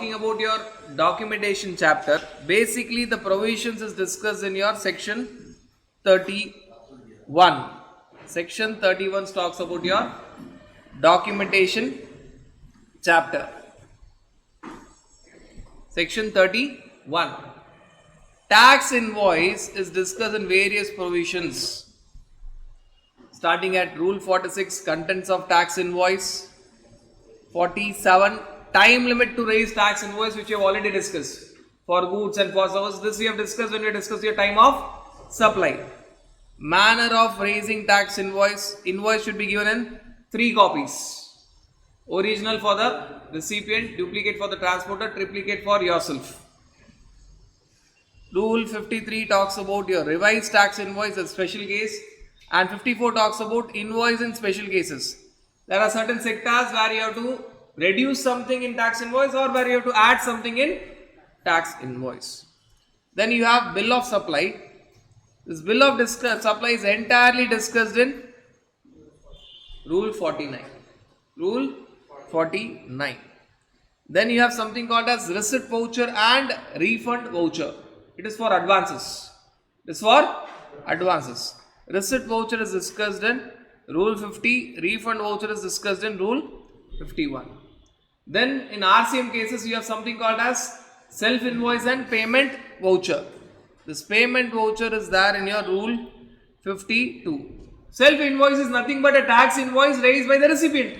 talking about your documentation chapter. Basically, the provisions is discussed in your section 31. Section 31 talks about your documentation chapter. Section 31. Tax invoice is discussed in various provisions. Starting at Rule 46, contents of tax invoice. 47, time limit to raise tax invoice, which we have already discussed. For goods and for services, this we have discussed when we discussed your time of supply. Manner of raising tax invoice. Invoice should be given in 3 copies. Original for the recipient, duplicate for the transporter, triplicate for yourself. Rule 53 talks about your revised tax invoice as special case, and 54 talks about invoice in special cases. There are certain sectors where you have to reduce something in tax invoice or where you have to add something in tax invoice. Then you have bill of supply. This bill of supply is entirely discussed in Rule 49. Rule 49. Then you have something called as receipt voucher and refund voucher. It is for advances. It is for advances. Receipt voucher is discussed in Rule 50. Refund voucher is discussed in Rule 51. Then in RCM cases, you have something called as self-invoice and payment voucher. This payment voucher is there in your Rule 52. Self-invoice is nothing but a tax invoice raised by the recipient.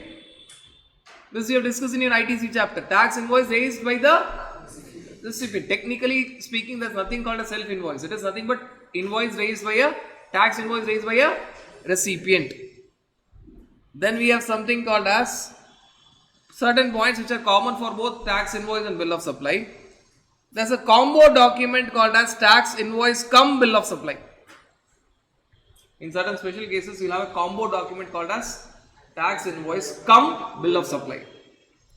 This you have discussed in your ITC chapter. Tax invoice raised by the recipient. Technically speaking, there is nothing called a self-invoice. It is nothing but invoice raised by a tax invoice raised by a recipient. Then we have something called as certain points which are common for both tax invoice and bill of supply. There is a combo document called as tax invoice cum bill of supply. In certain special cases, you will have a combo document called as tax invoice cum bill of supply.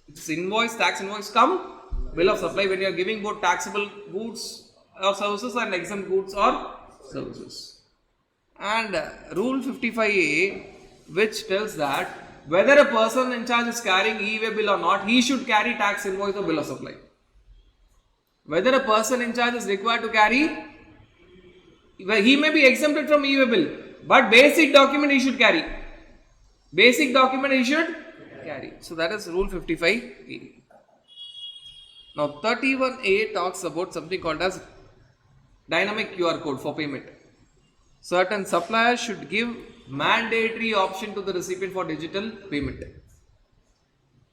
It's invoice, tax invoice cum bill of supply when you are giving both taxable goods or services and exempt goods or services. And Rule 55A, which tells that whether a person in charge is carrying e-way bill or not, he should carry tax invoice or bill of supply. Whether a person in charge is required to carry, he may be exempted from e-way bill, but basic document he should carry. Basic document he should carry. So that is Rule 55A. Now 31A talks about something called as dynamic QR code for payment. Certain suppliers should give mandatory option to the recipient for digital payment.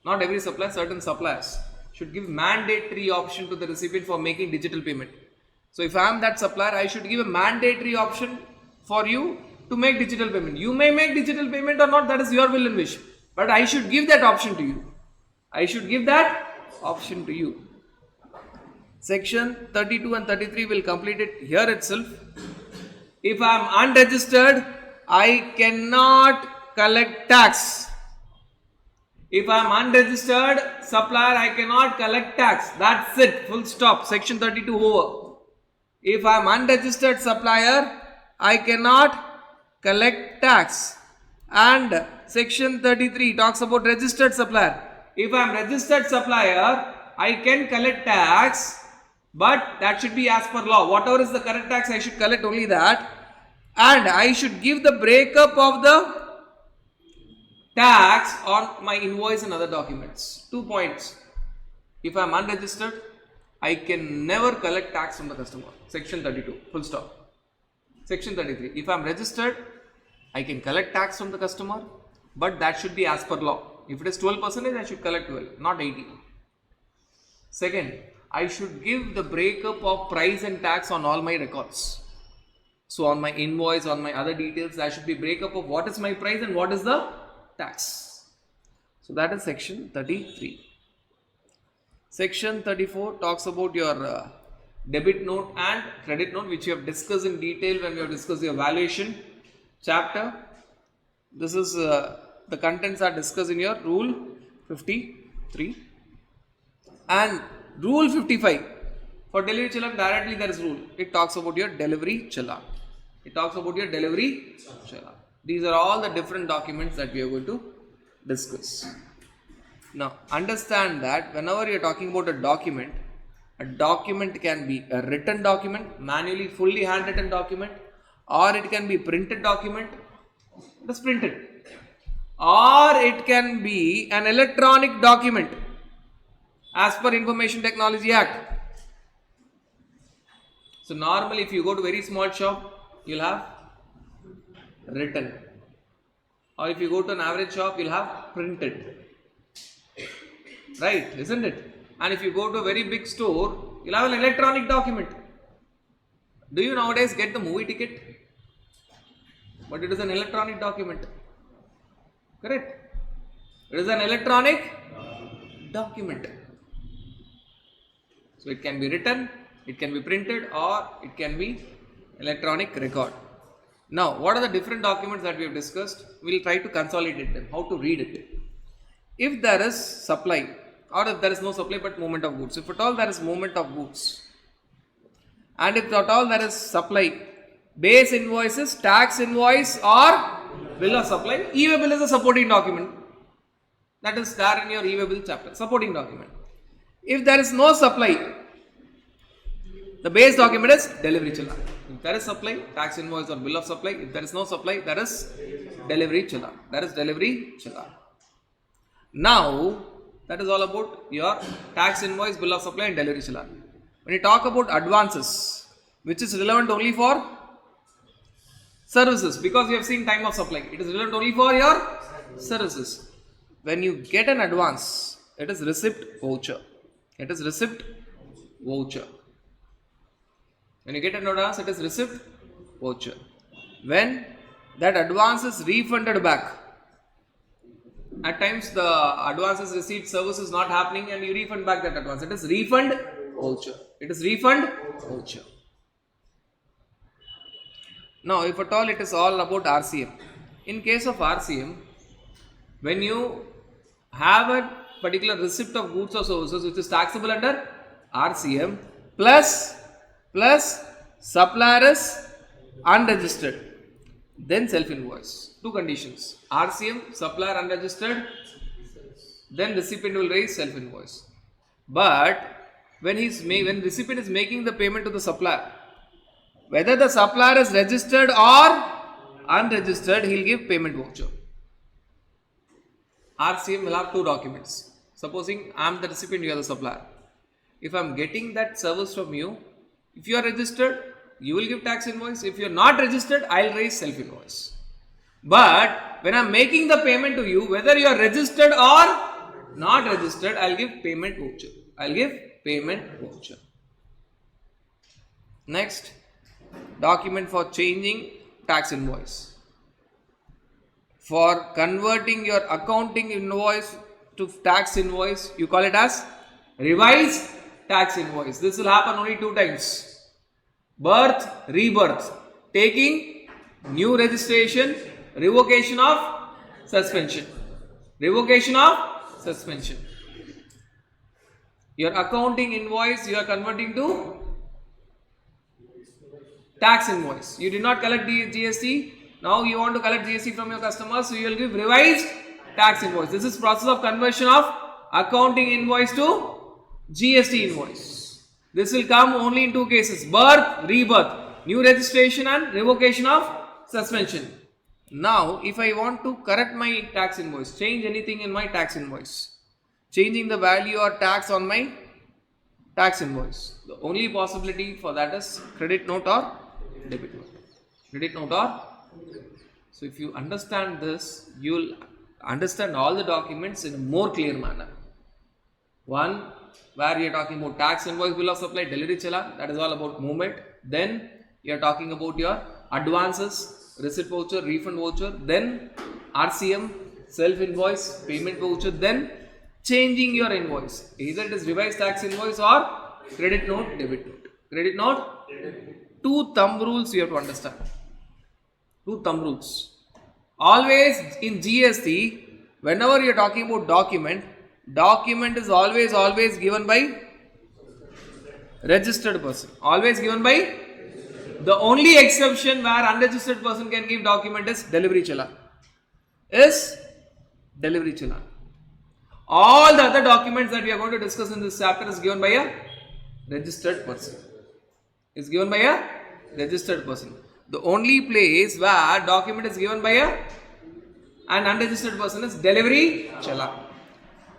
Not every supplier, certain suppliers should give mandatory option to the recipient for making digital payment. So if I am that supplier, I should give a mandatory option for you to make digital payment. You may make digital payment or not, that is your will and wish. But I should give that option to you. I should give that option to you. Section 32 and 33 will complete it here itself. If I am unregistered, I cannot collect tax. If I am unregistered supplier, I cannot collect tax. That's it. Full stop. Section 32 over. If I am unregistered supplier, I cannot collect tax. And Section 33 talks about registered supplier. If I am registered supplier, I can collect tax. But that should be as per law. Whatever is the correct tax, I should collect only that. And I should give the breakup of the tax on my invoice and other documents. 2 points. If I am unregistered, I can never collect tax from the customer. Section 32. Full stop. Section 33. If I am registered, I can collect tax from the customer. But that should be as per law. If it is 12%, I should collect 12, not 80. Second, I should give the breakup of price and tax on all my records. So on my invoice, on my other details, there should be breakup of what is my price and what is the tax. So that is section 33. Section 34 talks about your debit note and credit note, which you have discussed in detail when we have discussed your valuation chapter. This is the contents are discussed in your Rule 53 and Rule 55. For delivery challan, directly there is rule. It talks about your delivery challan. It talks about your delivery challan. These are all the different documents that we are going to discuss. Now, understand that whenever you're talking about a document can be a written document, manually, fully handwritten document, or it can be printed document, it is printed, or it can be an electronic document as per Information Technology Act. So, normally, if you go to very small shop, you'll have written, or if you go to an average shop, you'll have printed. Right, isn't it? And if you go to a very big store, you'll have an electronic document. Do you nowadays get the movie ticket? But it is an electronic document. Correct? It is an electronic document. So it can be written, it can be printed, or it can be electronic record. Now, what are the different documents that we have discussed? We will try to consolidate them, how to read it. If there is supply, or if there is no supply but movement of goods, if at all there is movement of goods, and if at all there is supply, base invoices, tax invoice, or bill of supply, e-way bill is a supporting document. That is there in your e-way bill chapter, supporting document. If there is no supply, the base document is delivery challan. If there is supply, tax invoice or bill of supply. If there is no supply, there is delivery challan. That is delivery challan. Now, that is all about your tax invoice, bill of supply and delivery challan. When you talk about advances, which is relevant only for services, because you have seen time of supply, it is relevant only for your services. When you get an advance, it is receipt voucher. It is receipt voucher. When you get an advance, it is receipt voucher. When that advance is refunded back, at times the advances received service is not happening and you refund back that advance. It is refund voucher. It is refund voucher. Now, if at all it is all about RCM. In case of RCM, when you have a particular receipt of goods or services which is taxable under RCM plus supplier is unregistered, then self-invoice. Two conditions. RCM, supplier unregistered, then recipient will raise self-invoice. But when recipient is making the payment to the supplier, whether the supplier is registered or unregistered, he will give payment voucher. RCM will have two documents. Supposing I am the recipient, you are the supplier. If I am getting that service from you, if you are registered, you will give tax invoice. If you are not registered, I will raise self-invoice. But when I am making the payment to you, whether you are registered or not registered, I will give payment voucher. I will give payment voucher. Next, document for changing tax invoice. For converting your accounting invoice to tax invoice, you call it as revised tax invoice. This will happen only two times. Birth, rebirth, taking new registration, revocation of suspension. Revocation of suspension. Your accounting invoice you are converting to tax invoice. You did not collect the GST. Now you want to collect GST from your customers, so you will give revised tax invoice. This is process of conversion of accounting invoice to GST invoice. This will come only in two cases: birth, rebirth, new registration and revocation of suspension. Now, if I want to correct my tax invoice, change anything in my tax invoice, changing the value or tax on my tax invoice, the only possibility for that is credit note or debit note. Credit note or. So, if you understand this, you will understand all the documents in a more clear manner. One, where you are talking about tax invoice, bill of supply, delivery challan, that is all about movement. Then you are talking about your advances, receipt voucher, refund voucher, then RCM, self invoice, payment voucher, then changing your invoice. Either it is revised tax invoice or credit note, debit note. Credit note, two thumb rules you have to understand. Two thumb rules. Always in GST, whenever you are talking about document is always given by registered person. Always given by. The only exception where unregistered person can give document is delivery challan. All the other documents that we are going to discuss in this chapter is given by a registered person. Is given by a registered person. The only place where document is given by an unregistered person is delivery challan.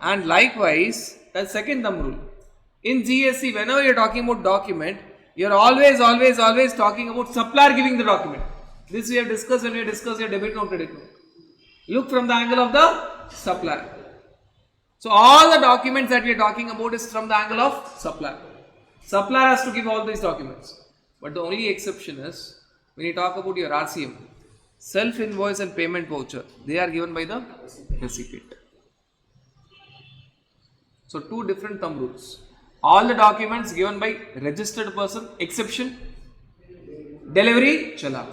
And likewise, the second thumb rule. In GST, whenever you are talking about document, you are always talking about supplier giving the document. This we have discussed when we discussed your debit note, credit note. Look from the angle of the supplier. So all the documents that we are talking about is from the angle of supplier. Supplier has to give all these documents. But the only exception is when you talk about your RCM, self-invoice and payment voucher, they are given by the recipient. So two different thumb rules. All the documents given by registered person, exception, delivery challan.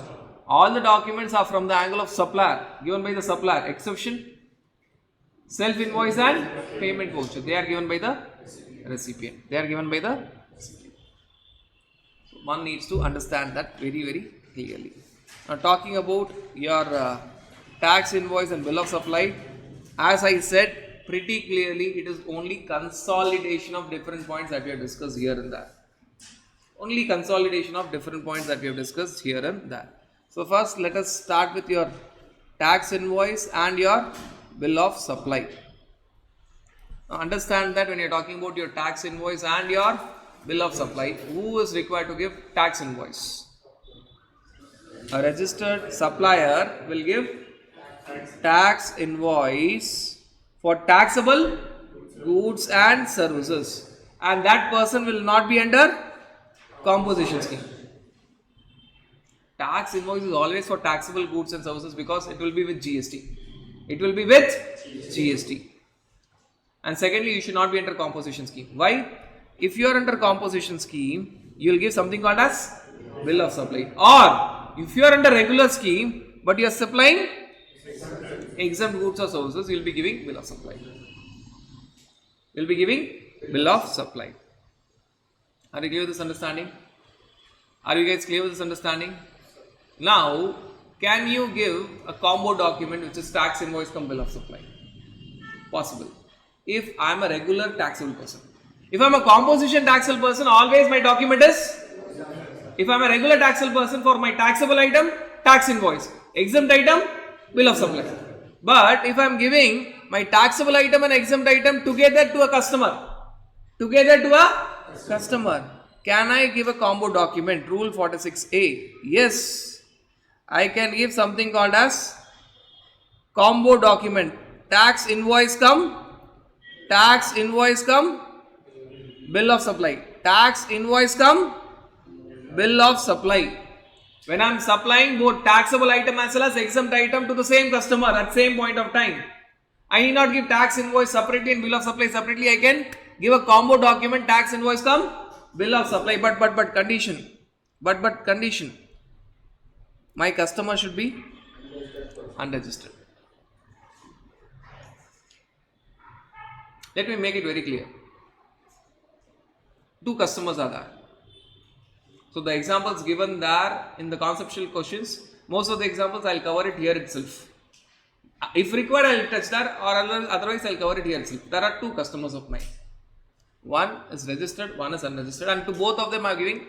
All the documents are from the angle of supplier, given by the supplier, exception, self-invoice and payment voucher. They are given by the recipient. They are given by the recipient. So one needs to understand that very clearly. Now talking about your tax invoice and bill of supply, as I said pretty clearly, it is only consolidation of different points that we have discussed here and there. Only consolidation of different points that we have discussed here and there. So first let us start with your tax invoice and your bill of supply. Now understand that when you are talking about your tax invoice and your bill of supply, who is required to give tax invoice? A registered supplier will give tax invoice for taxable goods and services, and that person will not be under composition scheme. Tax invoice is always for taxable goods and services because it will be with GST. It will be with GST. And secondly, you should not be under composition scheme. Why? If you are under composition scheme, you will give something called as bill of supply. Or if you are under regular scheme, but you are supplying exempt goods or services, you will be giving bill of supply. You will be giving bill of supply. Are you clear with this understanding? Are you guys clear with this understanding? Now, can you give a combo document which is tax invoice cum bill of supply? Possible. If I am a regular taxable person. If I am a composition taxable person, always my document is. If I am a regular taxable person, for my taxable item, tax invoice. Exempt item, bill of supply. But if I am giving my taxable item and exempt item together to a customer, can I give a combo document? Rule 46A. Yes, I can give something called as combo document. Tax invoice cum bill of supply. Tax invoice cum bill of supply. When I am supplying both taxable item as well as exempt item to the same customer at same point of time, I need not give tax invoice separately and bill of supply separately. I can give a combo document, tax invoice cum bill of supply. But condition. My customer should be unregistered. Let me make it very clear. Two customers are there. So the examples given there in the conceptual questions, most of the examples I will cover it here itself. If required, I will touch that, or otherwise I will cover it here itself. There are two customers of mine. One is registered, one is unregistered, and to both of them I am giving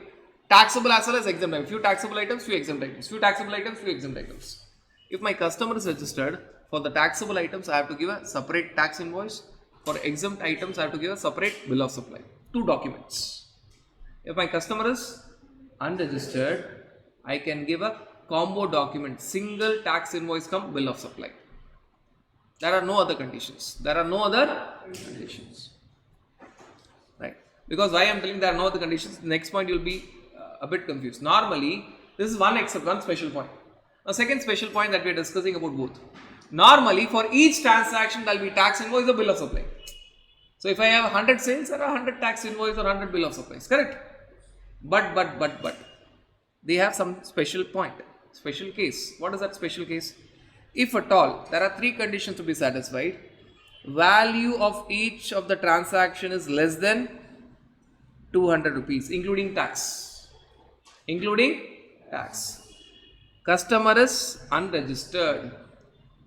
taxable as well as exempt items. Few taxable items, few exempt items. Few taxable items, few exempt items. If my customer is registered, for the taxable items I have to give a separate tax invoice. For exempt items I have to give a separate bill of supply. Two documents. If my customer is unregistered, I can give a combo document, single tax invoice cum bill of supply. There are no other conditions. Right? Because why I am telling there are no other conditions, the next point you will be a bit confused. Normally, this is one special point. Now, second special point that we are discussing about both. Normally, for each transaction, there will be tax invoice or bill of supply. So, if I have 100 sales, there are 100 tax invoice or 100 bill of supplies. Correct? But they have some special point, special case. What is that special case? If at all, there are three conditions to be satisfied. Value of each of the transaction is less than 200 rupees, including tax. Customer is unregistered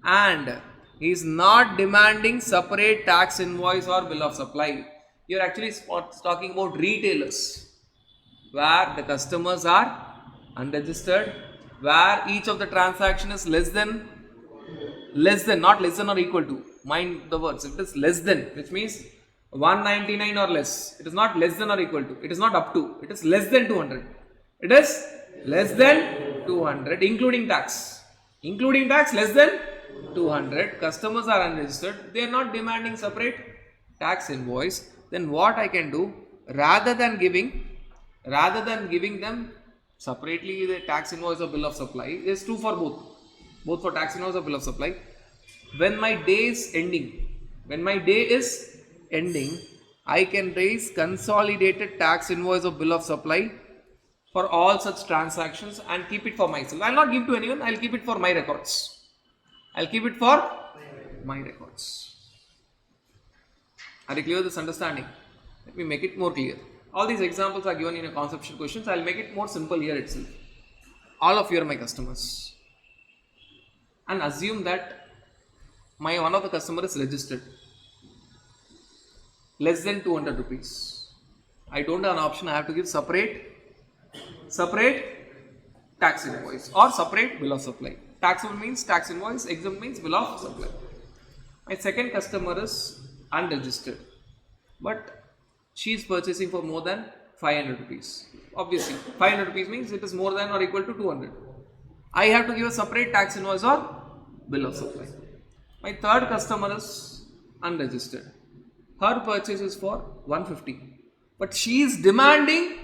and He is not demanding separate tax invoice or bill of supply. You're actually talking about retailers where the customers are unregistered, where each of the transaction is less than, not less than or equal to. Mind the words. If it is less than, which means 199 or less. It is not less than or equal to. It is not up to. It is less than 200. It is less than 200, including tax. Including tax, less than 200. Customers are unregistered. They are not demanding separate tax invoice. Then what I can do, rather than giving them separately the tax invoice or bill of supply, is true for both for tax invoice or bill of supply. When my day is ending, I can raise consolidated tax invoice or bill of supply for all such transactions and keep it for myself. I will not give to anyone, I will keep it for my records. Are you clear with this understanding? Let me make it more clear. All these examples are given in a conceptual questions. I will make it more simple here itself. All of you are my customers. And assume that one of the customer is registered. Less than 200 rupees. I don't have an option. I have to give separate tax invoice or separate bill of supply. Taxable means tax invoice, exempt means bill of supply. My second customer is unregistered, but she is purchasing for more than 500 rupees. Obviously, 500 rupees means it is more than or equal to 200. I have to give a separate tax invoice or bill of supply. My third customer is unregistered. Her purchase is for 150, but she is demanding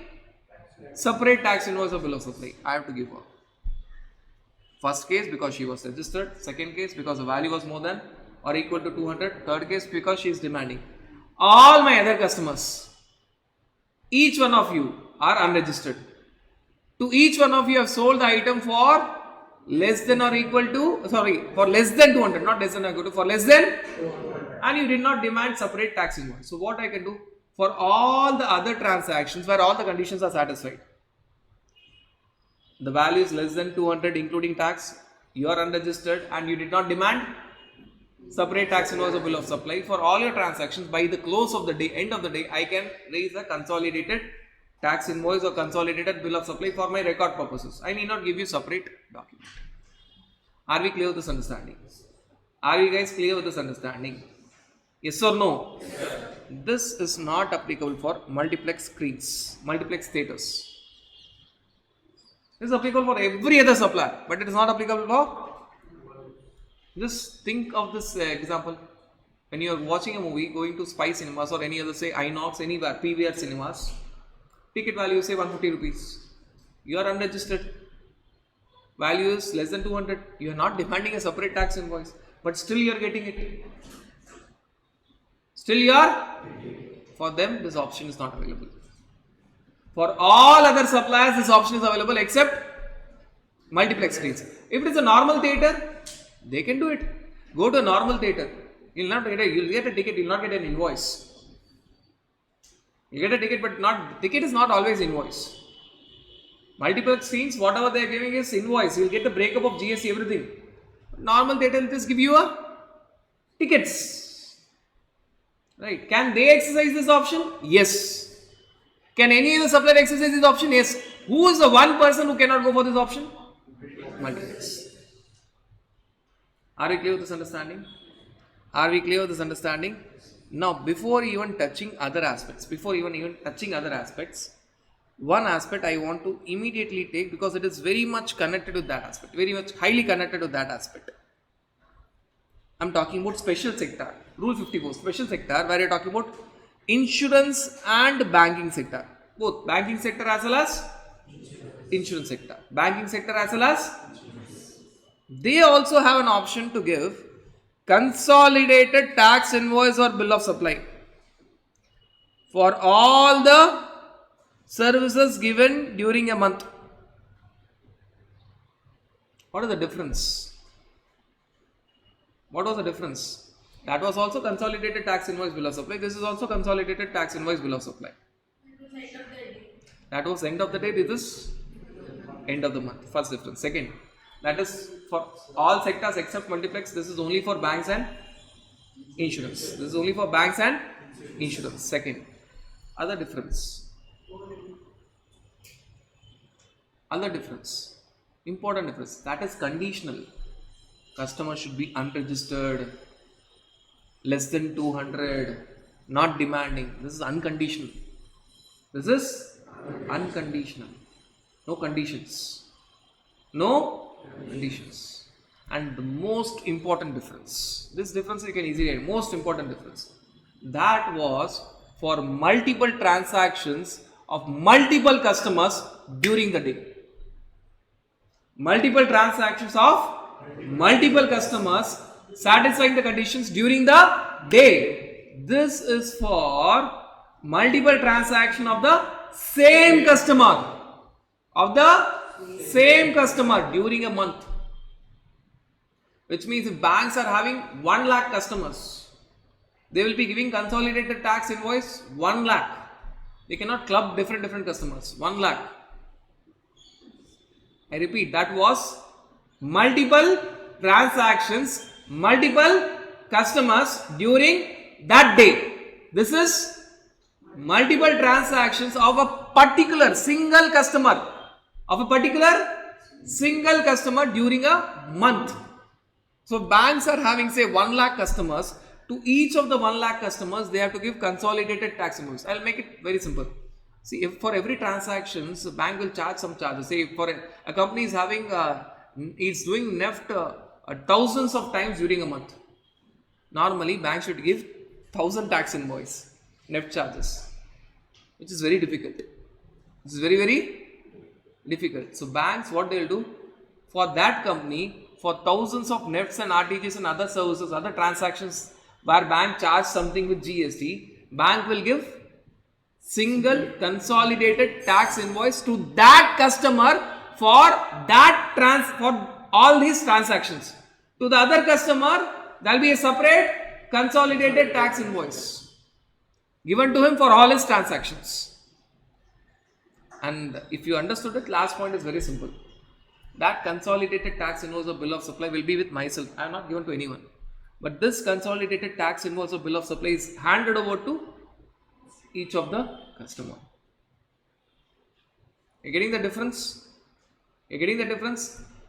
separate tax invoice or bill of supply. I have to give her. First case because she was registered. Second case because the value was more than or equal to 200. Third case because she is demanding. All my other customers, each one of you are unregistered. To each one of you have sold the item for less than or equal to, for less than 200, not less than or equal to, for less than 200. And you did not demand separate tax invoice. So what I can do? For all the other transactions where all the conditions are satisfied, the value is less than 200 including tax, you are unregistered and you did not demand separate tax invoice or bill of supply. For all your transactions, by the close of the day, end of the day, I can raise a consolidated tax invoice or consolidated bill of supply for my record purposes. I need not give you separate document. Are we clear with this understanding? Are you guys clear with this understanding? Yes or no? Yes. This is not applicable for multiplex screens, multiplex theaters. This is applicable for every other supplier, but it is not applicable for. Just think of this example. When you are watching a movie, going to Spy Cinemas or any other, say INOX, anywhere, PVR cinemas, ticket value say 150 rupees. You are unregistered. Value is less than 200. You are not demanding a separate tax invoice, but still you are getting it. Still you are. For them, this option is not available. For all other suppliers, this option is available except multiplex screens. If it is a normal theater, they can do it. Go to a normal theater. You'll get a ticket, you'll not get an invoice. You get a ticket, but ticket is not always invoice. Multiplex screens, whatever they are giving is invoice. You'll get the breakup of GST, everything. Normal theater will just give you a tickets. Right? Can they exercise this option? Yes. Can any other supplier exercise this option? Yes. Who is the one person who cannot go for this option? Multiplex. Are we clear with this understanding? Are we clear with this understanding? Now, before even touching other aspects, one aspect I want to immediately take because it is very much connected with that aspect, very much highly connected with that aspect. I am talking about special sector, Rule 54, special sector, where you are talking about insurance and banking sector. Both banking sector as well as insurance sector. Banking sector as well as they also have an option to give consolidated tax invoice or bill of supply for all the services given during a month. What is the difference? What was the difference? That was also consolidated tax invoice bill of supply. This is also consolidated tax invoice bill of supply. That was end of the day. This is end of the month. First difference. Second, That is for all sectors except multiplex. This is only for banks and insurance. This is only for banks and insurance. Second, other difference. Important difference. That is conditional. Customer should be unregistered, less than 200, not demanding. This is unconditional. This is unconditional. No conditions. No conditions. And the most important difference. This difference you can easily get. Most important difference. That was for multiple transactions of multiple customers during the day. Multiple transactions of multiple customers satisfying the conditions during the day. This is for multiple transaction of the same customer during a month. Which means if banks are having 1 lakh customers, they will be giving consolidated tax invoice 1 lakh. They cannot club different customers. 1 lakh. I repeat, that was multiple transactions, multiple customers during that day. This is multiple transactions of a particular single customer during a month. So banks are having say 1 lakh customers. To each of the 1 lakh customers, they have to give consolidated tax invoice. I'll make it very simple. See, if for every transactions, the bank will charge some charges. Say for a company is having, it's doing NEFT thousands of times during a month. Normally, bank should give 1000 tax invoice, NEFT charges, which is very difficult. This is very, very difficult. So banks, what they will do for that company, for thousands of NEFTs and RTGs and other services, other transactions where bank charge something with GST, bank will give single consolidated tax invoice to that customer for all these transactions. To the other customer, there will be a separate consolidated tax invoice given to him for all his transactions. And if you understood it, last point is very simple. That consolidated tax invoice or bill of supply will be with myself. I am not given to anyone. But this consolidated tax invoice or bill of supply is handed over to each of the customer. You're getting the difference?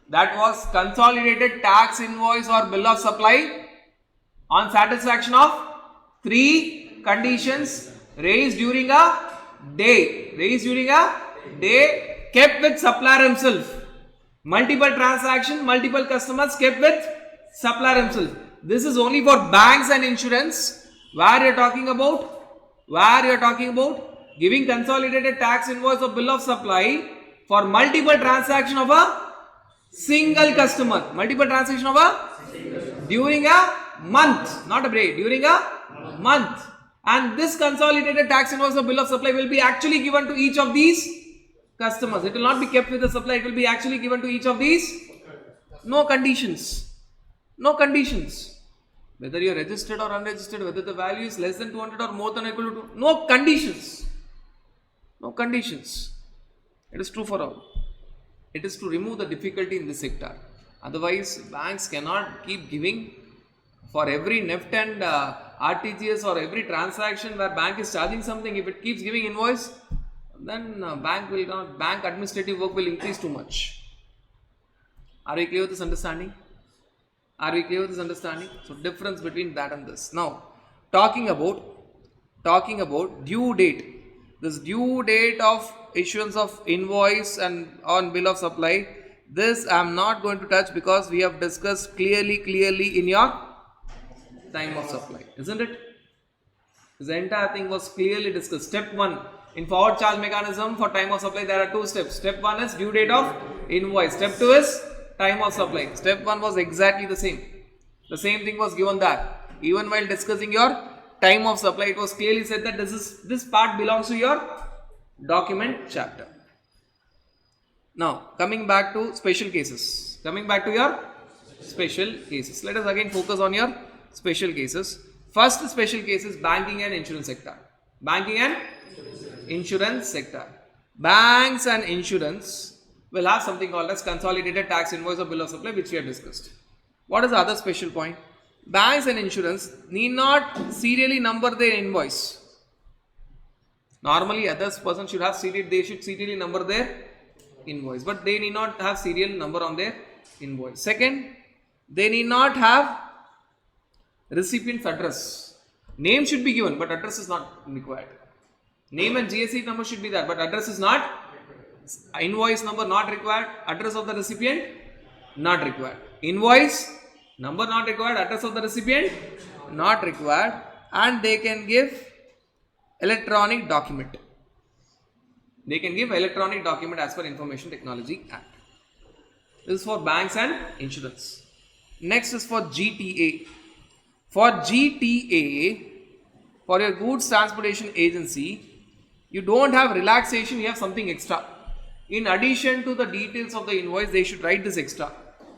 That was consolidated tax invoice or bill of supply on satisfaction of 3 conditions raised during a day. Kept with supplier himself. Multiple transaction, multiple customers kept with supplier himself. This is only for banks and insurance, where you are talking about giving consolidated tax invoice or bill of supply for multiple transaction of a single customer. During a month, not a break, during a month. And this consolidated tax invoice or bill of supply will be actually given to each of these customers. It will not be kept with the supply, it will be actually given to each of these. No conditions. Whether you are registered or unregistered, whether the value is less than 200 or more than or equal to 200. No conditions. It is true for all. It is to remove the difficulty in this sector. Otherwise, banks cannot keep giving for every NEFT and RTGS or every transaction where bank is charging something. If it keeps giving invoice, then bank administrative work will increase too much. Are we clear with this understanding? So difference between that and this. Now, talking about due date. This due date of issuance of invoice and on bill of supply, this I am not going to touch because we have discussed clearly in your time of supply, isn't it? This entire thing was clearly discussed. Step 1, in forward charge mechanism for time of supply, there are 2 steps. Step 1 is due date of invoice. Step 2 is time of supply. Step 1 was exactly the same. The same thing was given there. Even while discussing your time of supply, it was clearly said that this part belongs to your document chapter. Now, coming back to special cases. Let us again focus on your special cases. First special case is banking and insurance sector. Banks and insurance will have something called as consolidated tax invoice or bill of supply, which we have discussed. What is the other special point? Banks and insurance need not serially number their invoice. Normally, others person should have they should serially number their invoice, but they need not have serial number on their invoice. Second, they need not have recipient's address. Name should be given, but address is not required. Name and GST number should be there, but address is not. Invoice number not required. Address of the recipient not required. Invoice number not required. Address of the recipient not required. And they can give electronic document. They can give electronic document as per Information Technology Act. This is for banks and insurance. Next is for GTA. For GTA, for your goods transportation agency, you don't have relaxation, you have something extra. In addition to the details of the invoice, they should write this extra.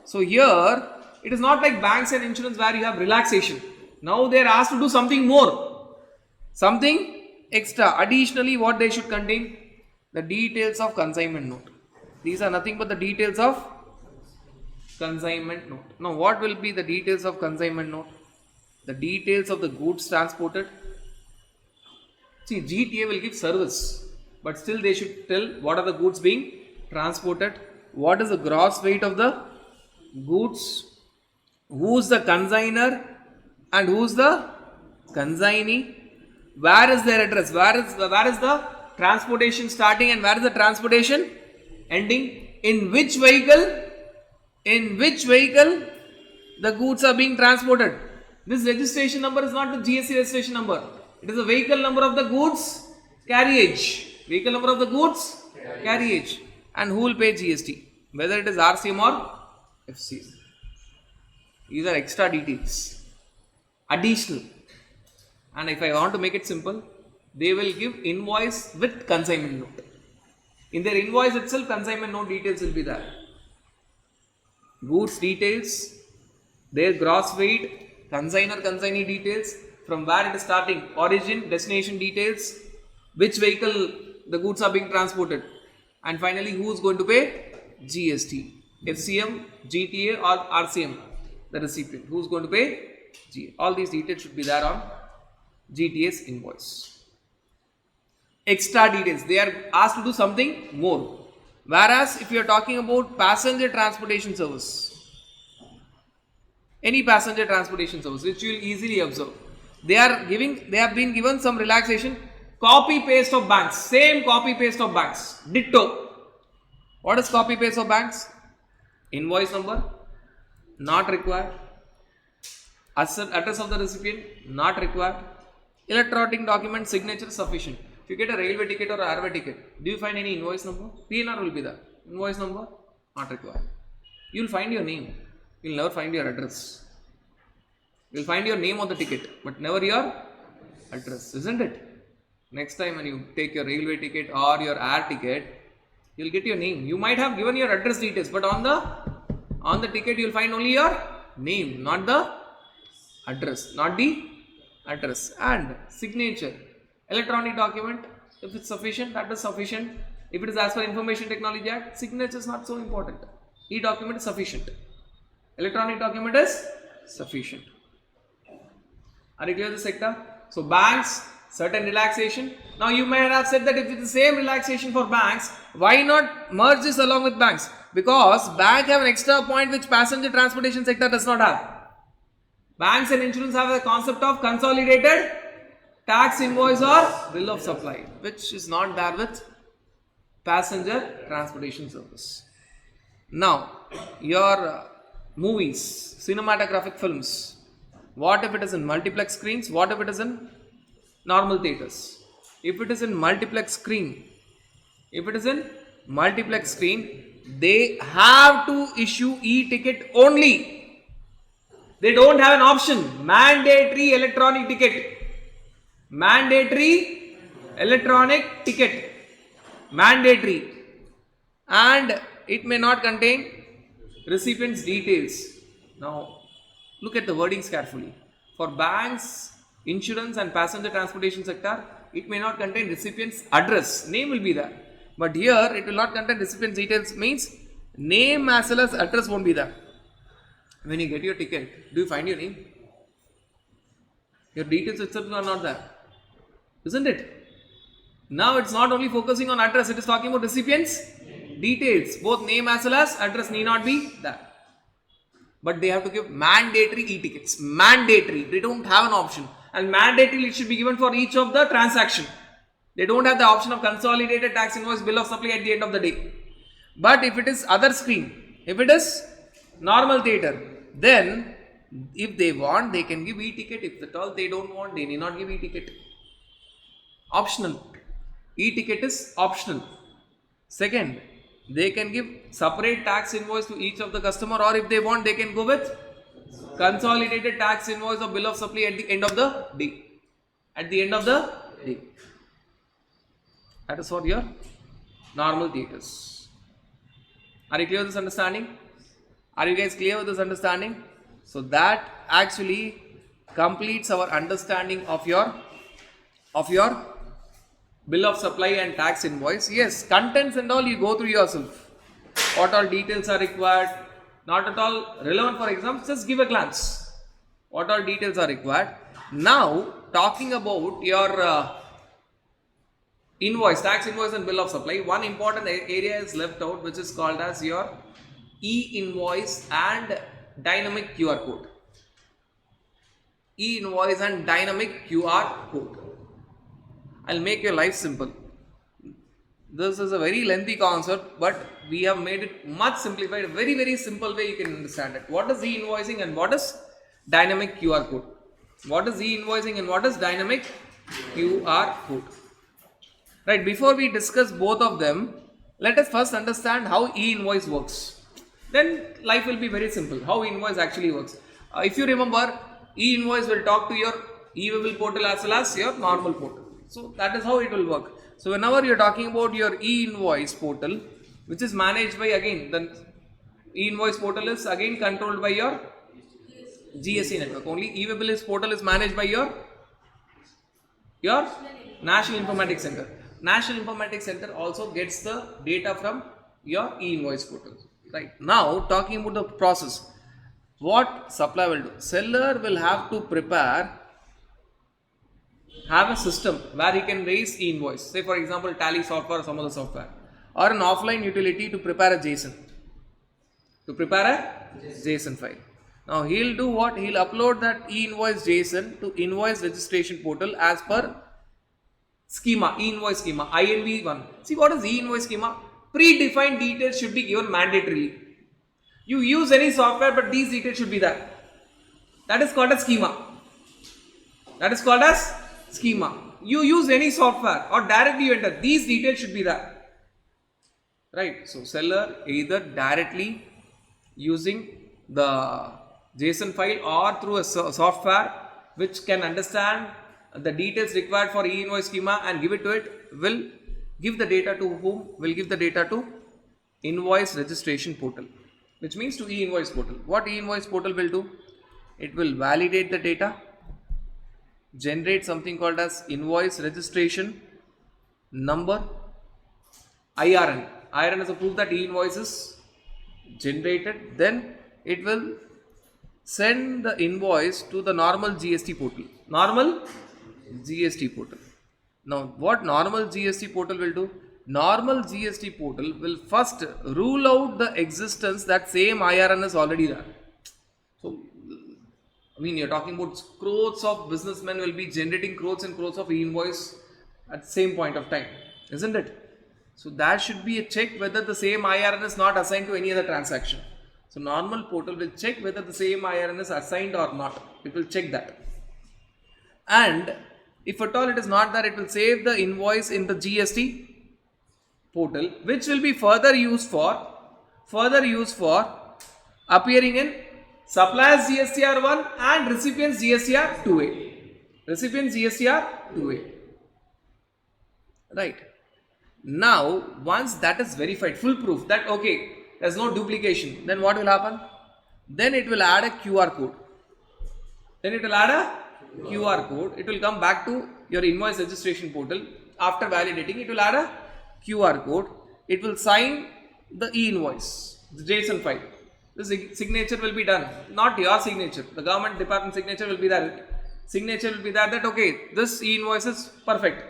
So here, it is not like banks and insurance where you have relaxation. Now they are asked to do something more. Something extra. Additionally, what they should contain? The details of consignment note. These are nothing but the details of consignment note. Now, what will be the details of consignment note? The details of the goods transported. See, GTA will give service, but still they should tell what are the goods being transported, what is the gross weight of the goods, who's the consigner and who's the consignee, where is their address, where is the transportation starting and where is the transportation ending, in which vehicle the goods are being transported. This registration number is not the GST registration number. It is the vehicle number of the goods carriage. Vehicle number of the goods carriage. And who will pay GST? Whether it is RCM or FCM. These are extra details. Additional. And if I want to make it simple, they will give invoice with consignment note. In their invoice itself, consignment note details will be there. Goods details, their gross weight, consigner, consignee details, from where it is starting, origin, destination details, which vehicle the goods are being transported, and finally who is going to pay GST, FCM, GTA or RCM, the recipient, who is going to pay GST. All these details should be there on GTA's invoice. Extra details, they are asked to do something more. Whereas if you are talking about passenger transportation service, any passenger transportation service, which you will easily observe, they have been given some relaxation. Copy paste of banks, same copy paste of banks, ditto. What is copy paste of banks? Invoice number not required, address of the recipient not required, electronic document signature sufficient. If you get a railway ticket or a airway ticket, do you find any invoice number? PNR will be there. Invoice number not required. You will find your name, you will never find your address. You will find your name on the ticket, but never your address, isn't it? Next time when you take your railway ticket or your air ticket, you will get your name. You might have given your address details, but on the ticket you will find only your name, not the address, and signature. Electronic document, if it's sufficient, that is sufficient. If it is as per Information Technology Act, signature is not so important. E-document is sufficient. Electronic document is sufficient. Are you clear with the sector? So banks, certain relaxation. Now you may have said that if it's the same relaxation for banks, why not merge this along with banks? Because bank have an extra point which passenger transportation sector does not have. Banks and insurance have the concept of consolidated tax invoice or bill of supply, which is not there with passenger transportation service. Now, your movies, cinematographic films, what if it is in multiplex screens? What if it is in normal theaters? If it is in multiplex screen, they have to issue e-ticket only. They don't have an option. Mandatory electronic ticket. Mandatory. And it may not contain recipient's details. Now, look at the wordings carefully. For banks, insurance and passenger transportation sector, it may not contain recipient's address. Name will be there. But here it will not contain recipient's details, means name as well as address won't be there. When you get your ticket, do you find your name? Your details itself are not there, isn't it? Now it's not only focusing on address, it is talking about recipient's details. Both name as well as address need not be there. But they have to give mandatory e-tickets. Mandatory. They don't have an option. And mandatory it should be given for each of the transaction. They don't have the option of consolidated tax invoice, bill of supply at the end of the day. But if it is other screen, if it is normal theatre, then if they want, they can give e-ticket. If at all they don't want, they need not give e-ticket. Optional. E-ticket is optional. Second, they can give separate tax invoice to each of the customer, or if they want, they can go with consolidated tax invoice or bill of supply at the end of the day. At the end of the day. That is for your normal theatres. Are you clear with this understanding? Are you guys clear with this understanding? So that actually completes our understanding of your bill of supply and tax invoice. Yes, contents and all you go through yourself. What all details are required, not at all relevant for exam, just give a glance. What all details are required. Now, talking about your invoice, tax invoice and bill of supply, one important area is left out, which is called as your e-invoice and dynamic QR code. E-invoice and dynamic QR code. I'll make your life simple. This is a very lengthy concept, but we have made it much simplified, a very, very simple way you can understand it. What is e-invoicing and what is dynamic QR code? What is e-invoicing and what is dynamic QR code? Right, before we discuss both of them, let us first understand how e-invoice works. Then life will be very simple, how e-invoice actually works. If you remember, e-invoice will talk to your e-waybill portal as well as your normal portal. So that is how it will work. So whenever you are talking about your e-invoice portal, which is managed by, again, the e-invoice portal is again controlled by your GST network. Only e-waybill portal is managed by your National Informatics Center. National Informatics Center also gets the data from your e-invoice portal. Right. Now talking about the process, what supplier will do? Seller will have to have a system where he can raise e-invoice. Say for example Tally software or some other software, or an offline utility to prepare a JSON. File. Now he'll do what? He'll upload that e-invoice JSON to invoice registration portal as per schema, e-invoice schema, INV1. See what is e-invoice schema? Predefined details should be given mandatorily. You use any software, but these details should be there. That is called as schema. You use any software or directly you enter, these details should be there. Right. So seller either directly using the JSON file or through a software which can understand the details required for e-invoice schema and give it to it, will give the data to whom? Will give the data to invoice registration portal, which means to e-invoice portal. What e-invoice portal will do? It will validate the data, generate something called as invoice registration number, IRN. IRN is a proof that e-invoice is generated. Then it will send the invoice to the normal GST portal. Now, what normal GST portal will do? Normal GST portal will first rule out the existence that same IRN is already there. So, I mean, you're talking about crores of businessmen will be generating crores and crores of e-invoice at the same point of time, isn't it? So, that should be a check whether the same IRN is not assigned to any other transaction. So, normal portal will check whether the same IRN is assigned or not. It will check that. And if at all it is not there, it will save the invoice in the GST portal, which will be further used for appearing in suppliers GSTR1 and recipients GSTR2A. Right. Now, once that is verified, full proof that okay, there's no duplication, then what will happen? Then it will add a QR code. It will come back to your invoice registration portal. After validating, it will add a QR code, it will sign the e-invoice, the JSON file. The signature will be done, not your signature. The government department signature will be there. Signature will be there that okay, this e-invoice is perfect,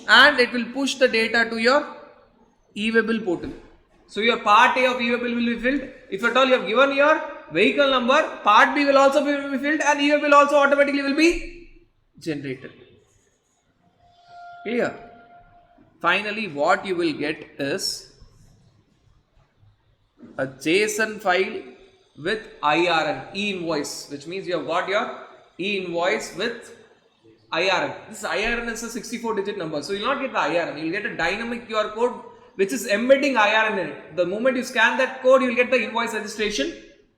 and it will push the data to your e-waybill portal. So your part A of e-waybill will be filled. If at all you have given your vehicle number, part B will also be filled, and e-waybill also automatically will be generated. Clear? Finally, what you will get is a JSON file with IRN, e-invoice, which means you have got your e-invoice with IRN. This IRN is a 64-digit number, so you will not get the IRN, you will get a dynamic QR code which is embedding IRN in it. The moment you scan that code, you will get the invoice registration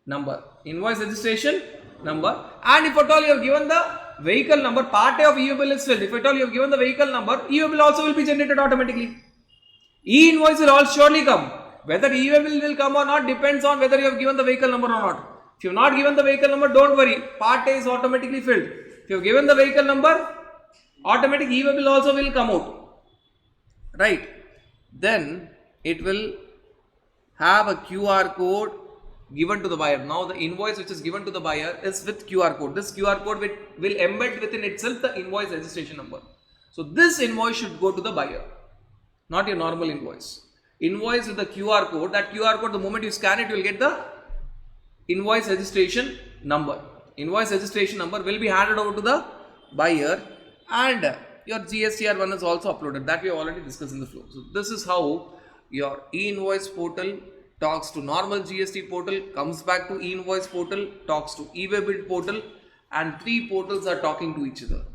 number. Invoice registration number. And if at all you have given the vehicle number, part A of e-waybill is filled. If at all you have given the vehicle number, e-waybill also will be generated automatically. E-invoice will all surely come. Whether e-waybill will come or not depends on whether you have given the vehicle number or not. If you have not given the vehicle number, don't worry. Part A is automatically filled. If you have given the vehicle number, automatic e-waybill also will come out. Right. Then it will have a QR code given to the buyer. Now the invoice which is given to the buyer is with QR code. This QR code will embed within itself the invoice registration number. So this invoice should go to the buyer, not your normal invoice. Invoice with the QR code. That QR code, the moment you scan it, you will get the invoice registration number. Invoice registration number will be handed over to the buyer, and your GSTR1 is also uploaded. That we have already discussed in the flow. So this is how your e-invoice portal talks to normal GST portal, comes back to e-invoice portal, talks to e-waybill portal, and 3 portals are talking to each other.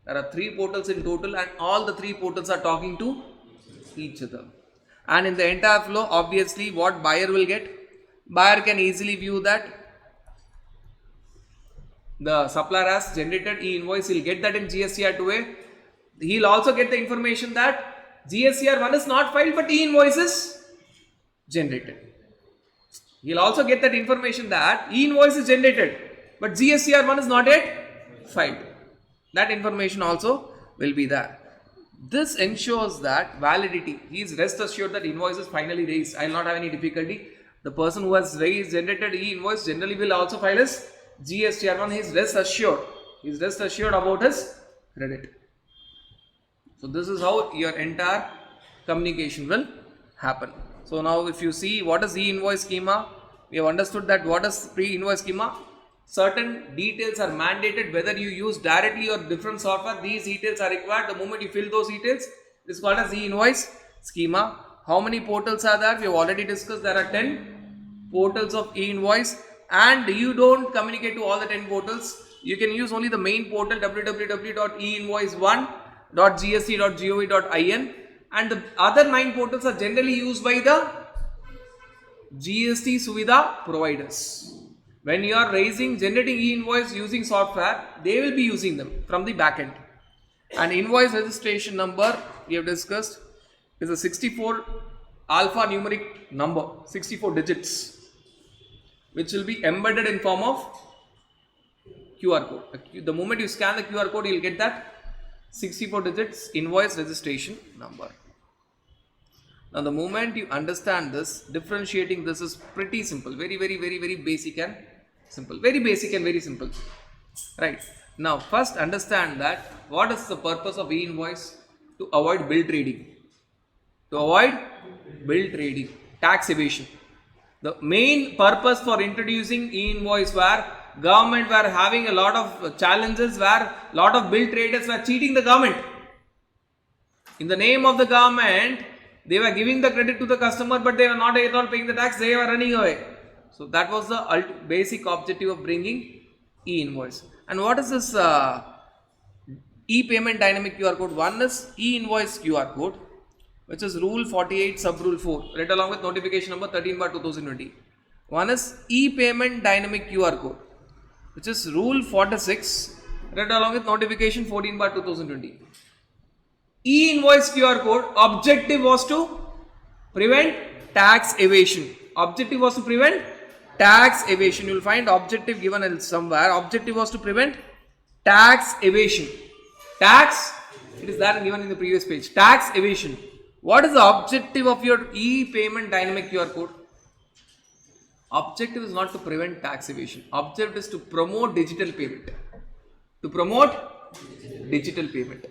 There are 3 portals in total, and all the 3 portals are talking to each other. And in the entire flow, obviously, what buyer will get? Buyer can easily view that the supplier has generated e-invoice. He'll get that in GSTR2A. He'll also get the information that GSTR1 is not filed, but e-invoice is generated. He'll also get that information that e-invoice is generated, but GSTR1 is not yet filed. That information also will be there. This ensures that validity. He is rest assured that invoice is finally raised. I will not have any difficulty. The person who has generated e-invoice generally will also file his GSTR1. He is rest assured. He is rest assured about his credit. So this is how your entire communication will happen. So now if you see what is e-invoice schema, we have understood that what is pre-invoice schema. Certain details are mandated whether you use directly or different software. These details are required. The moment you fill those details, it is called as e-invoice schema. How many portals are there? We have already discussed there are 10 portals of e-invoice, and you don't communicate to all the 10 portals. You can use only the main portal www.einvoice1.gst.gov.in, and the other 9 portals are generally used by the GST Suvidha providers. When you are generating e-invoice using software, they will be using them from the backend. And invoice registration number we have discussed is a 64 alphanumeric number, 64 digits, which will be embedded in form of QR code. The moment you scan the QR code, you will get that 64 digits invoice registration number. Now the moment you understand this, differentiating this is pretty simple. Very basic and simple. Very basic and very simple. Right. Now first understand that what is the purpose of e-invoice? To avoid bill trading. To avoid bill trading. Tax evasion. The main purpose for introducing e-invoice where government were having a lot of challenges, where lot of bill traders were cheating the government. In the name of the government, they were giving the credit to the customer, but they were not at all paying the tax. They were running away. So that was the basic objective of bringing e-invoice. And what is this e-payment dynamic QR code? One is e-invoice QR code, which is Rule 48 Sub Rule 4, read along with notification number 13/2020. One is e-payment dynamic QR code, which is Rule 46, read along with notification 14/2020. E-invoice QR code objective was to prevent tax evasion. Objective was to prevent tax evasion. You will find objective given somewhere. Objective was to prevent tax evasion. Tax, it is that given in the previous page. Tax evasion. What is the objective of your e-payment dynamic QR code? Objective is not to prevent tax evasion. Objective is to promote digital payment. To promote digital payment.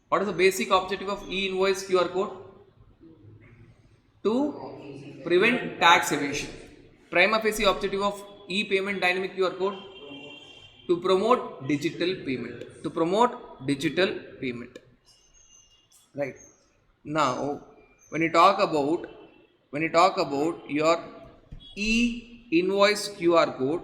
What is the basic objective of e-invoice QR code? To prevent tax evasion. Prima facie objective of e-payment dynamic QR code? To promote digital payment. To promote digital payment. Right. Now, when you talk about your e-invoice QR code,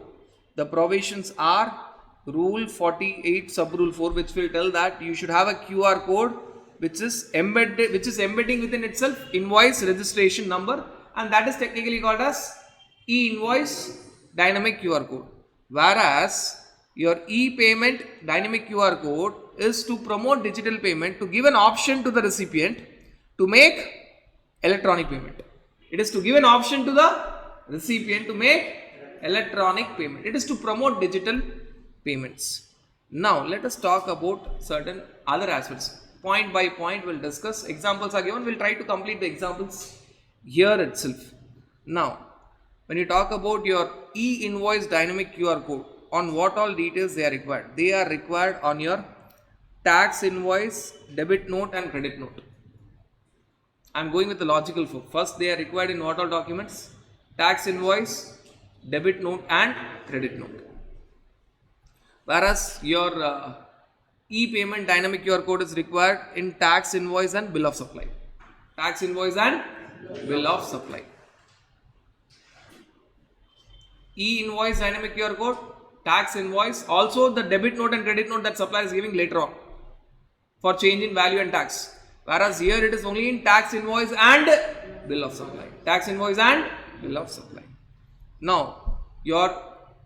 the provisions are Rule 48 sub rule 4, which will tell that you should have a QR code which is embedding within itself invoice registration number, and that is technically called as e-invoice dynamic QR code. Whereas your e-payment dynamic QR code is to promote digital payment, to give an option to the recipient to make electronic payment. It is to give an option to the recipient to make electronic payment. It is to promote digital payments. Now let us talk about certain other aspects. Point by point we'll discuss. Examples are given. We'll try to complete the examples here itself. Now, when you talk about your e-invoice dynamic QR code, on what all details they are required? They are required on your tax invoice, debit note and credit note. I am going with the logical flow. First, they are required in what all documents? Tax invoice, debit note and credit note. Whereas your e-payment dynamic QR code is required in tax invoice and bill of supply. Tax invoice and bill of supply. E-invoice dynamic QR code, tax invoice, also the debit note and credit note that supplier is giving later on for change in value and tax. Whereas here it is only in tax invoice and bill of supply. Tax invoice and bill of supply. Now, your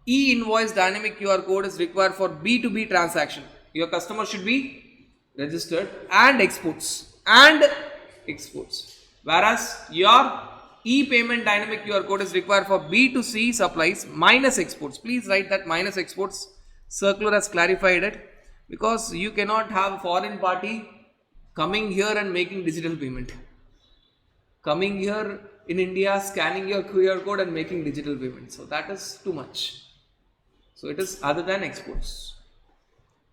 e-invoice dynamic QR code is required for B2B transaction. Your customer should be registered and exports. Whereas your e-payment dynamic QR code is required for B2C supplies minus exports. Please write that minus exports. Circular has clarified it, because you cannot have a foreign party coming here and making digital payment. Coming here in India, scanning your QR code and making digital payment. So that is too much. So it is other than exports.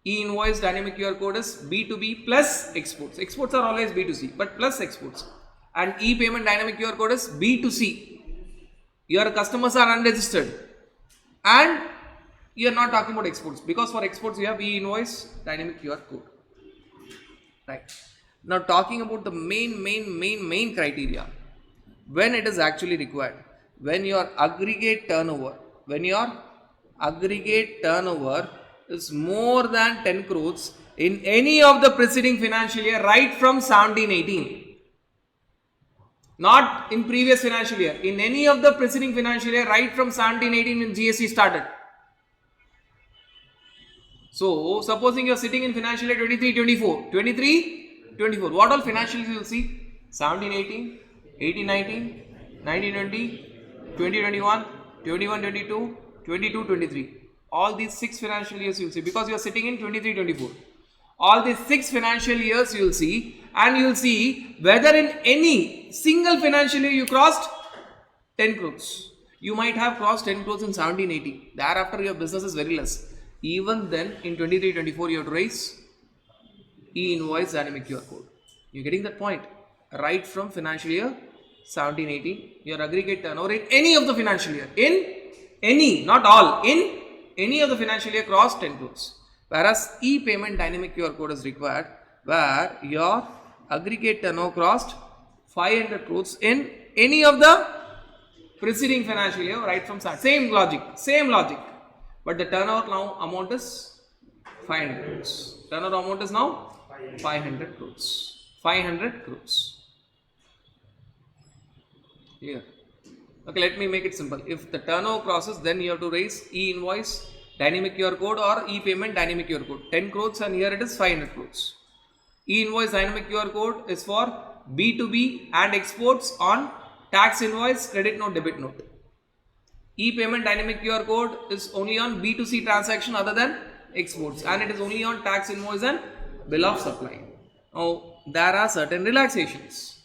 E-invoice dynamic QR code is B2B plus exports. Exports are always B2C, but plus exports. And e-payment dynamic QR code is B2C. Your customers are unregistered. And you are not talking about exports, because for exports you have e-invoice dynamic QR code. Right. Now talking about the main criteria. When it is actually required. When your aggregate turnover is more than 10 crores in any of the preceding financial year right from 17-18. Not in previous financial year. In any of the preceding financial year right from 17-18 when GST started. So, supposing you are sitting in financial year 23-24. 23-24. What all financial years you will see? 17-18, 18-19, 19-20, 20-21, 21-22, 22-23. All these 6 financial years you will see, because you are sitting in 23-24. All these 6 financial years you will see, and you will see whether in any single financial year you crossed 10 crores. You might have crossed 10 crores in 17-18. Thereafter your business is very less. Even then in 23-24 you have to raise e-invoice dynamic QR code. You are getting that point? Right from financial year 17-18, your aggregate turnover in any of the financial year, in any, not all, in any of the financial year crossed 10 crores. Whereas e-payment dynamic QR code is required where your aggregate turnover crossed 500 crores in any of the preceding financial year right from start. Same logic. But the turnover now amount is 500 crores. Turnover amount is now 500 crores. 500 crores. Here. Okay, let me make it simple. If the turnover crosses, then you have to raise e-invoice dynamic QR code or e-payment dynamic QR code. 10 crores and here it is 500 crores. E-invoice dynamic QR code is for B2B and exports on tax invoice, credit note, debit note. E-payment dynamic QR code is only on B2C transaction other than exports, and it is only on tax invoice and bill of supply. Now, there are certain relaxations.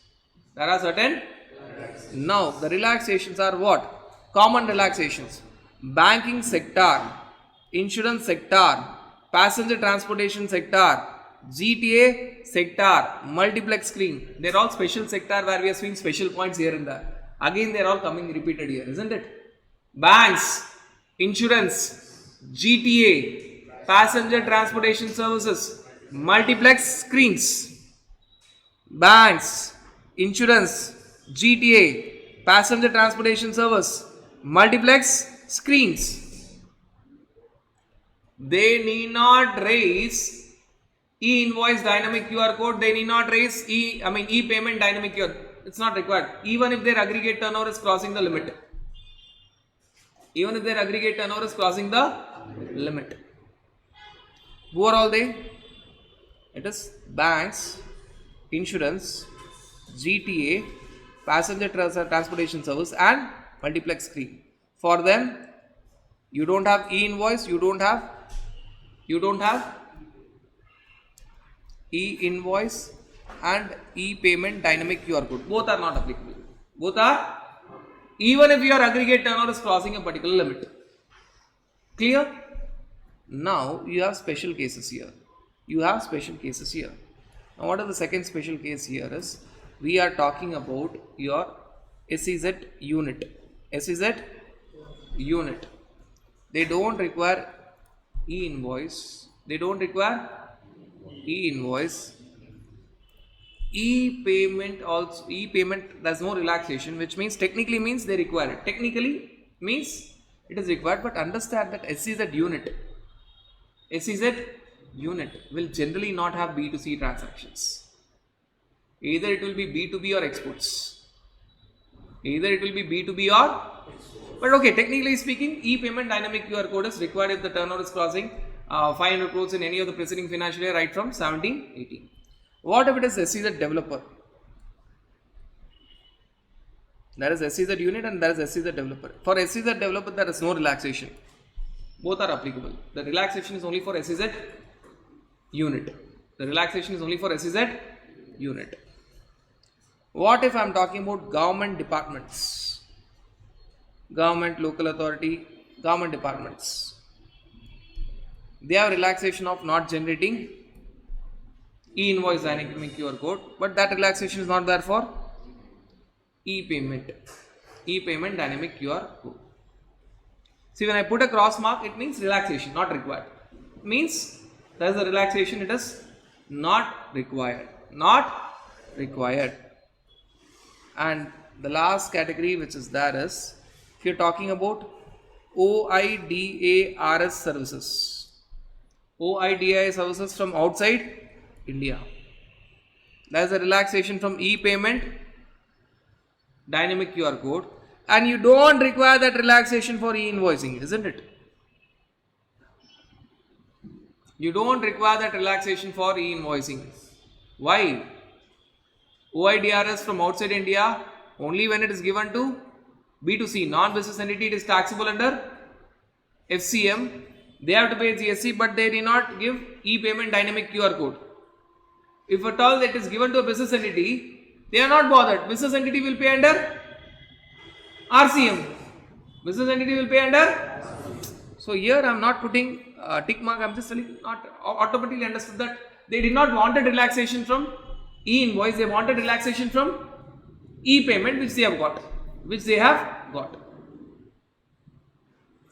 There are certain. Now, the relaxations are what? Common relaxations. Banking sector, insurance sector, passenger transportation sector, GTA sector, multiplex screen. They're all special sector where we are seeing special points here and there. Again, they're all coming repeated here, isn't it? Banks, insurance, GTA, passenger transportation services, multiplex screens. Banks, insurance, GTA, passenger transportation service, multiplex screens. They need not raise e-invoice dynamic QR code. They need not raise e-payment dynamic QR. It's not required. Even if their aggregate turnover is crossing the limit. Even if their aggregate turnover is crossing the limit. Who are all they? It is banks, insurance, GTA, passenger transportation service and multiplex screen. For them, you don't have e-invoice, you don't have e-invoice and e-payment dynamic QR code. Both are not applicable. Both are, even if your aggregate turnover is crossing a particular limit. Clear? Now you have special cases here. Now what is the second special case here is, we are talking about your SEZ unit. They don't require e-invoice. E-payment also, e-payment, there's no relaxation, which means technically means they require it. Technically means it is required, but understand that SEZ unit will generally not have B2C transactions. Either it will be B2B or exports. But okay, technically speaking, e-payment dynamic QR code is required if the turnover is crossing 500 crores in any of the preceding financial year right from 17-18. What if it is SEZ developer? There is SEZ unit and there is SEZ developer. For SEZ developer, there is no relaxation. Both are applicable. The relaxation is only for SEZ unit. What if I am talking about government departments? Government, local authority, government departments. They have relaxation of not generating e-invoice dynamic QR code, but that relaxation is not there for e-payment dynamic QR code. See, when I put a cross mark, it means relaxation, not required. It means there is a relaxation, it is not required. And the last category which is there is, if you are talking about OIDARS services. OIDARS services from outside India. There is a relaxation from e-payment dynamic QR code, and you don't require that relaxation for e-invoicing, isn't it? You don't require that relaxation for e-invoicing. Why? OIDRS from outside India, only when it is given to B2C, non-business entity, it is taxable under FCM. They have to pay GST, but they did not give e-payment dynamic QR code. If at all it is given to a business entity, they are not bothered. Business entity will pay under RCM. So here I am not putting tick mark, I am just telling, not automatically understood that they did not wanted relaxation from e-invoice, they wanted relaxation from e-payment, which they have got.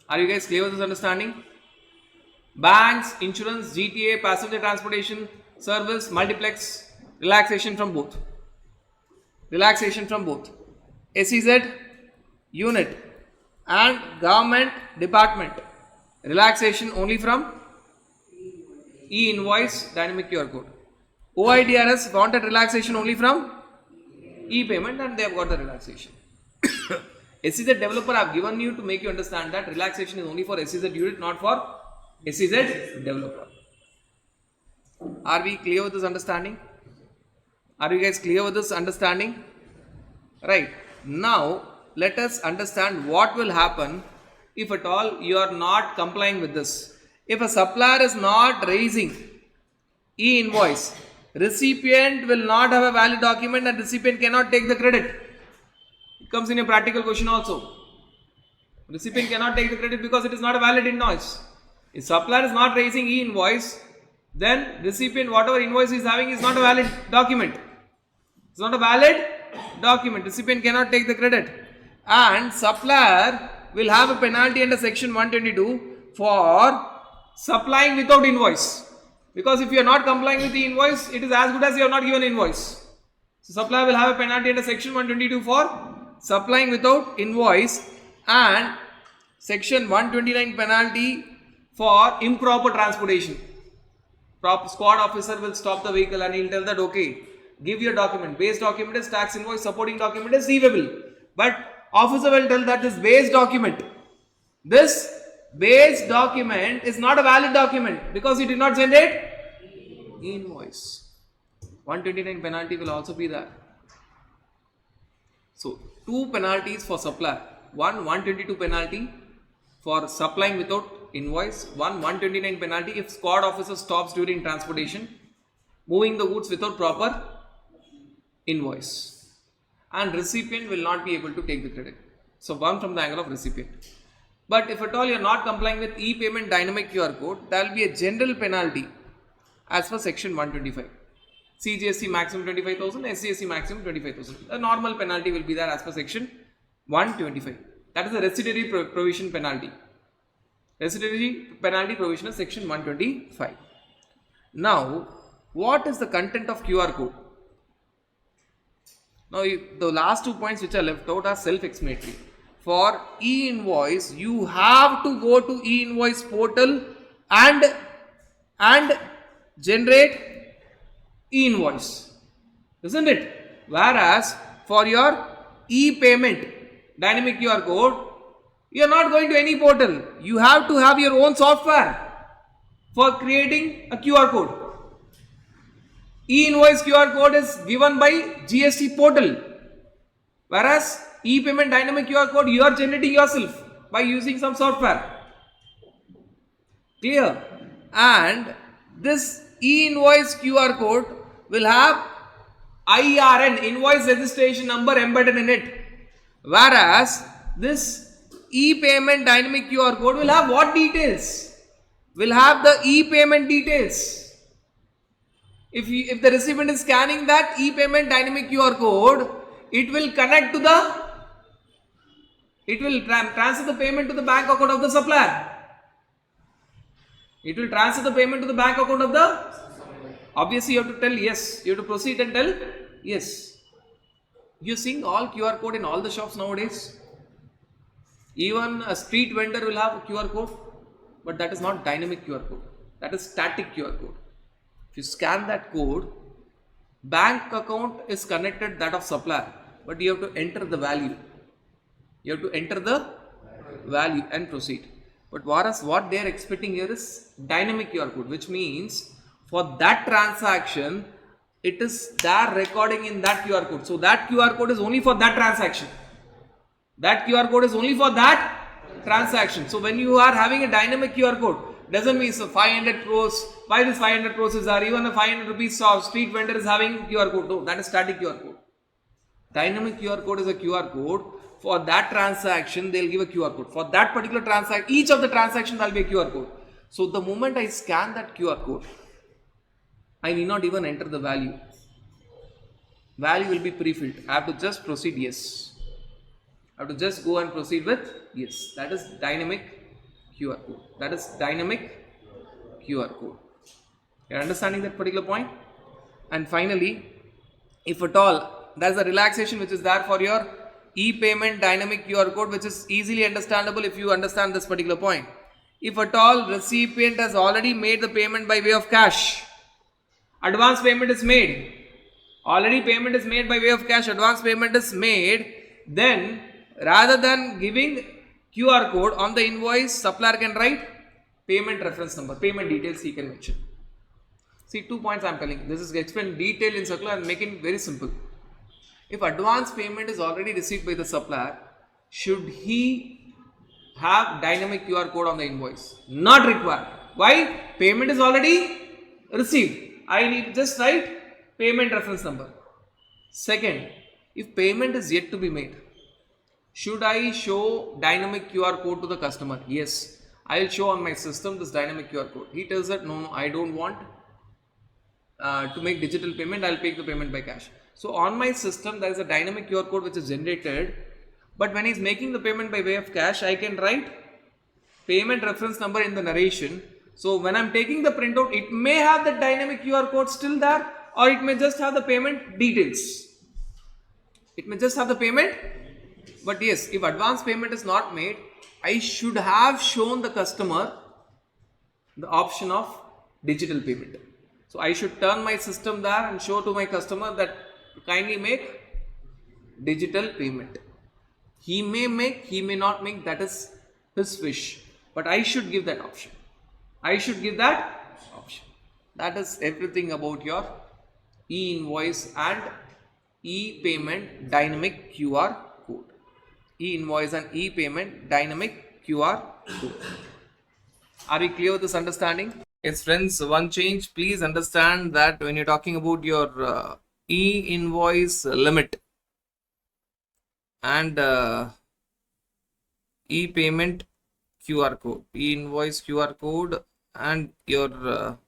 Are you guys clear with this understanding? Banks, insurance, GTA, passenger transportation service, multiplex, relaxation from both. SEZ unit and government department, relaxation only from e-invoice dynamic QR code. OIDRS wanted relaxation only from e-payment, and they have got the relaxation. SEZ developer I have given you to make you understand that relaxation is only for SEZ unit, not for SEZ developer. Are we clear with this understanding? Are you guys clear with this understanding? Right. Now, let us understand what will happen if at all you are not complying with this. If a supplier is not raising e-invoice recipient will not have a valid document and recipient cannot take the credit. It comes in a practical question also. Recipient cannot take the credit because it is not a valid invoice. If supplier is not raising e-invoice, then recipient whatever invoice he is having is not a valid document. It's not a valid document. Recipient cannot take the credit. And supplier will have a penalty under section 122 for supplying without invoice. Because if you are not complying with the invoice, it is as good as you have not given invoice. So supplier will have a penalty under section 122 for supplying without invoice, and section 129 penalty for improper transportation. Squad officer will stop the vehicle and he will tell that, okay, give your document. Base document is tax invoice, supporting document is receivable. But officer will tell that this base document is not a valid document because you did not generate invoice. 129 penalty will also be there. So, two penalties for supplier. One 122 penalty for supplying without invoice. One 129 penalty if squad officer stops during transportation, moving the goods without proper invoice. And recipient will not be able to take the credit. So, one from the angle of recipient. But if at all you are not complying with e-payment dynamic QR code, there will be a general penalty as per section 125. CGST maximum 25,000, SGST maximum 25,000. A normal penalty will be there as per section 125. That is the residuary provision penalty. Residuary penalty provision is section 125. Now, what is the content of QR code? Now, the last 2 points which are left out are self-explanatory. For e-invoice, you have to go to e-invoice portal and generate e-invoice, isn't it? Whereas for your e-payment dynamic QR code, you are not going to any portal. You have to have your own software for creating a QR code. E-invoice QR code is given by GST portal, whereas e-payment dynamic QR code you are generating yourself by using some software. Clear? And this e-invoice QR code will have IRN, invoice registration number, embedded in it, whereas this e-payment dynamic QR code will have what details? Will have the e-payment details. If the recipient is scanning that e-payment dynamic QR code, it will connect to transfer the payment to the bank account of the supplier. It will transfer the payment to the bank account of the. Obviously, you have to tell yes. You have to proceed and tell yes. You seeing all QR code in all the shops nowadays. Even a street vendor will have a QR code, but that is not dynamic QR code. That is static QR code. If you scan that code, bank account is connected that of supplier, but you have to enter the value. You have to enter the value and proceed. But what they are expecting here is dynamic QR code, which means for that transaction, it is there recording in that QR code. So that QR code is only for that transaction. That QR code is only for that transaction. So when you are having a dynamic QR code, doesn't mean so 500 crores, why this 500 crores is there, even a 500 rupees street vendor is having QR code. No, that is static QR code. Dynamic QR code is a QR code. For that transaction, they'll give a QR code. For that particular transaction, each of the transactions will be a QR code. So the moment I scan that QR code, I need not even enter the value. Value will be pre-filled. I have to just proceed yes. I have to just go and proceed with yes. That is dynamic QR code. That is dynamic QR code. You are understanding that particular point? And finally, if at all, there is a relaxation which is there for your e-payment dynamic QR code, which is easily understandable if you understand this particular point. If at all recipient has already made the payment by way of cash, advance payment is made, already payment is made by way of cash, advance payment is made, then rather than giving QR code on the invoice, supplier can write payment reference number, payment details he can mention. See, 2 points I am telling. This is explained detail in circular and making it very simple. If advance payment is already received by the supplier, should he have dynamic QR code on the invoice? Not required. Why? Payment is already received. I need just write payment reference number. Second, if payment is yet to be made, should I show dynamic QR code to the customer? Yes, I will show on my system this dynamic QR code. He tells that no, I don't want to make digital payment, I'll take the payment by cash. So on my system, there is a dynamic QR code which is generated, but when he's making the payment by way of cash, I can write payment reference number in the narration. So when I'm taking the printout, it may have the dynamic QR code still there, or it may just have the payment details. It may just have the payment, but yes, if advance payment is not made, I should have shown the customer the option of digital payment. So I should turn my system there and show to my customer that kindly make digital payment. He may make, he may not make, that is his wish. But I should give that option. I should give that option. That is everything about your e-invoice and e-payment dynamic QR code. E-invoice and e-payment dynamic QR code. Are we clear with this understanding? Yes, friends, one change. Please understand that when you're talking about your e-invoice limit and e-payment QR code, e-invoice QR code and your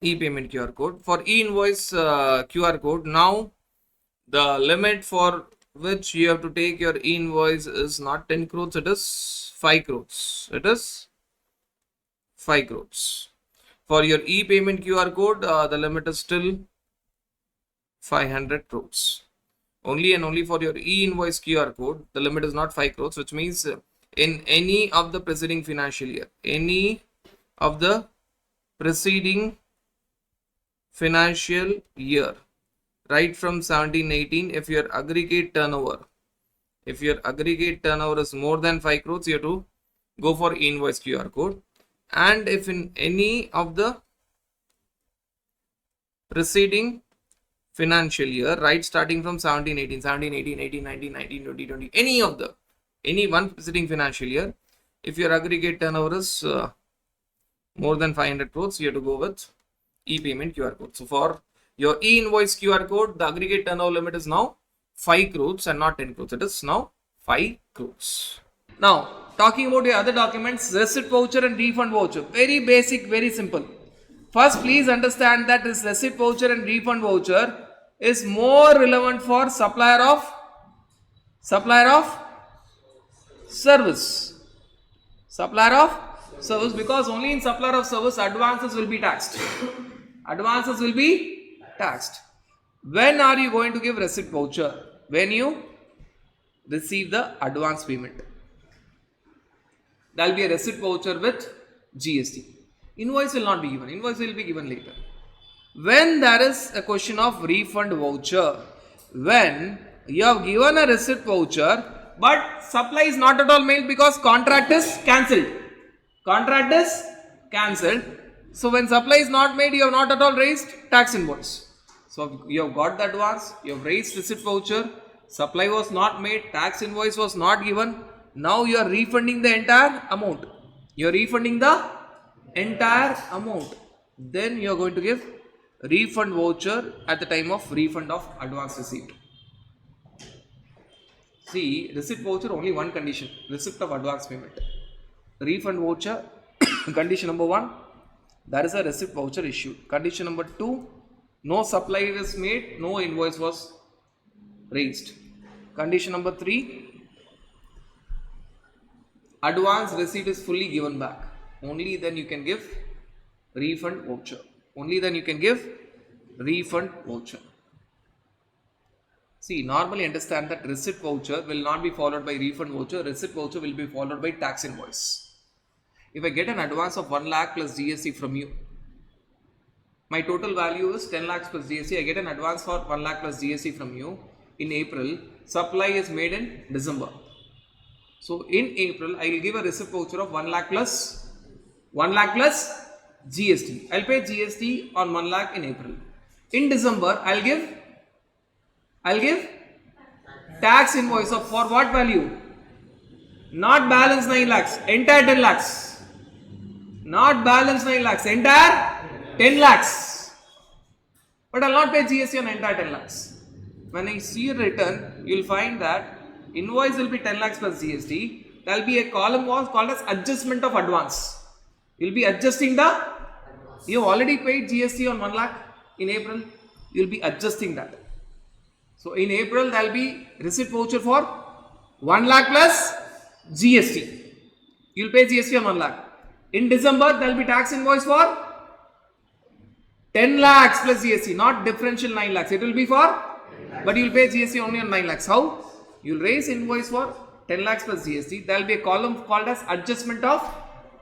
e-payment QR code. For e-invoice QR code, now the limit for which you have to take your e-invoice is not 10 crores, it is 5 crores. It is 5 crores. For your e-payment QR code, the limit is still 500 crores. Only and only for your e-invoice QR code, the limit is not 5 crores, which means in any of the preceding financial year, any of the preceding financial year, right from 17-18, if your aggregate turnover is more than 5 crores, you have to go for e-invoice QR code. And if in any of the preceding financial year, right, starting from 17-18, 18, 19, 20, 20, any one preceding financial year, if your aggregate turnover is more than 500 crores, you have to go with e-payment QR code. So for your e-invoice QR code, the aggregate turnover limit is now 5 crores and not 10 crores. It is now 5 crores. Now, talking about your other documents, receipt voucher and refund voucher. Very basic, very simple. First, please understand that this receipt voucher and refund voucher is more relevant for supplier of service. Supplier of service, because only in supplier of service advances will be taxed. Advances will be taxed. When are you going to give receipt voucher? When you receive the advance payment. There will be a receipt voucher with GST. Invoice will not be given. Invoice will be given later. When there is a question of refund voucher, when you have given a receipt voucher, but supply is not at all mailed because contract is cancelled. Contract is cancelled. So when supply is not made, you have not at all raised tax invoice. So you have got the advance, you have raised receipt voucher, supply was not made, tax invoice was not given. Now you are refunding the entire amount. You are refunding the entire amount. Then you are going to give refund voucher at the time of refund of advance received. See, receipt voucher only one condition, receipt of advance payment. Refund voucher, condition number 1, there is a receipt voucher issued. Condition number 2, no supply was made, no invoice was raised. Condition number 3, advance receipt is fully given back. Only then you can give refund voucher. Only then you can give refund voucher. See, normally understand that receipt voucher will not be followed by refund voucher. Receipt voucher will be followed by tax invoice. If I get an advance of 1 lakh plus GST from you, my total value is 10 lakhs plus GST. I get an advance for 1 lakh plus GST from you in April. Supply is made in December. So in April, I will give a receipt voucher of 1 lakh plus GST. I'll pay GST on 1 lakh in April. In December, I'll give tax invoice of for what value? Not balance 9 lakhs, entire 10 lakhs. Not balance 9 lakhs, entire 10 lakhs. But I'll not pay GST on entire 10 lakhs. When I see a return, you'll find that invoice will be 10 lakhs plus GST. There will be a column called as adjustment of advance. You'll be adjusting you already paid GST on 1 lakh in April. You'll be adjusting that. So in April, there will be receipt voucher for 1 lakh plus GST. You'll pay GST on 1 lakh. In December, there will be tax invoice for 10 lakhs plus GST, not differential 9 lakhs. It will be for, but you'll pay GST only on 9 lakhs. How? You'll raise invoice for 10 lakhs plus GST. There will be a column called as adjustment of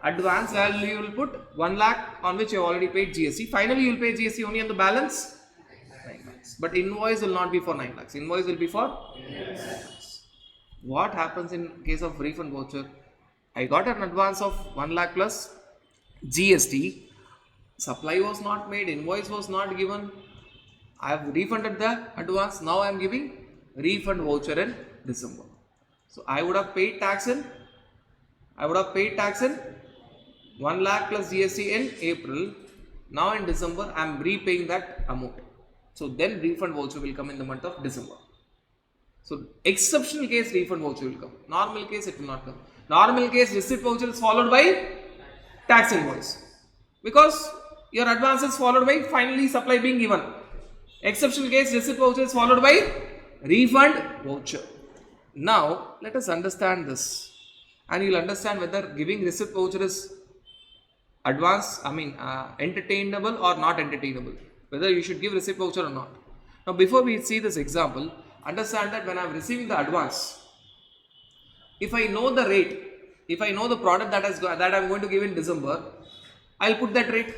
advance, where you will put 1 lakh on which you have already paid GST. Finally, you will pay GST only on the balance 9 lakhs. But invoice will not be for 9 lakhs. Invoice will be for 9 lakhs. What happens in case of refund voucher? I got an advance of 1 lakh plus GST. Supply was not made, invoice was not given. I have refunded the advance. Now I am giving refund voucher in December. So I would have paid tax in 1 lakh plus GST in April. Now in December I am repaying that amount. So then refund voucher will come in the month of December. So exceptional case refund voucher will come. Normal case it will not come. Normal case receipt voucher is followed by tax invoice. Because your advance is followed by finally supply being given. Exceptional case receipt voucher is followed by refund voucher. Now let us understand this, and you will understand whether giving receipt voucher is entertainable or not entertainable, whether you should give receipt voucher or not. Now before we see this example, understand that when I am receiving the advance, if I know the rate, if I know the product that I am going to give in December, I will put that rate.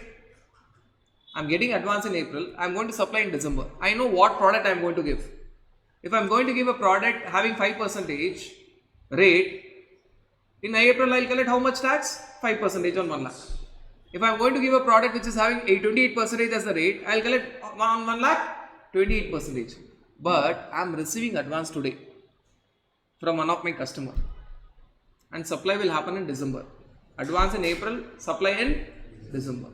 I am getting advance in April, I am going to supply in December. I know what product I am going to give. If I am going to give a product having 5% rate, in April I will collect how much tax? 5% on 1 lakh. If I am going to give a product which is having a 28% as the rate, I will collect on 1 lakh 28%. But I am receiving advance today from one of my customer, and supply will happen in December. Advance in April, supply in December.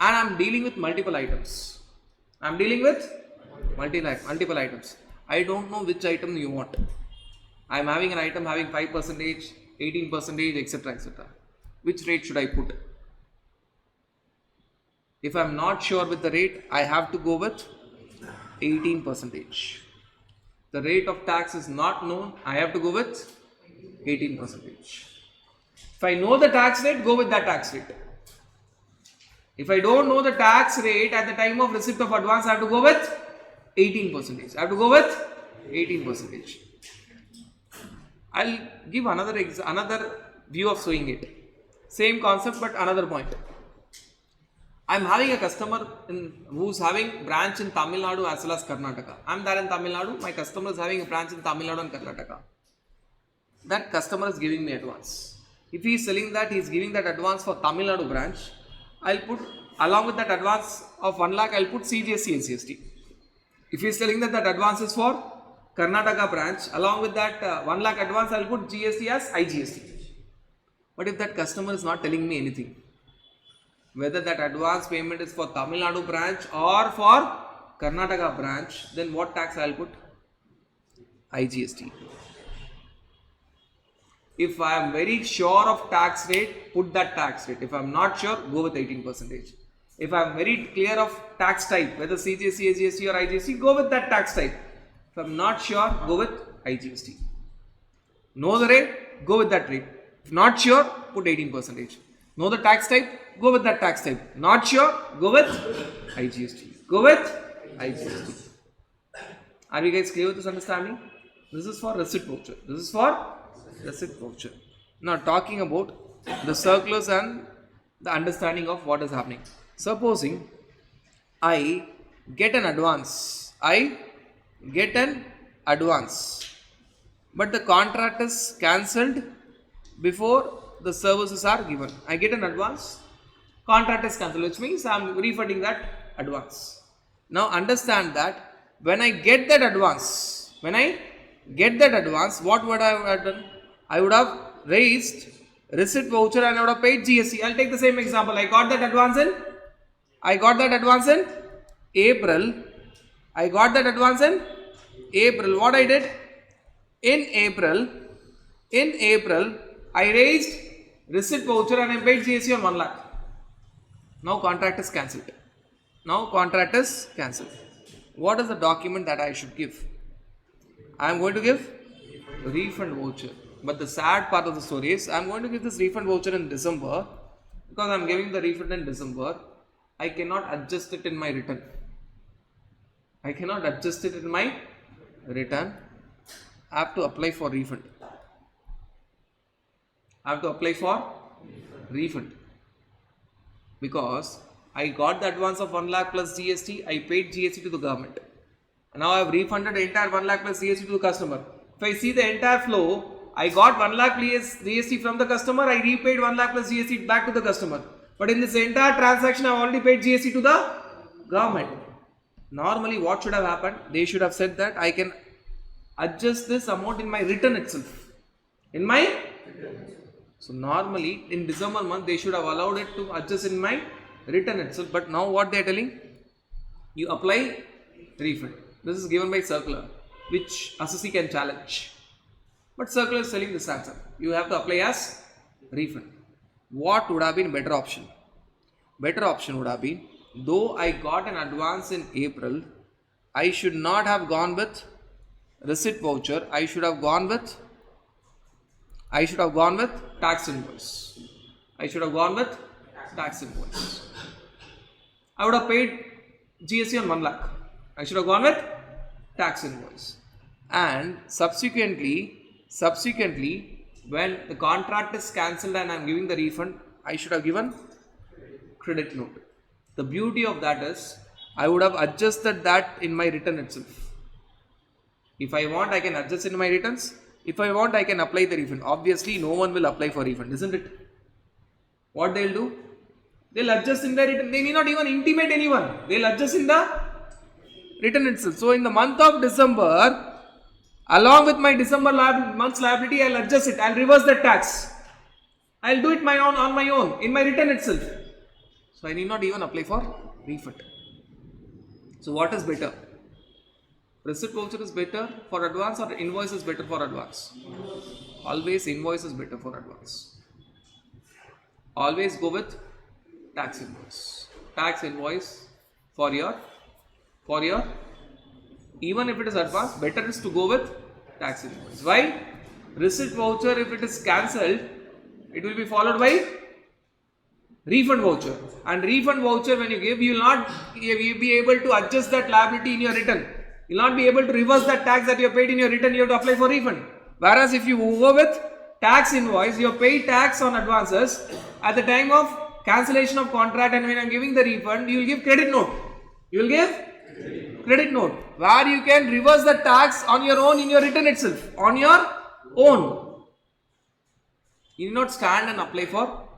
And I am dealing with multiple items. I am dealing with multiple items. I don't know which item you want. I am having an item having 5%, 18%, etc. etc. Which rate should I put? If I am not sure with the rate, I have to go with 18%. The rate of tax is not known, I have to go with 18%. If I know the tax rate, go with that tax rate. If I don't know the tax rate at the time of receipt of advance, I have to go with 18%. I have to go with 18%. I'll give another view of showing it. Same concept but another point. I'm having a customer who's having branch in Tamil Nadu as well as Karnataka. I'm there in Tamil Nadu. My customer is having a branch in Tamil Nadu and Karnataka. That customer is giving me advance. If he is selling that, he is giving that advance for Tamil Nadu branch. I'll put, along with that advance of 1 lakh, I'll put CGST and GST. If he is telling that advance is for Karnataka branch, along with that 1 lakh advance, I'll put GST as IGST. But if that customer is not telling me anything, whether that advance payment is for Tamil Nadu branch or for Karnataka branch, then what tax I'll put? IGST. If I am very sure of tax rate, put that tax rate. If I am not sure, go with 18%. If I am very clear of tax type, whether CGST, AGST or IGST, go with that tax type. If I am not sure, go with IGST. Know the rate, go with that rate. If not sure, put 18%. Know the tax type, go with that tax type. Not sure, go with IGST. Go with IGST. Are you guys clear with this understanding? This is for receipt voucher. This is for receipt voucher. Now talking about the circulars and the understanding of what is happening. Supposing I get an advance. But the contract is cancelled before the services are given. I get an advance. Contract is cancelled, which means I am refunding that advance. Now understand that when I get that advance, what would I have done? I would have raised receipt voucher and I would have paid GST. I'll take the same example. I got that advance in April. I got that advance in April. What I did? In April, I raised receipt voucher and I paid GST on 1 lakh. Now contract is cancelled. What is the document that I should give? I am going to give refund voucher. But the sad part of the story is I am going to give this refund voucher in December. Because I am giving the refund in December, I cannot adjust it in my return. I have to apply for refund. Because I got the advance of 1 lakh plus GST, I paid GST to the government. And now I have refunded the entire 1 lakh plus GST to the customer. If I see the entire flow, I got 1 lakh GST from the customer, I repaid 1 lakh plus GST back to the customer. But in this entire transaction, I have already paid GST to the government. Normally, what should have happened? They should have said that I can adjust this amount in my return itself. So normally, in December month, they should have allowed it to adjust in my return itself. But now what they are telling? You apply refund. This is given by circular, which assessee can challenge. But circular is telling this answer. You have to apply as refund. What would have been better option? Better option would have been, though I got an advance in April, I should not have gone with receipt voucher. I should have gone with tax invoice. I would have paid GST on 1 lakh. I should have gone with tax invoice. And subsequently, when the contract is cancelled and I am giving the refund, I should have given credit note. The beauty of that is, I would have adjusted that in my return itself. If I want, I can adjust in my returns. If I want, I can apply the refund. Obviously, no one will apply for refund, isn't it? What they'll do? They'll adjust in their return. They may not even intimate anyone. They'll adjust in the return itself. So, in the month of December, along with my December month's liability, I'll adjust it. I'll reverse the tax. I'll do it on my own in my return itself. So I need not even apply for refund. So what is better? Receipt voucher is better for advance or invoice is better for advance? Always invoice is better for advance. Always go with tax invoice. Tax invoice for your even if it is advance, better is to go with tax invoice. Why? Receipt voucher, if it is cancelled, it will be followed by refund voucher. And refund voucher, when you give, you will not be able to adjust that liability in your return. You will not be able to reverse that tax that you have paid in your return. You have to apply for refund. Whereas if you go with tax invoice, you have paid tax on advances at the time of cancellation of contract, and when I am giving the refund, you will give credit note. Credit note, where you can reverse the tax on your own in your return itself, on your own. You need not stand and apply for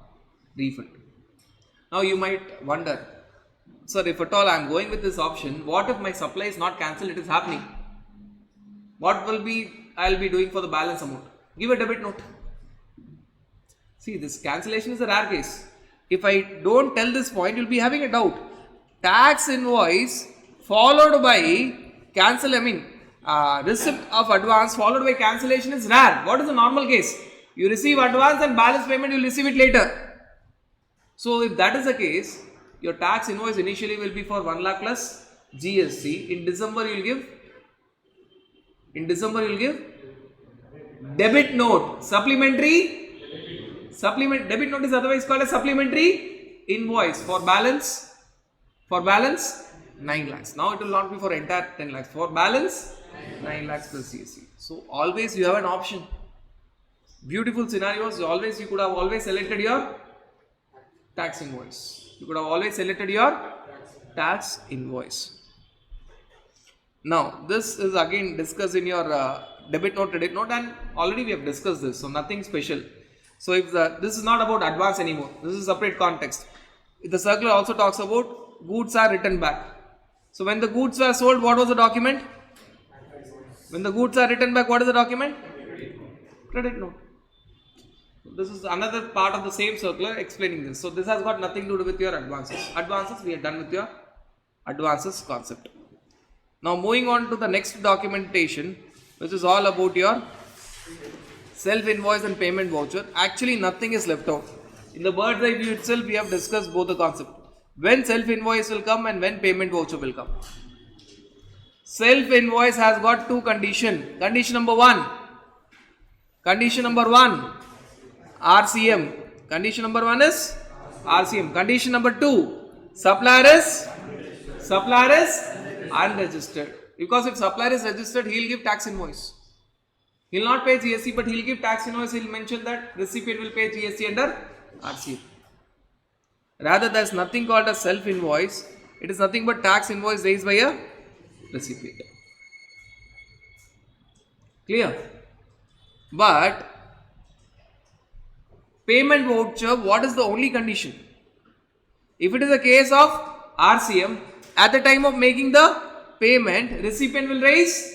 refund. Now you might wonder, sir, if at all I am going with this option, what if my supply is not cancelled, it is happening? What will be I will be doing for the balance amount? Give a debit note. See, this cancellation is a rare case. If I don't tell this point, you will be having a doubt. Tax invoice followed by receipt of advance followed by cancellation is rare. What is the normal case? You receive advance and balance payment, you will receive it later. So if that is the case, your tax invoice initially will be for 1 lakh plus GST. In December you will give debit note. Debit note is otherwise called a supplementary invoice for balance 9 lakhs. Now it will not be for entire 10 lakhs. For balance 9 lakhs plus GST. So always you have an option. Beautiful scenarios. You could have always selected your tax invoice. Now this is again discussed in your debit note, credit note, and already we have discussed this. So nothing special. So if this is not about advance anymore. This is a separate context. The circular also talks about goods are returned back. So when the goods were sold, what was the document? When the goods are returned back, what is the document? Credit note. This is another part of the same circular explaining this. So this has got nothing to do with your advances. We are done with your advances concept. Now moving on to the next documentation, which is all about your self-invoice and payment voucher. Actually, nothing is left out. In the bird's eye view itself, we have discussed both the concepts. When self-invoice will come and when payment voucher will come. Self-invoice has got two conditions. Condition number one, RCM. Condition number one is RCM. Condition number two, supplier is unregistered. Because if supplier is registered, he will give tax invoice. He will not pay GST, but he will give tax invoice. He will mention that recipient will pay GST under RCM. Rather, there is nothing called as self-invoice. It is nothing but tax invoice raised by a recipient. Clear? But payment voucher, what is the only condition? If it is a case of RCM, at the time of making the payment, recipient will raise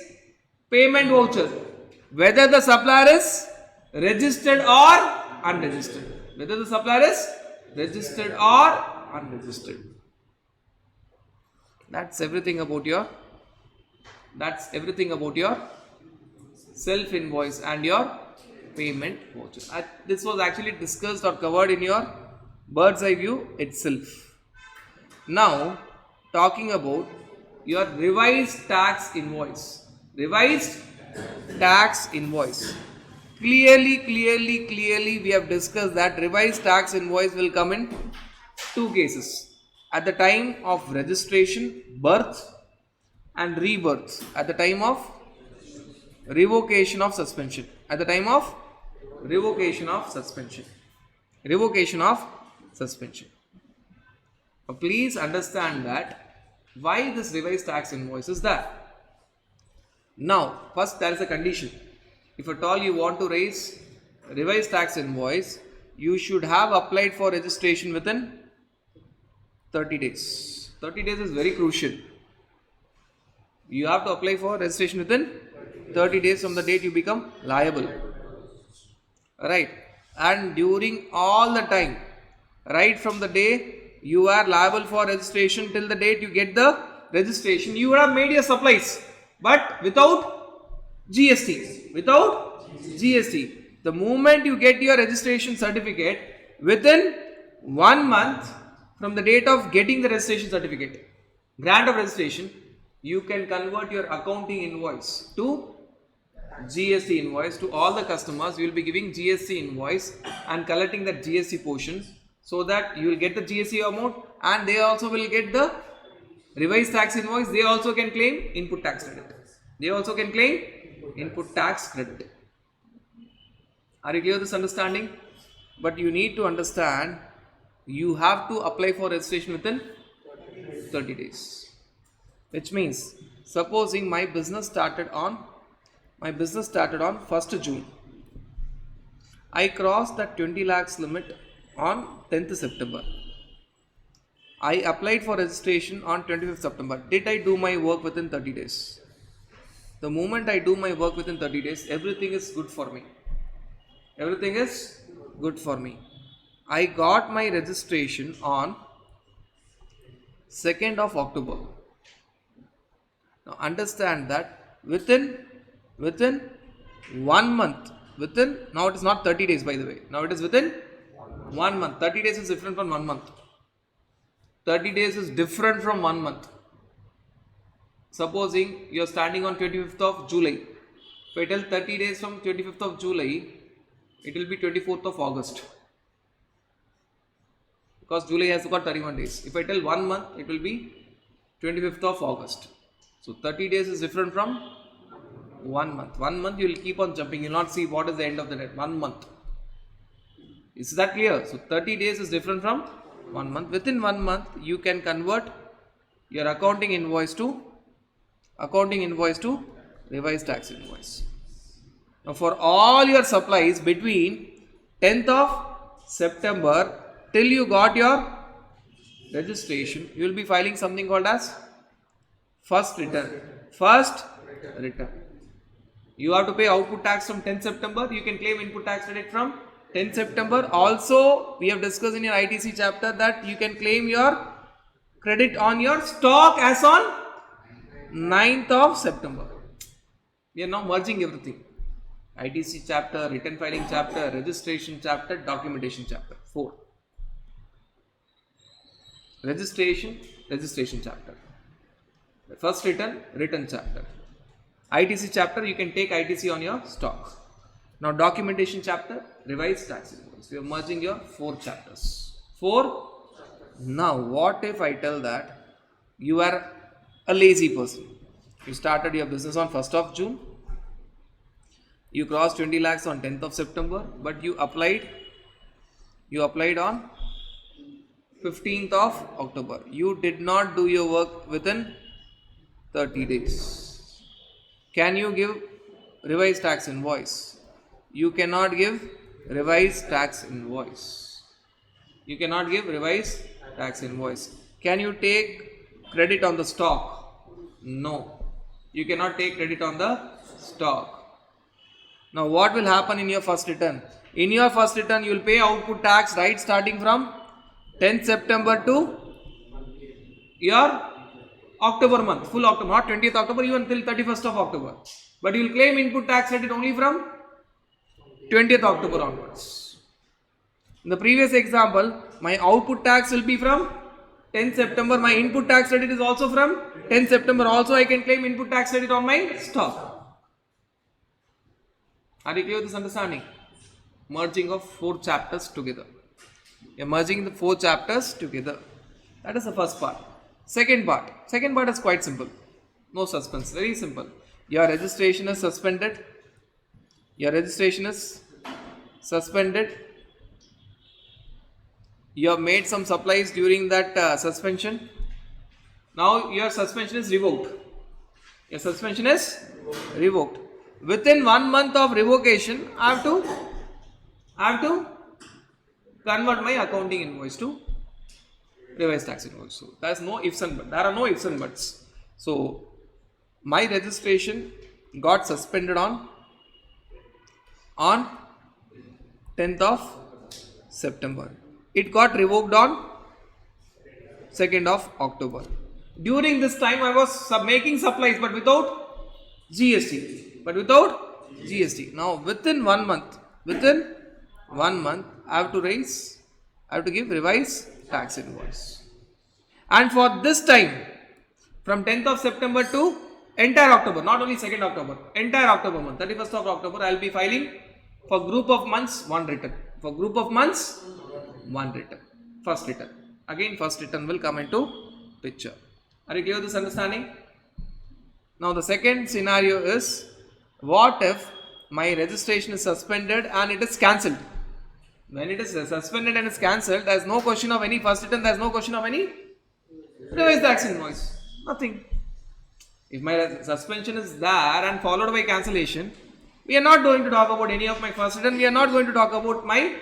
payment voucher, whether the supplier is registered or unregistered. Whether the supplier is registered or unregistered. That's everything about your self-invoice and your payment voucher. This was actually discussed or covered in your bird's eye view itself. Now, talking about your revised tax invoice. Revised tax invoice. Clearly, we have discussed that revised tax invoice will come in two cases. At the time of registration, birth, and rebirth. At the time of revocation of suspension. At the time of revocation of suspension. Now, please understand that why this revised tax invoice is there. Now, first there is a condition. If at all you want to raise revised tax invoice, you should have applied for registration within 30 days. 30 days is very crucial. You have to apply for registration within 30 days from the date you become liable. Right? And during all the time, right from the day you are liable for registration till the date you get the registration, you would have made your supplies, but without GST. The moment you get your registration certificate, within 1 month from the date of getting the registration certificate, grant of registration, you can convert your accounting invoice to GST invoice. To all the customers, you will be giving GST invoice and collecting that GST portion, so that you will get the GST amount and they also will get the revised tax invoice. They also can claim input tax credit. Are you clear with this understanding? But you need to understand, you have to apply for registration within 30 days. Which means, supposing my business started on 1st June. I crossed that 20 lakhs limit on 10th September. I applied for registration on 25th September. Did I do my work within 30 days? The moment I do my work within 30 days, everything is good for me. I got my registration on 2nd of October. Now understand that within 1 month, now it is not 30 days by the way, now it is within 1 month. 30 days is different from 1 month. 30 days is different from 1 month. Supposing you are standing on 25th of July. If I tell 30 days from 25th of July, it will be 24th of August. Because July has got 31 days. If I tell 1 month, it will be 25th of August. So 30 days is different from 1 month. 1 month you will keep on jumping. You will not see what is the end of the net. 1 month. Is that clear? So 30 days is different from 1 month. Within 1 month, you can convert your accounting invoice to revised tax invoice. Now for all your supplies between 10th of September till you got your registration, you will be filing something called as first return. You have to pay output tax from 10th September. You can claim input tax credit from 10th September. Also, we have discussed in your ITC chapter that you can claim your credit on your stock as on 9th of September. We are now merging everything. ITC chapter, return filing chapter, registration chapter, documentation chapter. 4. Registration chapter. The first return chapter. ITC chapter, you can take ITC on your stock. Now documentation chapter, revised tax invoice. We are merging your 4 chapters. 4. Now what if I tell that you are a lazy person? You started your business on 1st of June. You crossed 20 lakhs on 10th of September, but you applied on 15th of October. You did not do your work within 30 days. Can you give revised tax invoice? You cannot give revised tax invoice. You cannot give revised tax invoice. Can you take credit on the stock? No. You cannot take credit on the stock. Now what will happen in your first return? In your first return you will pay output tax right starting from 10th September to your October month, full October, not 20th October, even till 31st of October. But you will claim input tax credit only from 20th October onwards. In the previous example, my output tax will be from 10th September. My input tax credit is also from 10th September. Also, I can claim input tax credit on my stock. Are you clear with this understanding? Merging of 4 chapters together. You are merging the 4 chapters together. That is the first part. Second part is quite simple. No suspense. Very simple. Your registration is suspended. You have made some supplies during that suspension. Now your suspension is revoked. Within 1 month of revocation, I have to convert my accounting invoice to revised tax invoice. So there are no ifs and buts. So my registration got suspended on 10th of September. It got revoked on 2nd of October. During this time, I was making supplies, but without GST. Now, within 1 month, I have to give revised tax invoice. And for this time, from 10th of September to entire October, not only 2nd October, entire October month, 31st of October, I will be filing for group of months, 1 return. First return. Again, first return will come into picture. Are you clear with this understanding? Now, the second scenario is, what if my registration is suspended and it is cancelled? When it is suspended and it's cancelled, there is no question of any first return, there is no question of any revised tax invoice. Nothing. If my suspension is there and followed by cancellation, we are not going to talk about any of my first return, we are not going to talk about my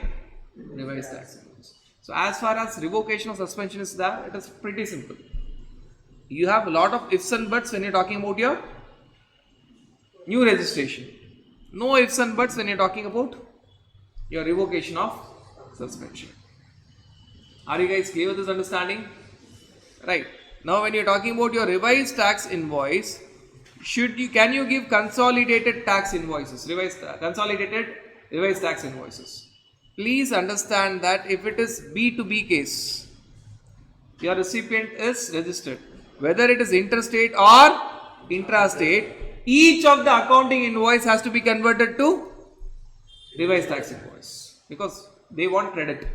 revised tax invoice. So, as far as revocation of suspension is there, it is pretty simple. You have a lot of ifs and buts when you are talking about your new registration. No ifs and buts when you are talking about your revocation of suspension. Are you guys clear with this understanding? Right. Now, when you are talking about your revised tax invoice, can you give consolidated tax invoices? Consolidated revised tax invoices. Please understand that if it is B2B case, your recipient is registered. Whether it is interstate or intrastate, each of the accounting invoice has to be converted to revised tax invoice because they want credit.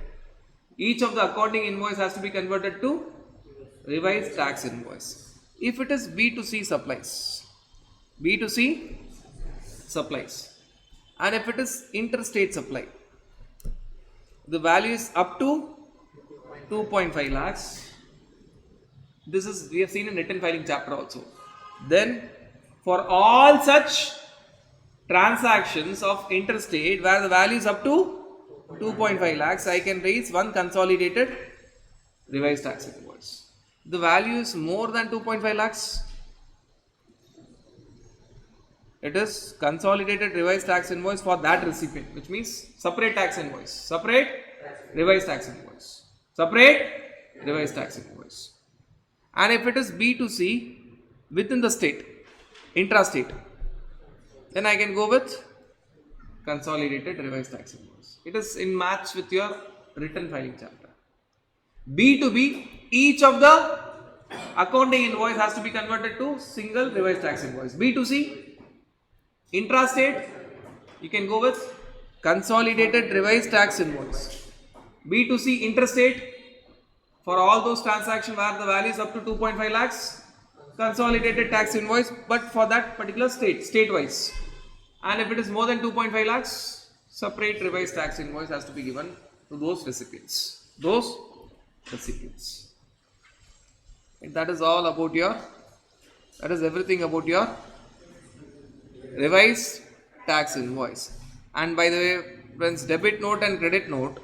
Each of the accounting invoice has to be converted to revised tax invoice. If it is B2C supplies, and if it is interstate supply, the value is up to 2.5 lakhs. This is, we have seen in return filing chapter also. Then for all such transactions of interstate where the value is up to 2.5 lakhs, I can raise one consolidated revised tax invoice. The value is more than 2.5 lakhs. It is consolidated revised tax invoice for that recipient, which means separate tax invoice, separate revised tax invoice, separate revised tax invoice. And if it is B2C, within the state, intrastate, then I can go with consolidated revised tax invoice. It is in match with your return filing chapter. B to B, each of the accounting invoice has to be converted to single revised tax invoice. B to C, intrastate, you can go with consolidated revised tax invoice. B to C, interstate, for all those transactions where the value is up to 2.5 lakhs, consolidated tax invoice, but for that particular state-wise. And if it is more than 2.5 lakhs, separate revised tax invoice has to be given to those recipients. And that is all about that is everything about your revised tax invoice. And by the way, friends, debit note and credit note,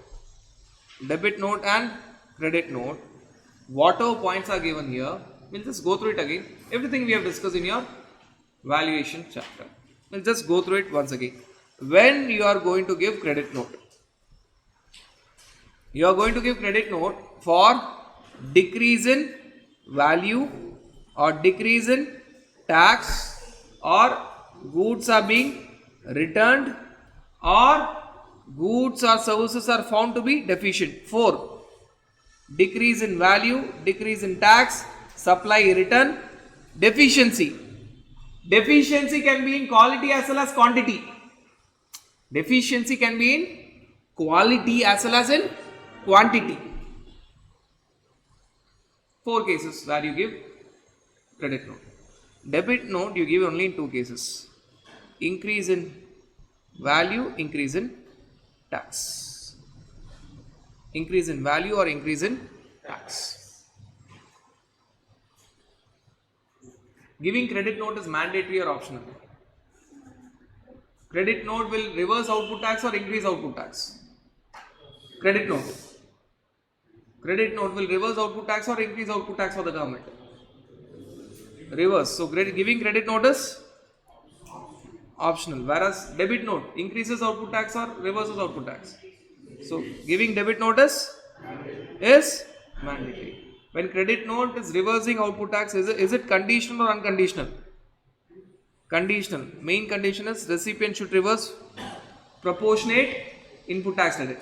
whatever points are given here, we'll just go through it again. Everything we have discussed in your valuation chapter. We'll just go through it once again. When you are going to give credit note, you are going to give credit note for decrease in value or decrease in tax, or goods are being returned, or goods or services are found to be deficient. 4. Decrease in value, decrease in tax, supply return, deficiency. Deficiency can be in quality as well as quantity. Deficiency can be in quality as well as in quantity. 4 cases where you give credit note. Debit note you give only in 2 cases. Increase in value, increase in tax. Increase in value or increase in tax. Giving credit note is mandatory or optional? Credit note will reverse output tax or increase output tax? Credit note. Credit note will reverse output tax or increase output tax for the government? Reverse. So giving credit note is optional, whereas debit note increases output tax or reverses output tax. So giving debit notice is mandatory. When credit note is reversing output tax, is it conditional or unconditional? Conditional. Main condition is recipient should reverse proportionate input tax credit.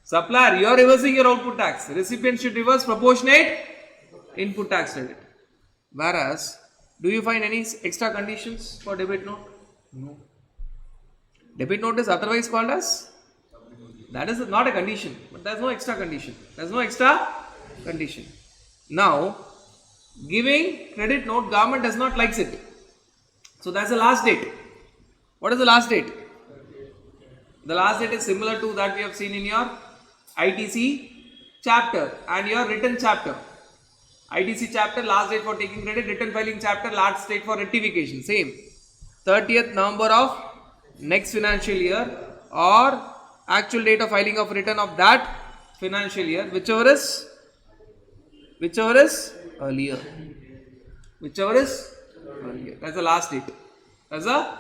Supplier, you are reversing your output tax. Recipient should reverse proportionate input tax credit. Whereas, do you find any extra conditions for debit note? No. Debit note is otherwise called as? That is not a condition, but there is no extra condition. There is no extra condition. Now, giving credit note, government does not like it. So that's the last date. What is the last date? The last date is similar to that we have seen in your ITC chapter and your written chapter. ITC chapter, last date for taking credit, written filing chapter, last date for rectification. Same. 30th November of next financial year or actual date of filing of return of that financial year, whichever is earlier. Whichever is earlier. That's the last date. That's the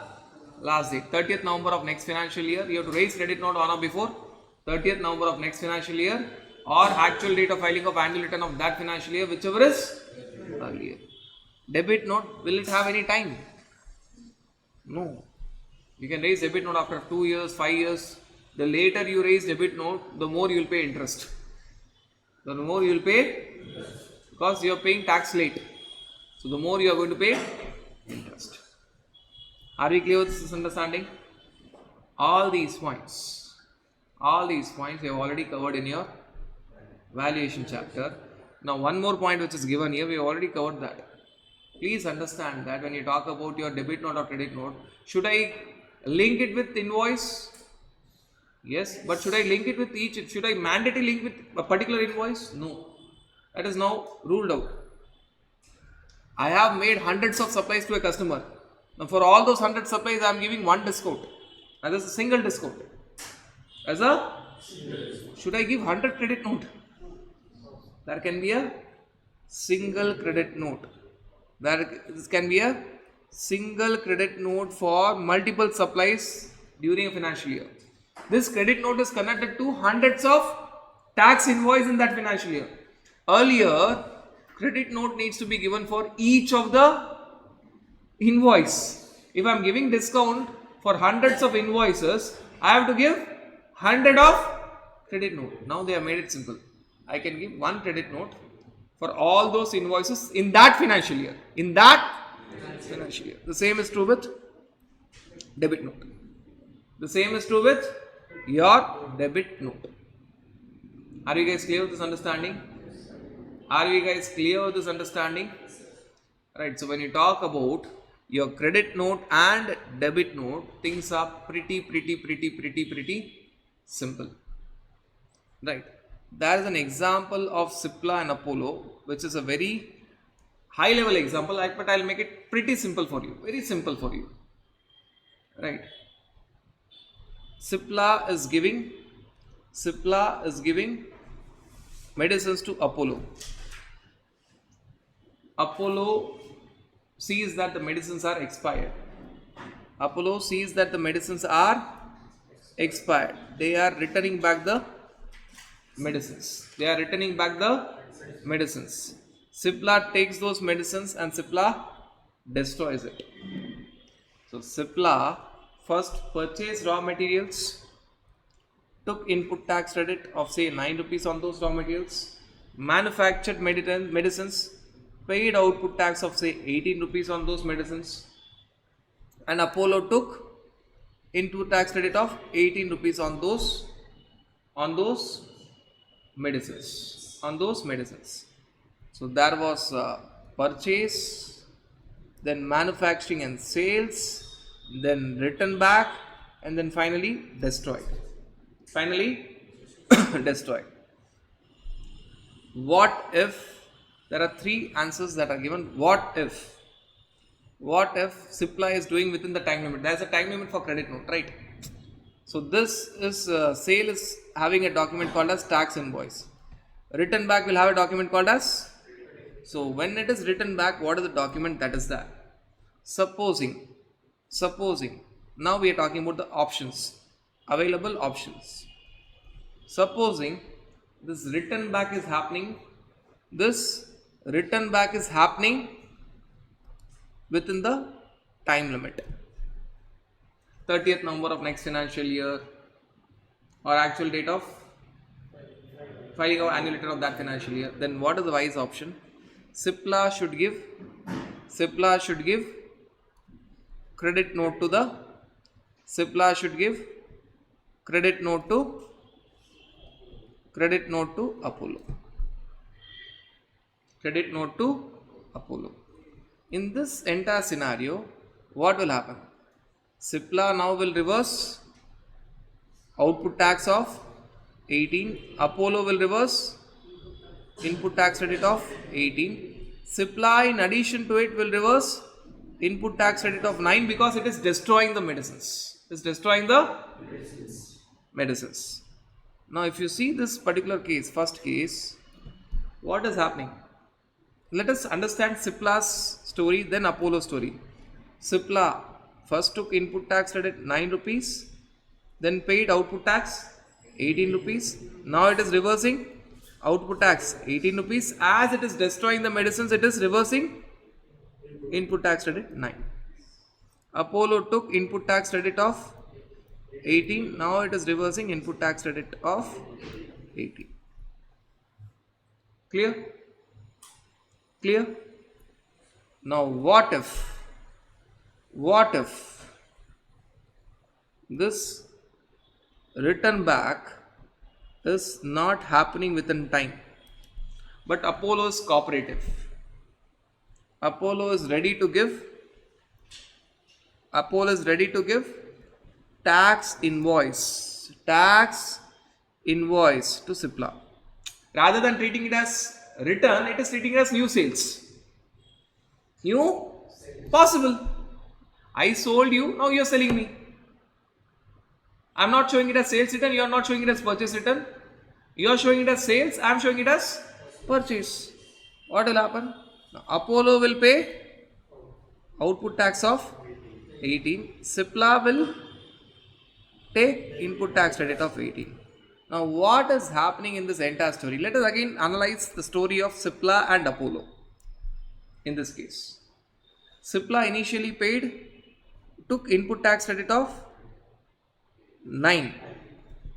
last date. 30th November of next financial year. You have to raise credit note on or before 30th November of next financial year or actual date of filing of annual return of that financial year, whichever is earlier. Debit note, will it have any time? No. You can raise debit note after 2 years, 5 years. The later you raise debit note, the more you will pay interest. The more you will pay because you are paying tax late. So the more you are going to pay interest. Are we clear with this understanding? All these points we have already covered in your valuation chapter. Now one more point which is given here, we have already covered that. Please understand that when you talk about your debit note or credit note, should I link it with invoice? Yes, but should I link it with should I mandatorily link with a particular invoice? No. That is now ruled out. I have made hundreds of supplies to a customer. Now for all those 100 supplies, I am giving one discount. That is a single discount. Should I give 100 credit note? There can be a single credit note. This can be a single credit note for multiple supplies during a financial year. This credit note is connected to hundreds of tax invoice in that financial year. Earlier, credit note needs to be given for each of the invoice. If I am giving discount for hundreds of invoices, I have to give 100 of credit note. Now they have made it simple. I can give one credit note for all those invoices in that financial year. In that financial year. The same is true with debit note. The same is true with your debit note. Are you guys clear with this understanding? Are you guys clear with this understanding? Right, so when you talk about your credit note and debit note, things are pretty simple. Right, there is an example of Cipla and Apollo, which is a very high level example, but I'll make it pretty simple for you, very simple for you. Right, Cipla is giving medicines to Apollo. Apollo sees that the medicines are expired. Apollo sees that the medicines are expired. They are returning back the medicines. Cipla takes those medicines and Cipla destroys it. So Cipla first purchased raw materials, took input tax credit of say 9 rupees on those raw materials, manufactured medicines, paid output tax of say 18 rupees on those medicines, and Apollo took input tax credit of 18 rupees on those medicines. So there was purchase, then manufacturing and sales, then return back, and then finally destroyed. What if? There are three answers that are given. What if Cipla is doing within the time limit? There is a time limit for credit note, right? So this is sale is having a document called as tax invoice. Return back will have a document called as. So when it is written back, what is the document that is there? Supposing. Now we are talking about the options, available options. Supposing this return back is happening. Within the time limit, 30th November of next financial year, or actual date of filing of annual return of that financial year. Then what is the wise option? Cipla should give credit note to Apollo. In this entire scenario, what will happen? Cipla now will reverse output tax of 18. Apollo will reverse input tax credit of 18. Cipla in addition to it will reverse input tax credit of 9 because it is destroying the medicines. Now if you see this particular case, first case, what is happening? Let us understand Cipla's story, then Apollo's story. Cipla first took input tax credit 9 rupees, then paid output tax 18 rupees. Now it is reversing output tax 18 rupees. As it is destroying the medicines, it is reversing input tax credit 9. Apollo took input tax credit of 18. Now it is reversing input tax credit of 18. Clear? Now what if this return back is not happening within time, but Apollo is cooperative. Apollo is ready to give tax invoice to Cipla. Rather than treating it as return, it is treating it as new sales. New possible. I sold you, now you are selling me. I am not showing it as sales return, you are not showing it as purchase return. You are showing it as sales, I am showing it as purchase. What will happen? Now, Apollo will pay output tax of 18. Cipla will take input tax credit of 18. Now what is happening in this entire story? Let us again analyze the story of Cipla and Apollo in this case. Cipla initially took input tax credit of 9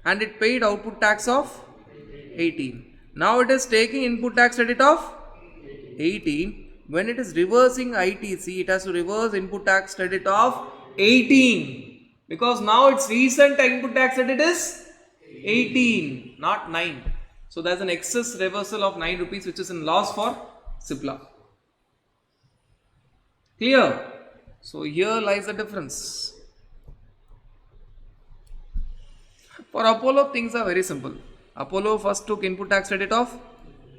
and it paid output tax of 18. Now it is taking input tax credit of 18. When it is reversing ITC, it has to reverse input tax credit of 18 because now its recent input tax credit is 18, not 9. So there is an excess reversal of 9 rupees which is in loss for Cipla. Clear? So here lies the difference. For Apollo, things are very simple. Apollo first took input tax credit of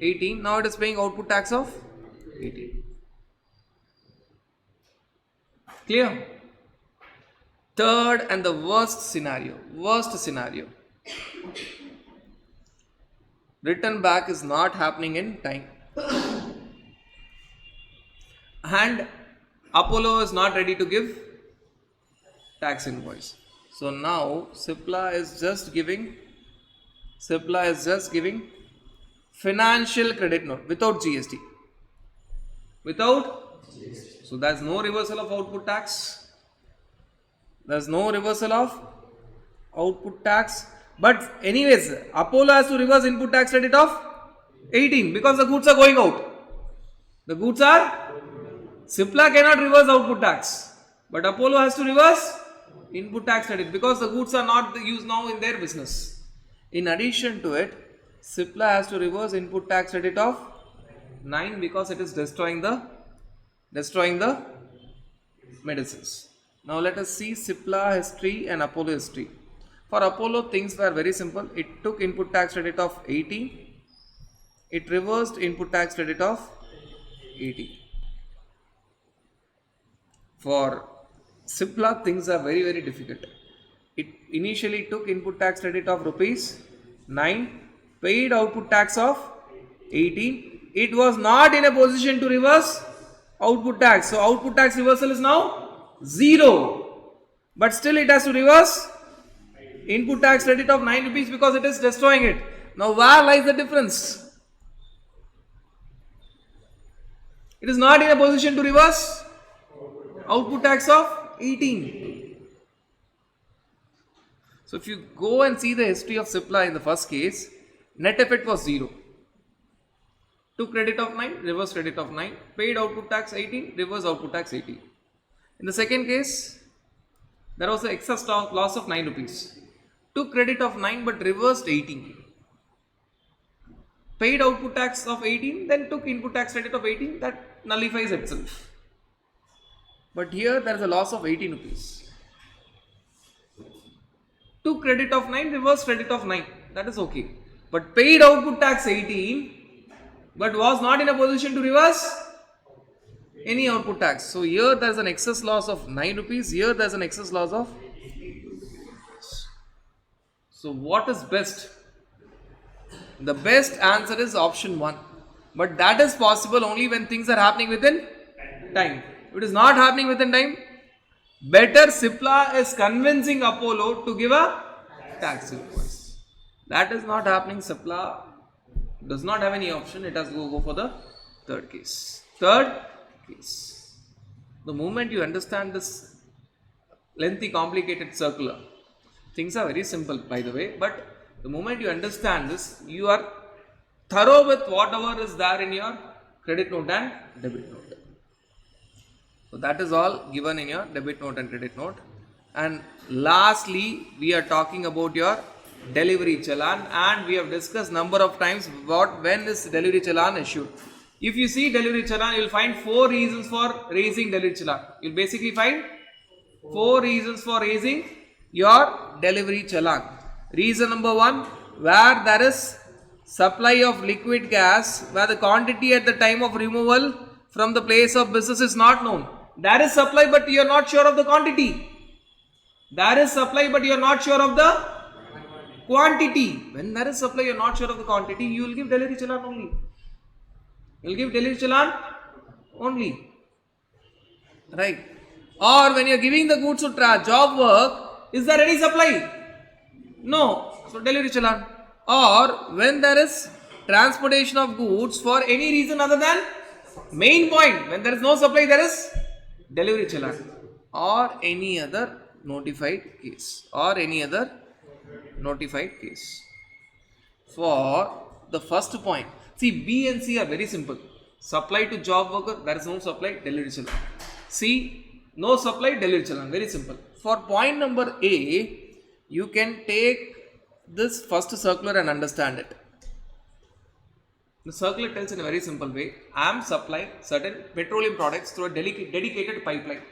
18. Now it is paying output tax of 18. Clear? Third and the worst scenario. Return back is not happening in time. And Apollo is not ready to give tax invoice. So now Cipla is just giving financial credit note without GST. So there is no reversal of output tax. But anyways, Apollo has to reverse input tax credit of 18 because the goods are going out. Cipla cannot reverse output tax, but Apollo has to reverse input tax credit because the goods are not used now in their business. In addition to it, Cipla has to reverse input tax credit of 9 because it is destroying the medicines. Now let us see Cipla history and Apollo history. For Apollo, things were very simple. It took input tax credit of 18. It reversed input tax credit of 18. For Cipla, things are very, very difficult. It initially took input tax credit of rupees 9, paid output tax of 18. It was not in a position to reverse output tax. So output tax reversal is now 0. But still it has to reverse input tax credit of 9 rupees because it is destroying it. Now where lies the difference? It is not in a position to reverse output tax of 18. So if you go and see the history of Cipla in the first case, net effect was 0. Took credit of 9, reverse credit of 9, paid output tax 18, reverse output tax 18. In the second case, there was an excess loss of 9 rupees. Took credit of 9 but reversed 18. Paid output tax of 18, then took input tax credit of 18, that nullifies itself. But here there is a loss of 18 rupees. Took credit of 9, reverse credit of 9, that is okay. But paid output tax 18, but was not in a position to reverse any output tax. So here there is an excess loss of 9 rupees, here there is an excess loss of 18 rupees. So what is best? The best answer is option 1. But that is possible only when things are happening within time. If it is not happening within time, better Cipla is convincing Apollo to give a tax invoice. That is not happening. Cipla does not have any option. It has to go for the third case. The moment you understand this lengthy, complicated circular, things are very simple by the way, but the moment you understand this, you are thorough with whatever is there in your credit note and debit note. So that is all given in your debit note and credit note. And lastly, we are talking about your delivery challan, and we have discussed number of times when is delivery challan issued. If you see delivery challan, you will find 4 reasons for raising delivery challan. You will basically find 4 reasons for raising your delivery challan. Reason number 1, where there is supply of liquid gas, where the quantity at the time of removal from the place of business is not known. There is supply but you are not sure of the quantity. There is supply but you are not sure of the quantity. When there is supply, you are not sure of the quantity, you will give delivery challan only. You will give delivery challan only. Right. Or when you are giving the goods to job work, is there any supply? No. So delivery challan. Or when there is transportation of goods for any reason other than main point. When there is no supply, there is delivery challan or any other notified case For the first point, see B and C are very simple. Supply to job worker, there is no supply, delivery challan. C, no supply, delivery challan. Very simple. For point number A, you can take this first circular and understand it. The circular tells in a very simple way, I am supplying certain petroleum products through a dedicated pipeline.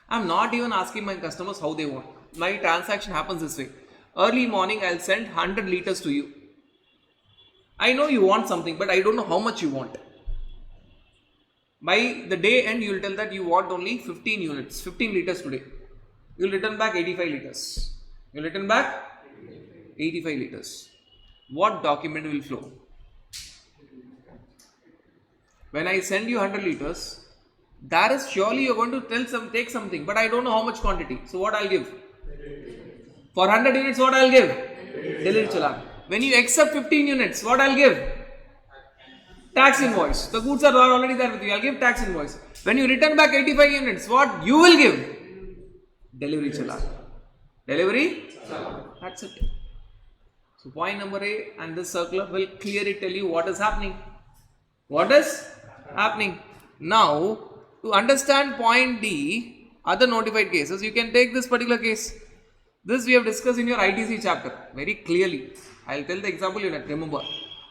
I am not even asking my customers how they want. My transaction happens this way. Early morning, I'll send 100 liters to you. I know you want something, but I don't know how much you want. By the day end, you will tell that you want only 15 units, 15 liters today. You will return back 85 liters. What document will flow? When I send you 100 liters, that is surely you're going to take something, but I don't know how much quantity. So what I'll give? For 100 units, what I'll give? Delivery challan. When you accept 15 units, what I'll give? Tax invoice. The goods are already there with you. I'll give tax invoice. When you return back 85 units, what you will give? Delivery challan. That's it. So point number A and this circular will clearly tell you what is happening. Now, to understand point D, other notified cases, you can take this particular case. This we have discussed in your ITC chapter very clearly. I'll tell the example you remember.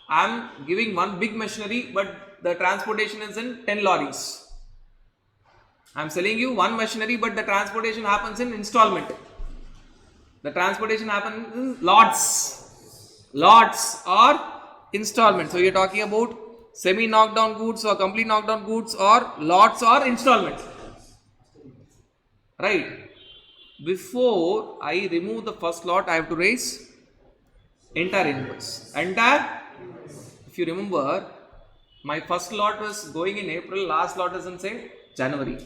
I am giving one big machinery, but the transportation is in 10 lorries. I am selling you one machinery, but the transportation happens in installment. The transportation happens in lots or installment. So you are talking about semi knockdown goods or complete knockdown goods or lots or installment. Right. Before I remove the first lot, I have to raise entire invoice. If you remember, my first lot was going in April, last lot is in say January.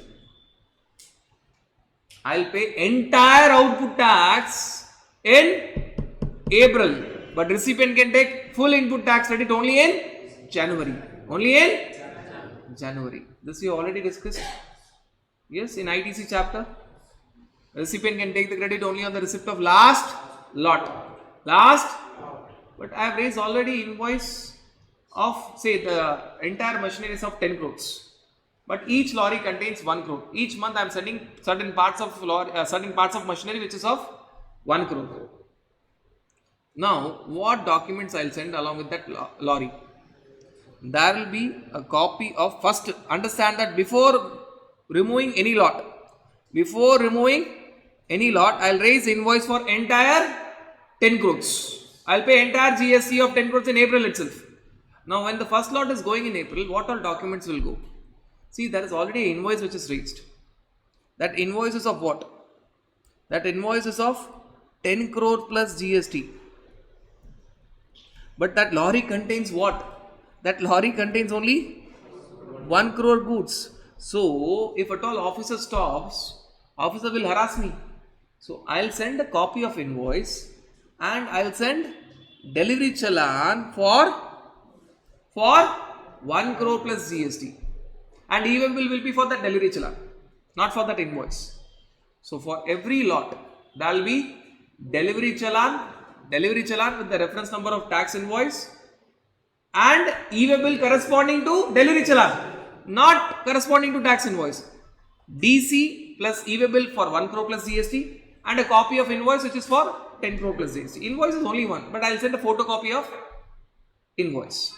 I'll pay entire output tax in April, but recipient can take full input tax credit only in January. This we already discussed. Yes, in ITC chapter. Recipient can take the credit only on the receipt of last lot. But I have raised already invoice of say the entire machinery is of 10 crores. But each lorry contains 1 crore. Each month I am sending certain parts of machinery which is of 1 crore. Now, what documents I will send along with that lorry? There will be a copy of, first understand that before removing any lot, I will raise invoice for entire 10 crores. I will pay entire GST of 10 crores in April itself. Now, when the first lot is going in April, what all documents will go? See, there is already an invoice which is raised. That invoice is of what? That invoice is of 10 crore plus GST. But that lorry contains what? That lorry contains only 1 crore goods. So, if at all officer stops, officer will harass me. So, I'll send a copy of invoice and I'll send delivery challan for 1 crore plus GST. And e-bill will be for that delivery challan, not for that invoice. So, for every lot, there will be delivery challan with the reference number of tax invoice and e-bill corresponding to delivery challan, not corresponding to tax invoice. DC plus e-bill for 1 crore plus GST and a copy of invoice which is for 10 crore plus GST. Invoice is only one, but I will send a photocopy of invoice.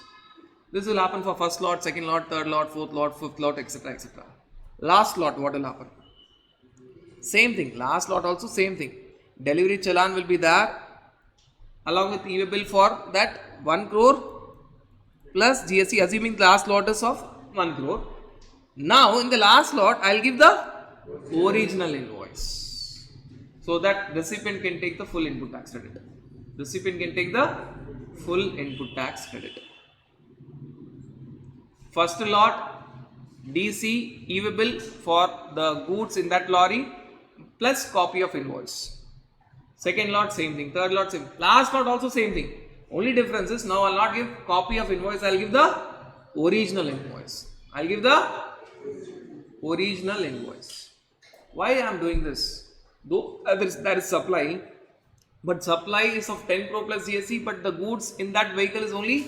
This will happen for first lot, second lot, third lot, fourth lot, fifth lot, etc. etc. Last lot, what will happen? Same thing. Last lot also same thing. Delivery challan will be there along with e-bill for that 1 crore plus GST, assuming the last lot is of 1 crore. Now, in the last lot, I will give the original invoice so that recipient can take the full input tax credit. First lot, DC, e-bill for the goods in that lorry plus copy of invoice. Second lot, same thing. Third lot, same. Last lot also same thing. Only difference is now I will not give copy of invoice, I will give the original invoice. I'll give the original invoice. Why I am doing this? Though there is supply, but supply is of 10 crore plus GST, but the goods in that vehicle is only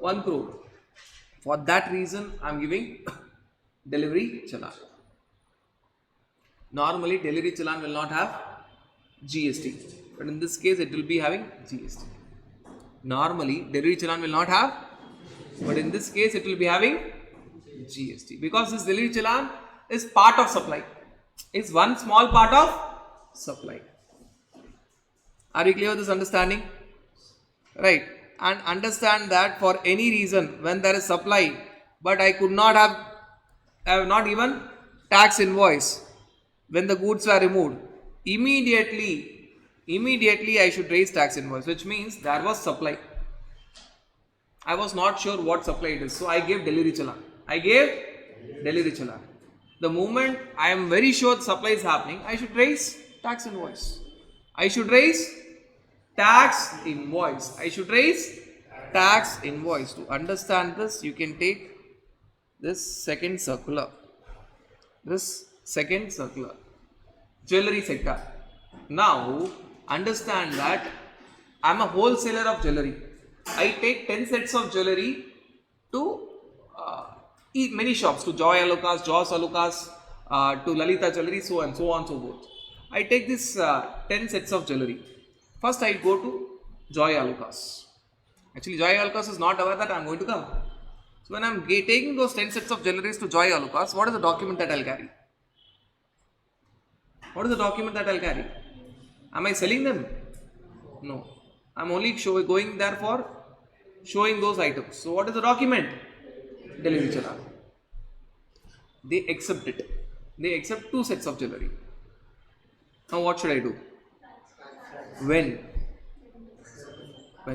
1 crore. For that reason, I am giving delivery challan. Normally, delivery challan will not have GST, but in this case, it will be having GST. Normally, delivery challan will not have, but in this case, it will be having GST, because this delivery challan is part of supply. It's one small part of supply. Are you clear with this understanding? Right. And understand that for any reason, when there is supply, but I could not have, I have not even tax invoice when the goods were removed, immediately I should raise tax invoice, which means there was supply. I was not sure what supply it is, so I gave delivery challan. The moment I am very sure the supply is happening, I should raise tax invoice. I should raise tax invoice. To understand this, you can take this second circular. Jewelry sector. Now, understand that I am a wholesaler of jewelry. I take 10 sets of jewelry to many shops, to Joy Alucas, Joss Alucas, to Lalita Jewelry, so on, so forth. I take this 10 sets of jewelry. First, I go to Joy Alucas. Actually, Joy Alucas is not aware that I am going to come. So, when I am taking those 10 sets of jewelries to Joy Alucas, what is the document that I will carry? Am I selling them? No. I am only going there for showing those items. So, what is the document? Delivery challan. They accept it. They accept 2 sets of jewelry. Now, what should I do? When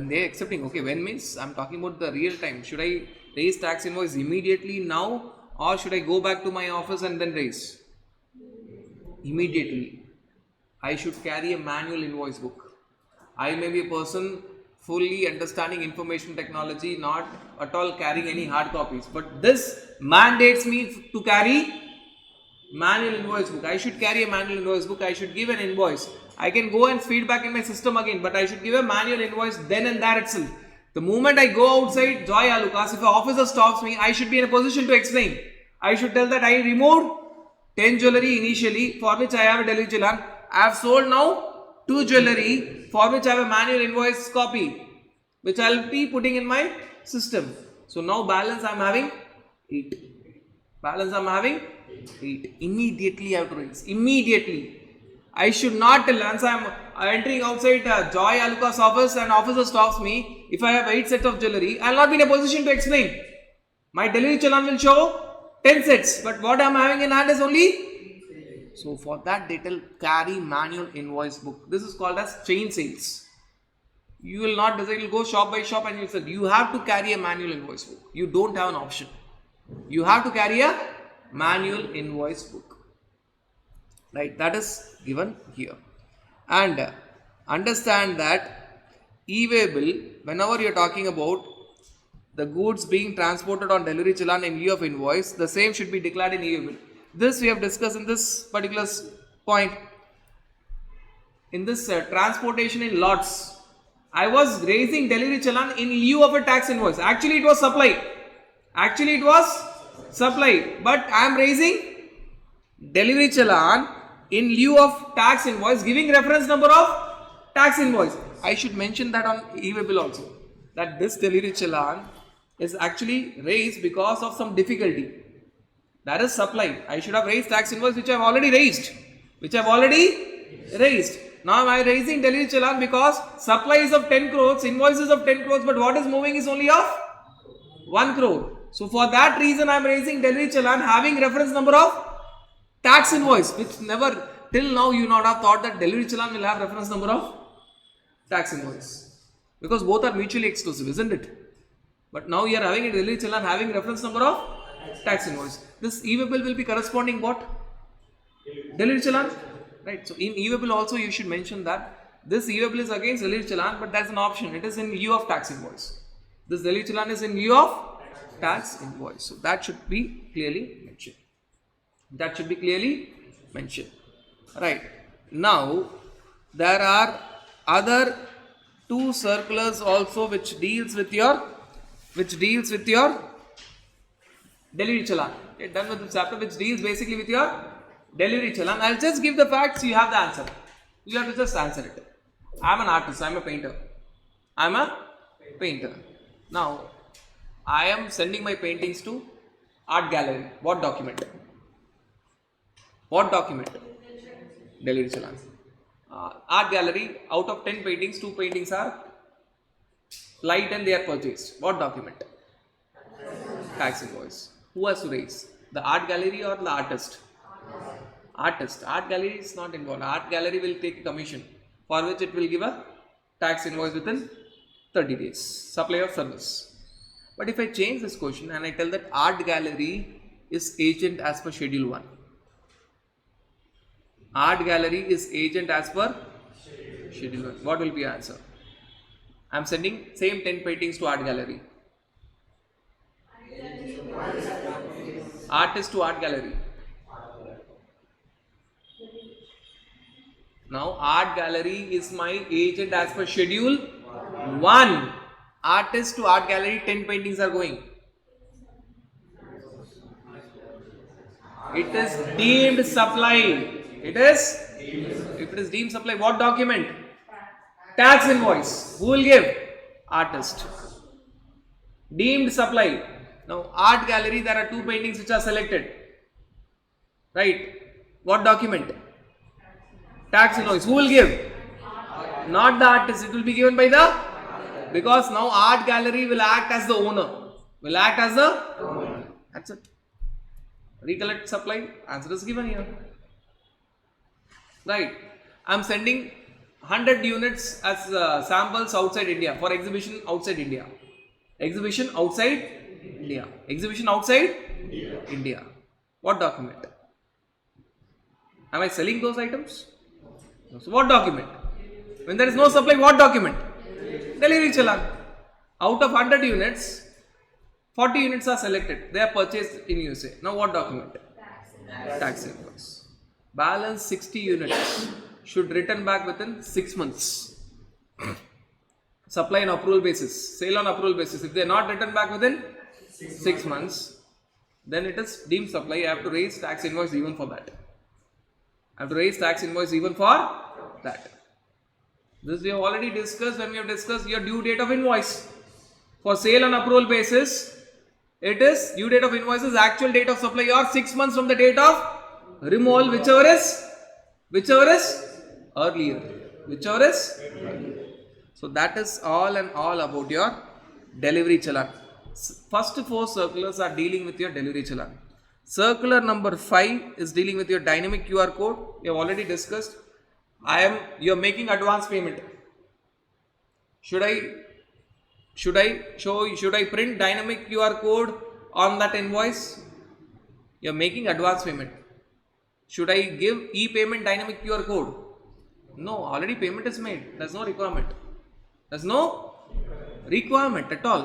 they are accepting, okay, when means I am talking about the real time. Should I raise tax invoice immediately now, or should I go back to my office and then raise? Immediately. I should carry a manual invoice book. I may be a person fully understanding information technology, not at all carrying any hard copies, but this mandates me to carry manual invoice book. I should carry a manual invoice book. I should give an invoice. I can go and feedback in my system again, but I should give a manual invoice then and there itself. The moment I go outside Joy Alucas, if an officer stops me, I should be in a position to explain. I should tell that I removed 10 jewelry initially, for which I have a delivery challan. I have sold now 2 jewelry, for which I have a manual invoice copy, which I will be putting in my system. So now balance I am having 8. Immediately I have to raise. Immediately. I should not tell, once I am entering outside Joy Alucas office and officer stops me, if I have 8 sets of jewelry, I will not be in a position to explain. My delivery challan will show 10 sets, but what I am having in hand is only. So for that they will carry manual invoice book. This is called as chain sales. You will not decide, you will go shop by shop and you will say, you have to carry a manual invoice book. You don't have an option. You have to carry a manual invoice book. Right, that is given here. And understand that e-way bill, whenever you are talking about the goods being transported on delivery challan in lieu of invoice, the same should be declared in e-way bill. This we have discussed in this particular point. In this transportation in lots, I was raising delivery challan in lieu of a tax invoice. Actually, it was supply. But I am raising delivery challan in lieu of tax invoice, giving reference number of tax invoice. I should mention that on e-way bill also, that this delivery challan is actually raised because of some difficulty. That is supply. I should have raised tax invoice, which I have already raised. Now I am raising delivery challan because supply is of 10 crores, invoices of 10 crores, but what is moving is only of 1 crore. So for that reason I am raising delivery challan having reference number of tax invoice, which never, till now you not have thought that delivery challan will have reference number of tax invoice. Because both are mutually exclusive, isn't it? But now you are having a delivery challan having reference number of tax invoice. This e-way bill will be corresponding what? Delivery challan. Right. So in e-way bill also you should mention that this e-way bill is against delivery challan, but that's an option. It is in lieu of tax invoice. This delivery challan is in lieu of tax invoice. So that should be clearly mentioned. That should be clearly mentioned. Right. Now, there are other two circulars also which deals with your delivery challan. Okay, done with this chapter which deals basically with your delivery challan. I'll just give the facts, you have the answer. You have to just answer it. I'm an artist, I'm a painter. Now, I am sending my paintings to art gallery. What document? Delivery challan. Art gallery, out of 10 paintings, 2 paintings are light and they are purchased. What document? Tax invoice. Who has to raise? The art gallery or the artist? Artist. Art gallery is not involved. Art gallery will take a commission for which it will give a tax invoice within 30 days. Supply of service. But if I change this question and I tell that art gallery is agent as per schedule 1. Art gallery is agent as per schedule 1. What will be your answer? I am sending same 10 paintings to art gallery. Artist to art gallery. Now art gallery is my agent as per schedule 1. Artist to art gallery, 10 paintings are going. It is deemed supply. If it is deemed supply, what document? Tax invoice. Who will give? Artist. Deemed supply. Now art gallery, there are 2 paintings which are selected. Right? What document? Tax invoice. Who will give? Not the artist. It will be given by the, because now art gallery will act as the owner. That's it. Recollect supply. Answer is given here. Right. I am sending 100 units as samples outside India for exhibition outside India. Exhibition outside India. What document? Am I selling those items? So what document? When there is no supply, what document? Delivery challan. Out of 100 units, 40 units are selected. They are purchased in USA. Now what document? Tax invoice. Balance 60 units should return back within 6 months. Supply on approval basis, sale on approval basis. If they are not returned back within 6 months, then it is deemed supply. I have to raise tax invoice even for that. This we have already discussed when we have discussed your due date of invoice. For sale on approval basis, it is due date of invoice is actual date of supply or 6 months from the date of removal, whichever is earlier. So that is all and all about your delivery challan. First 4 circulars are dealing with your delivery challan. Circular number 5 is dealing with your dynamic QR code. We have already discussed. You are making advance payment. Should I print dynamic QR code on that invoice? You are making advance payment. Should I give e-payment dynamic QR code? No, already payment is made. There's no requirement. At all.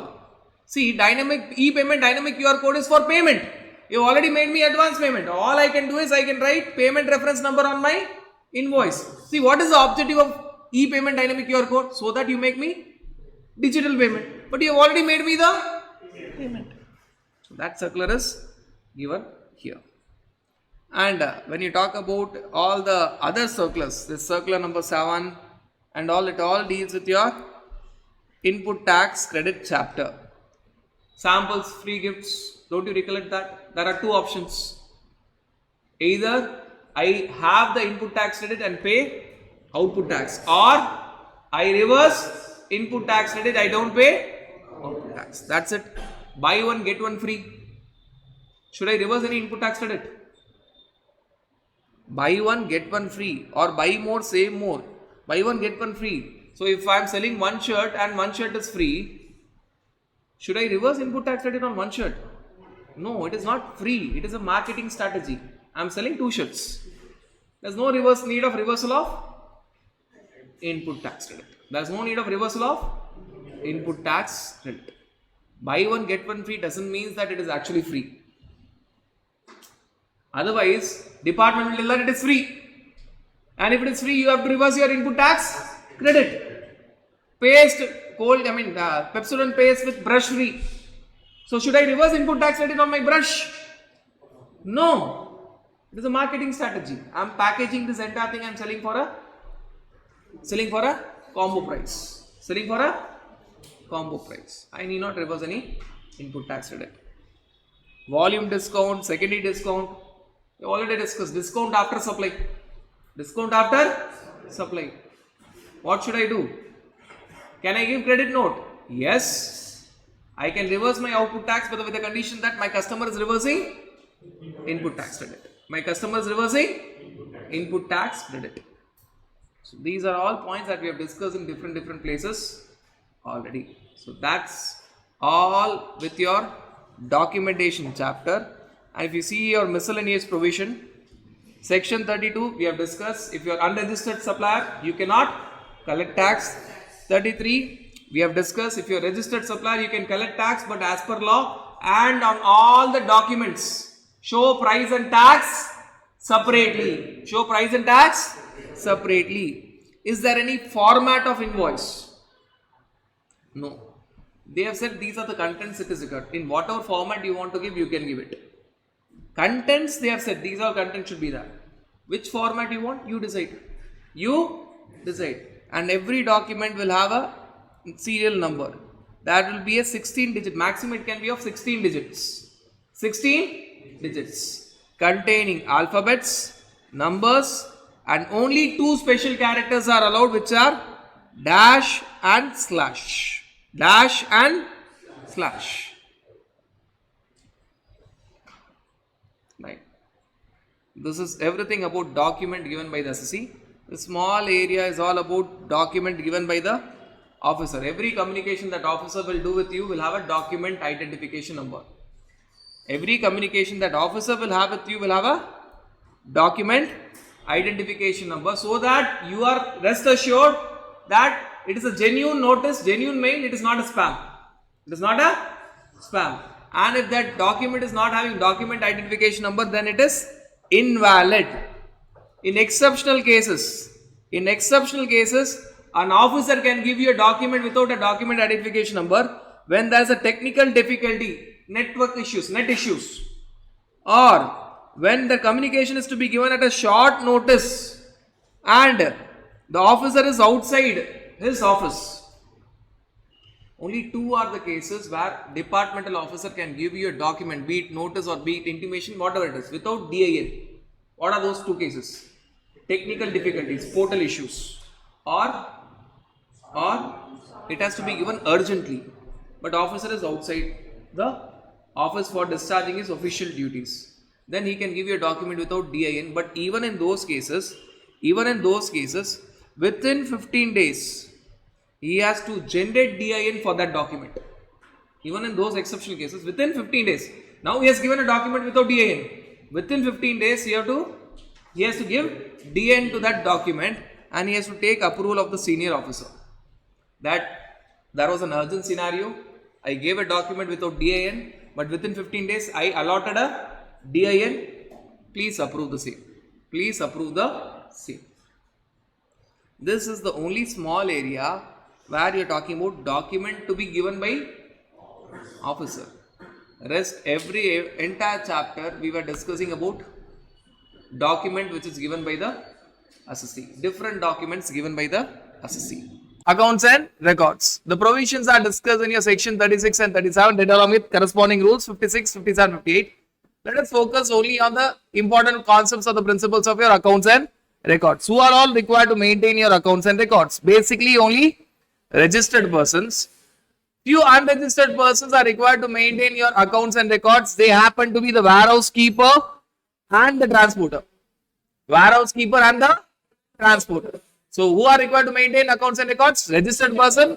See, e-payment dynamic QR code is for payment. You already made me advance payment. All I can do is I can write payment reference number on my invoice. See, what is the objective of e-payment dynamic QR code? So that you make me digital payment. But you have already made me the payment. So that circular is given here. And when you talk about all the other circulars, this circular number 7 and all, it all deals with your input tax credit chapter. Samples, free gifts. Don't you recollect that? There are 2 options. Either I have the input tax credit and pay output tax, or I reverse input tax credit, I don't pay output tax. That's it. Buy one, get one free. Should I reverse any input tax credit? Buy one, get one free, or buy more, save more. Buy one, get one free. So if I am selling one shirt and one shirt is free, should I reverse input tax credit on one shirt? No, it is not free. It is a marketing strategy. I am selling 2 shirts. There is no need of reversal of input tax credit. There is no need of reversal of input tax credit. Buy one get one free doesn't mean that it is actually free. Otherwise, department will tell that it is free. And if it is free, you have to reverse your input tax credit. Paste, Pepsodent paste with brush free. So should I reverse input tax credit on my brush? No. It is a marketing strategy. I am packaging this entire thing. I am selling for a combo price. Selling for a combo price. I need not reverse any input tax credit. Volume discount, secondary discount. We already discussed. Discount after supply. Discount after supply. What should I do? Can I give credit note? Yes. I can reverse my output tax, but with the condition that my customer is reversing input tax credit. My customer is reversing input tax credit. So these are all points that we have discussed in different places already. So that's all with your documentation chapter. And if you see your miscellaneous provision, section 32 we have discussed, if you are unregistered supplier you cannot collect tax. 33 we have discussed, if you are registered supplier you can collect tax, but as per law and on all the documents show price and tax separately. Show price and tax separately. Is there any format of invoice? No. They have said these are the contents it is required. In whatever format you want to give, you can give it. Contents, they have said these all contents should be there. Which format you want, you decide. You decide. And every document will have a serial number. That will be a 16 digit. Maximum it can be of 16 digits. 16 digits. Containing alphabets, numbers, and only two special characters are allowed, which are dash and slash. Dash and slash. Right. This is everything about document given by the assessee. The small area is all about document given by the officer. Every communication that officer will do with you will have a document identification number. Every communication that officer will have with you will have a document identification number, so that you are rest assured that it is a genuine notice, genuine mail, it is not a spam. It is not a spam. And if that document is not having document identification number, then it is invalid. In exceptional cases, an officer can give you a document without a document identification number when there is a technical difficulty, network issues, net issues, or when the communication is to be given at a short notice and the officer is outside his office. Only two are the cases where departmental officer can give you a document, be it notice or be it intimation, whatever it is, without DIN. What are those two cases? Technical difficulties, portal issues, or it has to be given urgently, but officer is outside the office for discharging his official duties. Then he can give you a document without DIN. But even in those cases, within 15 days, he has to generate DIN for that document. Even in those exceptional cases, within 15 days. Now he has given a document without DIN. Within 15 days, he has to give DIN to that document, and he has to take approval of the senior officer. That there was an urgent scenario. I gave a document without DIN, but within 15 days, I allotted a DIN, please approve the same. Please approve the same. This is the only small area where you are talking about document to be given by officer. Rest every entire chapter we were discussing about document which is given by the assessee. Different documents given by the assessee. Accounts and records. The provisions are discussed in your section 36 and 37, read along with corresponding rules 56, 57, 58. Let us focus only on the important concepts of the principles of your accounts and records. Who are all required to maintain your accounts and records? Basically, only registered persons. Few unregistered persons are required to maintain your accounts and records. They happen to be the warehouse keeper and the transporter. Warehouse keeper and the transporter. So, who are required to maintain accounts and records? Registered person.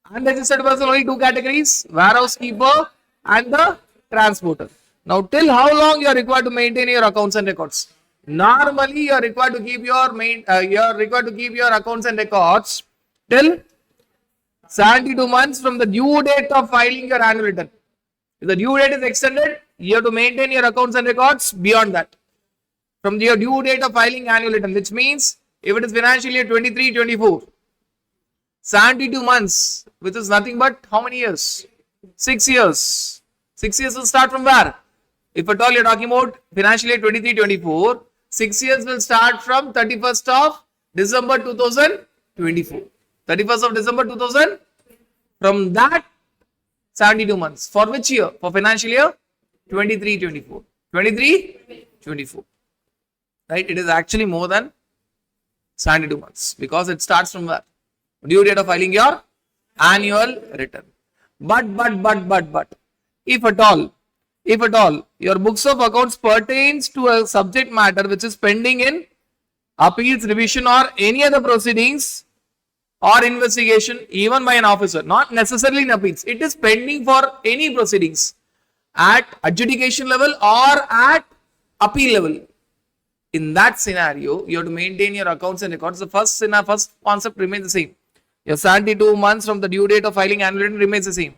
Unregistered person, only two categories. Warehouse keeper and the transporter. Now, till how long you are required to maintain your accounts and records? Normally, you are required to keep your accounts and records till 72 months from the due date of filing your annual return. If the due date is extended, you have to maintain your accounts and records beyond that. From your due date of filing annual return, which means if it is financial year 23-24, 72 months, which is nothing but how many years? 6 years. 6 years will start from where? If at all you're talking about financial year 23-24, 6 years will start from 31st of December 2024. 31st of December 2000. From that 72 months. For which year? For financial year 23-24. 23-24. Right? It is actually more than 72 months because it starts from where? Due date of filing your annual return. But, if at all, your books of accounts pertains to a subject matter which is pending in appeals, revision or any other proceedings or investigation even by an officer, not necessarily in appeals, it is pending for any proceedings at adjudication level or at appeal level. In that scenario, you have to maintain your accounts and records. The first concept remains the same. Your 72 months from the due date of filing annual return remains the same.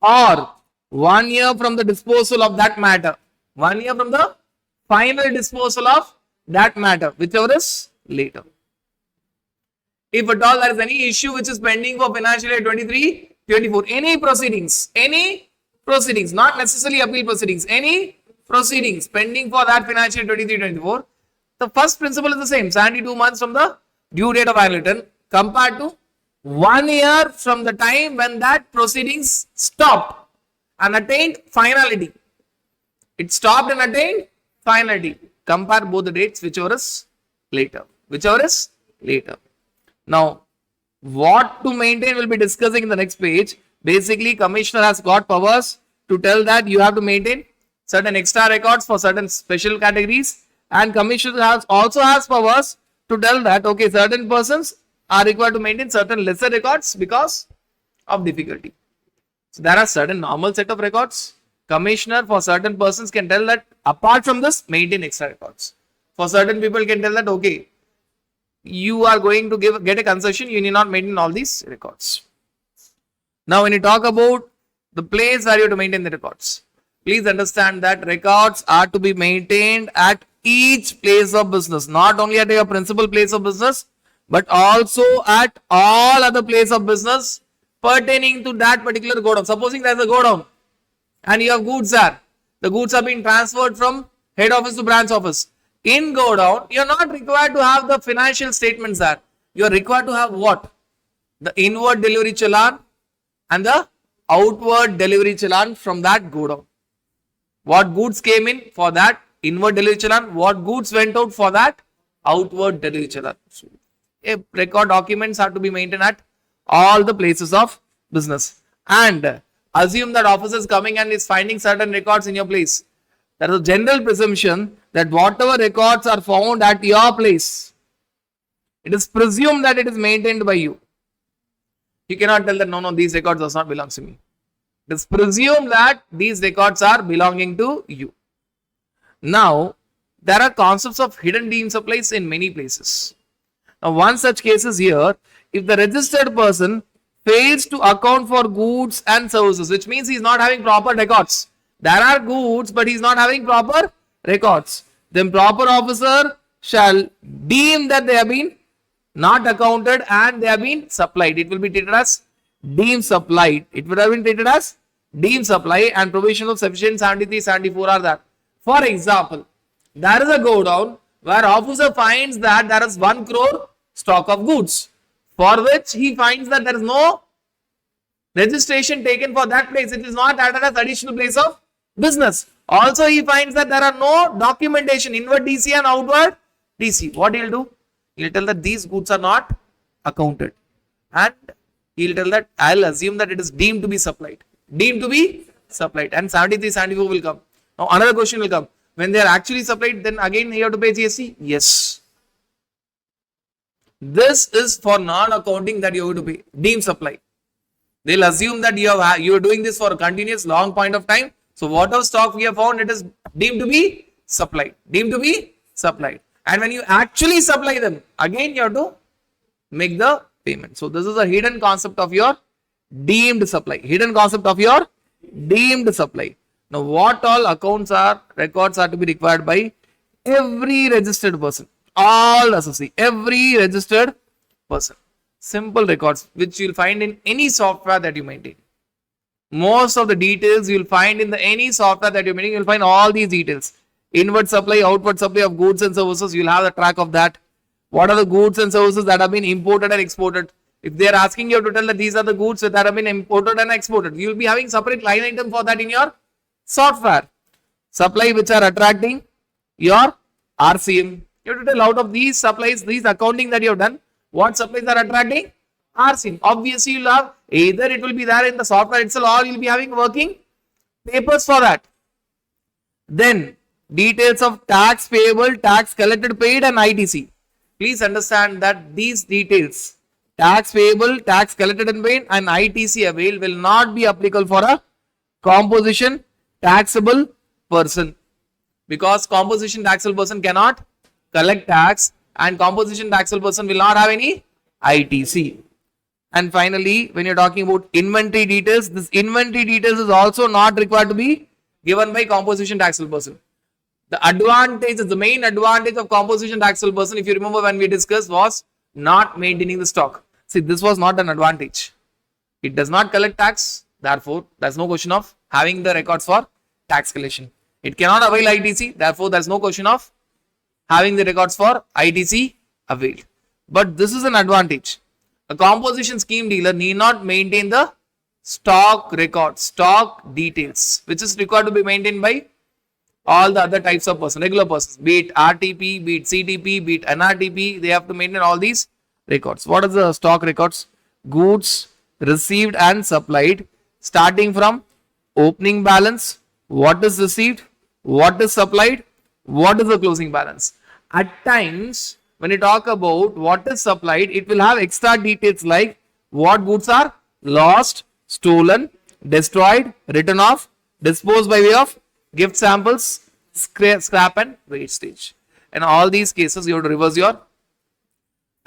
Or 1 year from the disposal of that matter. 1 year from the final disposal of that matter, whichever is later. If at all there is any issue which is pending for financial year 23-24, any proceedings, not necessarily appeal proceedings, any proceedings pending for that financial year 23-24, the first principle is the same, 72 months from the due date of annual return compared to 1 year from the time when that proceedings stopped and attained finality. It stopped and attained finality. Compare both the dates, whichever is later. Now, what to maintain will be discussing in the next page. Basically, commissioner has got powers to tell that you have to maintain certain extra records for certain special categories, and commissioner also has powers to tell that okay, certain persons are required to maintain certain lesser records because of difficulty. So there are certain normal set of records. Commissioner for certain persons can tell that apart from this, maintain extra records. For certain people can tell that okay, you are going to get a concession, you need not maintain all these records. Now when you talk about the place where you have to maintain the records, please understand that records are to be maintained at each place of business, not only at your principal place of business, but also at all other place of business pertaining to that particular godown. Supposing there is a godown and you have goods there, the goods are being transferred from head office to branch office. In godown, you are not required to have the financial statements there. You are required to have what? The inward delivery challan and the outward delivery challan from that godown. What goods came in for that inward delivery challan, what goods went out for that outward delivery challan. So, record documents have to be maintained at all the places of business. And assume that officer is coming and is finding certain records in your place. There is a general presumption that whatever records are found at your place, it is presumed that it is maintained by you. You cannot tell that no, these records does not belong to me. It is presumed that these records are belonging to you. Now, there are concepts of hidden deemed supplies in many places. Now, one such case is here. If the registered person fails to account for goods and services, which means he is not having proper records. There are goods, but he is not having proper records. Then proper officer shall deem that they have been not accounted and they have been supplied. It will be treated as deemed supplied. It would have been treated as deemed supply, and provision of sufficient 73, 74 are there. For example, there is a godown where officer finds that there is 1 crore stock of goods, for which he finds that there is no registration taken for that place. It is not added as additional place of business. Also, he finds that there are no documentation, inward DC and outward DC. What he will do? He will tell that these goods are not accounted, and he will tell that I will assume that it is deemed to be supplied. Deemed to be supplied, and 73, 74 will come. Now, another question will come. When they are actually supplied, then again you have to pay GST? Yes. This is for non-accounting that you have to pay. Deemed supply. They will assume that you are doing this for a continuous long point of time. So, whatever stock we have found, it is deemed to be supplied. Deemed to be supplied. And when you actually supply them, again you have to make the payment. So, this is a hidden concept of your deemed supply. Hidden concept of your deemed supply. Now, what all accounts are, records are to be required by every registered person. All associate, every registered person. Simple records which you will find in any software that you maintain. Most of the details you will find in any software that you maintain, you will find all these details. Inward supply, outward supply of goods and services, you will have the track of that. What are the goods and services that have been imported and exported? If they are asking you to tell that these are the goods that have been imported and exported, you will be having separate line item for that in your software. Supply which are attracting your RCM. You have to tell out of these supplies, these accounting that you have done, what supplies are attracting RCM. Obviously, you will have either it will be there in the software itself or you will be having working papers for that. Then details of tax payable, tax collected, paid and ITC. Please understand that these details, tax payable, tax collected and paid and ITC avail will not be applicable for a composition taxable person, because composition taxable person cannot collect tax and composition taxable person will not have any ITC. And finally, when you're talking about inventory details, this inventory details is also not required to be given by composition taxable person. The advantage, the main advantage of composition taxable person, if you remember when we discussed, was not maintaining the stock. See, this was not an advantage. It does not collect tax, therefore, there's no question of having the records for tax collection. It cannot avail ITC, therefore, there's no question of having the records for ITC avail. But this is an advantage. A composition scheme dealer need not maintain the stock records, stock details, which is required to be maintained by all the other types of person, regular persons, be it RTP, be it CTP, be it NRTP, they have to maintain all these records. What are the stock records? Goods received and supplied, starting from opening balance, what is received, what is supplied, what is the closing balance. At times, when you talk about what is supplied, it will have extra details like what goods are lost, stolen, destroyed, written off, disposed by way of gift samples, scrap and wastage. In all these cases, you have to reverse your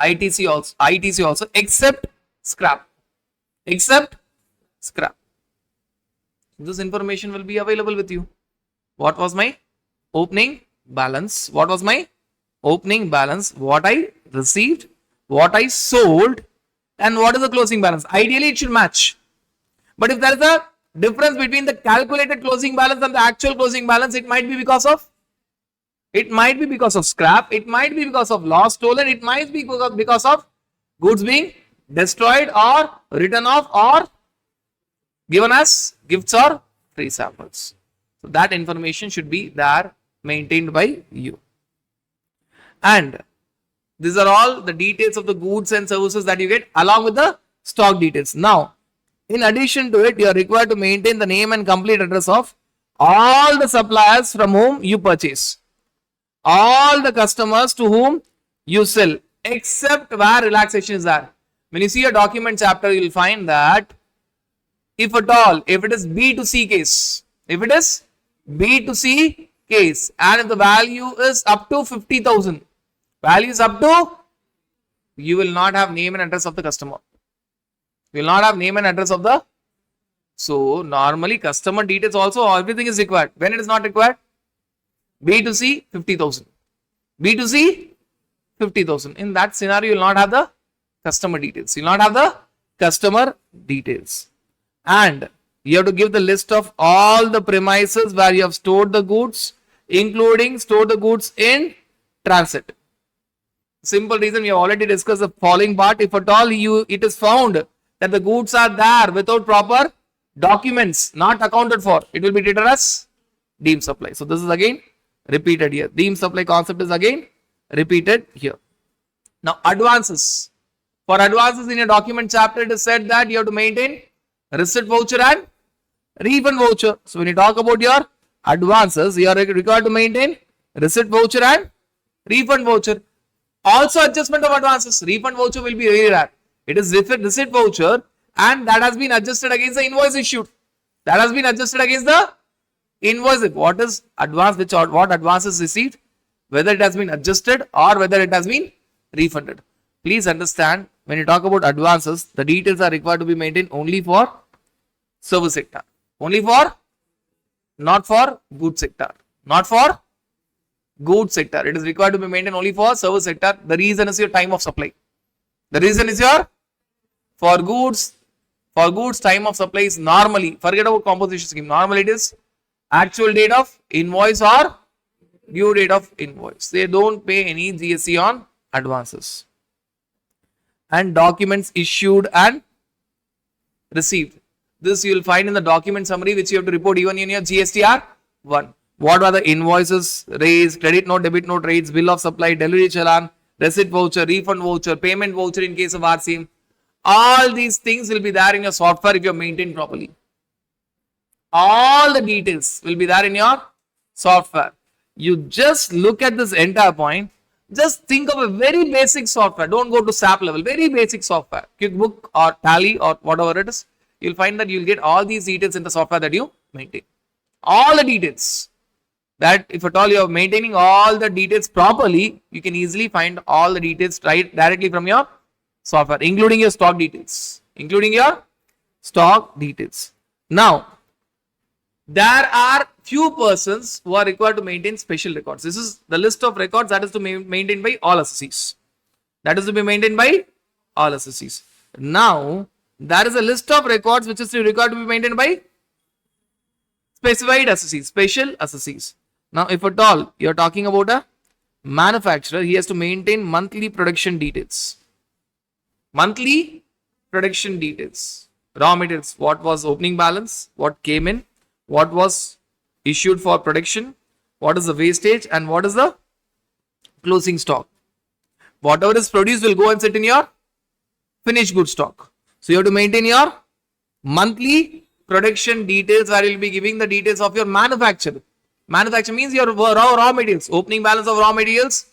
ITC also except scrap. Except scrap. This information will be available with you. What was my opening balance? What was my opening balance? What I received, what I sold, and what is the closing balance? Ideally, it should match. But if there is a difference between the calculated closing balance and the actual closing balance, it might be because of scrap, it might be because of lost, stolen, it might be because of goods being destroyed or written off or given as gifts or free samples. So that information should be there, maintained by you. And these are all the details of the goods and services that you get along with the stock details. Now, in addition to it, you are required to maintain the name and complete address of all the suppliers from whom you purchase, all the customers to whom you sell, except where relaxation is there. When you see a document chapter, you will find that if at all, if it is B2C case, and if the value is up to 50,000, you will not have name and address of the customer. So normally customer details also, everything is required. When it is not required, B2C 50,000. B2C 50,000. In that scenario, you will not have the customer details. And you have to give the list of all the premises where you have stored the goods, including store the goods in transit. Simple reason, we have already discussed the following part. If at all it is found that the goods are there without proper documents, not accounted for, it will be treated as deemed supply. So this is again repeated here. Deemed supply concept is again repeated here. Now advances. For advances in a document chapter, it is said that you have to maintain receipt voucher and refund voucher. So when you talk about your advances, you are required to maintain receipt voucher and refund voucher. Also adjustment of advances. Refund voucher will be very rare. It is receipt voucher and that has been adjusted against the invoice issued. What is advance, what advance is received, whether it has been adjusted or whether it has been refunded. Please understand, when you talk about advances, the details are required to be maintained only for service sector. Only for, not for goods sector. Not for goods sector. It is required to be maintained only for service sector. The reason is your time of supply. The reason is your, for goods time of supply is normally, forget about composition scheme. Normally it is actual date of invoice or due date of invoice. They don't pay any GST on advances. And documents issued and received. This you will find in the document summary which you have to report even in your GSTR 1. What are the invoices raised, credit note, debit note raised, bill of supply, delivery challan, receipt voucher, refund voucher, payment voucher in case of RCM. All these things will be there in your software if you are maintained properly. All the details will be there in your software. You just look at this entire point. Just think of a very basic software. Don't go to SAP level. Very basic software. QuickBook or Tally or whatever it is. You'll find that you'll get all these details in the software that you maintain. All the details. That if at all you are maintaining all the details properly, you can easily find all the details right directly from your software, including your stock details. Including your stock details. Now, there are few persons who are required to maintain special records. This is the list of records that is to be maintained by all assessees. That is to be maintained by all assessees. Now, there is a list of records which is required to be maintained by specified assessees, special assessees. Now, if at all you are talking about a manufacturer, he has to maintain monthly production details. Monthly production details. Raw materials, what was opening balance, what came in, what was issued for production, what is the wastage, and what is the closing stock. Whatever is produced will go and sit in your finished good stock. So you have to maintain your monthly production details where you will be giving the details of your manufacture. Manufacture means your raw materials, opening balance of raw materials,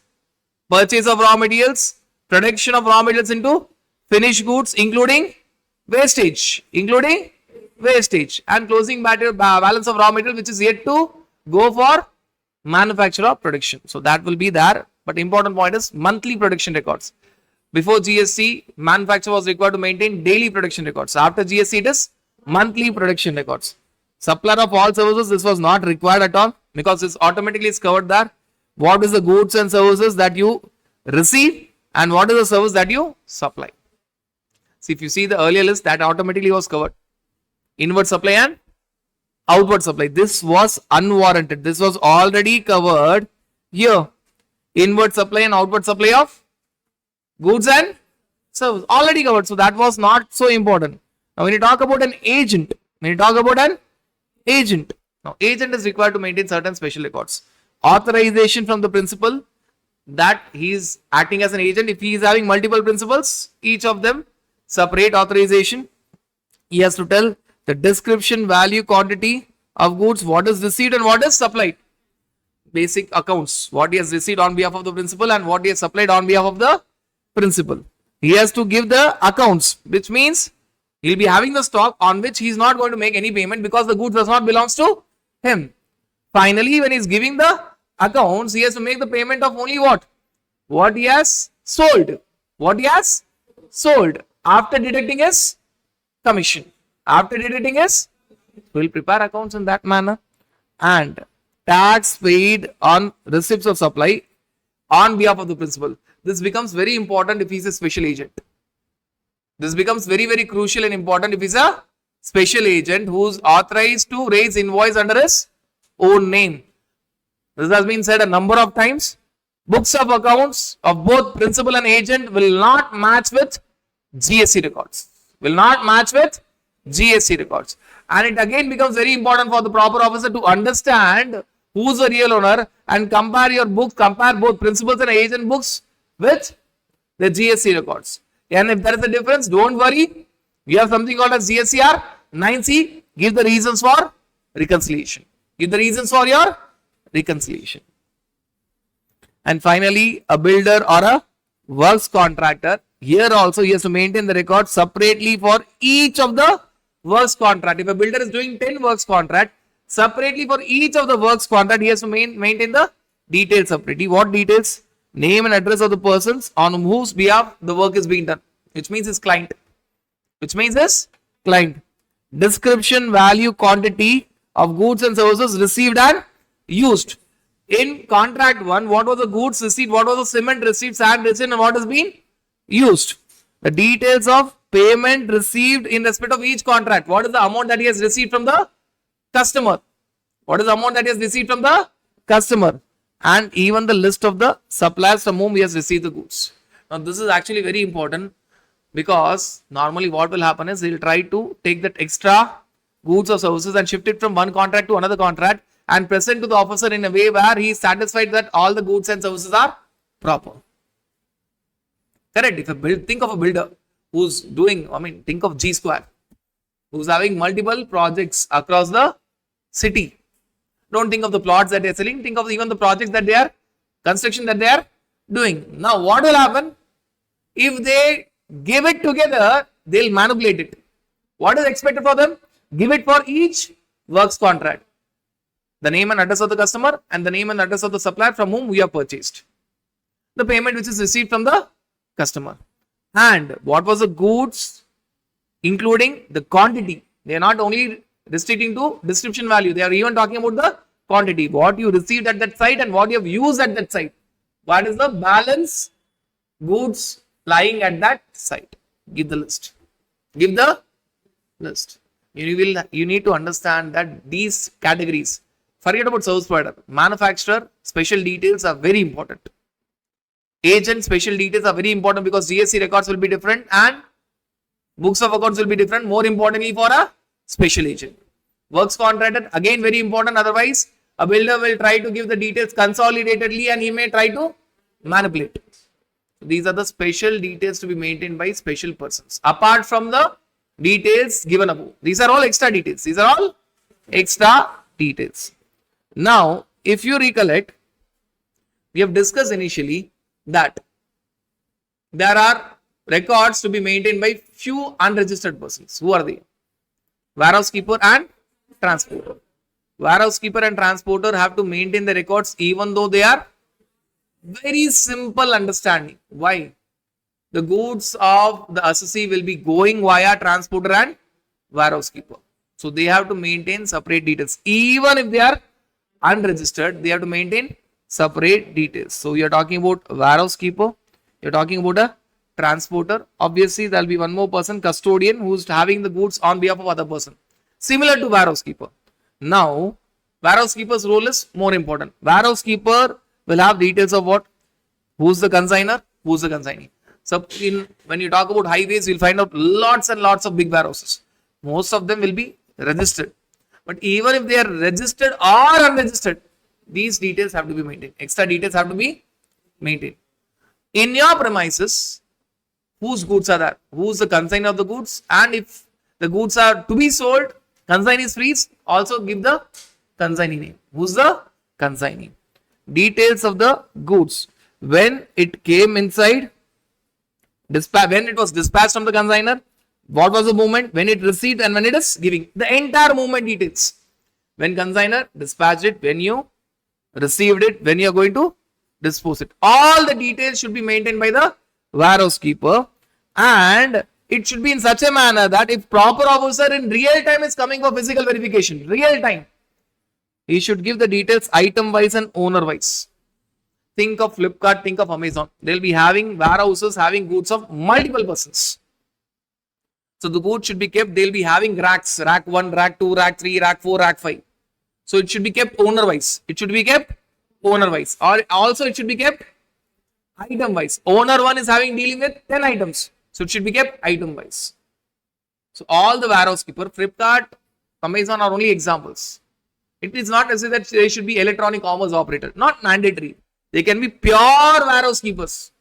purchase of raw materials, production of raw materials into finished goods, including wastage, and closing balance of raw material which is yet to go for manufacture or production. So that will be there. But important point is monthly production records. Before GST, manufacturer was required to maintain daily production records. After GST, it is monthly production records. Supplier of all services, this was not required at all because this automatically is covered there. What is the goods and services that you receive and what is the service that you supply. See, if you see the earlier list, that automatically was covered. Inward supply and outward supply. This was unwarranted. This was already covered here. Inward supply and outward supply of goods and service already covered. So that was not so important. Now when you talk about an agent, now agent is required to maintain certain special records. Authorization from the principal that he is acting as an agent. If he is having multiple principals, each of them separate authorization. He has to tell the description, value, quantity of goods, what is received and what is supplied. Basic accounts, what he has received on behalf of the principal and what he has supplied on behalf of the principal. He has to give the accounts, which means he will be having the stock on which he is not going to make any payment because the goods does not belongs to him. Finally, when he is giving the accounts, he has to make the payment of only what? What he has sold. What he has sold after deducting his commission. After deducting his, we will prepare accounts in that manner. And tax paid on receipts of supply on behalf of the principal. This becomes very important if he is a special agent. This becomes very, very crucial and important if he is a special agent who is authorized to raise invoice under his own name. This has been said a number of times. Books of accounts of both principal and agent will not match with GST records. Will not match with GST records. And it again becomes very important for the proper officer to understand who is the real owner and compare your books, compare both principals and agent books with the GST records. And if there is a difference, don't worry. We have something called as GSTR 9C. Give the reasons for reconciliation. Give the reasons for your reconciliation. And finally, a builder or a works contractor. Here also he has to maintain the record separately for each of the works contract. If a builder is doing 10 works contract, separately for each of the works contract, he has to maintain the details separately. What details? Name and address of the persons on whose behalf the work is being done. which means is client. Which means is client. Description, value, quantity of goods and services received and used. In contract 1, what was the goods received, what was the cement received, sand received, and what has been used. The details of payment received in respect of each contract. What is the amount that he has received from the customer? What is the amount that he has received from the customer? And even the list of the suppliers from whom he has received the goods. Now, this is actually very important because normally what will happen is he will try to take that extra goods or services and shift it from one contract to another contract and present to the officer in a way where he is satisfied that all the goods and services are proper. Correct? If think of a builder who's doing, think of G Square, who's having multiple projects across the city. Don't think of the plots that they're selling, think of even the projects that they are, construction that they are doing. Now, what will happen? If they give it together, they'll manipulate it. What is expected for them? Give it for each works contract. The name and address of the customer and the name and address of the supplier from whom we have purchased. The payment which is received from the customer. And what was the goods, including the quantity. They are not only restricting to description value. They are even talking about the quantity. What you received at that site and what you have used at that site. What is the balance goods lying at that site? Give the list. Give the list. You need to understand that these categories, forget about service provider, manufacturer, special details are very important. Agent, special details are very important because GST records will be different and books of accounts will be different. More importantly for a special agent. Works contracted, again very important. Otherwise, a builder will try to give the details consolidatedly and he may try to manipulate. These are the special details to be maintained by special persons. Apart from the details given above. These are all extra details. These are all extra details. Now, if you recollect, we have discussed initially that there are records to be maintained by few unregistered persons. Who are they? Warehouse keeper and transporter. Warehouse keeper and transporter have to maintain the records even though they are very simple understanding. Why? The goods of the assessee will be going via transporter and warehouse keeper. So they have to maintain separate details. Even if they are unregistered, they have to maintain separate details. So you are talking about warehouse keeper, you are talking about a transporter. Obviously, there will be one more person, custodian, who is having the goods on behalf of other person. Similar to warehouse keeper. Now, warehouse keeper's role is more important. Warehouse keeper will have details of what? Who's the consigner? Who's the consignee? So, when you talk about highways, you'll find out lots and lots of big warehouses. Most of them will be registered. But even if they are registered or unregistered, these details have to be maintained. Extra details have to be maintained. In your premises, whose goods are there? Who's the consignor of the goods? And if the goods are to be sold, consignee is free, also give the consignee name. Who's the consignee? Details of the goods. When it came inside, when it was dispatched from the consignor, what was the movement, when it received and when it is giving. The entire movement details. When consignor dispatched it, when you received it, when you are going to dispose it. All the details should be maintained by the warehouse keeper, and it should be in such a manner that if proper officer in real time is coming for physical verification, real time, he should give the details item wise and owner wise. Think of Flipkart, think of Amazon. They'll be having warehouses having goods of multiple persons. So the goods should be kept, they'll be having racks, rack 1, rack 2, rack 3, rack 4, rack 5. So it should be kept owner wise. It should be kept owner wise. Or also it should be kept item wise. Owner 1 is having dealing with 10 items. So it should be kept item wise. So all the warehouse keeper, Flipkart, Amazon are only examples. It is not necessary that they should be electronic commerce operator. Not mandatory. They can be pure warehouse keepers.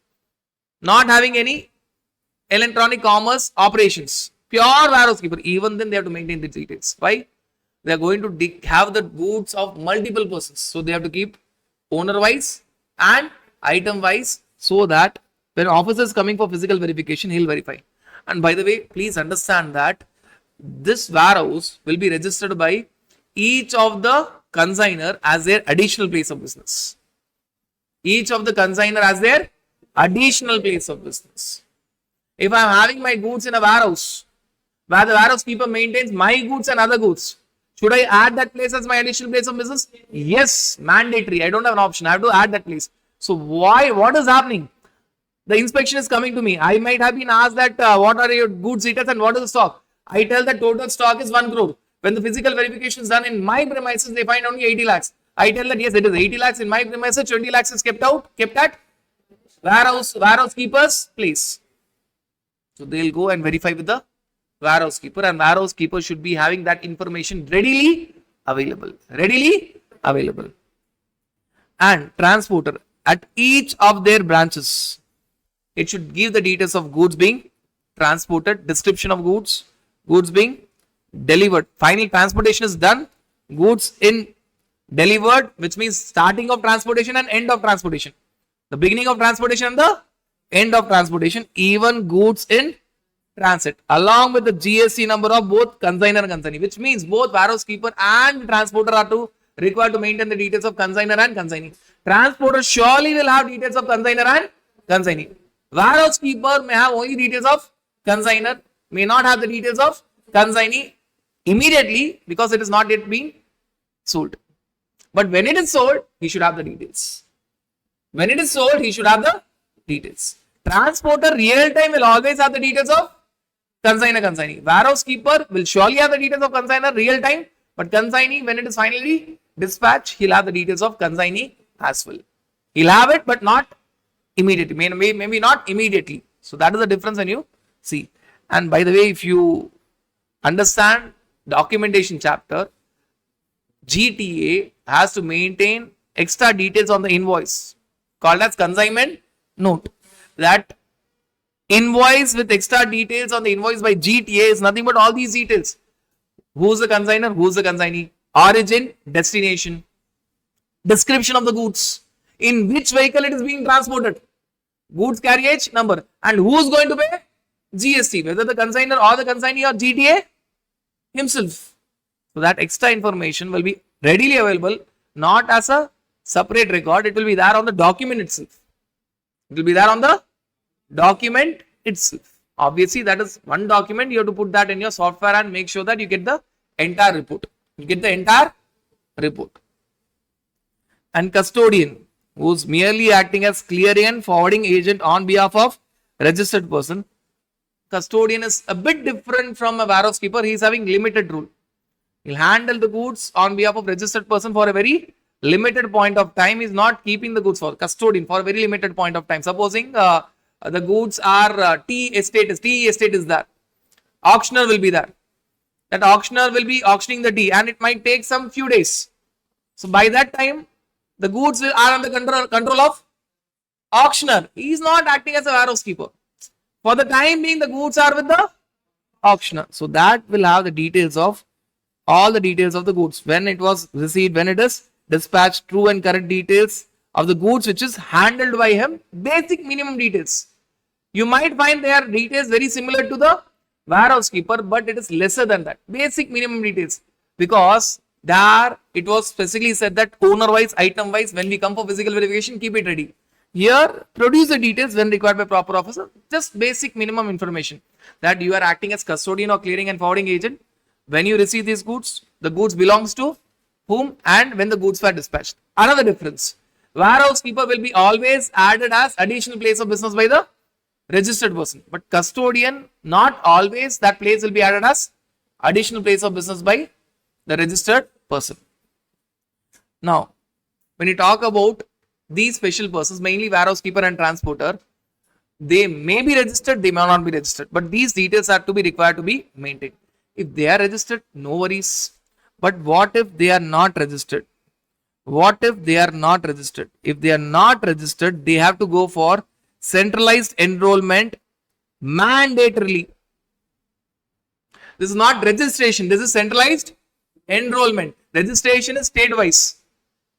Not having any electronic commerce operations. Pure warehouse keeper. Even then they have to maintain the details. Why? They are going to have the goods of multiple persons. So they have to keep owner wise and item wise, so that when officer is coming for physical verification, he will verify. And by the way, please understand that this warehouse will be registered by each of the consignor as their additional place of business. Each of the consignor as their additional place of business. If I am having my goods in a warehouse, where the warehouse keeper maintains my goods and other goods, should I add that place as my additional place of business? Yes, mandatory. I don't have an option. I have to add that place. So what is happening? The inspection is coming to me. I might have been asked that what are your goods status and what is the stock? I tell that total stock is 1 crore. When the physical verification is done in my premises, they find only 80 lakhs. I tell that yes, it is 80 lakhs in my premises, 20 lakhs is kept at warehouse keeper's place. So they'll go and verify with the warehouse keeper, and warehouse keeper should be having that information readily available. And transporter at each of their branches, it should give the details of goods being transported, description of goods being delivered. Final transportation is done, goods in delivered, which means starting of transportation and end of transportation. The beginning of transportation and the end of transportation, even goods in transit, along with the GST number of both consignor and consignee, which means both warehouse keeper and transporter are required to maintain the details of consignor and consignee. Transporter surely will have details of consignor and consignee. Warehouse keeper may have only details of consignor, may not have the details of consignee immediately because it is not yet been sold. But when it is sold, he should have the details. When it is sold, he should have the details. Transporter real time will always have the details of consignor, consignee. Warehouse keeper will surely have the details of consignor real time, but consignee, when it is finally dispatched, he'll have the details of consignee as well. He'll have it, but not immediately. Maybe not immediately. So that is the difference when you see. And by the way, if you understand documentation chapter, GTA has to maintain extra details on the invoice called as consignment note. That invoice with extra details on the invoice by GTA is nothing but all these details. Who's the consignor? Who's the consignee? Origin, destination, description of the goods, in which vehicle it is being transported, goods carriage number, and who's going to pay GST, whether the consignor or the consignee or GTA himself. So that extra information will be readily available, not as a separate record. It will be there on the document itself. It will be there on the document itself. Obviously, that is one document. You have to put that in your software and make sure that you get the entire report. You get the entire report. And custodian, who's merely acting as clearing forwarding agent on behalf of registered person. Custodian is a bit different from a warehouse keeper. He is having limited rule. He'll handle the goods on behalf of registered person for a very limited point of time. He is not keeping the goods for custodian for a very limited point of time. Supposing the goods are T estate is there. Auctioneer will be there. That auctioneer will be auctioning the tea, and it might take some few days. So by that time, the goods are under control of auctioneer. He is not acting as a warehouse keeper. For the time being, the goods are with the auctioneer. So that will have the details of all the details of the goods, when it was received, when it is dispatched, true and correct details of the goods which is handled by him, basic minimum details. You might find their details very similar to the warehouse keeper, but it is lesser than that. Basic minimum details, because there it was specifically said that owner wise, item wise, when we come for physical verification, keep it ready. Here, produce the details when required by proper officer. Just basic minimum information that you are acting as custodian or clearing and forwarding agent. When you receive these goods, the goods belongs to whom and when the goods were dispatched. Another difference. Warehouse keeper will be always added as additional place of business by the registered person. But custodian, not always that place will be added as additional place of business by the registered person. Now, when you talk about these special persons, mainly warehouse keeper and transporter, they may be registered, they may not be registered, but these details are to be required to be maintained. If they are registered, no worries. But what if they are not registered? What if they are not registered? If they are not registered, they have to go for centralized enrollment mandatorily. This is not registration, this is centralized enrollment. Registration is state-wise.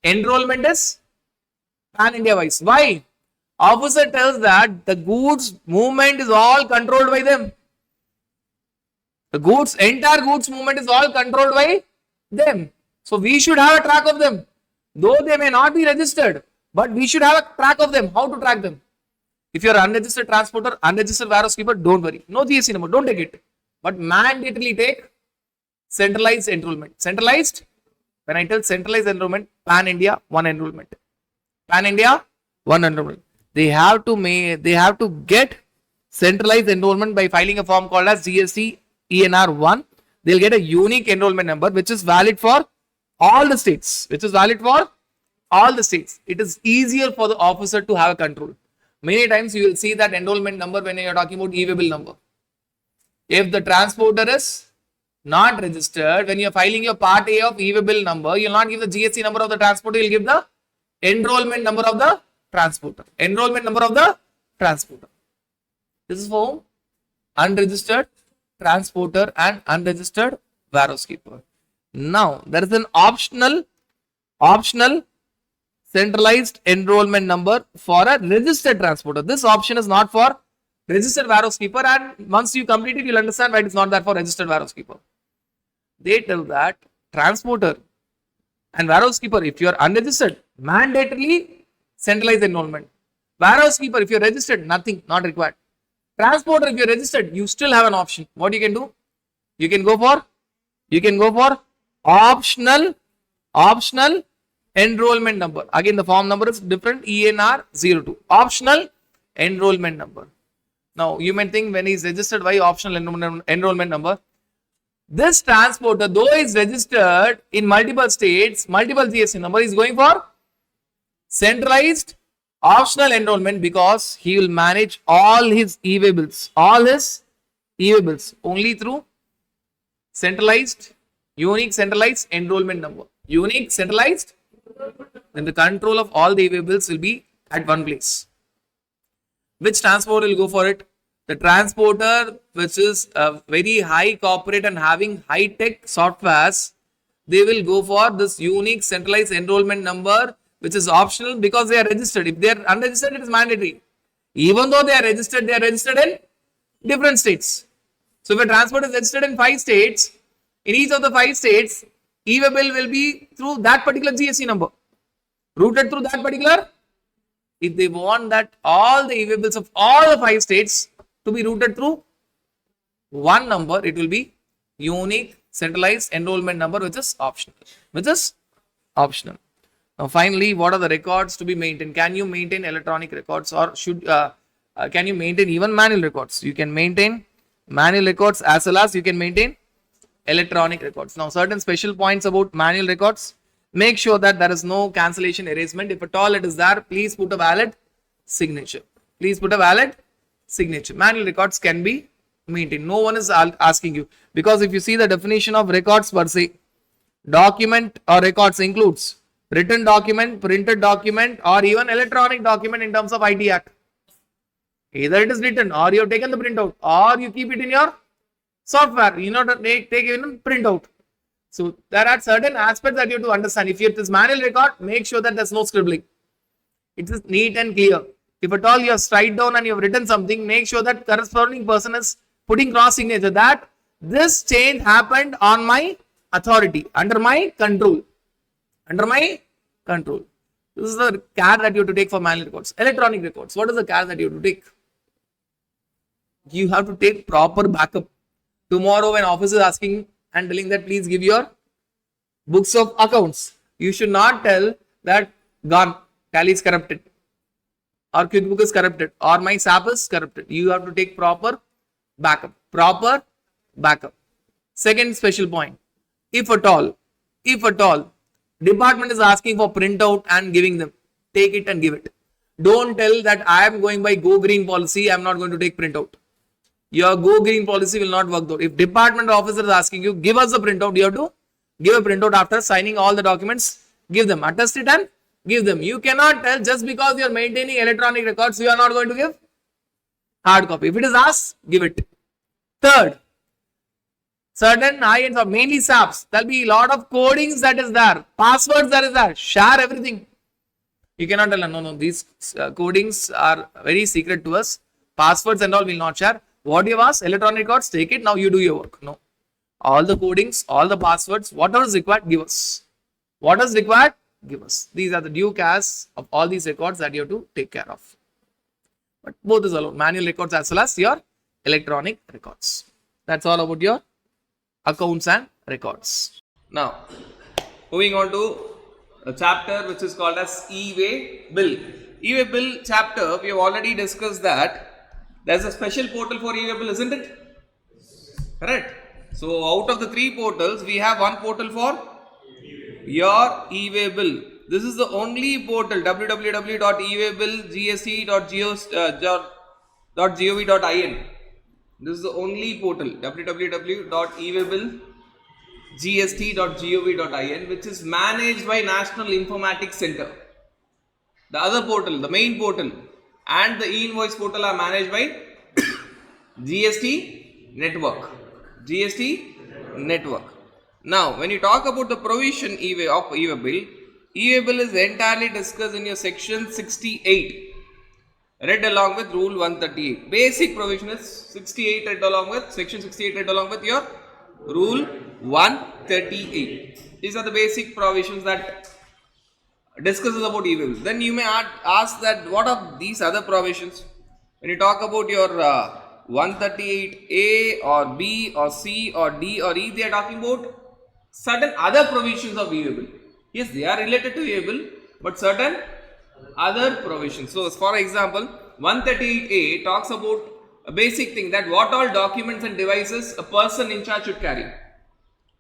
Enrollment is pan-India wise. Why? Officer tells that the goods movement is all controlled by them. The entire goods movement is all controlled by them. So we should have a track of them. Though they may not be registered, but we should have a track of them. How to track them? If you're unregistered transporter, unregistered warehouse keeper, don't worry. No GST number, don't take it. But mandatorily take centralized enrollment. Centralized, when I tell centralized enrollment, Pan India, one enrollment. Pan India, one enrollment. They have to get centralized enrollment by filing a form called as GST ENR 1. They'll get a unique enrollment number which is valid for all the states. It is easier for the officer to have a control. Many times you will see that enrollment number when you are talking about e-way bill number. If the transporter is not registered, when you are filing your part A of e-way bill number, you will not give the GST number of the transporter, you will give the enrollment number of the transporter. Enrollment number of the transporter. This is for unregistered transporter and unregistered warehouse keeper. Now, there is an optional centralized enrollment number for a registered transporter. This option is not for registered warehouse keeper, and once you complete it, you'll understand why it is not there for registered warehouse keeper. They tell that transporter and warehouse keeper, if you are unregistered, mandatorily centralized enrollment. Warehouse keeper, if you are registered, nothing, not required. Transporter, if you are registered, you still have an option. What you can do? You can go for optional enrollment number. Again, the form number is different, ENR 02. Optional enrollment number. Now, you may think when he is registered, why optional enrollment number? This transporter, though is registered in multiple states, multiple GST number, is going for centralized optional enrollment because he will manage all his e-way bills, only through centralized, unique centralized enrollment number. Unique centralized, then the control of all the e-way bills will be at one place. Which transporter will go for it? The transporter which is very high corporate and having high-tech softwares, they will go for this unique centralized enrollment number, which is optional because they are registered. If they are unregistered, it is mandatory. Even though they are registered in different states. So if a transport is registered in 5 states, in each of the 5 states, e-way bill will be through that particular GST number, routed through that particular. If they want that all the e-way bills of all the 5 states to be routed through one number, it will be unique centralized enrollment number, which is optional. Now, finally, what are the records to be maintained? Can you maintain electronic records, or can you maintain even manual records? You can maintain manual records as well as you can maintain electronic records. Now, certain special points about manual records. Make sure that there is no cancellation erasement. If at all it is there, please put a valid signature. Manual records can be maintained. No one is asking you, because if you see the definition of records per se, document or records includes written document, printed document, or even electronic document in terms of IT Act. Either it is written, or you have taken the printout, or you keep it in your software. You know, take even printout. So there are certain aspects that you have to understand. If it is manual record, make sure that there's no scribbling. It is neat and clear. If at all you have strike down and you have written something, make sure that corresponding person is putting cross signature that this change happened on my authority, under my control. This is the care that you have to take for manual records. Electronic records, what is the care that you have to take? You have to take proper backup. Tomorrow when office is asking and telling that please give your books of accounts, you should not tell that gone, Tally is corrupted, or QuickBook is corrupted, or my SAP is corrupted. You have to take proper backup. Second special point, if at all department is asking for printout and giving them, take it and give it. Don't tell that I am going by Go Green policy, I am not going to take printout. Your Go Green policy will not work though. If department officer is asking you, give us the printout, you have to give a printout after signing all the documents, give them, attest it and give them. You cannot tell just because you are maintaining electronic records, you are not going to give hard copy. If it is asked, give it. Third, certain high-ends or mainly SAPs, there will be a lot of codings that is there, passwords that is there, share everything. You cannot tell, no, these codings are very secret to us, passwords and all will not share. What you have asked, electronic records, take it, now you do your work. No. All the codings, all the passwords, whatever is required, give us. What is required, give us. These are the due cares of all these records that you have to take care of. But both is allowed, manual records as well as your electronic records. That's all about your accounts and records. Now, moving on to a chapter which is called as E-Way Bill. E-Way Bill chapter, we have already discussed that there's a special portal for E-Way Bill, isn't it? Correct. So, out of the 3 portals, we have one portal for your E-Way Bill. This is the only portal, www.ewaybillgst.gov.in. This is the only portal, www.ewaybillgst.gov.in, which is managed by National Informatics Center. The other portal, the main portal and the e-invoice portal are managed by GST Network. GST Network. Now, when you talk about the provision of E-Way Bill, E-Way Bill is entirely discussed in your section 68, read along with rule 138. Basic provision is 68 read along with, section 68 read along with your rule 138. These are the basic provisions that discusses about E-Way Bill. Then you may ask that what are these other provisions? When you talk about your 138A or B or C or D or E, they are talking about certain other provisions of E-Way Bill. Yes, they are related to E-Way Bill, but certain other provisions. So, for example, 138A talks about a basic thing, that what all documents and devices a person in charge should carry.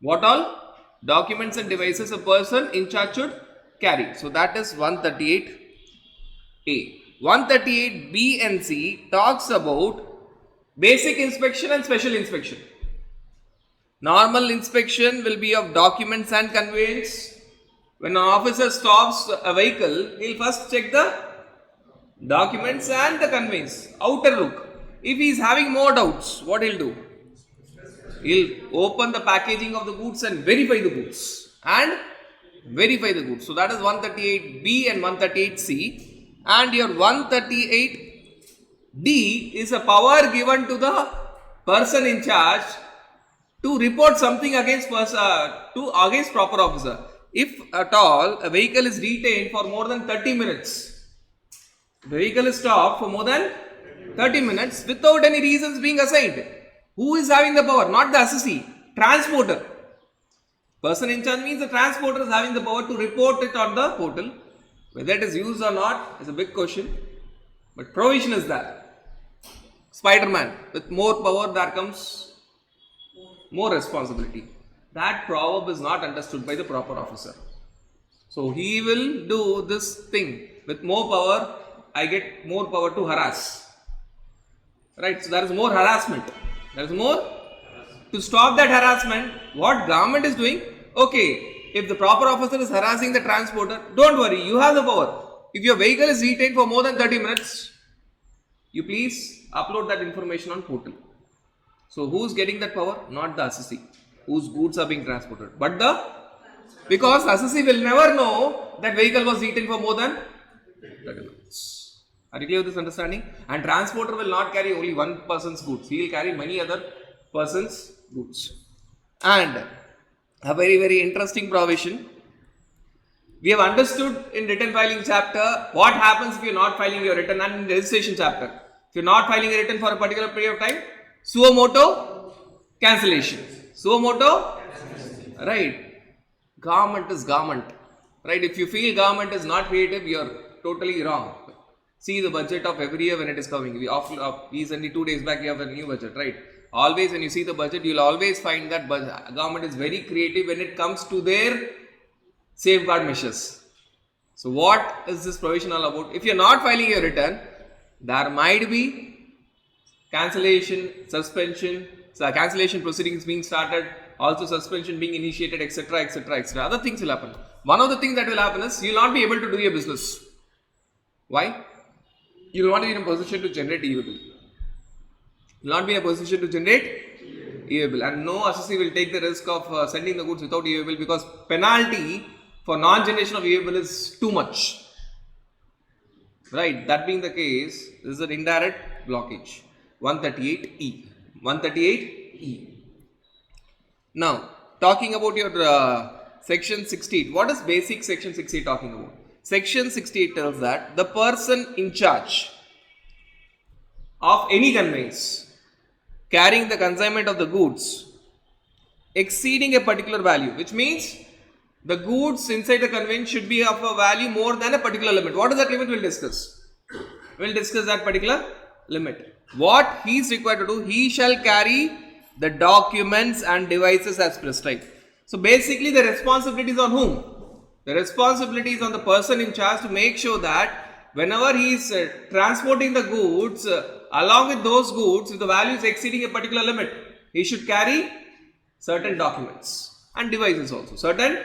What all documents and devices a person in charge should carry. So, that is 138A. 138B and C talks about basic inspection and special inspection. Normal inspection will be of documents and conveyance. When an officer stops a vehicle, he will first check the documents and the conveyance, outer look. If he is having more doubts, what he will do? He will open the packaging of the goods and verify the goods. So that is 138B and 138C. And your 138D is a power given to the person in charge to report something against proper officer. If at all a vehicle is detained for more than 30 minutes, the vehicle is stopped for more than 30 minutes without any reasons being assigned, who is having the power? Not the assessee, transporter. Person in charge means the transporter is having the power to report it on the portal. Whether it is used or not is a big question, but provision is there. Spider-Man, with more power there comes more responsibility. That proverb is not understood by the proper officer. So he will do this thing. With more power, I get more power to harass. Right? So there is more harassment. There is more. To stop that harassment, what government is doing? Okay, if the proper officer is harassing the transporter, don't worry, you have the power. If your vehicle is detained for more than 30 minutes, you please upload that information on portal. So who is getting that power? Not the assessee, whose goods are being transported, but because assessee will never know that vehicle was detained for more than 30 minutes. Are you clear with this understanding? And transporter will not carry only one person's goods, he will carry many other person's goods. And a very, very interesting provision. We have understood in return filing chapter what happens if you are not filing your return, and in registration chapter, if you are not filing a return for a particular period of time, suo motu cancellation. Suo motu, right? Government is government, right? If you feel government is not creative, you are totally wrong. See the budget of every year when it is coming. Recently 2 days back, we have a new budget, right? Always when you see the budget, you will always find that government is very creative when it comes to their safeguard measures. So what is this provision all about? If you are not filing your return, there might be cancellation, suspension, cancellation proceedings being started, also suspension being initiated, etc., etc., etc. Other things will happen. One of the things that will happen is you will not be able to do your business. Why? You will not be in a position to generate E-Way Bill. You will not be in a position to generate E-Way Bill, and no assessee will take the risk of sending the goods without E-Way Bill, because penalty for non-generation of E-Way Bill is too much. Right? That being the case, this is an indirect blockage. 138E. 138E. Now, talking about your section 68. What is basic section 68 talking about? Section 68 tells that the person in charge of any conveyance carrying the consignment of the goods exceeding a particular value, which means the goods inside the conveyance should be of a value more than a particular limit. What is that limit? We'll discuss. We'll discuss that particular limit. What he is required to do, he shall carry the documents and devices as prescribed. So basically the responsibility is on whom? The responsibility is on the person in charge to make sure that whenever he is transporting the goods, along with those goods, if the value is exceeding a particular limit, he should carry certain documents and devices also. Certain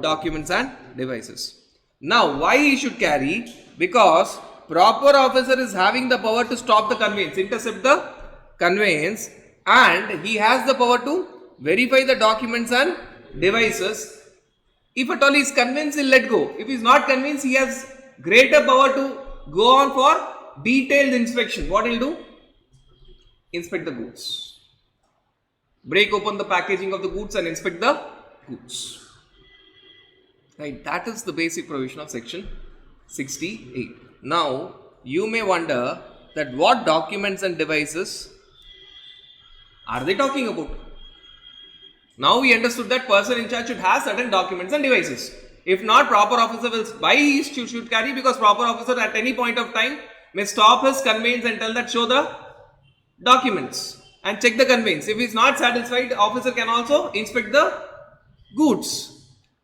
documents and devices. Now, why he should carry? Because proper officer is having the power to stop the conveyance, intercept the conveyance, and he has the power to verify the documents and devices. If at all he is convinced, he'll let go. If he is not convinced, he has greater power to go on for detailed inspection. What he'll do? Inspect the goods. Break open the packaging of the goods and inspect the goods. Right, that is the basic provision of section 68. Now, you may wonder that what documents and devices are they talking about? Now we understood that person in charge should have certain documents and devices. If not, proper officer will, why he should carry? Because proper officer at any point of time may stop his conveyance and tell that show the documents and check the conveyance. If he is not satisfied, officer can also inspect the goods.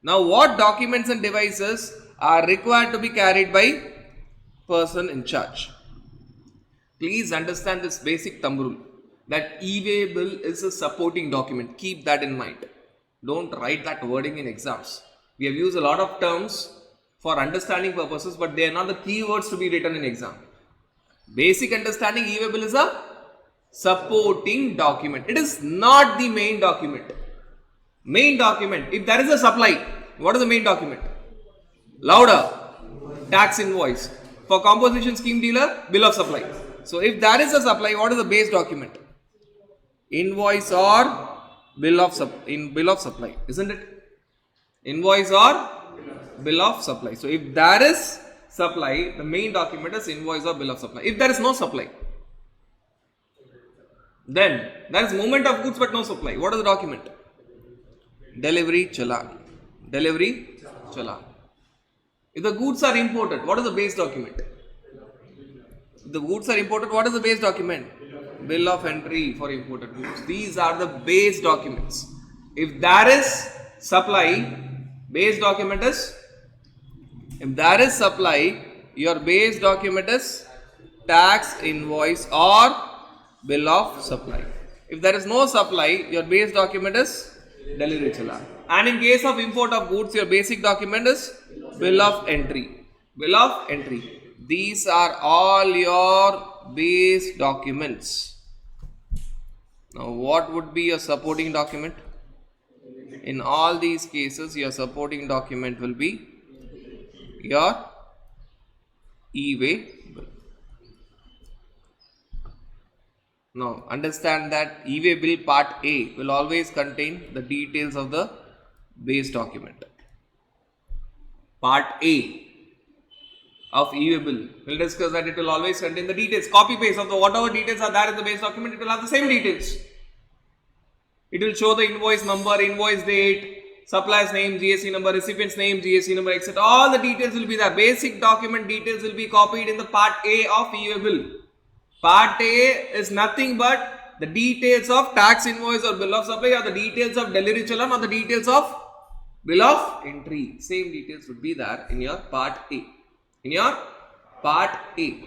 Now, what documents and devices are required to be carried by person in charge? Please understand this basic thumb rule that e-way bill is a supporting document. Keep that in mind. Don't write that wording in exams. We have used a lot of terms for understanding purposes, but they are not the keywords to be written in exam. Basic understanding, e-way bill is a supporting document. It is not the main document. Main document, if there is a supply, what is the main document? Louder, tax invoice. For composition scheme dealer, bill of supply. So if there is a supply, what is the base document? Invoice or bill of supply, isn't it? Invoice or bill of supply. So if there is supply, the main document is invoice or bill of supply. If there is no supply, then there is movement of goods but no supply. What is the document? Delivery challan. Delivery challan. If the goods are imported, what is the base document? If the goods are imported, what is the base document? Bill of entry for imported goods. These are the base documents. If there is supply, base document is, if there is supply, your base document is tax invoice or bill of supply. If there is no supply, your base document is delivery challan. And in case of import of goods, your basic document is bill of entry. Bill of entry. These are all your base documents. Now, what would be your supporting document? In all these cases, your supporting document will be your e-way bill. Now, understand that e-way bill part A will always contain the details of the base document. Part A of e-way bill, we'll discuss that it will always contain the details. Copy paste of the whatever details are there in the base document, it will have the same details. It will show the invoice number, invoice date, supplier's name, GST number, recipient's name, GST number, etc. All the details will be there. Basic document details will be copied in the part A of e-way bill. Part A is nothing but the details of tax invoice or bill of supply, or the details of delivery challan, or the details of bill of entry. Same details would be there in your part A. In your part A.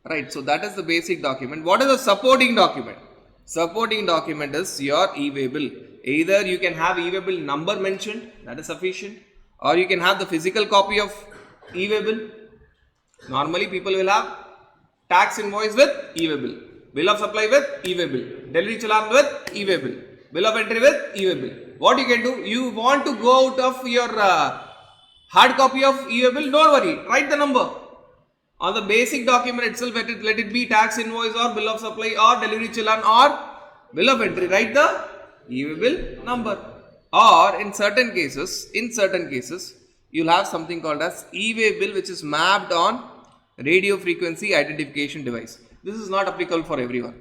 Right, so that is the basic document. What is the supporting document? Supporting document is your e-way bill. Either you can have e-way bill number mentioned, that is sufficient, or you can have the physical copy of e-way bill. Normally people will have tax invoice with e-way bill, bill of supply with e-way bill, delivery challan with e-way bill, bill of entry with e-way bill. What you can do, you want to go out of your hard copy of e-way bill, don't worry, write the number. On the basic document itself, let it be tax invoice or bill of supply or delivery challan or bill of entry, write the e-way bill number. Or in certain cases, you'll have something called as e-way bill which is mapped on radio frequency identification device. This is not applicable for everyone.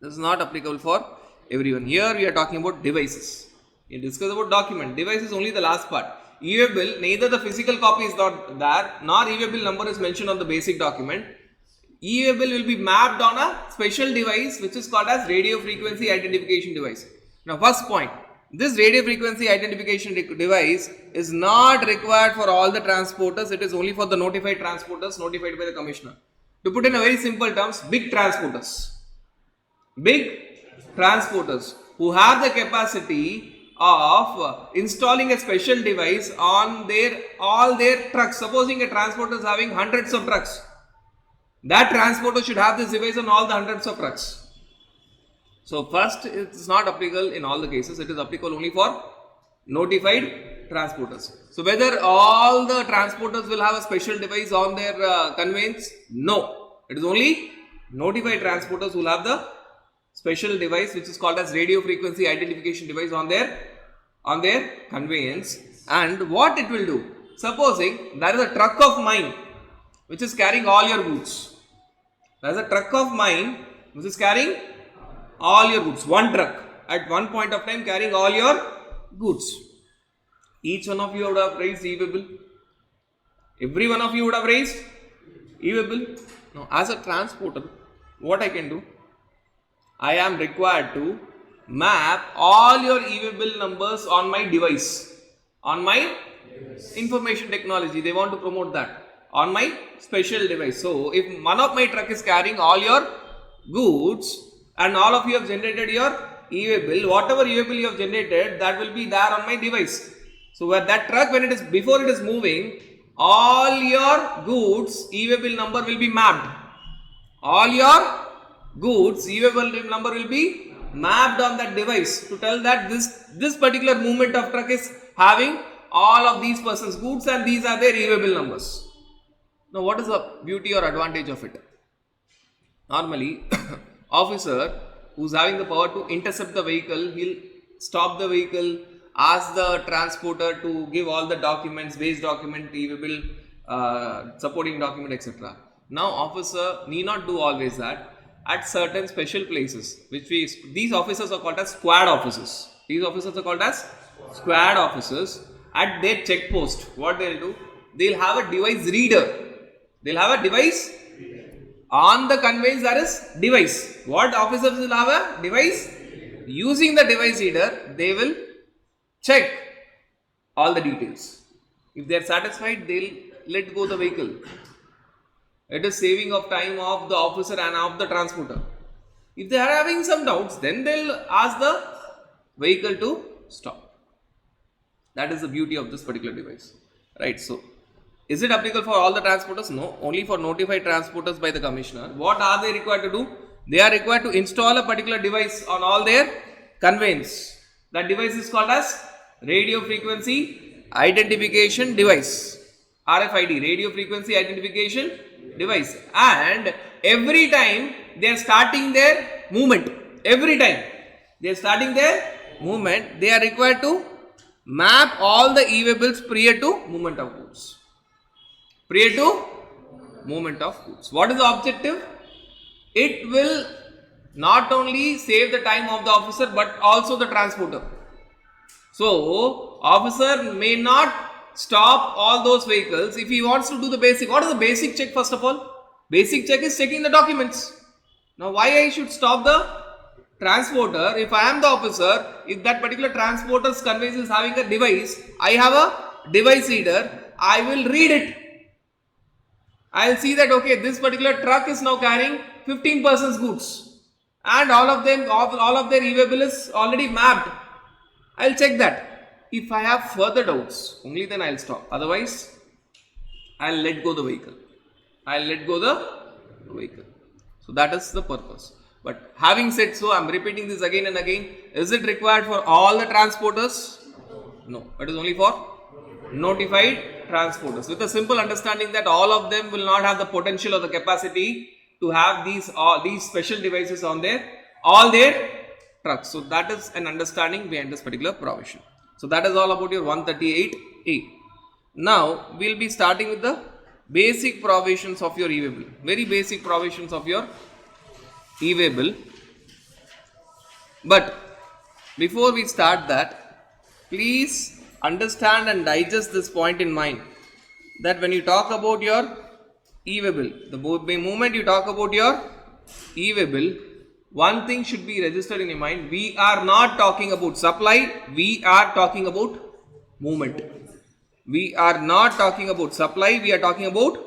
This is not applicable for everyone. Here we are talking about devices. We discuss about document. Device is only the last part. E-way bill, neither the physical copy is not there, nor E-way bill number is mentioned on the basic document. E-way bill will be mapped on a special device which is called as radio frequency identification device. Now, first point, this radio frequency identification device is not required for all the transporters. It is only for the notified transporters notified by the commissioner. To put in a very simple terms, big transporters who have the capacity of installing a special device on all their trucks. Supposing a transporter is having hundreds of trucks, that transporter should have this device on all the hundreds of trucks. So first, it is not applicable in all the cases. It is applicable only for notified transporters. So whether all the transporters will have a special device on their conveyance? No. It is only notified transporters who will have the special device which is called as radio frequency identification device on their conveyance. And what it will do? Supposing there is a truck of mine which is carrying all your goods. There is a truck of mine which is carrying all your goods. One truck at one point of time carrying all your goods. Each one of you would have raised E-way bill. Every one of you would have raised E-way bill. Now, as a transporter, what I can do? I am required to map all your E-way bill numbers on my device, on my information technology. They want to promote that on my special device. So, if one of my truck is carrying all your goods and all of you have generated your E-way bill, whatever E-way bill you have generated, that will be there on my device. So, where that truck, before it is moving, all your goods E-way bill number will be mapped. All your goods E-way bill number will be mapped on that device to tell that this particular movement of truck is having all of these persons' goods and these are their E-way bill numbers. Now, what is the beauty or advantage of it? Normally, officer who is having the power to intercept the vehicle, he'll stop the vehicle, ask the transporter to give all the documents, base document, E-way bill, supporting document, etc. Now, officer need not do always that. At certain special places, these officers are called as squad officers. These officers are called as squad officers. At their check post, what they'll do? They'll have a device reader. They'll have a device. On the conveyance there is device. What officers will have a device? Using the device reader, they will check all the details. If they are satisfied, they'll let go the vehicle. It is saving of time of the officer and of the transporter. If they are having some doubts, then they'll ask the vehicle to stop. That is the beauty of this particular device. Right. So, is it applicable for all the transporters? No. Only for notified transporters by the commissioner. What are they required to do? They are required to install a particular device on all their conveyance. That device is called as radio frequency identification device. RFID, radio frequency identification device. And every time they are starting their movement, they are required to map all the E-way bills prior to movement of goods. What is the objective? It will not only save the time of the officer but also the transporter. So, officer may not stop all those vehicles if he wants to do the basic. What is the basic check first of all? Basic check is checking the documents. Now, why I should stop the transporter? If I am the officer, if that particular transporter's conveyance is having a device, I have a device reader, I will read it. I will see that okay, this particular truck is now carrying 15 persons goods and all of their E-way bill is already mapped. I will check that. If I have further doubts, only then I will stop. Otherwise, I will let go the vehicle. So that is the purpose. But having said so, I am repeating this again and again. Is it required for all the transporters? No. It is only for notified transporters. With a simple understanding that all of them will not have the potential or the capacity to have these special devices on all their trucks. So that is an understanding behind this particular provision. So that is all about your 138A. Now we will be starting with the basic provisions of your e-way bill. Very basic provisions of your e-way bill. But before we start that, please understand and digest this point in mind, that when you talk about your e-way bill, the moment you talk about your e-way bill, one thing should be registered in your mind. We are not talking about supply, we are talking about movement. We are not talking about supply, we are talking about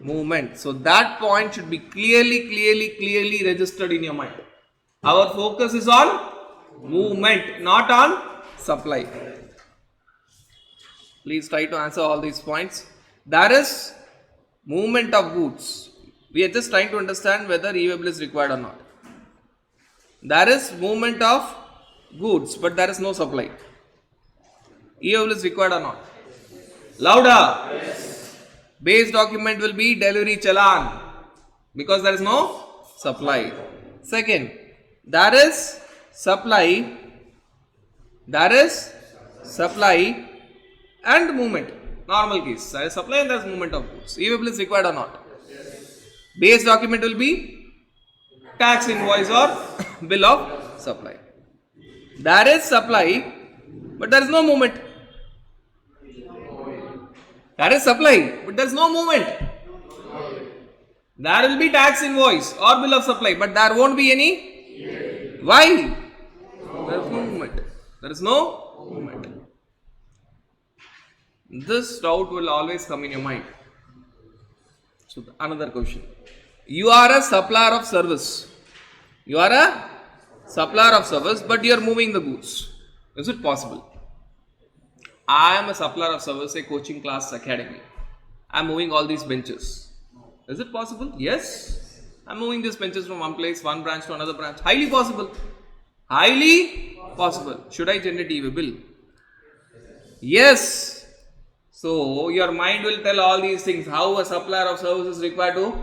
movement. So that point should be clearly registered in your mind. Our focus is on movement, not on supply. Please try to answer all these points. There is movement of goods. We are just trying to understand whether e-way bill is required or not. There is movement of goods, but there is no supply. e-way bill is required or not? Louder. Yes. Base document will be delivery challan, because there is no supply. Second, there is supply and movement. Normal case, there is supply and there is movement of goods. e-way bill is required or not? Yes. Base document will be tax invoice or bill of supply. There is supply, but there is no movement. There is supply, but there is no movement. There will be tax invoice or bill of supply, but there won't be any. Why? There is no movement. There is no movement. This doubt will always come in your mind. So another question. You are a supplier of service. You are a supplier of service, but you are moving the goods. Is it possible? I am a supplier of service, a coaching class academy. I am moving all these benches. Is it possible? Yes. I am moving these benches from one place, one branch to another branch. Highly possible. Highly possible. Should I generate e-way bill? Yes. So your mind will tell all these things. How a supplier of service is required to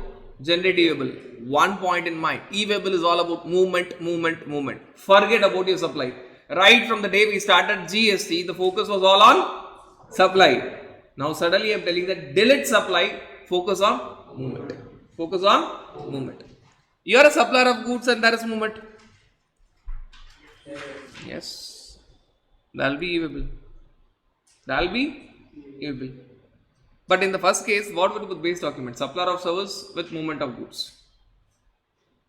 generate e-way bill. One point in mind. e-way bill is all about movement. Forget about your supply. Right from the day we started GST, the focus was all on supply. Now suddenly I am telling that delete supply, focus on movement. Focus on movement. You are a supplier of goods and there is movement. Yes. There will be e-way bill. There will be e-way bill. But in the first case, what would be the base document? Supplier of service with movement of goods.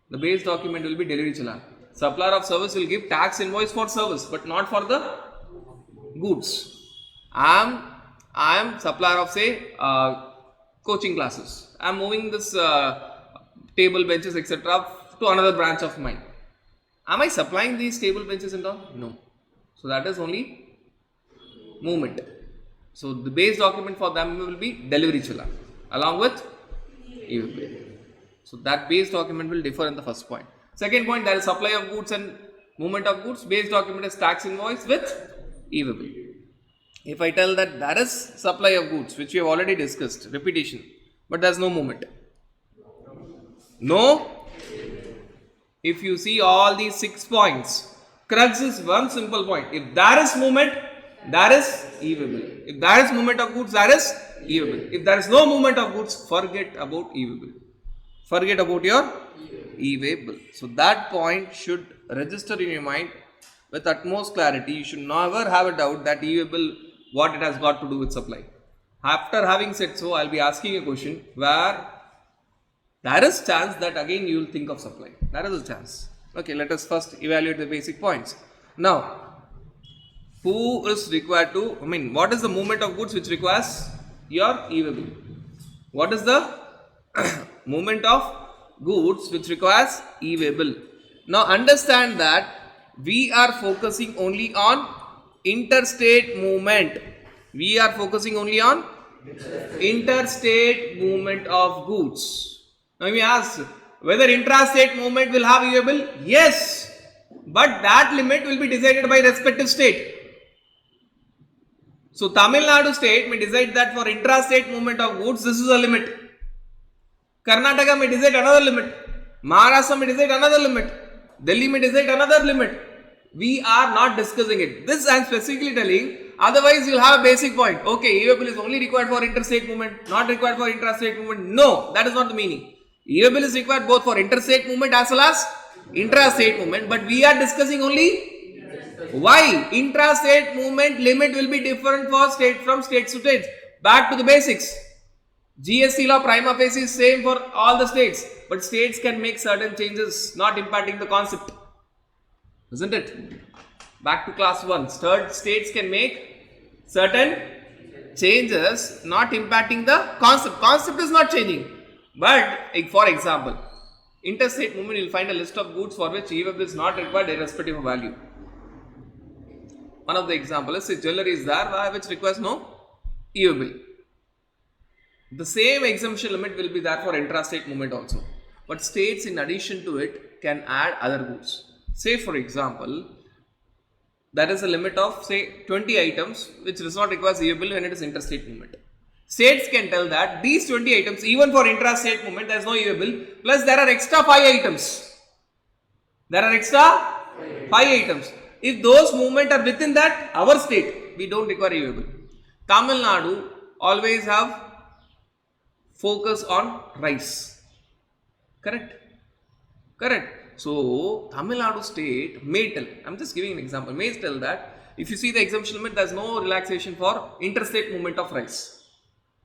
The base document will be delivery challan. Supplier of service will give tax invoice for service, but not for the goods. I am supplier of, say, coaching classes. I am moving this table, benches, etc. to another branch of mine. Am I supplying these table, benches and all? No. So that is only movement. So the base document for them will be delivery challan along with e-way bill. So that base document will differ in the first point. Second point, there is supply of goods and movement of goods. Base document is tax invoice with e-way bill. If I tell that there is supply of goods, which we have already discussed, repetition, but there is no movement. No. If you see all these 6 points, crux is one simple point. If there is movement, there is e-way bill. If there is movement of goods, there is e-way bill. If there is no movement of goods, forget about e-way bill. Forget about your e-way bill. So that point should register in your mind with utmost clarity. You should never have a doubt that e-way bill, what it has got to do with supply. After having said so, I will be asking a question where there is chance that again you will think of supply. There is a chance. Okay, let us first evaluate the basic points. Now, who is required to, what is the movement of goods which requires your e-way bill? What is the movement of goods which requires e-way bill? Now understand that we are focusing only on interstate movement. We are focusing only on interstate movement of goods. Now we ask whether intrastate movement will have e-way bill? Yes, but that limit will be decided by respective state. So Tamil Nadu state may decide that for intrastate movement of goods, this is a limit. Karnataka may decide another limit. Maharashtra may decide another limit. Delhi may decide another limit. We are not discussing it. This I am specifically telling Otherwise, you'll have a basic point. Okay, EVA bill is only required for interstate movement, not required for intrastate movement. No, that is not the meaning. EVA bill is required both for interstate movement as well as intrastate movement. But we are discussing only why intrastate movement limit will be different for state from states to states. Back to the basics. GST law prima facie is same for all the states, but states can make certain changes, not impacting the concept, isn't it? Back to class 1. Third, states can make certain changes, not impacting the concept. Concept is not changing. But, for example, interstate movement, you will find a list of goods for which EVA bill is not required irrespective of value. One of the examples is jewelry is there which requires no EVA bill. The same exemption limit will be there for intrastate movement also. But states in addition to it can add other goods. Say for example, there is a limit of say 20 items which does not require EVA bill when it is interstate movement. States can tell that these 20 items even for intrastate movement there is no EVA bill, plus there are extra 5 items. There are extra 5 items. If those movement are within that our state, we don't require EVA bill. Tamil Nadu always have focus on rice. Correct? Correct. So, Tamil Nadu state may tell, I am just giving an example, may tell that if you see the exemption limit, there is no relaxation for interstate movement of rice.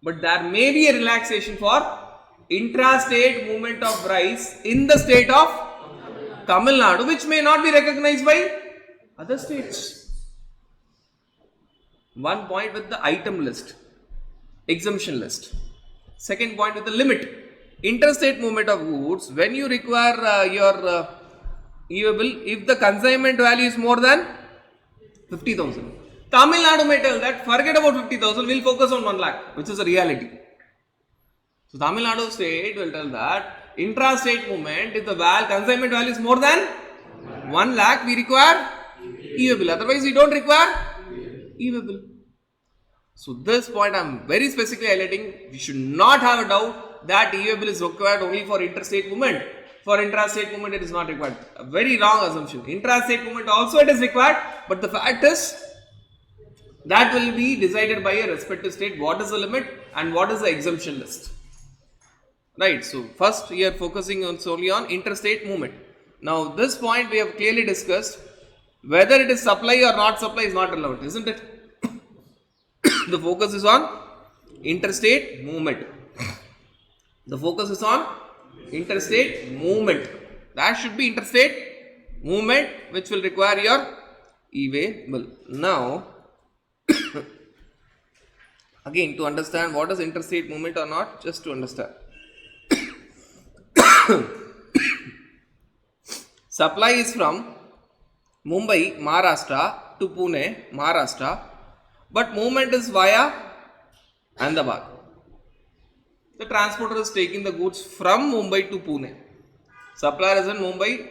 But there may be a relaxation for intrastate movement of rice in the state of Tamil Nadu, which may not be recognized by other states. One point with the item list, exemption list. Second point with the limit. Interstate movement of goods, when you require your EVA bill, if the consignment value is more than 50,000. Tamil Nadu may tell that forget about 50,000, we'll focus on 1 lakh, which is a reality. So Tamil Nadu state will tell that intrastate movement, if the consignment value is more than 1 lakh, we require EVA bill. Otherwise, we don't require EVA bill. So this point I am very specifically highlighting. We should not have a doubt that EVA bill is required only for interstate movement. For intrastate movement, it is not required. A very wrong assumption. Intrastate movement also it is required, but the fact is that will be decided by a respective state. What is the limit and what is the exemption list? Right. So first we are focusing on solely on interstate movement. Now this point we have clearly discussed. Whether it is supply or not supply is not relevant, isn't it? The focus is on interstate movement. The focus is on interstate movement. That should be interstate movement which will require your EVA bill. Now, again to understand what is interstate movement or not, just to understand. Supply is from Mumbai, Maharashtra to Pune, Maharashtra, but movement is via Ahmedabad. The transporter is taking the goods from Mumbai to Pune. Supplier is in Mumbai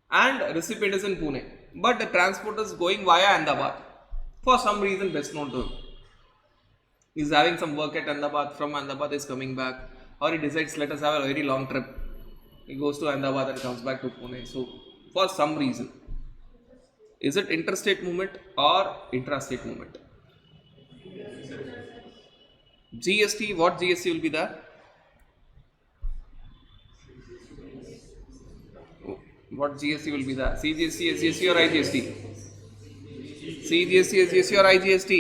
and recipient is in Pune. But the transporter is going via Ahmedabad. For some reason best known to him. He is having some work at Ahmedabad, from Ahmedabad is coming back. Or he decides let us have a very long trip. He goes to Ahmedabad and comes back to Pune. So for some reason. Is it interstate movement or intrastate movement? GST, what GST will be there? What GST will be there? CGST, SGST or IGST? CGST, SGST or IGST?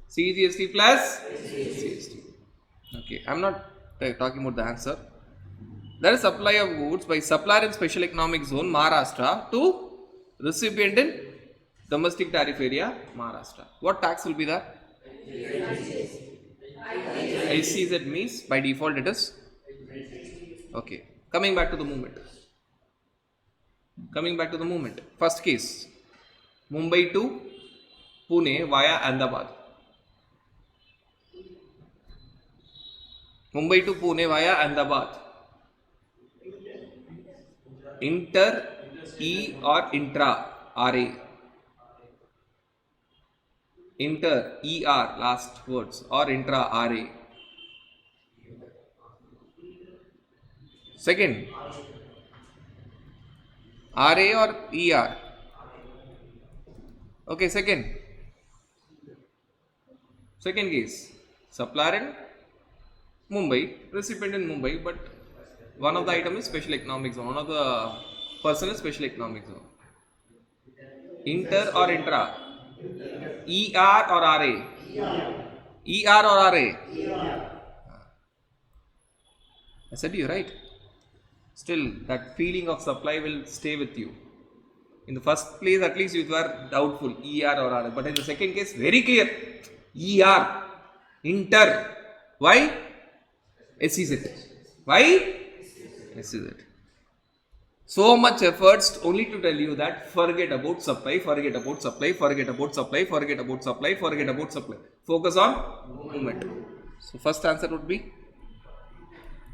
CGST plus GST. Okay, I am not talking about the answer. There is supply of goods by supplier in special economic zone Maharashtra to recipient in domestic tariff area Maharashtra. What tax will be there? ICZ means by default it is. Okay. Coming back to the movement. First case. Mumbai to Pune via Ahmedabad. Mumbai to Pune via Ahmedabad. Inter, E or intra, RA. Inter, ER, last words, or intra, RA. Second, RA or ER. Okay, second case, supplier in Mumbai, recipient in Mumbai, but one of the item is special economic zone, one of the person is special economic zone. Inter or intra? ER or RA? ER or RA? I said you right. Still, that feeling of supply will stay with you. In the first place, at least you were doubtful, ER or RA. But in the second case, very clear, ER, inter. Why? SEZ. Why? SEZ. So much efforts only to tell you that forget about supply, forget about supply, forget about supply, forget about supply, forget about supply. Focus on movement. So first answer would be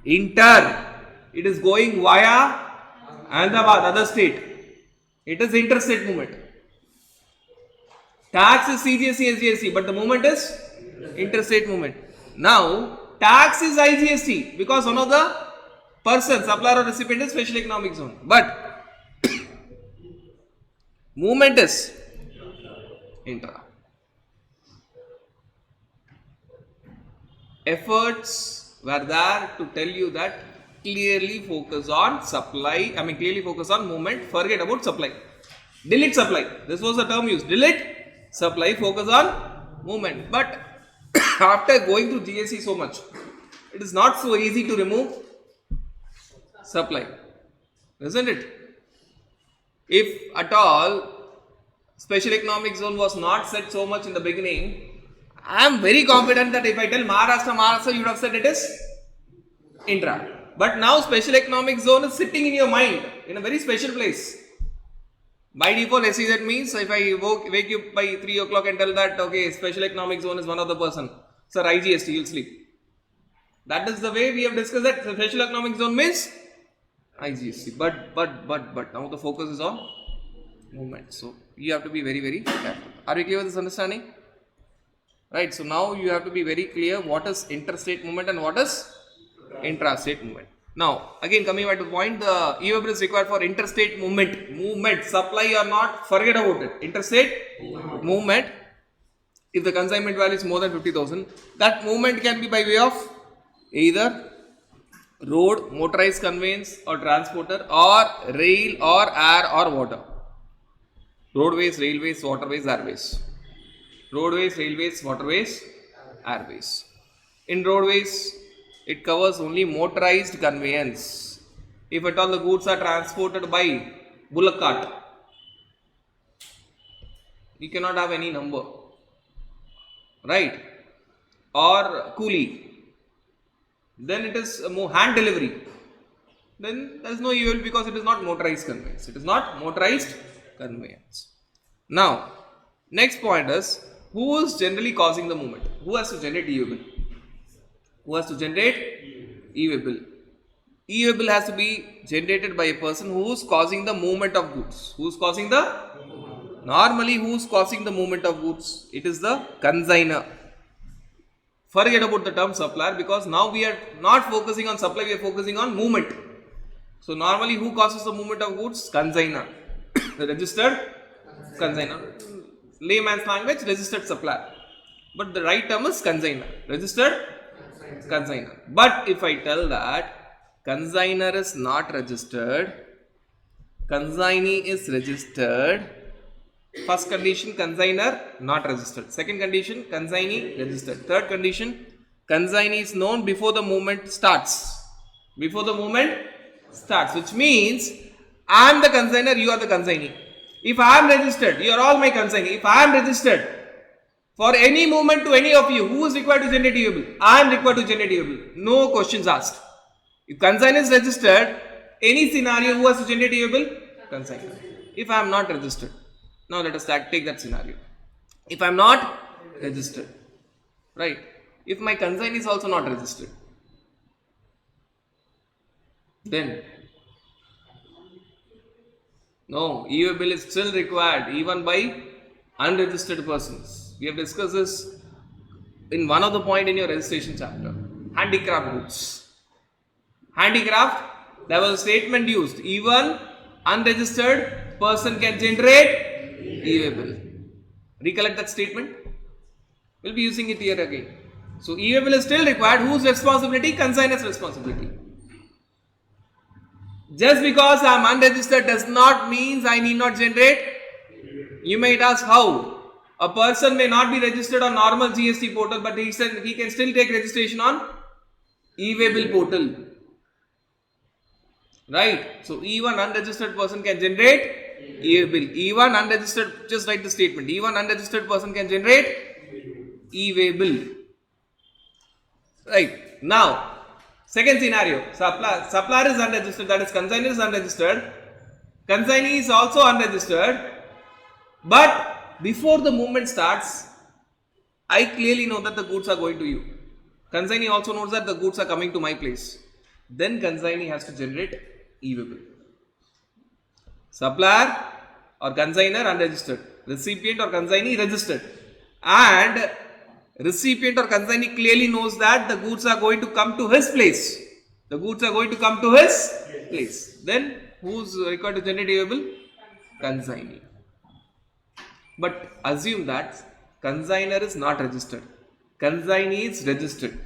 inter. It is going via Ahmedabad, other state. It is interstate movement. Tax is CGST, SGST, but the movement is interstate movement. Now, tax is IGST because one of the person, supplier or recipient is special economic zone. But movement is intra. Efforts were there to tell you that clearly focus on supply, clearly focus on movement, forget about supply. Delete supply. This was the term used. Delete supply, focus on movement. But after going through GSE so much, it is not so easy to remove supply, isn't it? If at all special economic zone was not said so much in the beginning, I am very confident that if I tell Maharashtra, you would have said it is intra. But now special economic zone is sitting in your mind in a very special place. By default, SEZ means if I wake you by 3 o'clock and tell that, okay, special economic zone is one of the person. Sir, IGST, you'll sleep. That is the way we have discussed that special economic zone means IGST. But now the focus is on movement. So you have to be very, very careful. Are we clear with this understanding? Right. So now you have to be very clear what is interstate movement and what is intrastate movement. Now, again coming back to the point, the e-web is required for interstate movement, supply or not, forget about it. Interstate movement, if the consignment value is more than 50,000, that movement can be by way of either road, motorized conveyance or transporter, or rail or air or water. Roadways, railways, waterways, airways. Roadways, railways, waterways, airways. In roadways, it covers only motorized conveyance. If at all the goods are transported by bullock cart, you cannot have any number, right? Or coolie. Then it is hand delivery. Then there is no evil because it is not motorized conveyance. It is not motorized conveyance. Now, next point is, who is generally causing the movement? Who has to generate e-web? Who has to generate e-web? E-web has to be generated by a person who is causing the movement of goods. Who is causing the? Normally, who is causing the movement of goods? It is the consignor. Forget about the term supplier because now we are not focusing on supply, we are focusing on movement. So, normally who causes the movement of goods? Consignor. The registered consignor. Layman's language, registered supplier. But the right term is consignor. Registered consignor. But if I tell that consignor is not registered, consignee is registered. First condition, consignor not registered. Second condition, consignee registered. Third condition, consignee is known before the movement starts. Before the movement starts, which means I am the consignor, you are the consignee. If I am registered, you are all my consignee. If I am registered, for any movement to any of you, who is required to generate e-web? I am required to generate e-web. No questions asked. If consignor is registered, any scenario, who has to generate e-web? Consignor. If I am not registered, now let us take that scenario. If I am not registered, right? If my consignee is also not registered, then no, e-web is still required even by unregistered persons. We have discussed this in one of the point in your registration chapter. Handicraft goods. Handicraft, there was a statement used. Even unregistered person can generate e-web. Recollect that statement? We'll be using it here again. So e-way bill is still required. Whose responsibility? Consignor's responsibility. Just because I am unregistered does not mean I need not generate. You might ask how. A person may not be registered on normal GST portal, but he can still take registration on e-way bill portal. Right? So even unregistered person can generate e-way bill. Even unregistered, just write the statement. Even unregistered person can generate e-way bill. Right? Now, second scenario, supplier is unregistered, that is consignor is unregistered. Consignee is also unregistered, but before the movement starts, I clearly know that the goods are going to you. Consignee also knows that the goods are coming to my place. Then consignee has to generate e-way bill. Supplier or consignor unregistered, recipient or consignee registered, and recipient or consignee clearly knows that the goods are going to come to his place. The goods are going to come to his place. Then who's required to generate e-way bill? Consignee. But assume that consignor is not registered. Consignee is registered.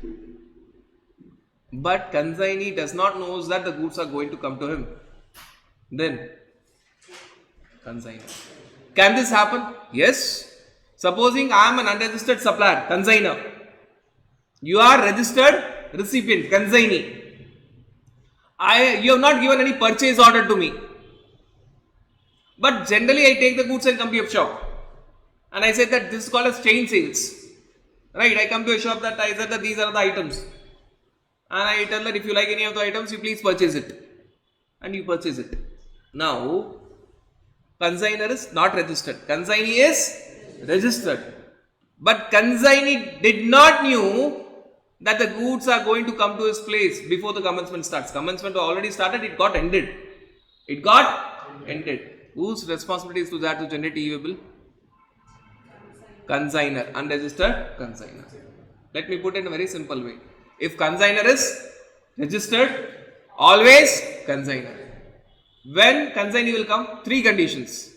But consignee does not know that the goods are going to come to him. Then consignor. Can this happen? Yes. Supposing I am an unregistered supplier, consignor. You are registered recipient, consignee. You have not given any purchase order to me. But generally I take the goods and come to your shop. And I said that this is called as chain sales. Right? I come to a shop that I said that these are the items. And I tell that if you like any of the items, you please purchase it. And you purchase it. Now, consignor is not registered. Consignee is registered. But consignee did not knew that the goods are going to come to his place before the commencement starts. Commencement already started, it got ended. It got ended. Whose responsibility is to that to generate e-way bill? Consignor, unregistered consignor. Let me put it in a very simple way. If consignor is registered, always consignor. When consignee will come? Three conditions.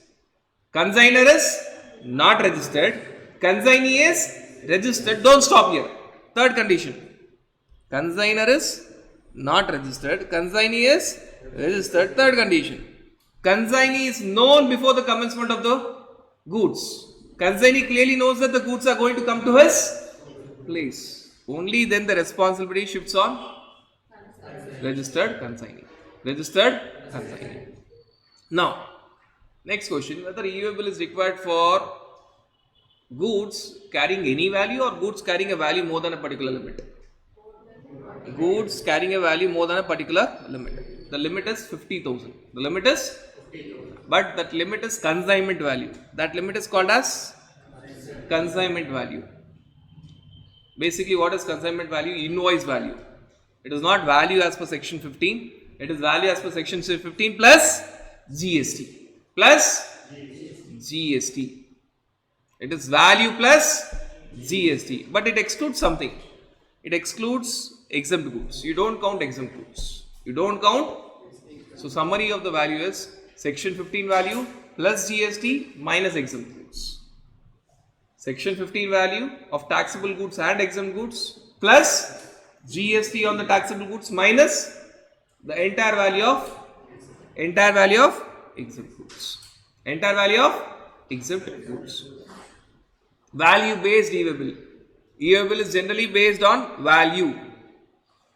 Consignor is not registered. Consignee is registered. Don't stop here. Third condition. Consignor is not registered. Consignee is registered. Third condition. Consignee is known before the commencement of the goods. Consignee clearly knows that the goods are going to come to his place. Only then the responsibility shifts on registered consignee. Registered consignee. Now, next question, whether e-way bill is required for goods carrying any value or goods carrying a value more than a particular limit. Goods carrying a value more than a particular limit. The limit is 50,000. The limit is, but that limit is consignment value. That limit is called as consignment value. Basically, what is consignment value? Invoice value. It is not value as per section 15. It is value as per section 15 plus GST. Plus GST. It is value plus GST. But it excludes something. It excludes exempt goods. You don't count exempt goods. You don't count. So, summary of the value is section 15 value plus GST minus exempt goods. Section 15 value of taxable goods and exempt goods plus GST on the taxable goods minus the entire value of exempt goods. Entire value of exempt goods. Value based e-way bill. E-way bill is generally based on value.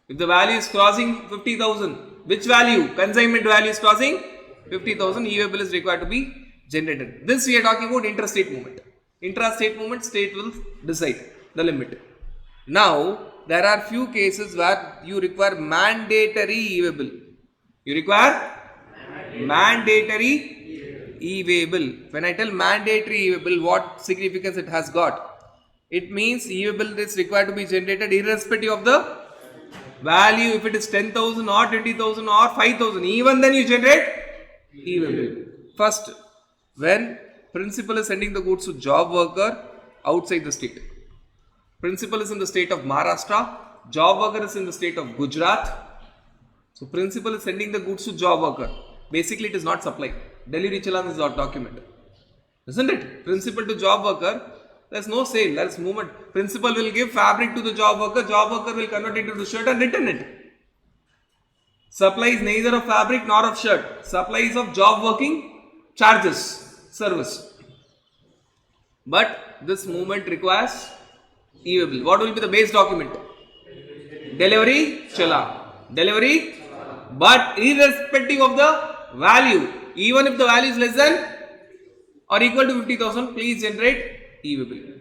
If the value is crossing 50,000, which value? Consignment value is crossing 50,000, e-way bill is required to be generated. This we are talking about intrastate movement. Intrastate movement, state will decide the limit. Now, there are few cases where you require mandatory e-way bill. You require mandatory e-way bill. When I tell mandatory e-way bill, what significance it has got? It means e-way bill is required to be generated irrespective of the value. If it is 10,000 or 20,000 or 5,000, even then you generate e-way bill. First, when principal is sending the goods to job worker outside the state. Principal is in the state of Maharashtra, job worker is in the state of Gujarat. So, principal is sending the goods to job worker. Basically, it is not supply. Delhi Richalan is our document. Isn't it? Principal to job worker, there's no sale, there's movement. Principal will give fabric to the job worker will convert it into shirt and return it. Supply is neither of fabric nor of shirt. Supply is of job working charges, service. But this movement requires e-way bill. What will be the base document? Delivery challan. Delivery, but irrespective of the value, even if the value is less than or equal to 50,000, please generate e-way bill.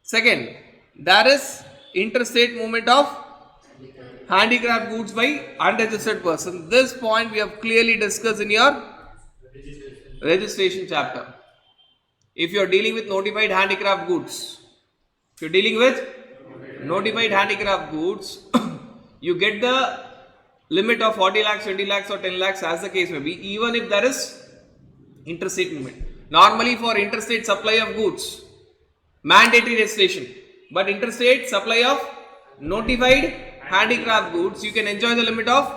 Second, there is interstate movement of handicraft goods by unregistered person. This point we have clearly discussed in your registration chapter. If you are dealing with notified handicraft goods, if you are dealing with notified handicraft goods, you get the limit of 40 lakhs, 20 lakhs or 10 lakhs as the case may be, even if there is interstate movement. Normally for interstate supply of goods, mandatory registration, but interstate supply of notified handicraft goods, you can enjoy the limit of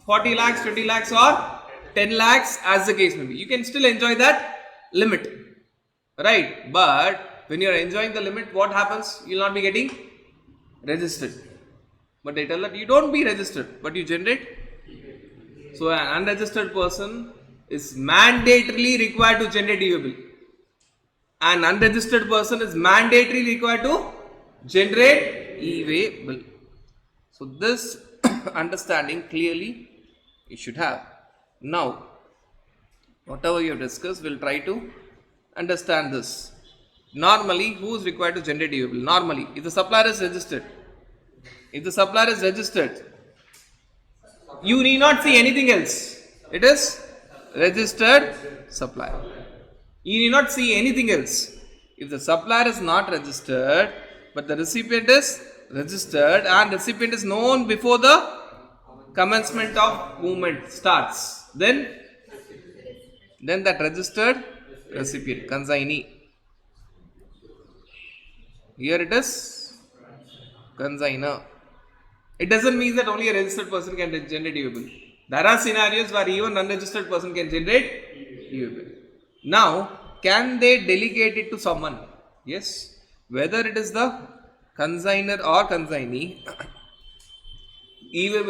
40 lakhs, 20 lakhs or 10 lakhs as the case may be. You can still enjoy that limit, right? But when you are enjoying the limit, what happens? You will not be getting registered. But they tell that you don't be registered, but you generate. So an unregistered person is mandatorily required to generate e-way bill. An unregistered person is mandatorily required to generate e-way bill. So this understanding clearly you should have. Now, whatever you have discussed, we'll try to understand this. Normally, who is required to generate e-way bill? Normally, if the supplier is registered, you need not see anything else. It is registered supplier. You need not see anything else. If the supplier is not registered, but the recipient is registered and recipient is known before the commencement of movement starts, then that registered recipient, consignee. Here it is consignor. It doesn't mean that only a registered person can generate e-way bill. There are scenarios where even unregistered person can generate e-way bill. Now, can they delegate it to someone? Yes. Whether it is the consignor or consignee, e-way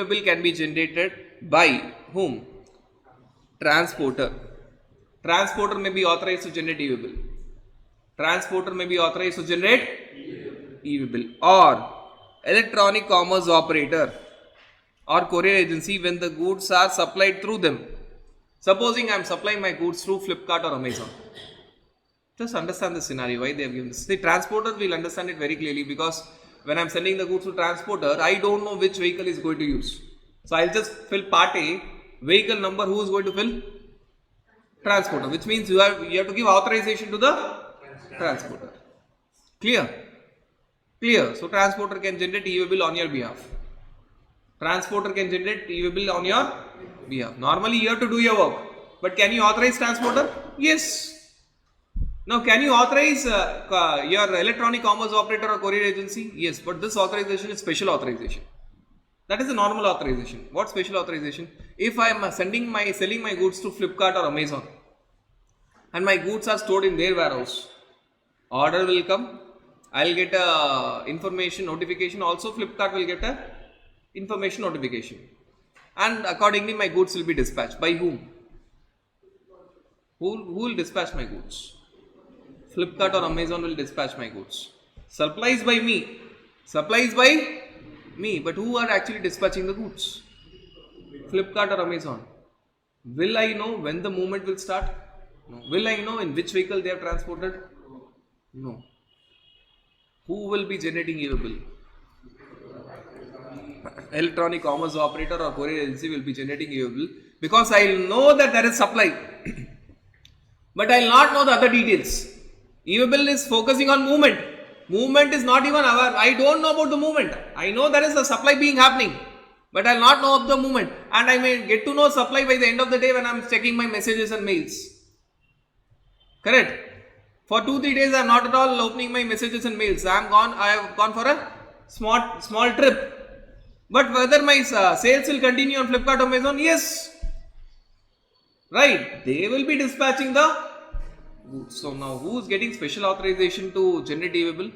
bill can be generated by whom? Transporter. Transporter may be authorized to generate e-way bill. Transporter may be authorized to generate e-way bill, or electronic commerce operator or courier agency when the goods are supplied through them. Supposing I am supplying my goods through Flipkart or Amazon. Just understand the scenario, why they have given this. The transporter will understand it very clearly, because when I am sending the goods to transporter, I don't know which vehicle is going to use. So I will just fill part A, vehicle number, who is going to fill? Transporter, which means you have to give authorization to the transporter. Clear? Clear. So transporter can generate e-way bill on your behalf. Transporter can generate e-way bill on your behalf. Normally you have to do your work. But can you authorize transporter? Yes. Now can you authorize your electronic commerce operator or courier agency? Yes. But this authorization is special authorization. That is a normal authorization. What special authorization? If I am selling my goods to Flipkart or Amazon and my goods are stored in their warehouse, order will come. I will get a information notification. Also Flipkart will get a information notification, and accordingly my goods will be dispatched. By whom? Who will dispatch my goods? Flipkart or Amazon will dispatch my goods. Supplies by me. Supplies by me. But who are actually dispatching the goods? Flipkart or Amazon. Will I know when the movement will start? No. Will I know in which vehicle they have transported? No. Who will be generating e-way bill? Electronic commerce operator or courier agency will be generating e-way bill, because I will know that there is supply, but I will not know the other details. E-way bill is focusing on movement. Movement is not even aware. I don't know about the movement. I know there is a supply being happening, but I will not know of the movement, and I may get to know supply by the end of the day when I am checking my messages and mails. Correct? For 2-3 days I am not at all opening my messages and mails. I have gone for a small trip. But whether my sales will continue on Flipkart or Amazon? Yes. Right. They will be dispatching the goods. So now who is getting special authorization to generate e-way?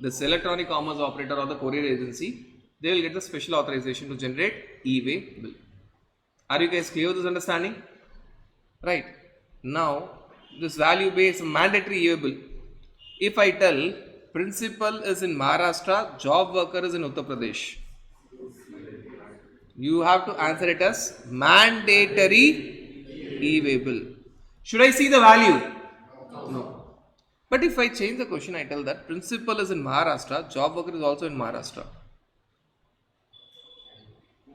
This electronic commerce operator or the courier agency, they will get the special authorization to generate e-way bill. Are you guys clear with this understanding? Right. Now, this value based mandatory e-way bill. If I tell principal is in Maharashtra, job worker is in Uttar Pradesh, you have to answer it as mandatory e-way bill. Should I see the value? No. But if I change the question, I tell that principal is in Maharashtra, job worker is also in Maharashtra.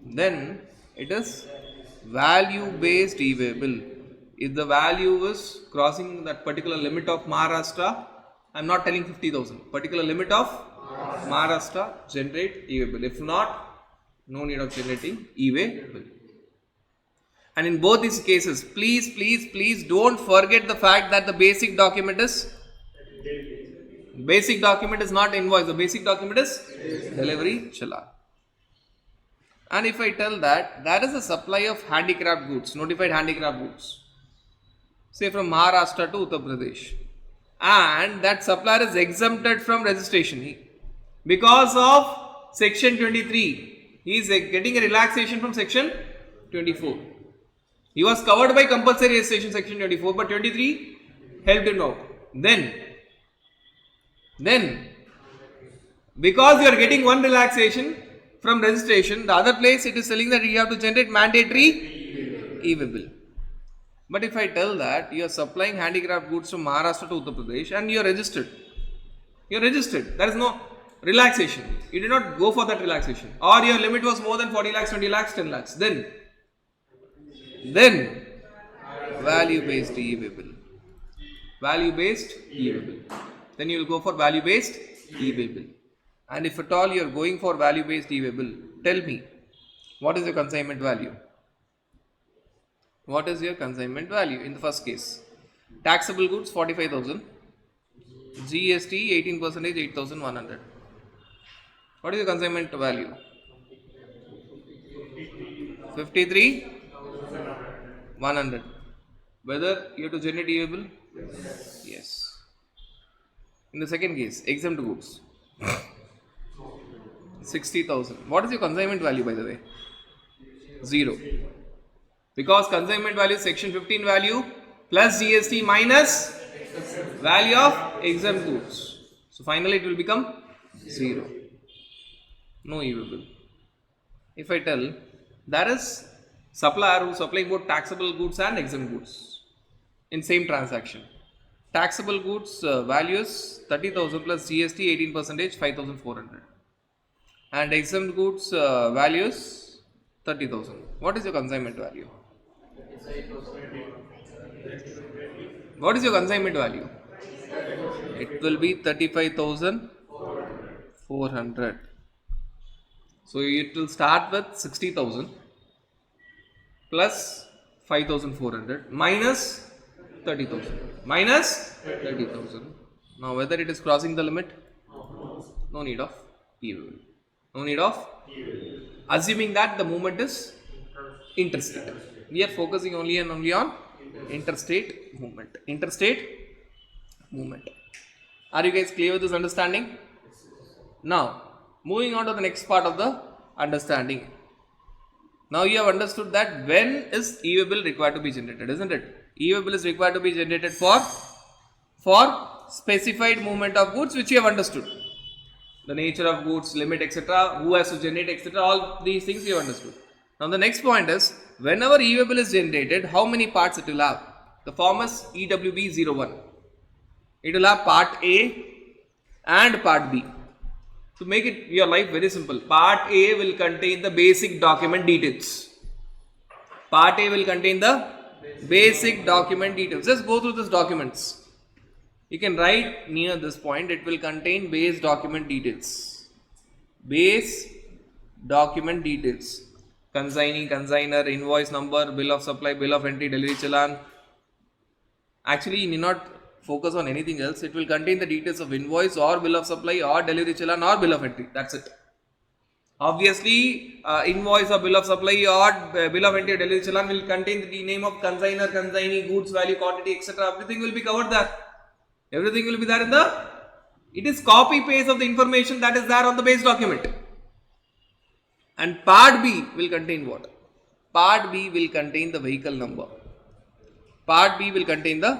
Then it is value based e-way bill. If the value is crossing that particular limit of Maharashtra, I am not telling 50,000, particular limit of Maharashtra, generate e-way bill. If not, no need of generating e-way bill. And in both these cases, please don't forget the fact that the basic document is not invoice. The basic document is delivery challan. And if I tell that there is a supply of handicraft goods, notified handicraft goods, say from Maharashtra to Uttar Pradesh, and that supplier is exempted from registration because of section 23, he is getting a relaxation from section 24. He was covered by compulsory registration section 24, but 23 helped him out. Then because you are getting one relaxation from registration, the other place it is telling that you have to generate mandatory e-way bill. But if I tell that you are supplying handicraft goods from Maharashtra to Uttar Pradesh and you are registered, there is no relaxation. You did not go for that relaxation, or your limit was more than 40 lakhs, 20 lakhs, 10 lakhs. Then value based e-way bill. Then you will go for value based e-way bill. And if at all you are going for value based e-way bill, tell me, what is your consignment value? What is your consignment value in the first case? Taxable goods 45,000, GST 18%, 8,100. What is your consignment value? 53,100. Whether you have to generate e-way bill? Yes. In the second case, exempt goods 60,000. What is your consignment value, by the way? 0. Because consignment value is section 15 value plus GST minus value of exempt goods. So finally it will become 0. No e-way bill. If I tell there is supplier who is supplying both taxable goods and exempt goods in same transaction. Taxable goods value is 30,000 plus GST 18%, 5,400. And exempt goods value is 30,000. What is your consignment value? What is your consignment value? It will be 35,400. So it will start with 60,000 plus 5,400 minus 30,000. Now whether it is crossing the limit? No need of e-way. Assuming that the movement is interstate. We are focusing only on interstate movement. Are you guys clear with this understanding? Now, moving on to the next part of the understanding. Now you have understood that when is e-way bill required to be generated, isn't it? E-way bill is required to be generated for specified movement of goods, which you have understood. The nature of goods, limit, etc., who has to generate, etc., all these things you have understood. Now the next point is, whenever e-way bill is generated, how many parts it will have? The form is EWB01. It will have part A and part B. To make it your life very simple, part A will contain the basic document details. Just go through these documents. You can write near this point, it will contain base document details. Consignee, consigner, invoice number, bill of supply, bill of entry, delivery challan. Actually, you need not focus on anything else. It will contain the details of invoice or bill of supply or delivery challan or bill of entry. That's it. Obviously, invoice or bill of supply or bill of entry delivery challan will contain the name of consignor, consignee, goods value, quantity, etc. Everything will be covered there. Everything will be there in the. It is copy paste of the information that is there on the base document. And part B will contain what? Part B will contain the vehicle number. Part B will contain the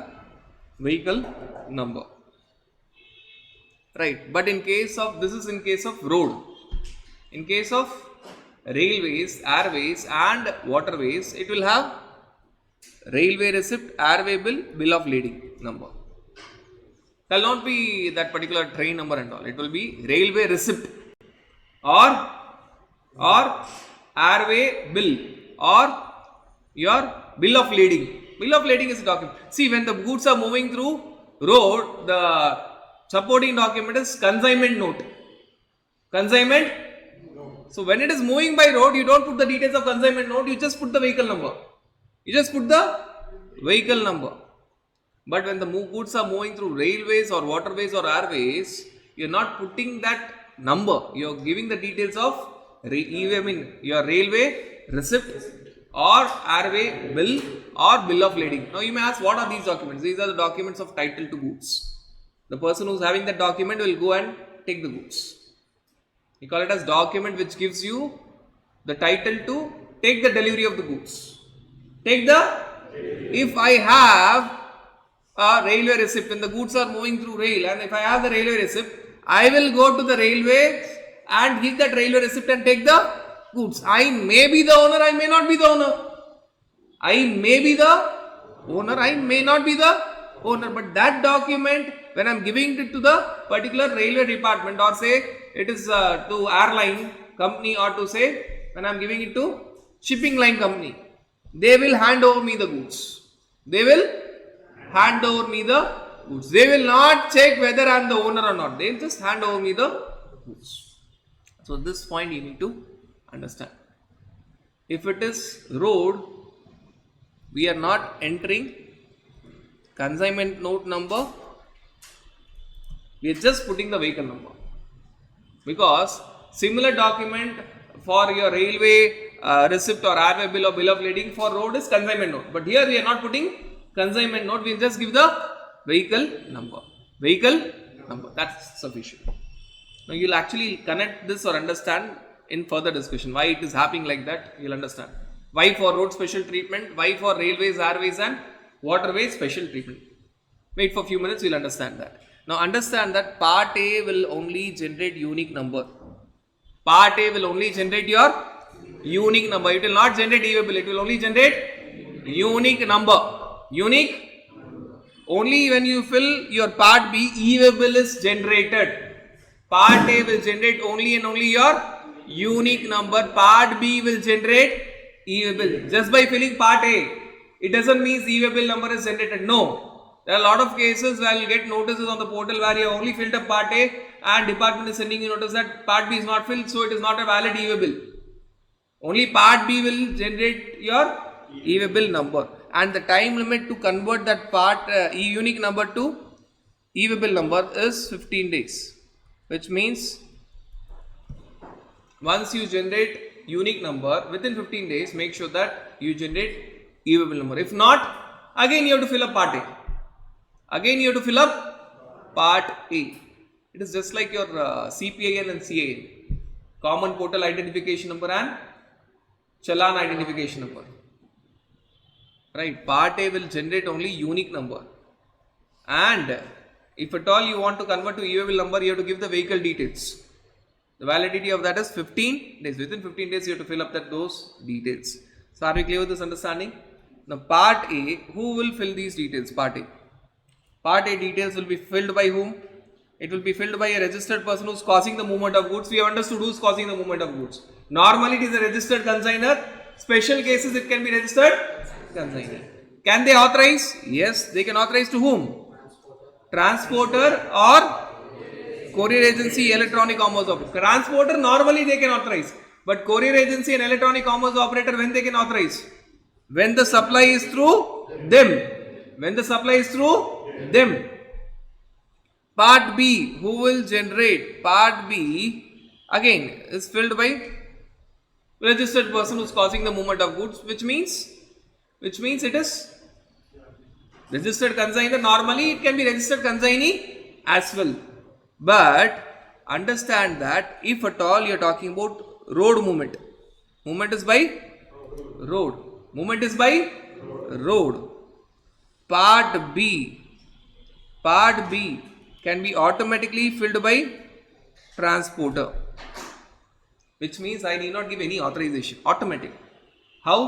vehicle number. Right. But in case of, this is in case of road. In case of railways, airways and waterways, it will have railway receipt, airway bill, bill of lading number. It will not be that particular train number and all. It will be railway receipt or airway bill or your bill of lading. Bill of lading is a document. See, when the goods are moving through road, the supporting document is consignment note. Consignment. So when it is moving by road, you don't put the details of consignment note, you just put the vehicle number. You just put the vehicle number. But when the goods are moving through railways or waterways or airways, you are not putting that number. You are giving the details of your railway receipt or airway bill or bill of lading. Now you may ask, what are these documents? These are the documents of title to goods. The person who is having that document will go and take the goods. We call it as document which gives you the title to take the delivery of the goods. If I have a railway receipt, when the goods are moving through rail, and if I have the railway receipt, I will go to the railway and give that railway receipt and take the goods. I may be the owner, I may not be the owner. I may be the owner, I may not be the owner. But that document, when I am giving it to the particular railway department, or say it is to airline company, or to say when I am giving it to shipping line company, they will hand over me the goods. They will hand over me the goods. They will not check whether I am the owner or not. They will just hand over me the goods. So this point you need to understand. If it is road, we are not entering consignment note number. We are just putting the vehicle number. Because similar document for your railway receipt or airway bill or bill of lading for road is consignment note. But here we are not putting consignment note, we just give the vehicle number. Vehicle number, that's sufficient. Now you will actually connect this or understand in further discussion why it is happening like that. You will understand why for road special treatment, why for railways, airways and waterways special treatment. Wait for a few minutes, you will understand that. Now understand that part A will only generate unique number. Part A will only generate your unique number. It will not generate EV bill. It will only generate unique number. Unique. Only when you fill your part B, EV bill is generated. Part A will generate only and only your unique number. Part B will generate EV bill. Just by filling part A, it doesn't mean EV bill number is generated. No. There are a lot of cases where you will get notices on the portal where you have only filled up part A and department is sending you notice that part B is not filled, so it is not a valid EV bill. Only part B will generate your EV bill number, and the time limit to convert that part unique number to EV bill number is 15 days, which means once you generate unique number within 15 days, make sure that you generate EV bill number. If not, again you have to fill up part A. Again you have to fill up part A. It is just like your CPIN and CAN, common portal identification number and challan identification number. Right, part A will generate only unique number, and if at all you want to convert to EV bill number, you have to give the vehicle details. The validity of that is 15 days. Within 15 days you have to fill up those details. So are we clear with this understanding? Now part A, who will fill these details? Part A. Part A details will be filled by whom? It will be filled by a registered person who is causing the movement of goods. We have understood who is causing the movement of goods. Normally it is a registered consignor. Special cases it can be registered consignor. Can they authorize? Yes, they can authorize to whom? Transporter or courier agency, electronic commerce operator. Transporter normally they can authorize. But courier agency and electronic commerce operator, when they can authorize? When the supply is through them. When the supply is through them. Part B, who will generate? Part B, again is filled by registered person who's causing the movement of goods, which means it is registered consignor. Normally it can be registered consignee as well, but understand that if at all you are talking about road movement is by road, part B can be automatically filled by transporter, which means I need not give any authorization, automatic. How?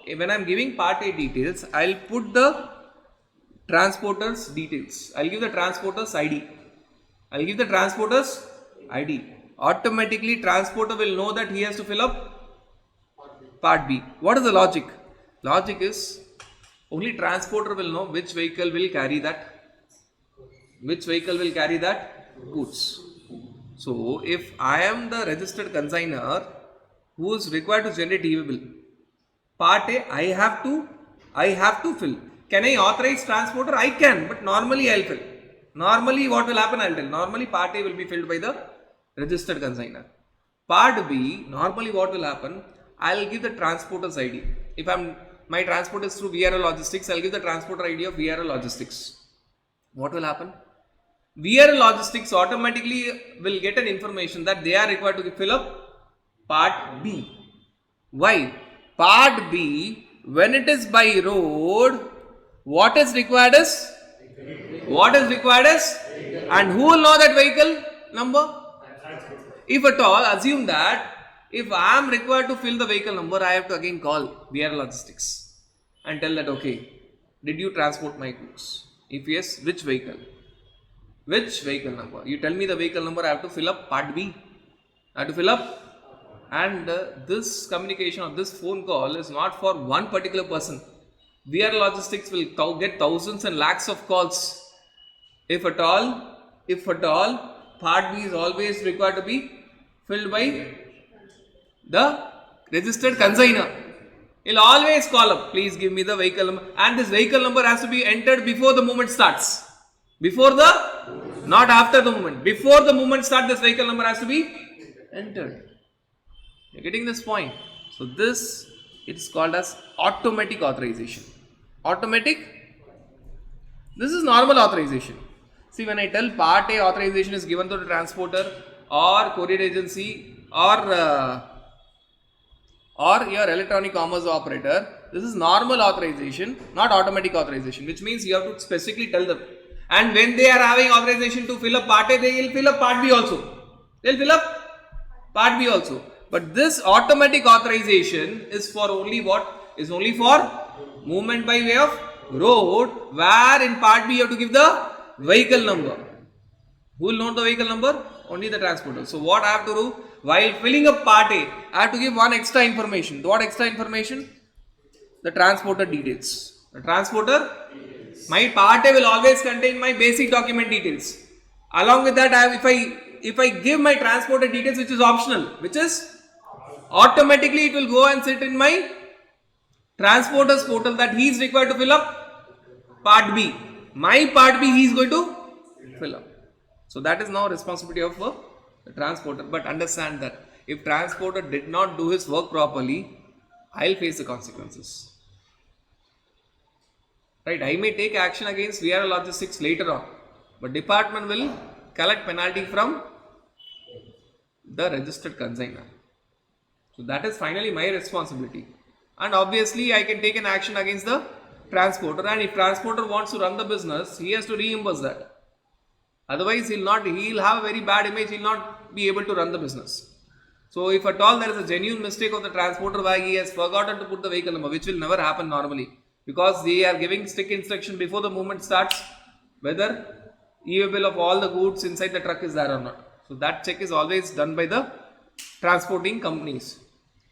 When I am giving part A details, I will put the transporter's details. I will give the transporter's ID. Automatically transporter will know that he has to fill up part B. What is the logic? Logic is only transporter will know which vehicle will carry that goods. So if I am the registered consignor who is required to generate e-bill, part A I have to fill. Can I authorize transporter? I can, but normally I will fill. Normally what will happen? I will tell. Normally part A will be filled by the registered consignor. Part B, normally what will happen? I will give the transporter's ID. If my transport is through VRL Logistics, I will give the transporter ID of VRL Logistics. What will happen? VRL Logistics automatically will get an information that they are required to fill up part B. Why? Part B, when it is by road, what is required is? And who will know that vehicle number? If at all, assume that if I am required to fill the vehicle number, I have to again call VRL Logistics and tell that, okay, did you transport my goods? If yes, which vehicle? Which vehicle number? You tell me the vehicle number, I have to fill up part B. And this communication or this phone call is not for one particular person. VRL Logistics will get thousands and lakhs of calls. If at all, part B is always required to be filled by the registered consignor. He'll always call up, please give me the vehicle number, and this vehicle number has to be entered before the movement starts. Not after the movement. Before the movement starts, this vehicle number has to be entered. You're getting this point? So this, it's called as automatic authorization. This is normal authorization. See, when I tell part A authorization is given to the transporter or courier agency or your electronic commerce operator, this is normal authorization, not automatic authorization, which means you have to specifically tell them. And when they are having authorization to fill up part A, they will fill up part B also. But this automatic authorization is for only what? Is only for movement by way of road, where in part B you have to give the vehicle number. Who will know the vehicle number? Only the transporter. So what I have to do? While filling up part A, I have to give one extra information. What extra information? The transporter details. My part A will always contain my basic document details. Along with that, if I give my transporter details, which is optional, which is automatically it will go and sit in my transporter's portal that he is required to fill up part B. My part B he is going to fill up. So that is now responsibility of the transporter. But understand that if transporter did not do his work properly, I will face the consequences. Right? I may take action against VRL Logistics later on, but department will collect penalty from the registered consignor. So that is finally my responsibility. And obviously I can take an action against the transporter, and if transporter wants to run the business, he has to reimburse that. Otherwise he'll have a very bad image, he'll not be able to run the business. So if at all there is a genuine mistake of the transporter where he has forgotten to put the vehicle number, which will never happen normally, because they are giving strict instruction before the movement starts whether e-bill of all the goods inside the truck is there or not. So that check is always done by the transporting companies.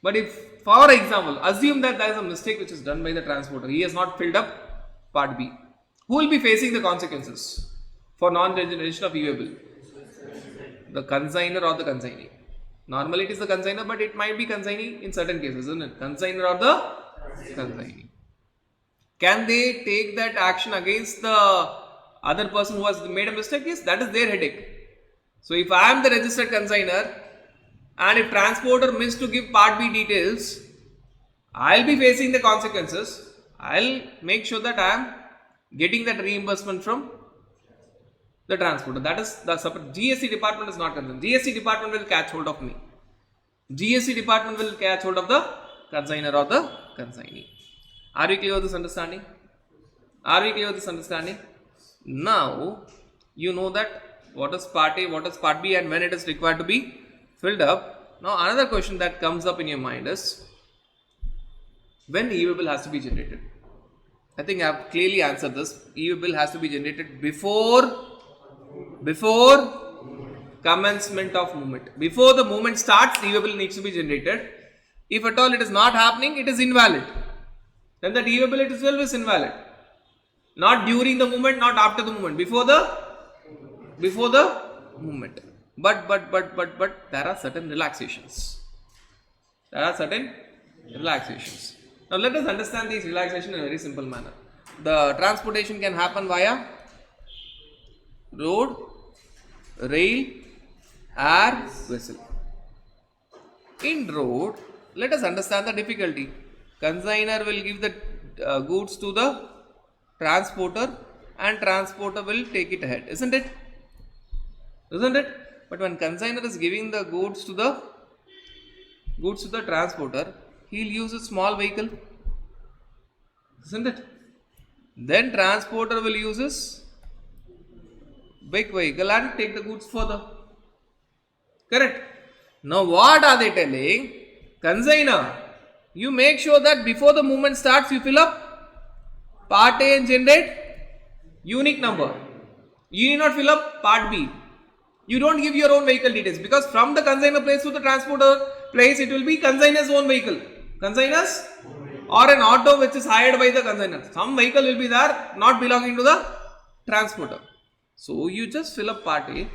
But if, for example, assume that there is a mistake which is done by the transporter, he has not filled up part B, who will be facing the consequences for non-registration of e-bill? The consignor or the consignee. Normally it is the consignor, but it might be consignee in certain cases, isn't it? Consignor or the consignee. Can they take that action against the other person who has made a mistake? Yes, that is their headache. So if I am the registered consignor and if transporter missed to give part B details, I'll be facing the consequences. I'll make sure that I am getting that reimbursement from the transporter. That is the separate. GST department is not concerned. GST department will catch hold of me. GST department will catch hold of the consignor or the consignee. Are we clear with this understanding? Are we clear with this understanding? Now, you know that what is part A, what is part B, and when it is required to be filled up. Now, another question that comes up in your mind is when EWA bill has to be generated. I think I have clearly answered this. EWA bill has to be generated before commencement of movement. Before the movement starts, EWA bill needs to be generated. If at all it is not happening, it is invalid. Then the EWA bill itself is invalid. Not during the movement, not after the movement. Before the movement. But there are certain relaxations. Now let us understand these relaxations in a very simple manner. The transportation can happen via road, rail, air, vessel. In road, let us understand the difficulty. Consignor will give the goods to the transporter and transporter will take it ahead, isn't it? But when consignor is giving the goods to the transporter, he'll use a small vehicle, isn't it? Then transporter will use his big vehicle and take the goods further. Correct? Now what are they telling? Consignor, you make sure that before the movement starts, you fill up part A and generate unique number. You need not fill up part B. You don't give your own vehicle details because from the consignor place to the transporter place, it will be consignor's own vehicle. Consignor's or an auto which is hired by the consignor. Some vehicle will be there not belonging to the transporter. So you just fill up part A.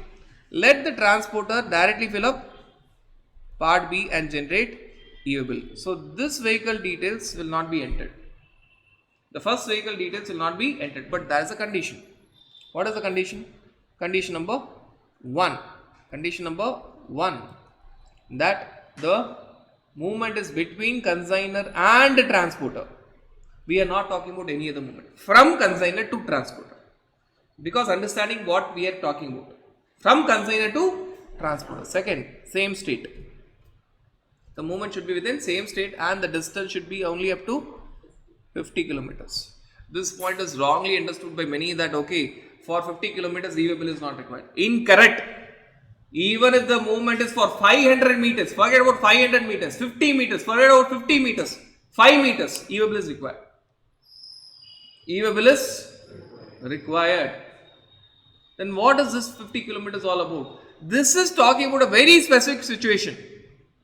Let the transporter directly fill up part B and generate EWA bill. So this vehicle details will not be entered. The first vehicle details will not be entered, but there is a condition. What is the condition? Condition number 1. Condition number 1 that the movement is between consignor and transporter. We are not talking about any other movement. From consignor to transporter. Because understanding what we are talking about. From consignor to transporter. Second, same state. The movement should be within same state and the distance should be only up to 50 kilometers. This point is wrongly understood by many that okay, for 50 kilometers EWA bill is not required. Incorrect. Even if the movement is for 500 meters, forget about 500 meters, 50 meters, forget about 50 meters, 5 meters, EWA bill is required. EWA bill is required. Then what is this 50 kilometers all about? This is talking about a very specific situation.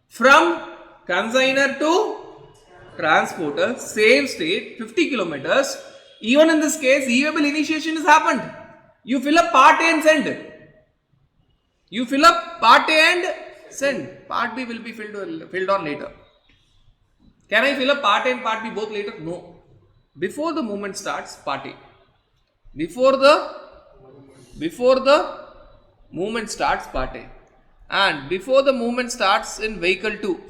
From consignor to transporter, same state, 50 kilometers. Even in this case, EWA bill initiation has happened. You fill up part A and send. You fill up part A and send. Part B will be filled on later. Can I fill up part A and part B both later? No. Before the movement starts, part A. Before the movement starts, part A. And before the movement starts in vehicle 2,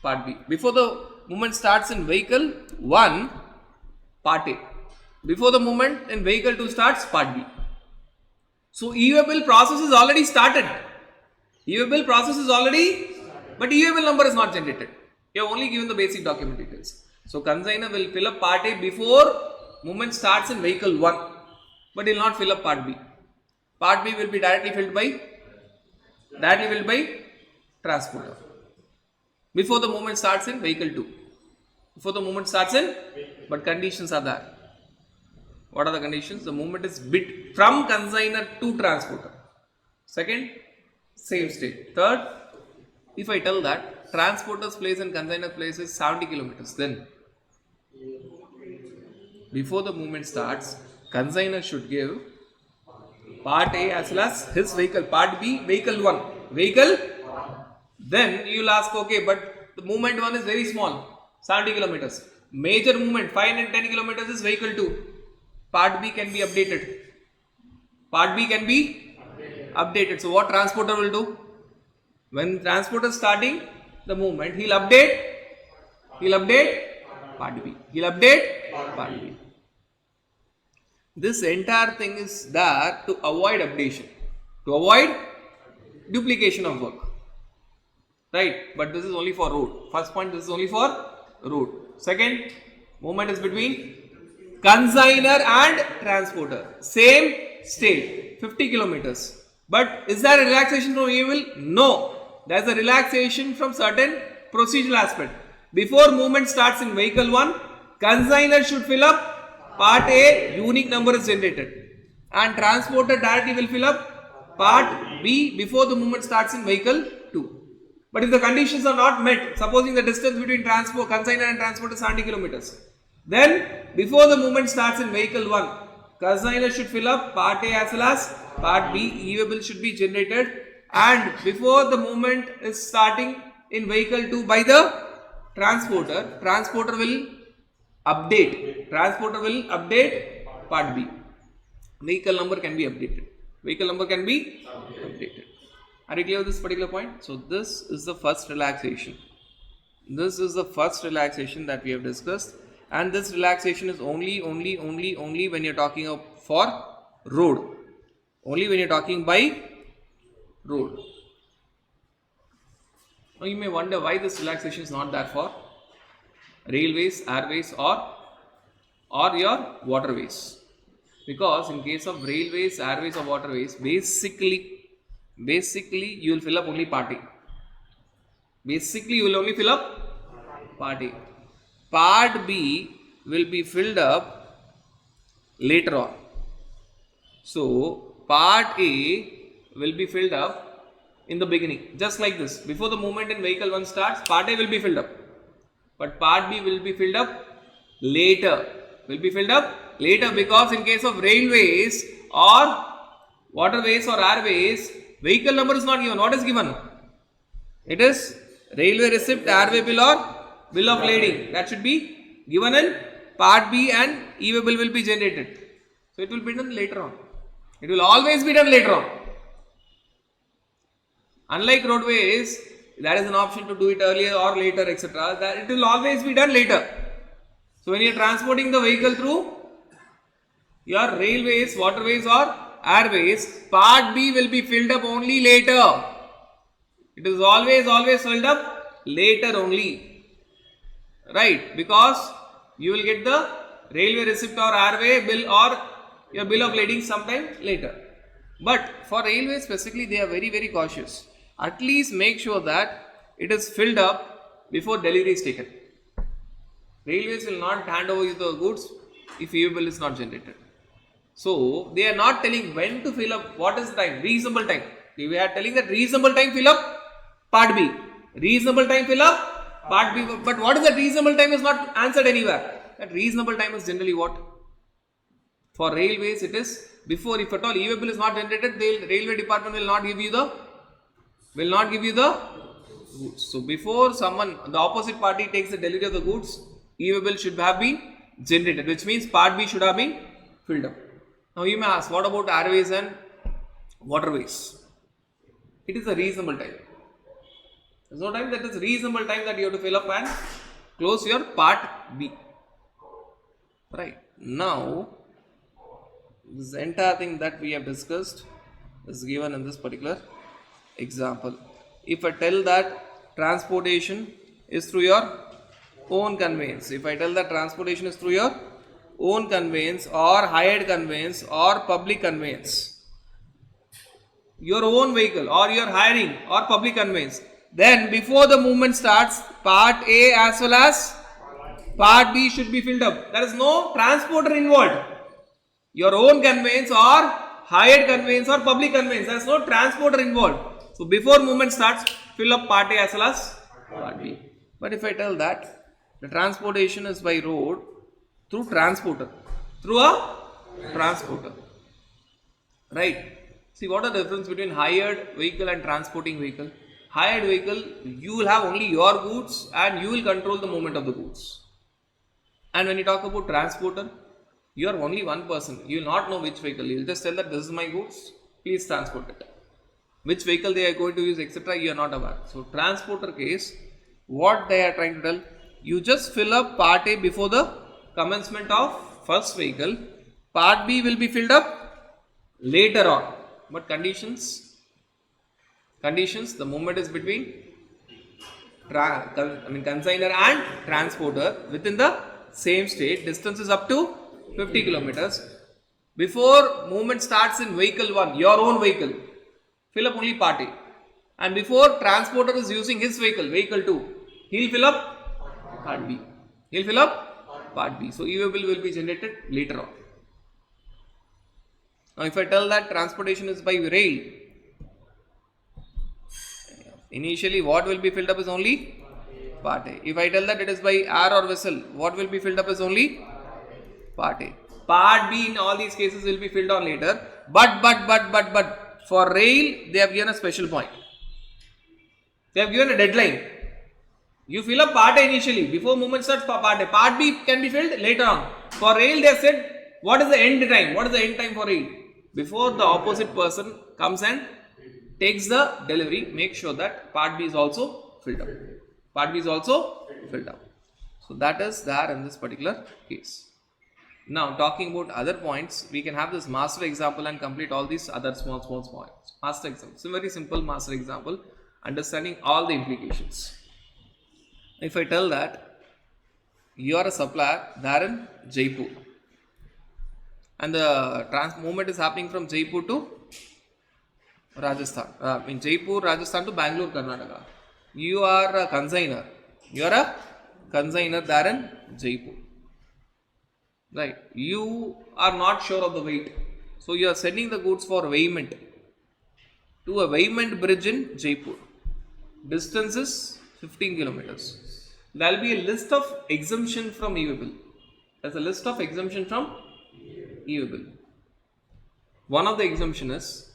part B. Before the movement starts in vehicle 1, part A. Before the movement in vehicle 2 starts, part B. So EWA bill process is already started. EWA bill process is already, but EWA bill number is not generated. You have only given the basic document details. So consignor will fill up part A before movement starts in vehicle 1, but he will not fill up part B. Part B will be directly filled by transporter. Before the movement starts in vehicle 2. Before the movement starts in, but conditions are there. What are the conditions? The movement is from consignor to transporter. Second, same state. Third, if I tell that transporter's place and consignor's place is 70 kilometers, then before the movement starts, consignor should give part A as well as his vehicle, part B, vehicle 1. Then you will ask, okay, but the movement 1 is very small, 70 kilometers. Major movement, 510 kilometers is vehicle 2. Part B can be updated. Part B can be updated. So what transporter will do? When transporter starting the movement, he'll update part B. He'll update part B. This entire thing is there to avoid updation, to avoid duplication of work. Right? But this is only for road. First point, this is only for road. Second, movement is between consignor and transporter. Same state, 50 kilometers. But is there a relaxation from e-wheel? No. There is a relaxation from certain procedural aspect. Before movement starts in vehicle 1, consignor should fill up part A, unique number is generated. And transporter directly will fill up part B before the movement starts in vehicle 2. But if the conditions are not met, supposing the distance between consignor and transporter is 70 kilometers, then before the movement starts in vehicle 1, consignor should fill up part A as well as part B, e-way should be generated, and before the movement is starting in vehicle 2 by the transporter will update part B. Vehicle number can be updated. Are you clear with this particular point? So this is the first relaxation. That we have discussed, and this relaxation is only when you're talking of for road. Only when you're talking by road. Now you may wonder why this relaxation is not there for railways, airways or your waterways. Because in case of railways, airways or waterways, basically you will fill up only part A. Part B will be filled up later on. So part A will be filled up in the beginning, just like this. Before the movement in vehicle 1 starts, part A will be filled up, but part B will be filled up later. Because in case of railways or waterways or airways, vehicle number is not given. What is given? It is railway receipt, airway bill or bill of lading. That should be given in part B, and e-way bill will be generated. So it will be done later on. It will always be done later on. Unlike roadways, there is an option to do it earlier or later, etc. That it will always be done later. So when you are transporting the vehicle through your railways, waterways or airways, part B will be filled up only later. It is always filled up later only. Right? Because you will get the railway receipt or airway bill or your bill of lading sometime later. But for railways specifically, they are very cautious. At least make sure that it is filled up before delivery is taken. Railways will not hand over you the goods if e-way bill is not generated. So they are not telling when to fill up, what is the time, reasonable time. They are telling that reasonable time fill up part B. But what is that reasonable time is not answered anywhere. That reasonable time is generally what? For railways it is before, if at all e-way bill is not generated, the railway department will not give you the goods. So before the opposite party takes the delivery of the goods, e-way bill should have been generated, which means part B should have been filled up. Now you may ask, what about airways and waterways? It is a reasonable time. There is no time, that is reasonable time that you have to fill up and close your part B. Right. Now, this entire thing that we have discussed is given in this particular example. If I tell that transportation is through your own conveyance, or hired conveyance or public conveyance, your own vehicle or your hiring or public conveyance, then before the movement starts, part A as well as part B should be filled up. There is no transporter involved. Your own conveyance or hired conveyance or public conveyance, there is no transporter involved. So before movement starts, fill up part A as well as part B. But if I tell that the transportation is by road through a transporter, right? See, what are the difference between hired vehicle and transporting vehicle? Hired vehicle, you will have only your goods and you will control the movement of the goods. And when you talk about transporter, you are only one person. You will not know which vehicle. You will just tell that this is my goods, please transport it. which vehicle they are going to use, etc. You are not aware. So transporter case, what they are trying to tell, you just fill up part A before the commencement of first vehicle. Part B will be filled up later on. But conditions, the movement is between consignor and transporter within the same state. Distance is up to 50 kilometers. Before movement starts in vehicle 1, your own vehicle, fill up only part A. And before transporter is using his vehicle, vehicle 2, he will fill up part B. He will fill up part B. So e-way bill will be generated later on. Now if I tell that transportation is by rail, initially what will be filled up is only part A. If I tell that it is by air or vessel, what will be filled up is only part A. Part B in all these cases will be filled on later. But for rail, they have given a special point. They have given a deadline. You fill up part A initially, before movement starts part A. Part B can be filled later on. For rail, they have said, what is the end time? What is the end time for rail? Before the opposite person comes and takes the delivery, make sure that part B is also filled up. Part B is also filled up. So that is there in this particular case. Now talking about other points, we can have this master example and complete all these other small points. Master example. So very simple master example, understanding all the implications. If I tell that you are a supplier there in Jaipur and the movement is happening from Jaipur to Rajasthan, in Jaipur, Rajasthan to Bangalore, Karnataka. You are a consignor. You are a consignor there in Jaipur. Right. You are not sure of the weight. So you are sending the goods for weighment to a weighment bridge in Jaipur. Distance is 15 kilometers. There will be a list of exemption from e-way bill. There's a list of exemption from e-way bill. One of the exemption is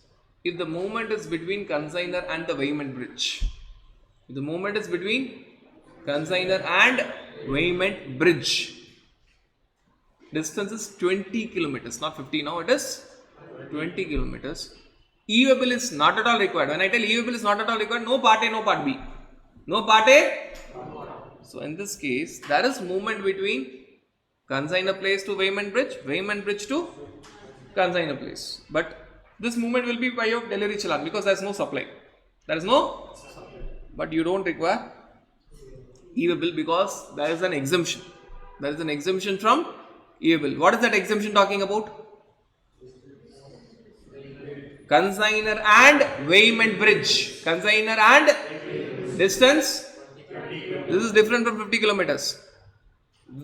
if the movement is between consignor and the weighment bridge. If the movement is between consignor and weighment bridge, distance is 20 kilometers, not 50 now, it is 20 kilometers. E-way bill is not at all required. When I tell e-way bill is not at all required, no part A, no part B. No part A. So in this case, there is movement between consignor place to weighment bridge to consignor place. But this movement will be by of delivery challan because there is no supply. There is no, but you don't require e-way bill because there is an exemption. There is an exemption from e-way bill. What is that exemption talking about? Consignor and weighment bridge. Consignor and distance. This is different from 50 kilometers.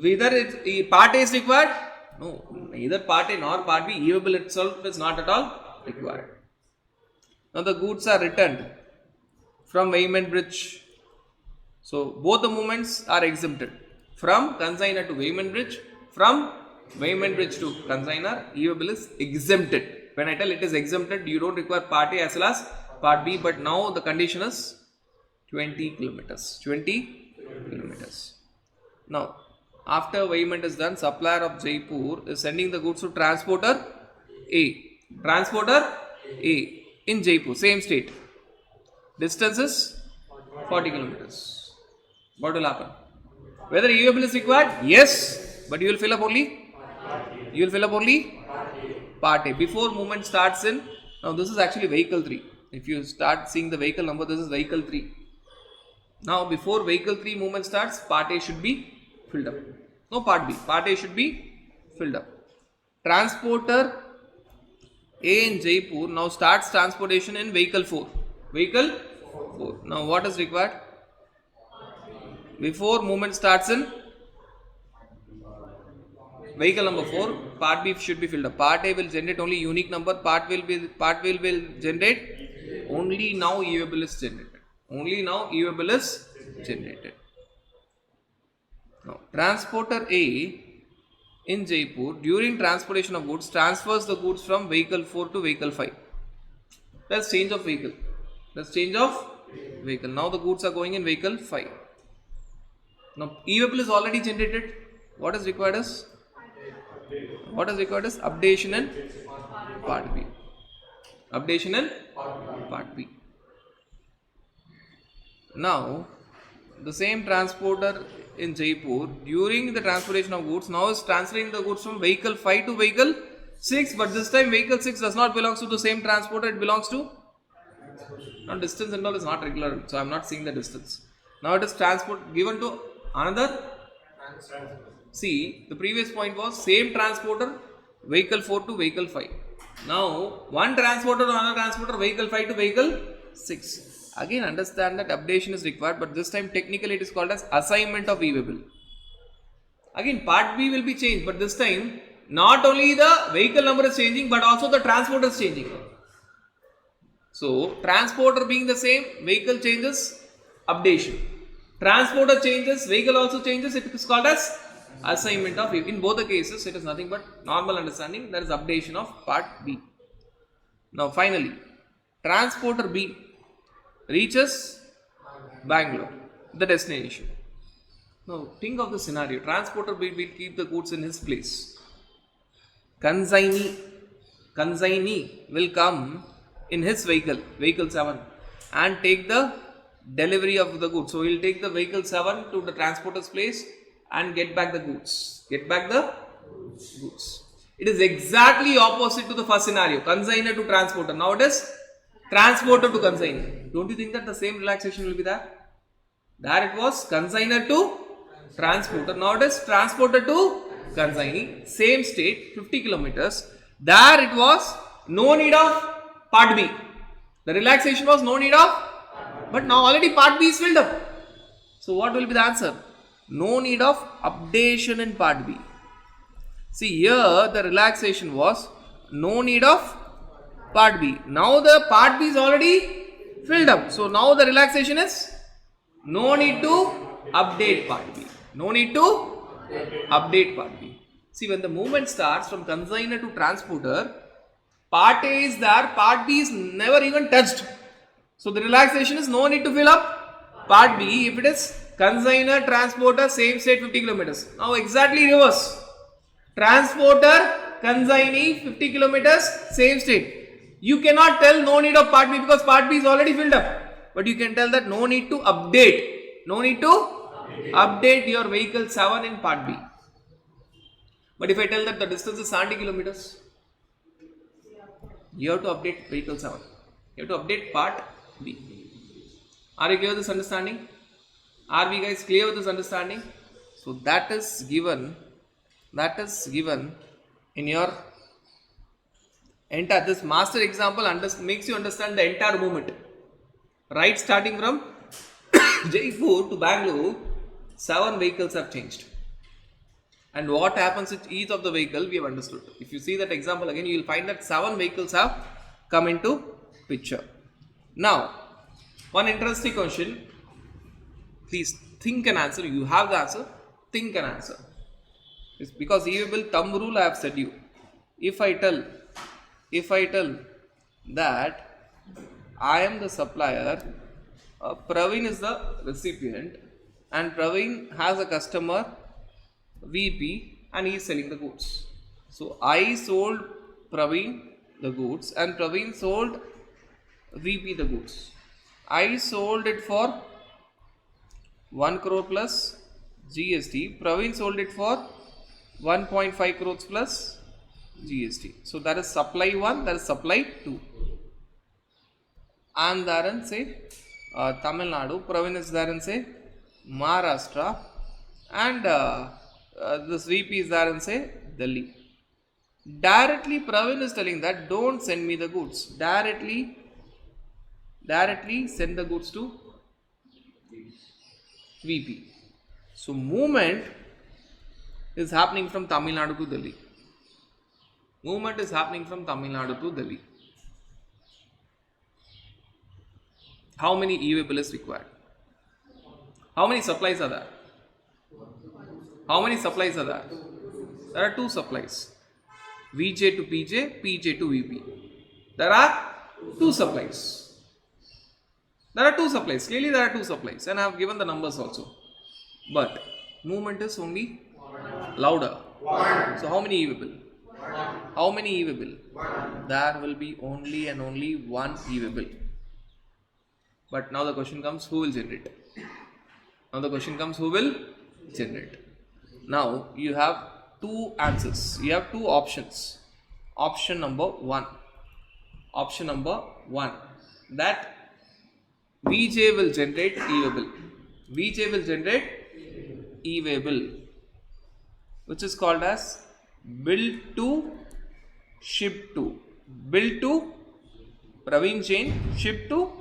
Whether part A is required? No, neither part A nor part B. E-way bill itself is not at all required. Now the goods are returned from weighment bridge. So both the movements are exempted. From consignor to weighment bridge, from weighment bridge to consignor, e-way bill is exempted. When I tell it is exempted, you don't require part A as well as part B, but now the condition is 20 kilometers. 20 kilometers. Now, after weighment is done, supplier of Jaipur is sending the goods to transporter A. Transporter A in Jaipur, same state. Distance is 40 kilometers. What will happen? Whether e-way bill is required? Yes, but you will fill up only part A. Before movement starts in, now this is actually vehicle 3. If you start seeing the vehicle number, this is vehicle 3. Now before vehicle 3 movement starts, part A should be filled up. No part B. Part A should be filled up. Transporter A in Jaipur now starts transportation in vehicle 4. Vehicle 4. Now what is required? Before movement starts in vehicle number 4, part B should be filled up. Part A will generate only unique number. Part will generate only now e-way bill is generated. Only now e-way bill is generated. Now transporter A in Jaipur during transportation of goods transfers the goods from vehicle 4 to vehicle 5. That's change of vehicle. That's change of vehicle. Now the goods are going in vehicle 5. Now e-way bill is already generated. What is required is? What is required is updation in part B. Updation in part B. Now, the same transporter in Jaipur, during the transportation of goods, now is transferring the goods from vehicle 5 to vehicle 6, but this time vehicle 6 does not belong to the same transporter, it belongs to, now distance and all is not regular, so I am not seeing the distance. Now it is transport given to another. See, the previous point was same transporter, vehicle 4 to vehicle 5. Now, one transporter to another transporter, vehicle 5 to vehicle 6. Again, understand that updation is required, but this time technically it is called as assignment of e-waybill. Again, part B will be changed, but this time not only the vehicle number is changing, but also the transporter is changing. So, transporter being the same, vehicle changes, updation. Transporter changes, vehicle also changes, it is called as assignment of e-waybill. In both the cases, it is nothing but normal understanding, that is updation of part B. Now, finally, transporter B reaches Bangalore, the destination. Now, think of the scenario. Transporter B will keep the goods in his place. Consignee will come in his vehicle, vehicle 7, and take the delivery of the goods. So, he will take the vehicle 7 to the transporter's place and get back the goods. It is exactly opposite to the first scenario. Consignor to transporter. Now it is transporter to consignor. Don't you think that the same relaxation will be there? There it was consignor to transporter. Now it is transporter to consignee. Same state, 50 kilometers. There it was no need of part B. The relaxation was no need of, but now already part B is filled up. So what will be the answer? No need of updation in part B. See, here the relaxation was no need of part B. Now the part B is already filled up. So now the relaxation is no need to update part B. No need to update part B. See, when the movement starts from consignor to transporter, part A is there, part B is never even touched. So the relaxation is no need to fill up part B if it is consignor, transporter, same state 50 kilometers. Now exactly reverse. Transporter, consignee 50 kilometers, same state. You cannot tell no need of part B because part B is already filled up. But you can tell that no need to update. No need to update your vehicle 7 in part B. But if I tell that the distance is 70 kilometers, you have to update vehicle 7. You have to update part B. Are you clear with this understanding? Are we guys clear with this understanding? So that is given in your entire, this master example makes you understand the entire movement. Right, starting from Jaipur to Bangalore, 7 vehicles have changed. And what happens with each of the vehicle we have understood. If you see that example again, you will find that 7 vehicles have come into picture. Now, one interesting question. Please think and answer. You have the answer. Think and answer. It's because e-waybill thumb rule I have said you. If I tell that I am the supplier, Praveen is the recipient, and Praveen has a customer VP and he is selling the goods. So I sold Praveen the goods and Praveen sold VP the goods. I sold it for 1 crore plus GST. Praveen sold it for 1.5 crores plus GST. So that is supply 1, that is supply 2. I am there in say Tamil Nadu, Praveen is there in say Maharashtra, and this VP is there in say Delhi. Directly Praveen is telling that don't send me the goods. Directly send the goods to VP. So movement is happening from Tamil Nadu to Delhi. Movement is happening from Tamil Nadu to Delhi. How many e-waybill is required? How many supplies are there? How many supplies are there? There are 2 supplies. VJ to PJ, PJ to VP. There are 2 supplies. There are 2 supplies. Clearly there are 2 supplies, and I have given the numbers also. But movement is only louder. So how many e-waybill? How many e-waybill? There will be only and only 1 e-waybill. But now the question comes, who will generate? Now the question comes, who will generate? Now you have two answers. You have two options. Option number one. Option number one. That VJ will generate E-way-bill. VJ will generate E-way-bill, which is called as bill to ship to. Bill to Praveen Jain, ship to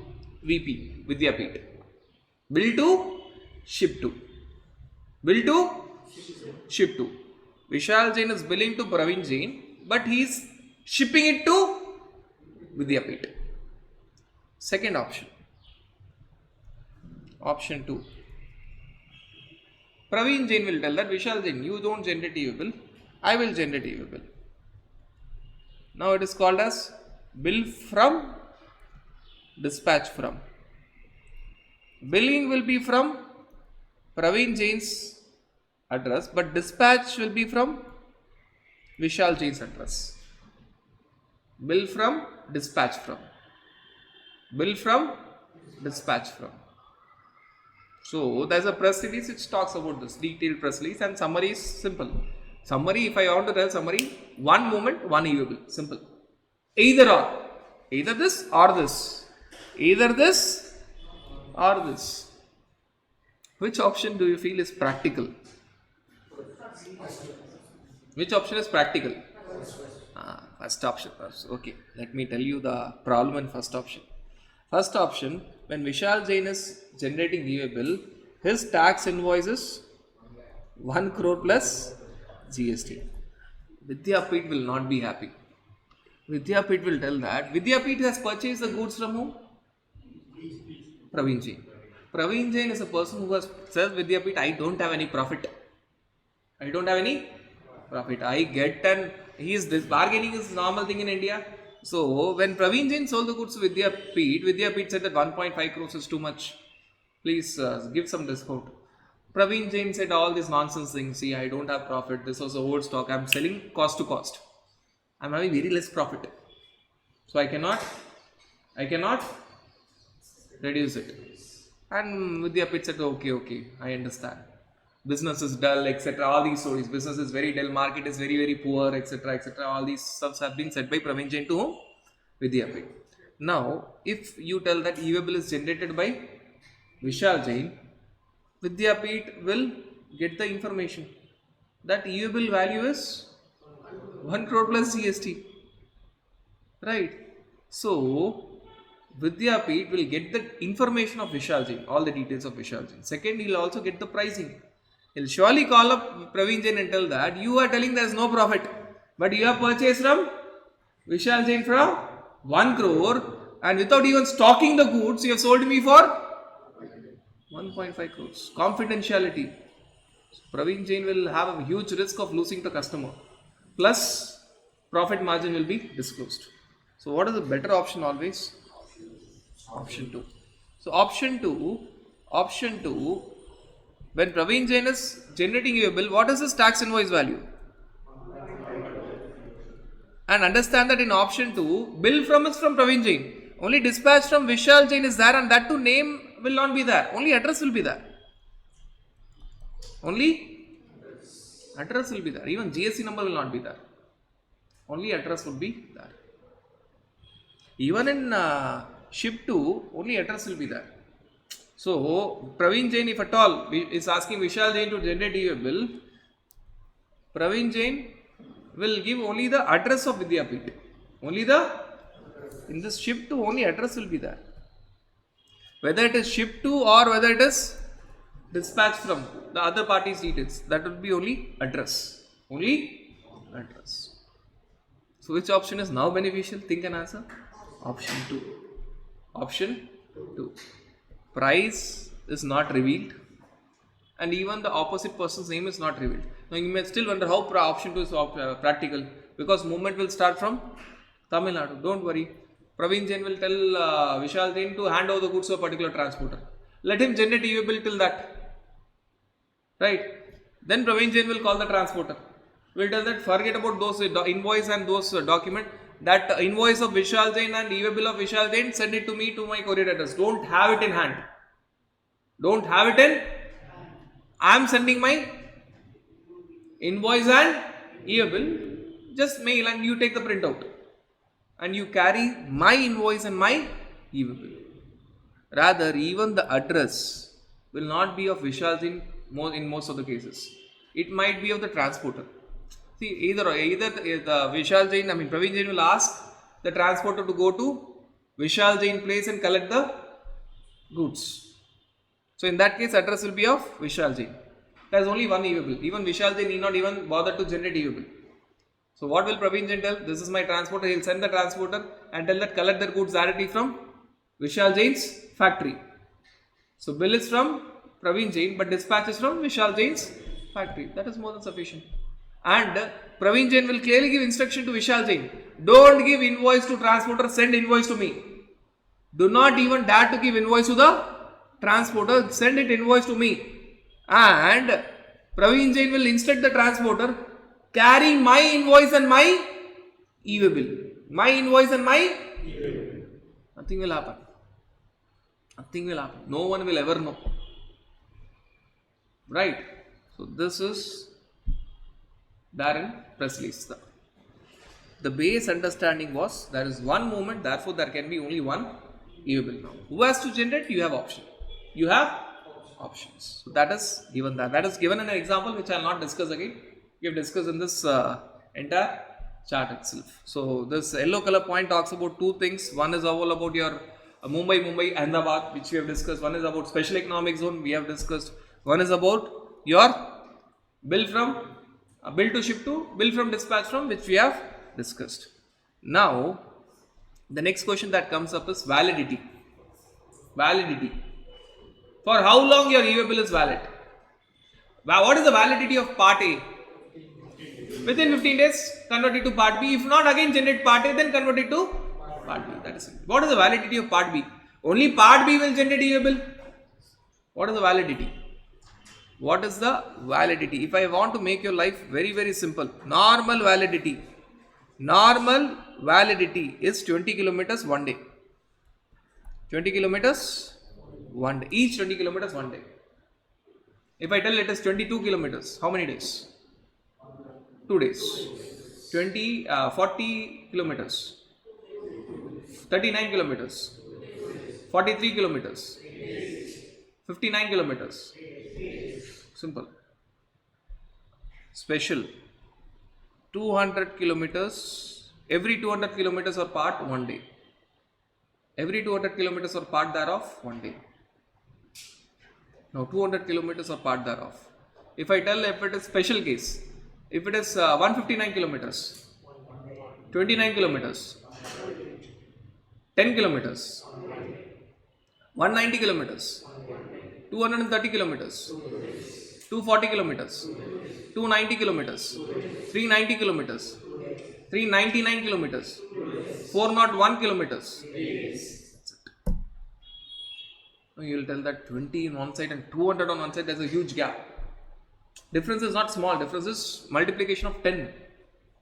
VP Vidyapeeth. Bill to ship to. Bill to ship to. Vishal Jain is billing to Praveen Jain, but he is shipping it to Vidyapeeth. Second option. Option 2. Praveen Jain will tell that Vishal Jain, you don't generate E-way-bill, I will generate E-way-bill. Now it is called as bill from, dispatch from. Billing will be from Praveen Jain's address, but dispatch will be from Vishal Jain's address. Bill from, dispatch from. Bill from, dispatch from. So there's a press release which talks about this, detailed press release, and summary is simple. Summary, if I want to tell summary, one moment, one E-way-bill. Simple. Either or. Either this or this. Either this or this. Which option do you feel is practical? Which option is practical? First option. Okay, let me tell you the problem in first option. First option, when Vishal Jain is generating E-way-bill, his tax invoice is 1 crore plus GST. Vidyapeeth will not be happy. Vidyapeeth will tell that Vidyapeeth has purchased the goods from whom? Praveen Jain. Praveen Jain is a person who has said Vidyapeeth, I don't have any profit. I don't have any profit. I get, and this bargaining is a normal thing in India. So when Praveen Jain sold the goods to Vidyapeeth said that 1.5 crores is too much. Please give some discount. Praveen Jain said all these nonsense things. See, I don't have profit. This was the old stock. I am selling cost to cost. I am having very less profit. So I cannot reduce it. And Vidyapeeth said, okay, I understand. Business is dull, etc. All these stories. Business is very dull, market is very, very poor, etc. All these stuffs have been said by Praveen Jain to whom? Vidyapeeth. Now, if you tell that E-way-bill is generated by Vishal Jain, Vidyapeeth will get the information that E-way-bill value is 1 crore plus GST. Right? So, Vidyapeeth will get the information of Vishal Jain, all the details of Vishal Jain. Second, he will also get the pricing. He'll surely call up Praveen Jain and tell that you are telling there is no profit, but you have purchased from Vishal Jain for 1 crore, and without even stocking the goods, you have sold me for 1.5 crores. Confidentiality. Praveen Jain will have a huge risk of losing the customer. Plus, profit margin will be disclosed. So, what is the better option always? Option 2. So, option 2, when Praveen Jain is generating a bill, what is his tax invoice value? And understand that in option 2, bill from is from Praveen Jain. Only dispatch from Vishal Jain is there, and that too name will not be there. Only address will be there. Only address will be there. Even GST number will not be there. Only address would be there. Even in ship 2, only address will be there. So, Praveen Jain, if at all, is asking Vishal Jain to generate E-way-bill, Praveen Jain will give only the address of Vidyapeeth. In this ship 2, only address will be there. Whether it is ship 2 or whether it is dispatch from the other party's details, that will be only address. Only address. So, which option is now beneficial? Think and answer. Option 2. Option 2. Price is not revealed, and even the opposite person's name is not revealed. Now, you may still wonder how option 2 is practical, because movement will start from Tamil Nadu. Don't worry. Praveen Jain will tell Vishal Jain to hand over the goods to a particular transporter. Let him generate E-way-bill till that. Right? Then Praveen Jain will call the transporter. Will tell that forget about those invoice and those document. that invoice of Vishal Jain and e-bill of Vishal Jain, send it to me to my courier address. Don't have it in hand. Don't have it in. I am sending my invoice and e-bill. Just mail and you take the printout. And you carry my invoice and my e-bill. Rather, even the address will not be of Vishal Jain in most of the cases. It might be of the transporter. See, either the Vishal Jain, Praveen Jain will ask the transporter to go to Vishal Jain place and collect the goods. So, in that case, address will be of Vishal Jain. There is only one e-bill. Even Vishal Jain need not even bother to generate e-bill. So, what will Praveen Jain tell? This is my transporter. He will send the transporter and tell that collect the goods directly from Vishal Jain's factory. So, bill is from Praveen Jain, but dispatch is from Vishal Jain's factory. That is more than sufficient. And Praveen Jain will clearly give instruction to Vishal Jain. Don't give invoice to transporter, send invoice to me. Do not even dare to give invoice to the transporter, send it invoice to me. And Praveen Jain will instruct the transporter, carry my invoice and my e-bill. My invoice and my e-bill. Nothing will happen. Nothing will happen. No one will ever know. Right? So this is Darren press release. The base understanding was there is one movement, therefore there can be only one e-bill. Now, who has to generate? You have option. You have options. So that is given that. That is given in an example which I will not discuss again. We have discussed in this entire chart itself. So this yellow color point talks about two things. One is all about your Mumbai, Ahmedabad, which we have discussed. One is about special economic zone, we have discussed. One is about your bill from bill to ship to, bill from dispatch from, which we have discussed. Now, the next question that comes up is validity. Validity. For how long your e-bill is valid? What is the validity of part A? Within 15 days, convert it to part B. If not, again generate part A, then convert it to part B. That is it. What is the validity of part B? Only part B will generate e-bill. What is the validity? What is the validity? If I want to make your life very, very simple, normal validity is 20 kilometers one day. 20 kilometers one day. Each 20 kilometers one day. If I tell it is 22 kilometers, how many days? 2 days. 40 kilometers. 39 kilometers. 43 kilometers. 59 kilometers. Simple. Special. 200 kilometers. Every 200 kilometers or part one day. Every 200 kilometers or part thereof one day. Now 200 kilometers or part thereof. If I tell if it is special case, if it is 159 kilometers, 29 kilometers, 10 kilometers, 190 kilometers, 230 kilometers, 240 kilometers, 290 kilometers, 390 kilometers, 399 kilometers, 401 kilometers. You will tell that 20 on one side and 200 on one side, there is a huge gap. Difference is not small, difference is multiplication of 10.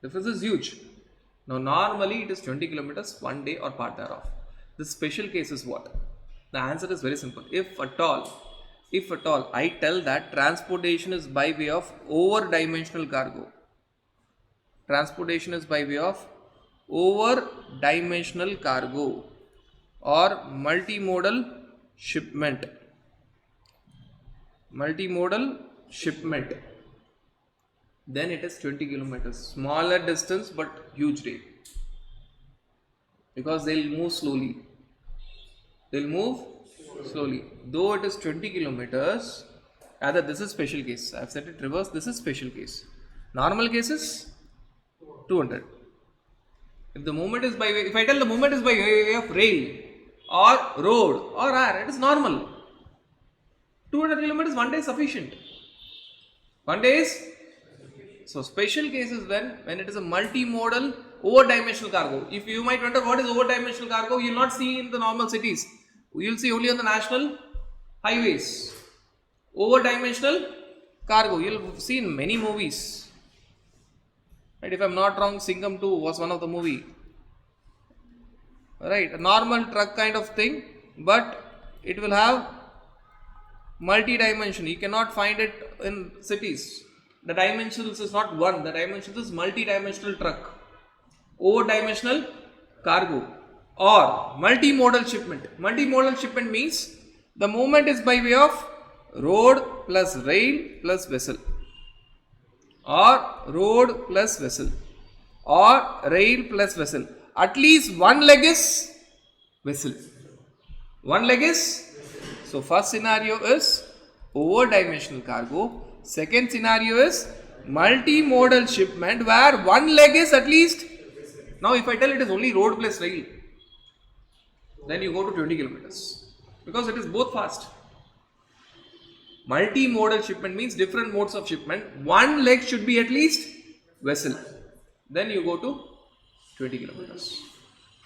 Difference is huge. Now normally it is 20 kilometers one day or part thereof. This special case is what? The answer is very simple. If at all I tell that transportation is by way of over-dimensional cargo. Transportation is by way of over-dimensional cargo or multimodal shipment. Multimodal shipment. Then it is 20 kilometers. Smaller distance but huge rate. Because they will move slowly. Though it is 20 kilometers, rather this is special case. I have said it reverse, this is special case. Normal case is 200. If the movement is by way, if I tell the movement is by way of rail or road or air, it is normal. 200 kilometers one day is sufficient. One day is, so special cases when it is a multimodal over-dimensional cargo. If you might wonder what is over-dimensional cargo, you will not see in the normal cities. You will see only on the national highways. Over-dimensional cargo, you will see in many movies. Right? If I am not wrong, Singham 2 was one of the movie right? A normal truck kind of thing, but it will have multi-dimension. You cannot find it in cities. The dimensions is not one, the dimensions is multi-dimensional truck, over-dimensional cargo, or multimodal shipment. Multimodal shipment means the movement is by way of road plus rail plus vessel, or road plus vessel, or rail plus vessel. At least one leg is vessel. One leg is. So first scenario is over dimensional cargo. Second scenario is multimodal shipment where one leg is at least. Now if I tell it is only road plus rail, then you go to 20 kilometers because it is both fast. Multimodal shipment means different modes of shipment. One leg should be at least vessel. Then you go to 20 kilometers.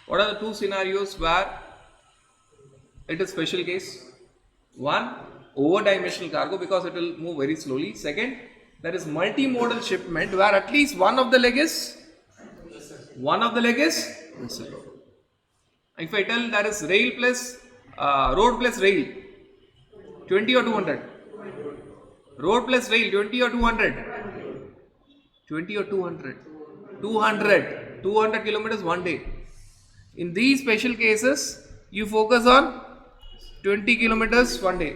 What are the two scenarios where it is special case? One, over dimensional cargo because it will move very slowly. Second, there is multimodal shipment where at least one of the leg is vessel. If I tell there is rail plus road plus rail, 20 or 200? Road plus rail, 20 or 200? 20 or 200? 200 kilometers one day. In these special cases, you focus on 20 kilometers one day.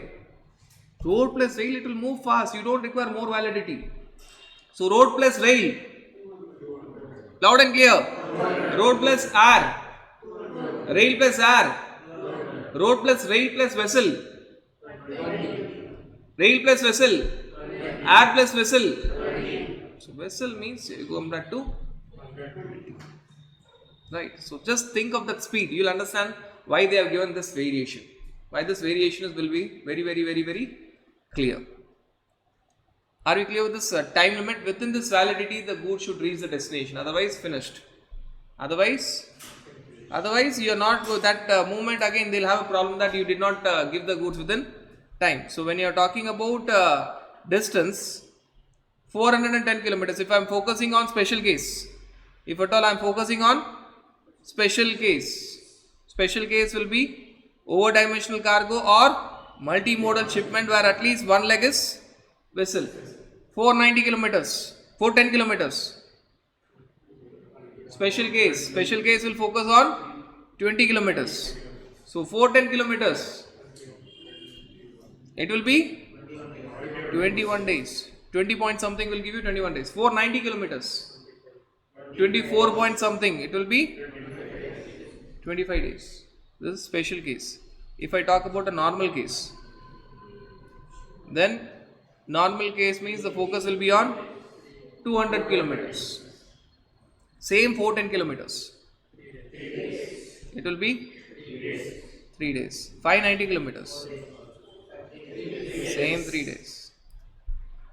Road plus rail, it will move fast. You don't require more validity. So road plus rail, loud and clear. Road plus air, rail plus air, road plus rail plus vessel, rail plus vessel, air plus vessel. So vessel means you go back to 20. Right. So just think of that speed. You will understand why they have given this variation. Why this variation will be very clear. Are we clear with this time limit? Within this validity, the goods should reach the destination. Otherwise, finished. Otherwise you are not that movement again. They'll have a problem that you did not give the goods within time. So when you are talking about distance, 410 kilometers. If I am focusing on special case, if at all I am focusing on special case will be over dimensional cargo or multimodal shipment where at least one leg is vessel. 490 kilometers, 410 kilometers. Special case will focus on 20 kilometers. So 410 kilometers, it will be 21 days. 20 point something will give you 21 days. 490 kilometers, 24 point something, it will be 25 days. This is special case. If I talk about a normal case, then normal case means the focus will be on 200 kilometers. Same 410 kilometers. It will be 3 days. 590 kilometers. Same 3 days.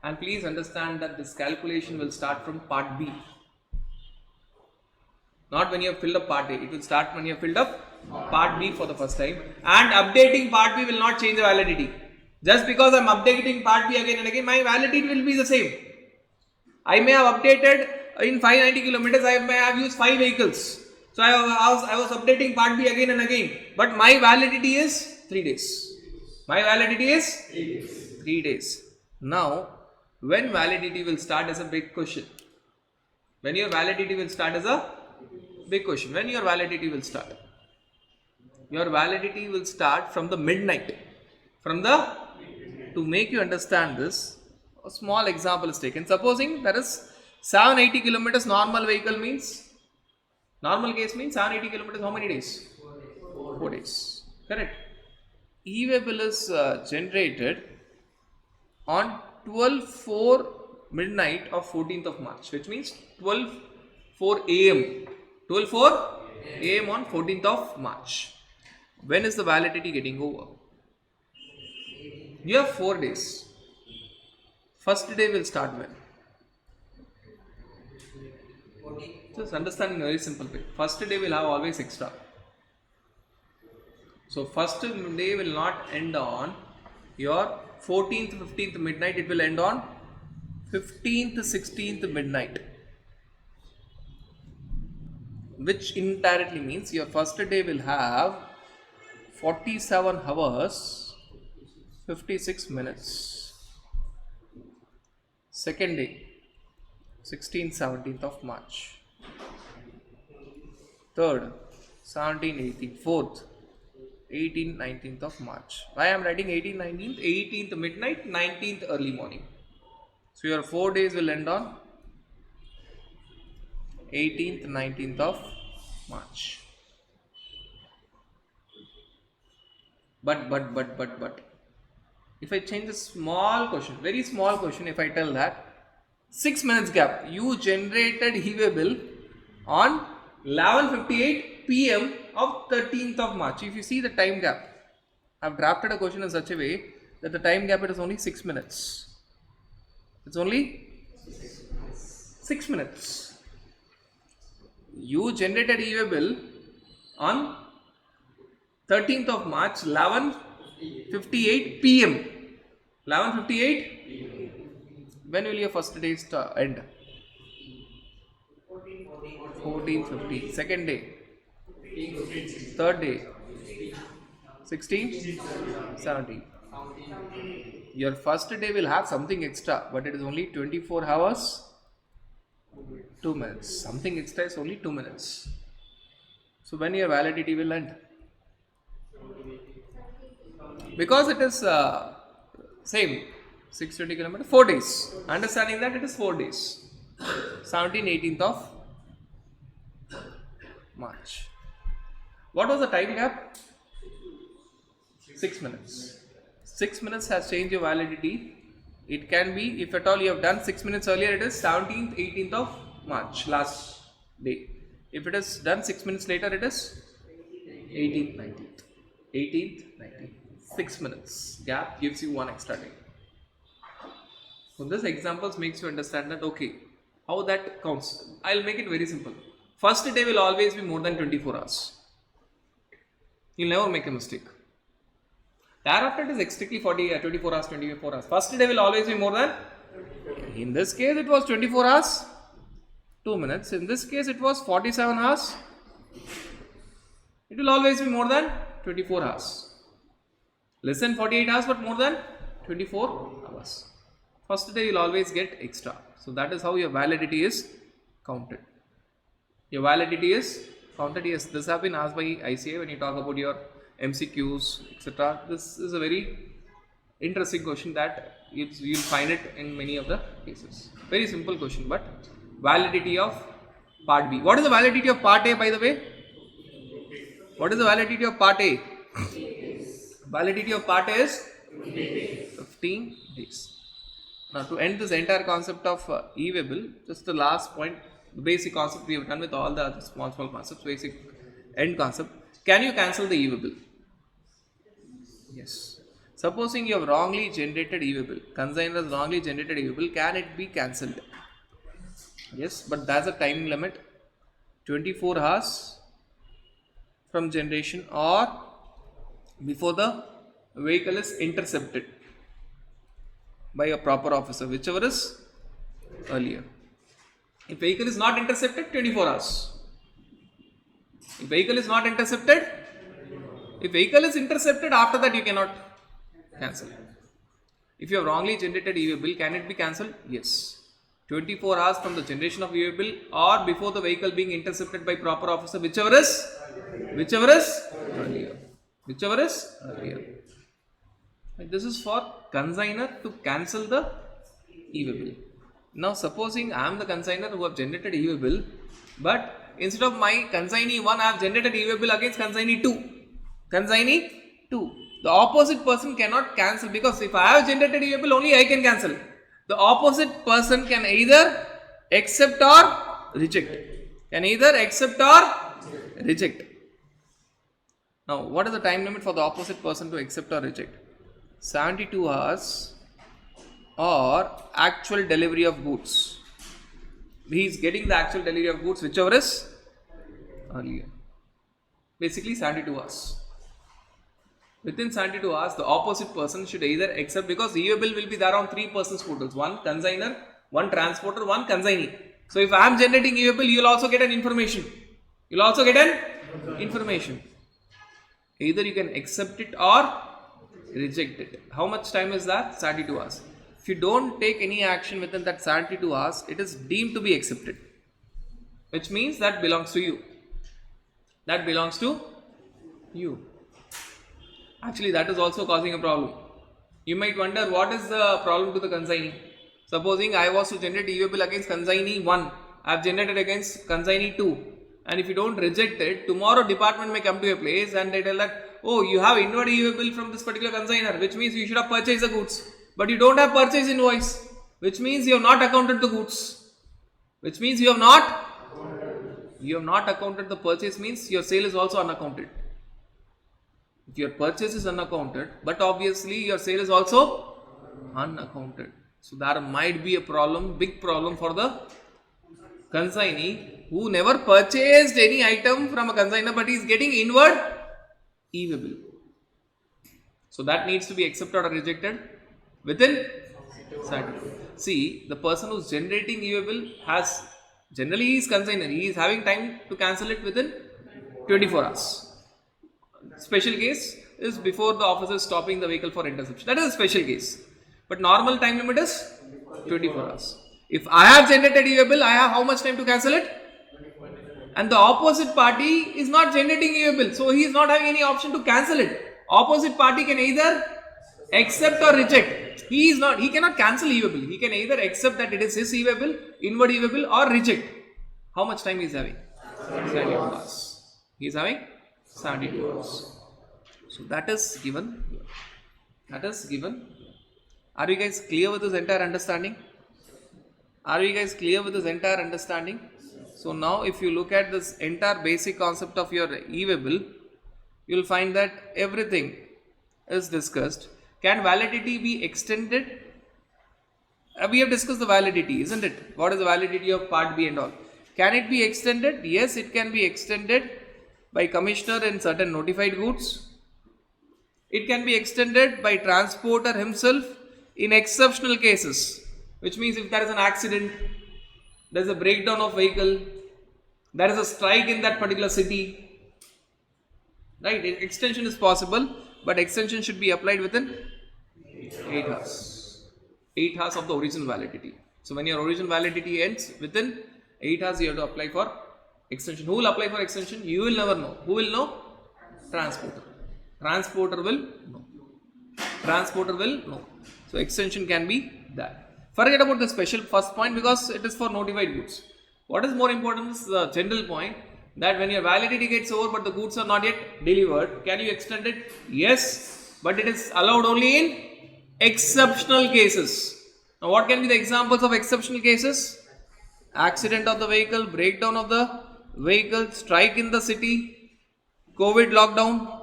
And please understand that this calculation will start from part B. Not when you have filled up part A. It will start when you have filled up part B for the first time. And updating part B will not change the validity. Just because I am updating part B again and again, my validity will be the same. I may have updated in 590 kilometers, I may have used 5 vehicles. So I was updating part B again and again. But my validity is 3 days. My validity is 3 days. Now, when validity will start is a big question. When your validity will start is a big question. When your validity will start? Your validity will start from the midnight. To make you understand this, a small example is taken. Supposing there is 780 kilometers normal vehicle means, normal case means 780 kilometers how many days? 4 days. Correct. E-way bill is generated on 12/4 midnight of 14th of March, which means 12/4 AM. 12/4 AM on 14th of March. When is the validity getting over? You have 4 days. First day will start when? Just understand in a very simple way. First day will have always extra. So first day will not end on your 14th, 15th midnight. It will end on 15th, 16th midnight. which indirectly means your first day will have 47 hours 56 minutes. Second day 16th 17th of March. Third 17th 18th. Fourth 18th 19th of March. Why I am writing 18th 19th? 18th midnight, 19th early morning. So your 4 days will end on 18th 19th of March. But if I change a small question, very small question, if I tell that 6 minutes gap, you generated e-way bill on 11:58 p.m. of 13th of March. If you see the time gap, I have drafted a question in such a way that the time gap is only 6 minutes. It's only 6 minutes. You generated e-way bill on 13th of March, 11:58 p.m. 11:58. When will your first day end? 14:50. Second day. Third day. 16th. 17th. Your first day will have something extra, but it is only 24 hours 2 minutes. Something extra is only 2 minutes. So when your validity will end? Because it is same 620 kilometers, 4 days. Understanding that it is 4 days. 17th 18th of March. What was the time gap? 6 minutes. 6 minutes has changed your validity. It can be, if at all you have done 6 minutes earlier, it is 17th 18th of March, last day. If it is done 6 minutes later, it is 18th 19th. 18th 19th. 6 minutes gap gives you one extra day. So this examples makes you understand that okay, how that counts. I'll make it very simple. First day will always be more than 24 hours. You'll never make a mistake. Thereafter it is strictly 24 hours, 24 hours. First day will always be more than, in this case it was 24 hours, 2 minutes. In this case it was 47 hours. It will always be more than 24 hours. Less than 48 hours but more than 24 hours. First day you will always get extra. So that is how your validity is counted. Your validity is counted. Yes, this have been asked by ICA when you talk about your MCQs, etc. This is a very interesting question that you will find it in many of the cases. Very simple question, but validity of part B. What is the validity of part A, by the way? What is the validity of part A? Validity of part A is 15 days. Now to end this entire concept of e-way bill, just the last point, the basic concept we have done with all the other small concepts, basic end concept. Can you cancel the e-way bill? Yes. Supposing you have wrongly generated e-way bill, consignor has wrongly generated e-way bill, can it be cancelled? Yes, but that's a time limit, 24 hours from generation or before the vehicle is intercepted by a proper officer, whichever is earlier. If vehicle is not intercepted, 24 hours. If vehicle is not intercepted, if vehicle is intercepted, after that you cannot cancel. If you have wrongly generated e-way bill, can it be cancelled? Yes. 24 hours from the generation of e-way bill or before the vehicle being intercepted by proper officer, whichever is earlier. Whichever is earlier. This is for consignor to cancel the e-way bill. Now supposing I am the consignor who have generated e-way bill, but instead of my consignee 1, I have generated e-way bill against consignee 2. Consignee 2. The opposite person cannot cancel, because if I have generated e-way bill, only I can cancel. The opposite person can either accept or reject. Can either accept or reject. Now what is the time limit for the opposite person to accept or reject? 72 hours or actual delivery of goods. He is getting the actual delivery of goods, whichever is earlier. Basically 72 hours. Within 72 hours, the opposite person should either accept, because e-way bill will be there on 3 persons portals. 1 consignor, 1 transporter, 1 consignee. So if I am generating e-way bill, you will also get an information. You'll also get an information. Either you can accept it or reject it. How much time is that? 72 hours. If you don't take any action within that 72 hours, it is deemed to be accepted. Which means that belongs to you. That belongs to you. Actually, that is also causing a problem. You might wonder what is the problem to the consignee. Supposing I was to generate e-way against consignee 1, I have generated against consignee 2. And if you don't reject it, tomorrow department may come to a place and they tell that, oh, you have inward e-way bill from this particular consignor, which means you should have purchased the goods. But you don't have purchase invoice, which means you have not accounted the goods. Which means you have not accounted the purchase, means your sale is also unaccounted. If your purchase is unaccounted, but obviously your sale is also unaccounted. So there might be a problem, big problem for the consignee who never purchased any item from a consignor but is getting inward e-way bill. So that needs to be accepted or rejected within 30. See, the person who is generating e-way bill has, generally he is consignor, he is having time to cancel it within 24 hours. Special case is before the officer is stopping the vehicle for interception. That is a special case. But normal time limit is 24 hours. If I have generated e-way bill, I have how much time to cancel it? And the opposite party is not generating e-way bill. So he is not having any option to cancel it. Opposite party can either accept or reject. He cannot cancel e-way bill. He can either accept that it is his e-way bill, inward e-way bill, or reject. How much time he is having? 72 hours. He is having 72 hours. So that is given. That is given. Are you guys clear with this entire understanding? Are you guys clear with this entire understanding? So now if you look at this entire basic concept of your e-way bill, you will find that everything is discussed. Can validity be extended? We have discussed the validity, isn't it? What is the validity of part B and all? Can it be extended? Yes, it can be extended by commissioner in certain notified goods. It can be extended by transporter himself in exceptional cases, which means if there is an accident, there is a breakdown of vehicle, there is a strike in that particular city, right? Extension is possible, but extension should be applied within 8 hours. 8 hours of the original validity. So when your original validity ends, within 8 hours you have to apply for extension. Who will apply for extension? You will never know. Who will know? Transporter. Transporter will know. Transporter will know. So extension can be that. Forget about the special first point because it is for notified goods. What is more important is the general point that when your validity gets over but the goods are not yet delivered, can you extend it? Yes, but it is allowed only in exceptional cases. Now what can be the examples of exceptional cases? Accident of the vehicle, breakdown of the vehicle, strike in the city, COVID lockdown,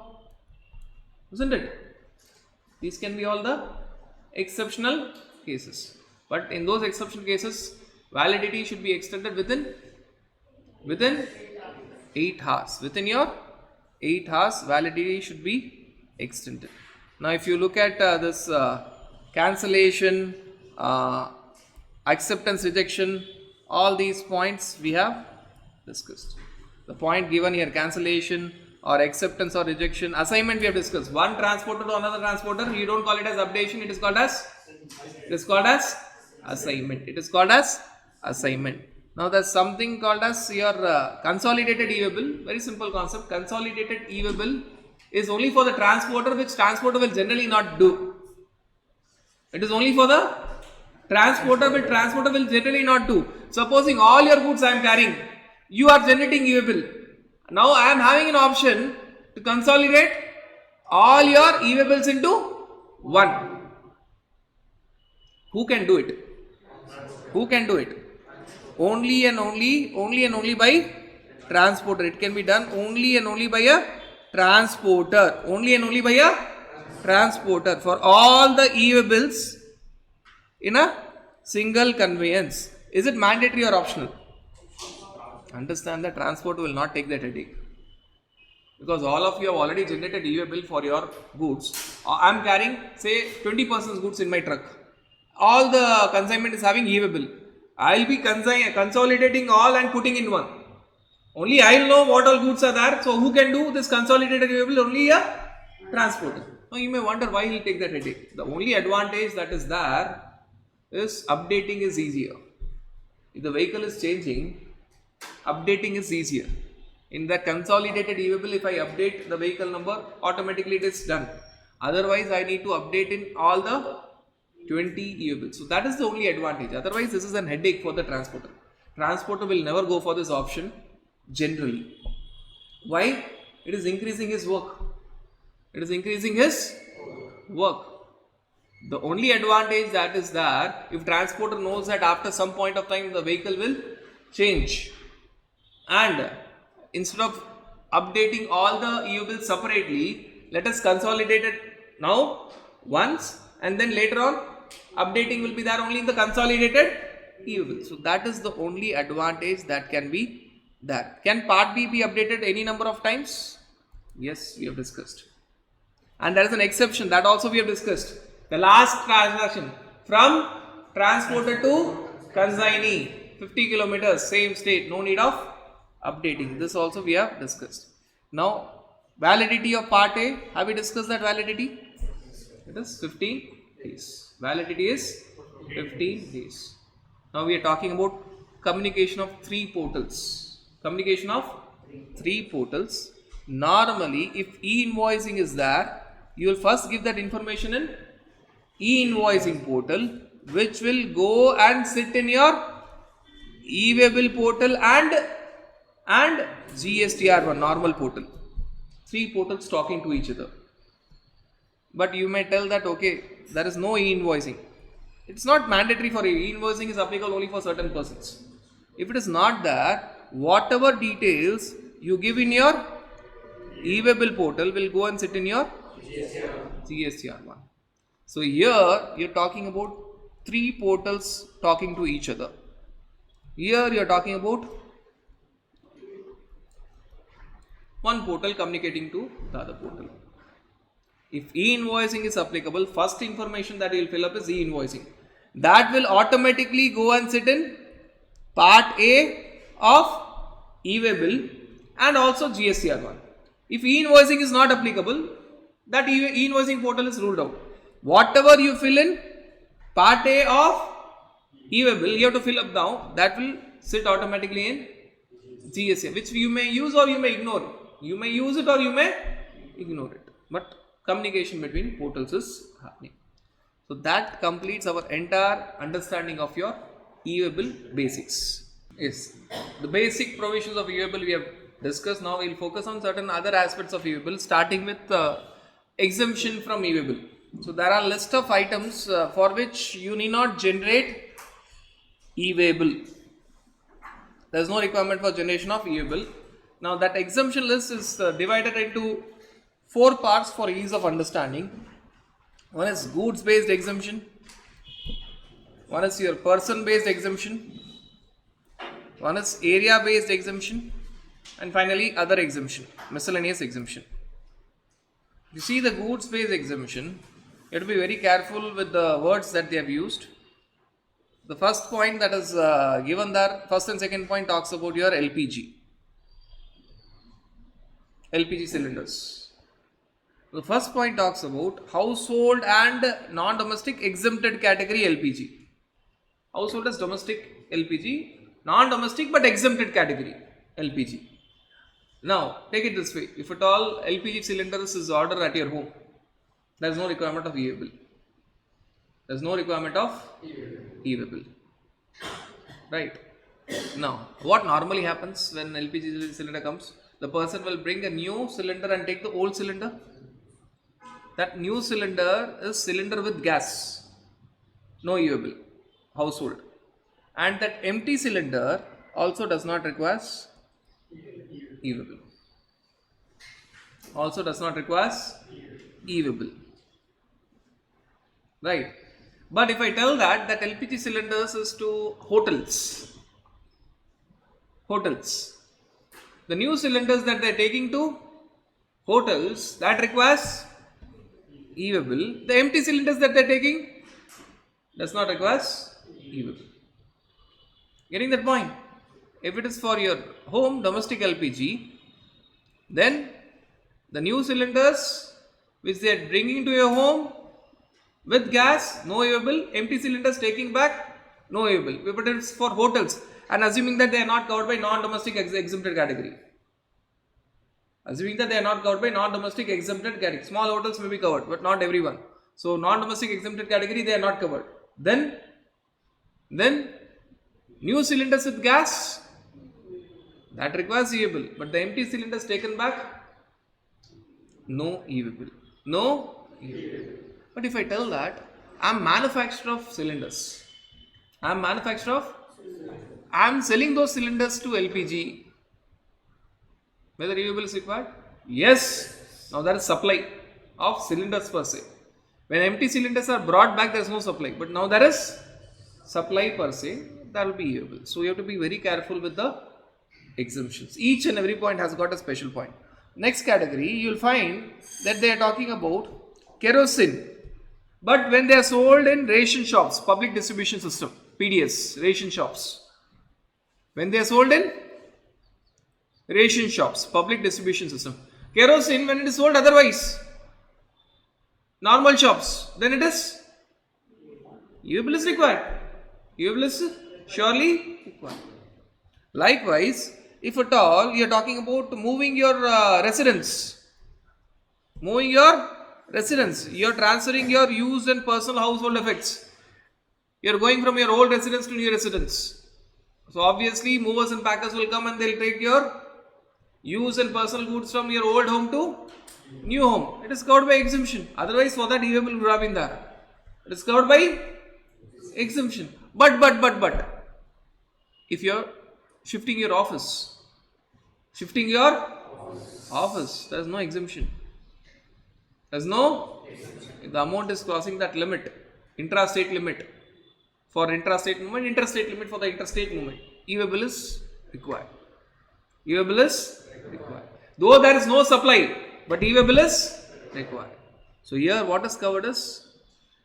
isn't it? These can be all the exceptional cases. But in those exceptional cases, validity should be extended within 8 hours. Within your 8 hours, validity should be extended. Now, if you look at this cancellation, acceptance, rejection, all these points we have discussed. The point given here, cancellation or acceptance or rejection, assignment we have discussed. One transporter to another transporter, you don't call it as updation, it is called as assignment. It is called as assignment. Now there's something called as your consolidated e-way bill. Very simple concept. Consolidated e-way bill is only for the transporter, which transporter will generally not do. It is only for the transporter, which transporter will generally not do. Supposing all your goods I am carrying, you are generating e-way bill. Now I am having an option to consolidate all your e-way bills into one. Who can do it? Who can do it? Only and only by transporter. It can be done only and only by a transporter. Only and only by a transporter for all the e-way bills in a single conveyance. Is it mandatory or optional? Understand that transporter will not take that headache. Because all of you have already generated e-way bill for your goods. I am carrying say 20 persons goods in my truck. All the consignment is having e-way bill. I will be consolidating all and putting in one. Only I'll know what all goods are there. So who can do this consolidated e-way-bill? Only a transporter. Now you may wonder why he'll take that headache. The only advantage that is there is updating is easier. If the vehicle is changing, updating is easier. In that consolidated e-way-bill, if I update the vehicle number, automatically it is done. Otherwise, I need to update in all the 20 e-way-bills. So that is the only advantage. Otherwise, this is an headache for the transporter. Transporter will never go for this option generally. Why? It is increasing his work. It is increasing his work. The only advantage that is there, if transporter knows that after some point of time the vehicle will change, and instead of updating all the e-way-bills separately, let us consolidate it now once, and then later on updating will be there only in the consolidated e-way-bill. So that is the only advantage that can be there. Can part B be updated any number of times? Yes, we have discussed. And there is an exception that also we have discussed. The last transaction from transporter to consignee, 50 kilometers, same state, no need of updating. This also we have discussed. Now, validity of part A, have we discussed that validity? It is 15 days. Validity is 15 days. Now we are talking about communication of 3 portals. Communication of 3 portals. Normally, if e-invoicing is there, you will first give that information in e-invoicing portal, which will go and sit in your e-way-bill portal and GSTR1 normal portal. 3 portals talking to each other. But you may tell that okay, there is no e-invoicing. It's not mandatory for e-invoicing is applicable only for certain persons. If it is not there, whatever details you give in your e-way-bill portal will go and sit in your GSTR1. So here you are talking about 3 portals talking to each other. Here you are talking about 1 portal communicating to the other portal. If e-invoicing is applicable, first information that you will fill up is e-invoicing. That will automatically go and sit in part A of e-way-bill and also GSTR1. If e-invoicing is not applicable, that e-invoicing portal is ruled out. Whatever you fill in part A of e-way-bill, you have to fill up now. That will sit automatically in GSTR, which you may use or you may ignore. You may use it or you may ignore it. But communication between portals is happening. So that completes our entire understanding of your e-way-bill basics. Yes, the basic provisions of e-way-bill we have discussed. Now we will focus on certain other aspects of e-way-bill, starting with exemption from e-way-bill. So there are list of items for which you need not generate e-way-bill. There is no requirement for generation of e-way-bill. Now that exemption list is divided into 4 parts for ease of understanding. One is goods based exemption, one is your person based exemption, one is area based exemption, and finally other exemption, miscellaneous exemption. You see the goods based exemption, you have to be very careful with the words that they have used. The first point that is given there, first and second point talks about your LPG cylinders. The first point talks about household and non-domestic exempted category LPG. Household is domestic LPG, non-domestic but exempted category LPG. Now, take it this way. If at all LPG cylinders is ordered at your home, there is no requirement of e-way-bill. There is no requirement of e-way-bill. Right. Now, what normally happens when LPG cylinder comes? The person will bring a new cylinder and take the old cylinder. That new cylinder is cylinder with gas, no e-way-bill, household. And that empty cylinder also does not require e-way-bill. Also does not require e-way-bill. Right. But if I tell that LPG cylinders is to hotels, the new cylinders that they are taking to hotels, that requires e-way-bill. The empty cylinders that they are taking does not require e-way-bill. Getting that point? If it is for your home domestic LPG, then the new cylinders which they are bringing to your home with gas, no EV. Empty cylinders taking back, no EV. But it is for hotels, and assuming that they are not covered by non-domestic exempted category. Assuming that they are not covered by non-domestic exempted category. Small hotels may be covered, but not everyone. So non-domestic exempted category, they are not covered. Then new cylinders with gas, that requires EV. But the empty cylinders taken back, no EV. No EV. But if I tell that I am manufacturer of cylinders, I am selling those cylinders to LPG, whether EV is required? Yes. Now there is supply of cylinders per se. When empty cylinders are brought back, there is no supply. But now there is supply per se, that will be EV. So you have to be very careful with the exemptions. Each and every point has got a special point. Next category, you will find that they are talking about kerosene. But when they are sold in ration shops, public distribution system, PDS, ration shops. When they are sold in ration shops, public distribution system. Kerosene, when it is sold otherwise, normal shops, then it is EV bill is required. EV bill is surely required. Likewise, if at all you are talking about moving your residence, you are transferring your used and personal household effects. You are going from your old residence to new residence. So obviously movers and packers will come and they will take your used and personal goods from your old home to new home. It is covered by exemption. Otherwise for that EV bill would have been there. It is covered by exemption. But if you are shifting your office, there is no exemption. The amount is crossing that limit, intrastate limit for intrastate movement, interstate limit for the interstate movement. EV bill is required. Though there is no supply, but EV bill is required. So here what is covered is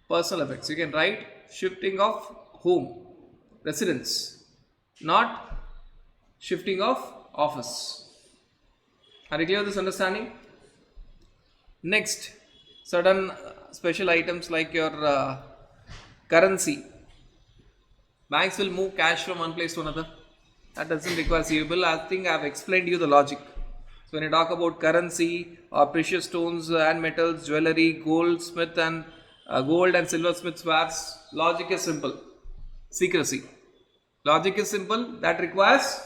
personal effects. You can write shifting of home, residence, not shifting of office. Are you clear with this understanding? Next, certain special items like your currency. Banks will move cash from one place to another. That doesn't require EV bill. I think I have explained you the logic. So when you talk about currency or precious stones and metals, jewelry, gold and silversmith wares, logic is simple. Secrecy. Logic is simple. That requires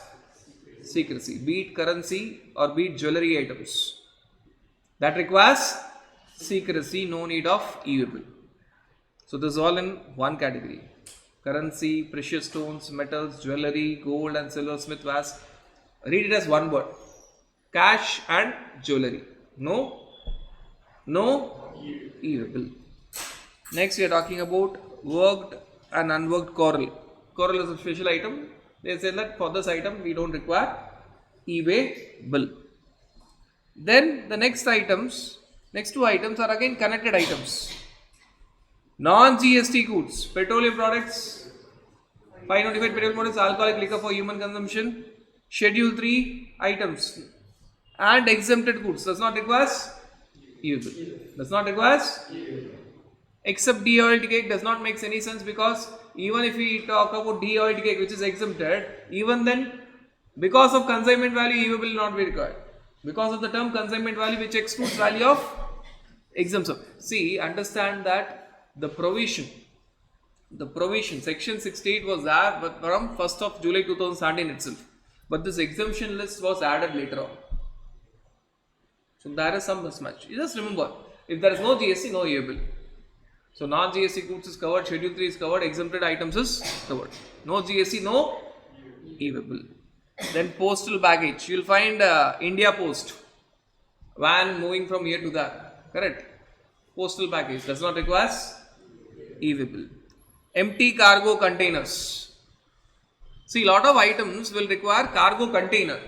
secrecy. Be it currency or be it jewelry items. That requires secrecy. No need of EV bill. So this is all in one category. Currency, precious stones, metals, jewelry, gold and silversmith wares. Read it as one word. Cash and jewelry. No EV bill. Next we are talking about worked and unworked coral. Coral is a special item. They say that for this item we don't require EV bill. Then the next two items are again connected items. Non-GST goods, petroleum products, 5 notified petroleum products, alcoholic liquor for human consumption, Schedule 3 items, and exempted goods does not require EV bill. Except de-oiled cake does not make any sense, because even if we talk about de-oiled cake which is exempted, even then because of consignment value EV bill will not be required. Because of the term consignment value which excludes value of exemption. See, understand that the provision section 68 was there from 1st of July 2017 itself, but this exemption list was added later on. So there is some mismatch. You just remember, if there is no GST, no EV bill. So non-GST goods is covered, Schedule 3 is covered, exempted items is covered. No GST, no EV bill. Then postal baggage. You will find India Post van moving from here to there. Correct? Postal baggage does not require EV bill. Empty cargo containers. See, lot of items will require cargo container.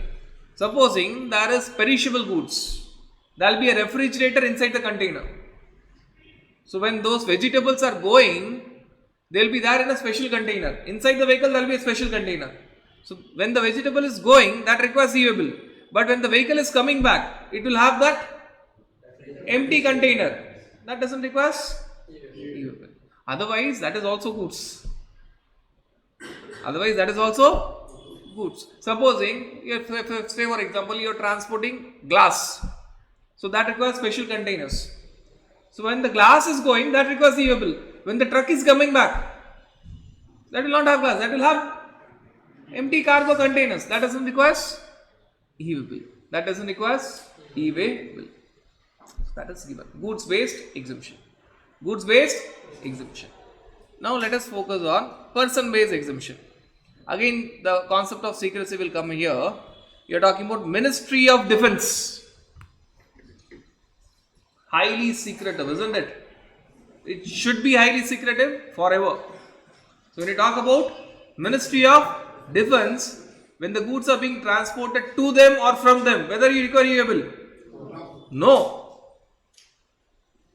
Supposing there is perishable goods, there will be a refrigerator inside the container. So when those vegetables are going, they will be there in a special container. Inside the vehicle there will be a special container. So when the vegetable is going, that requires e-way bill. But when the vehicle is coming back, it will have that empty container. That doesn't require e-way bill. Otherwise, that is also goods. Otherwise, that is also goods. Supposing, say for example, you are transporting glass. So that requires special containers. So when the glass is going, that requires e-way bill. When the truck is coming back, that will not have glass. That will have empty cargo containers. That doesn't require e-way bill. That doesn't require e-way bill. So that is given. Goods based exemption. Goods based exemption. Now let us focus on person based exemption. Again, the concept of secrecy will come here. You are talking about Ministry of Defence. Highly secretive, isn't it? It should be highly secretive forever. So when you talk about Ministry of Defence, when the goods are being transported to them or from them, whether you require e-way bill? No.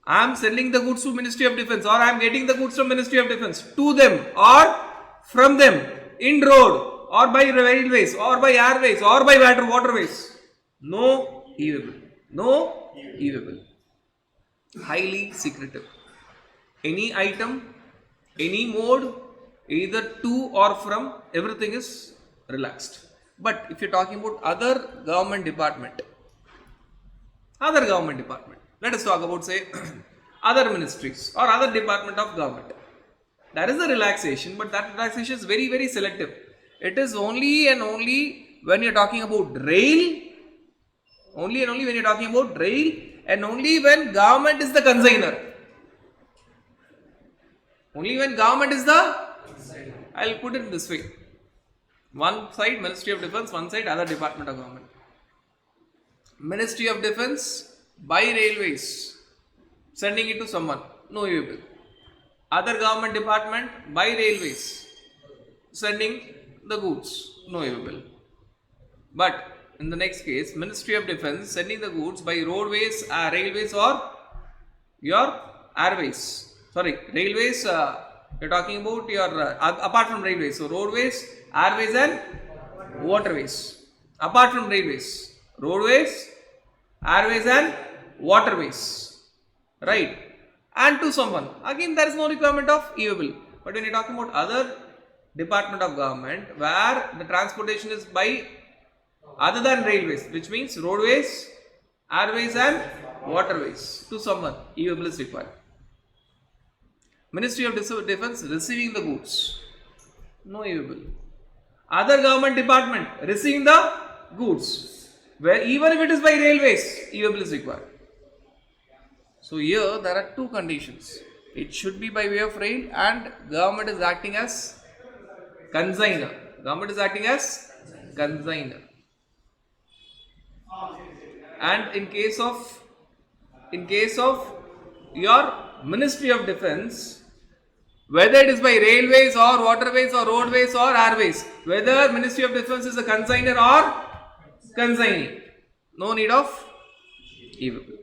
I am sending the goods to Ministry of Defence, or I am getting the goods from Ministry of Defence to them or from them in road or by railways or by airways or by waterways. No e-way bill. No e-way bill. Highly secretive. Any item, any mode, either to or from, everything is relaxed. But if you're talking about other government department, let us talk about, say, other ministries or other department of government. There is a relaxation, but that relaxation is very, very selective. It is only and only when you're talking about rail, only and only when you're talking about rail, and only when government is the consignor. Only when government is the, I'll put it this way. One side Ministry of Defence, one side other department of government. Ministry of Defence by railways, sending it to someone, no e-way bill. Other government department by railways, sending the goods, no e-way bill. But in the next case, Ministry of Defence sending the goods by roadways, railways or your airways. Sorry, railways, you're talking about your, apart from railways. So roadways, airways and waterways. Apart from railways, roadways, airways and waterways. Right? And to someone. Again, there is no requirement of e-way bill. But when you're talking about other department of government where the transportation is by other than railways, which means roadways, airways and waterways, to someone, e-way bill is required. Ministry of Defence receiving the goods, no e-way bill. Other government department receiving the goods, where even if it is by railways, e-way bill is required. So here there are two conditions. It should be by way of rail, and government is acting as consignor. Government is acting as consignor. And in case of your Ministry of Defence, whether it is by railways or waterways or roadways or airways, whether Ministry of Defence is a consignor or consignee, no need of e-way bill.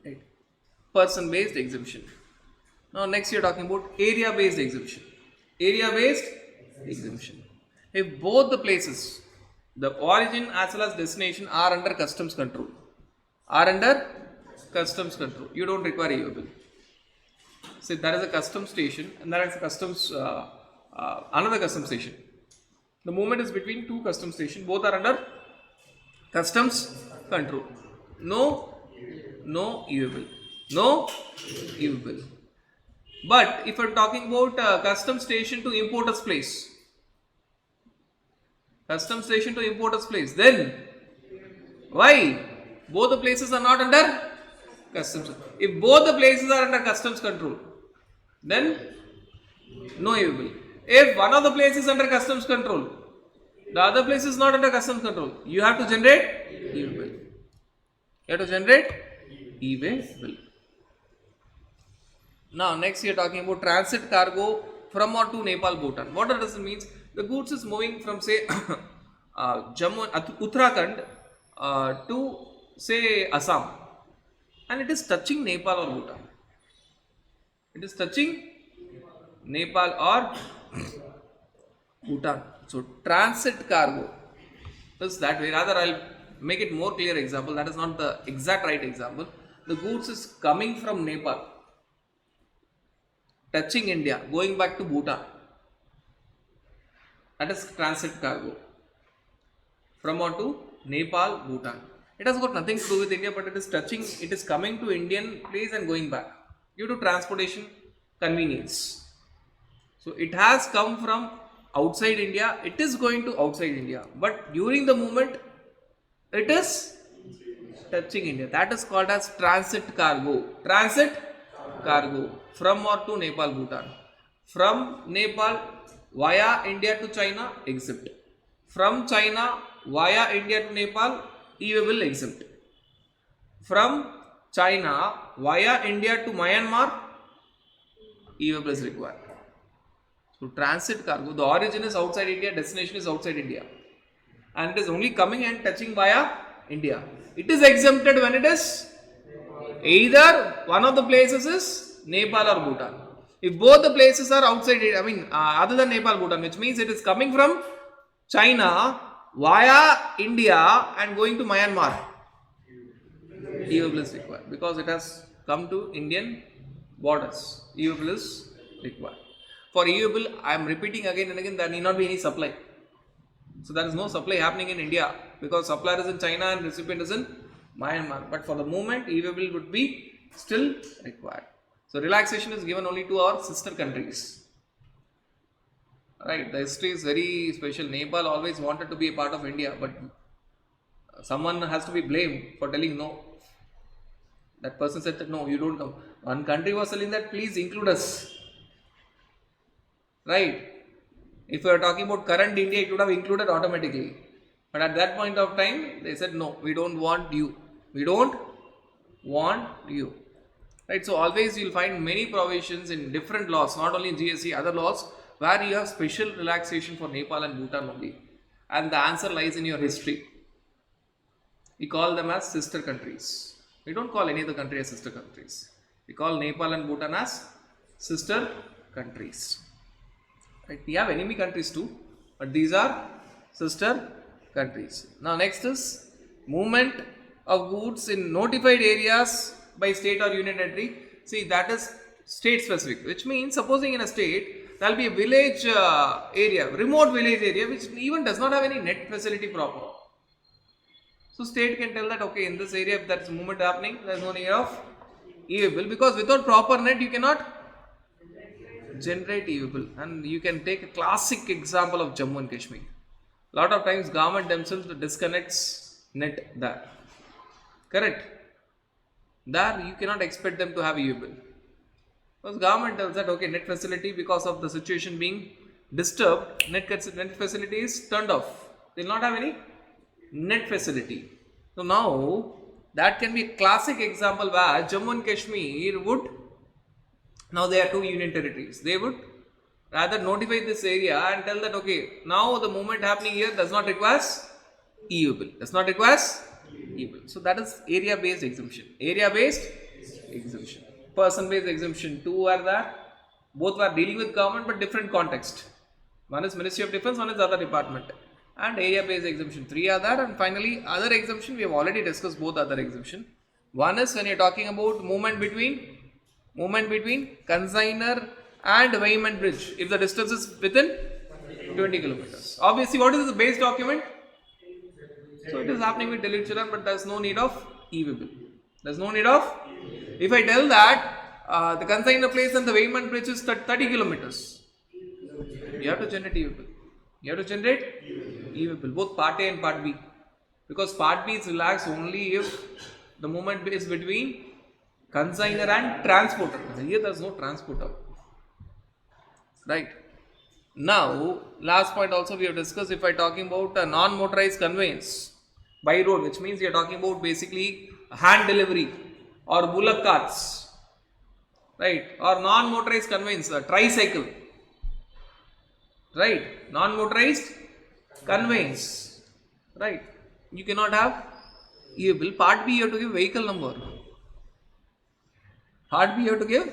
Right. Person based exemption. Now next you are talking about area based exemption. Area based exemption. If both the places, the origin as well as destination, are under customs control, you don't require e-way bill. So there is a customs station and there is a customs another customs station. The movement is between two customs stations. Both are under customs control. No e-way bill. No e-way bill. But if you are talking about customs station to importer's place, then why? Both the places are not under customs. If both the places are under customs control, then no e-way bill. If one of the places is under customs control, the other place is not under customs control, you have to generate e-way bill. Now next you are talking about transit cargo from or to Nepal, Bhutan. What does it mean? The goods is moving from, say, Uttarakhand to, say, Assam, and it is touching Nepal or Bhutan. It is touching Nepal or Bhutan. So transit cargo is that way. Rather, I'll make it more clear example. That is not the exact right example. The goods is coming from Nepal, touching India, going back to Bhutan. That is transit cargo. From or to Nepal, Bhutan. It has got nothing to do with India, but it is touching, it is coming to Indian place and going back due to transportation convenience. So it has come from outside India, it is going to outside India, but during the movement, it is touching India. That is called as transit cargo. Transit cargo from or to Nepal, Bhutan. From Nepal via India to China, exempt. From China via India to Nepal, e-way exempt. From China via India to Myanmar, e-way is required. So transit cargo, the origin is outside India, destination is outside India, and it is only coming and touching via India. It is exempted when it is either one of the places is Nepal or Bhutan. If both the places are outside, other than Nepal, Bhutan, which means it is coming from China via India and going to Myanmar, e-way is required because it has come to Indian borders. E-way is required. For e-way, I am repeating again and again, there need not be any supply. So there is no supply happening in India because supplier is in China and recipient is in Myanmar. But for the moment, e-way would be still required. So relaxation is given only to our sister countries. Right, the history is very special. Nepal always wanted to be a part of India, but someone has to be blamed for telling no. That person said that no, you don't come. One country was telling that please include us. Right. If we are talking about current India, it would have included automatically. But at that point of time, they said no, we don't want you. We don't want you. Right. So always you will find many provisions in different laws, not only in GST, other laws, where you have special relaxation for Nepal and Bhutan only. And the answer lies in your history. We call them as sister countries. We don't call any other country as sister countries. We call Nepal and Bhutan as sister countries. Right? We have enemy countries too, but these are sister countries. Now next is movement of goods in notified areas by state or union territory. See, that is state specific, which means supposing in a state there will be a village area, remote village area, which even does not have any net facility proper. So state can tell that okay, in this area if there is movement happening, there is no need of e-way bill, because without proper net you cannot generate e-way bill. And you can take a classic example of Jammu and Kashmir. Lot of times government themselves disconnects net there. Correct? There you cannot expect them to have e-way bill. Because government tells that okay, net facility, because of the situation being disturbed, net facility is turned off. They will not have any net facility. So now that can be a classic example where Jammu and Kashmir would, now they are two union territories, they would rather notify this area and tell that okay, now the movement happening here does not require e-way bill, does not require e-way bill. So that is area based exemption. Area based exemption. Person based exemption, two are there. Both were dealing with government but different context. One is Ministry of Defence, one is other department. And area based exemption, three are there. And finally other exemption, we have already discussed both other exemption. One is when you are talking about movement between consignor and weighman bridge, if the distance is within 20 kilometers. Obviously, what is the base document? So it is happening with delayed children, but there is no need of e-way bill. There is no need of. If I tell that the consignor place and the weighman bridge is 30 kilometers, you have to generate e-way bill. You have to generate e-way bill, both part A and part B. Because part B is relaxed only if the movement is between consignor and transporter. Here there is no transporter. Right. Now, last point also we have discussed, if I talking about a non-motorized conveyance by road, which means we are talking about basically hand delivery or bullock carts, right, or non-motorized conveyance, a tricycle, right, non-motorized conveyance, right, you cannot have e-way bill. Part B you have to give vehicle number. Part B you have to give,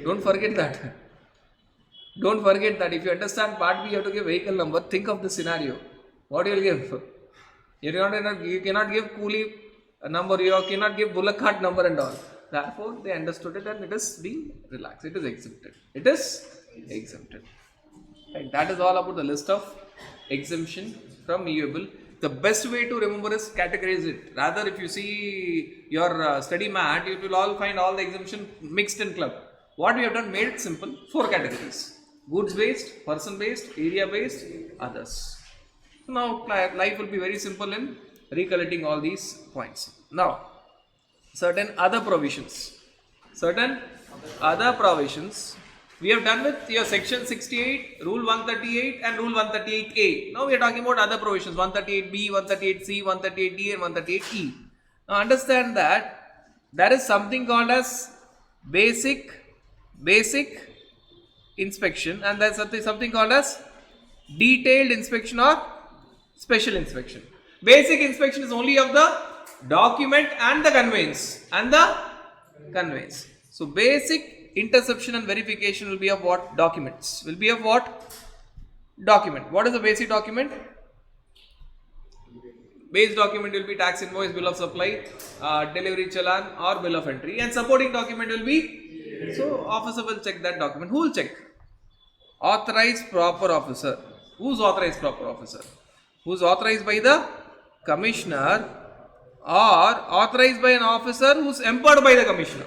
don't forget that. Don't forget that if you understand part B, you have to give vehicle number. Think of the scenario. What you will give? You cannot give coolie number, you cannot give bullock cart number and all. Therefore, they understood it and it is being relaxed. It is exempted. It is exempted. Right. That is all about the list of exemption from EUABLE. The best way to remember is categorize it. Rather, if you see your study mat, you will all find all the exemption mixed in club. What we have done, made it simple. 4 categories: goods based, person based, area based, others. Now life will be very simple in recollecting all these points. Now, certain other provisions. We have done with your section 68, rule 138 and rule 138A. Now we are talking about other provisions, 138B, 138C, 138D and 138E. Now understand that there is something called as basic inspection and there is something called as detailed inspection or special inspection. Basic inspection is only of the document and the conveyance. So basic interception and verification will be of what? Documents. Will be of what? Document. What is the basic document? Base document will be tax invoice, bill of supply, delivery challan or bill of entry, and supporting document will be, so officer will check that document. Who will check? Authorized proper officer. Who is authorized proper officer? Who is authorized by the commissioner or authorized by an officer who is empowered by the commissioner.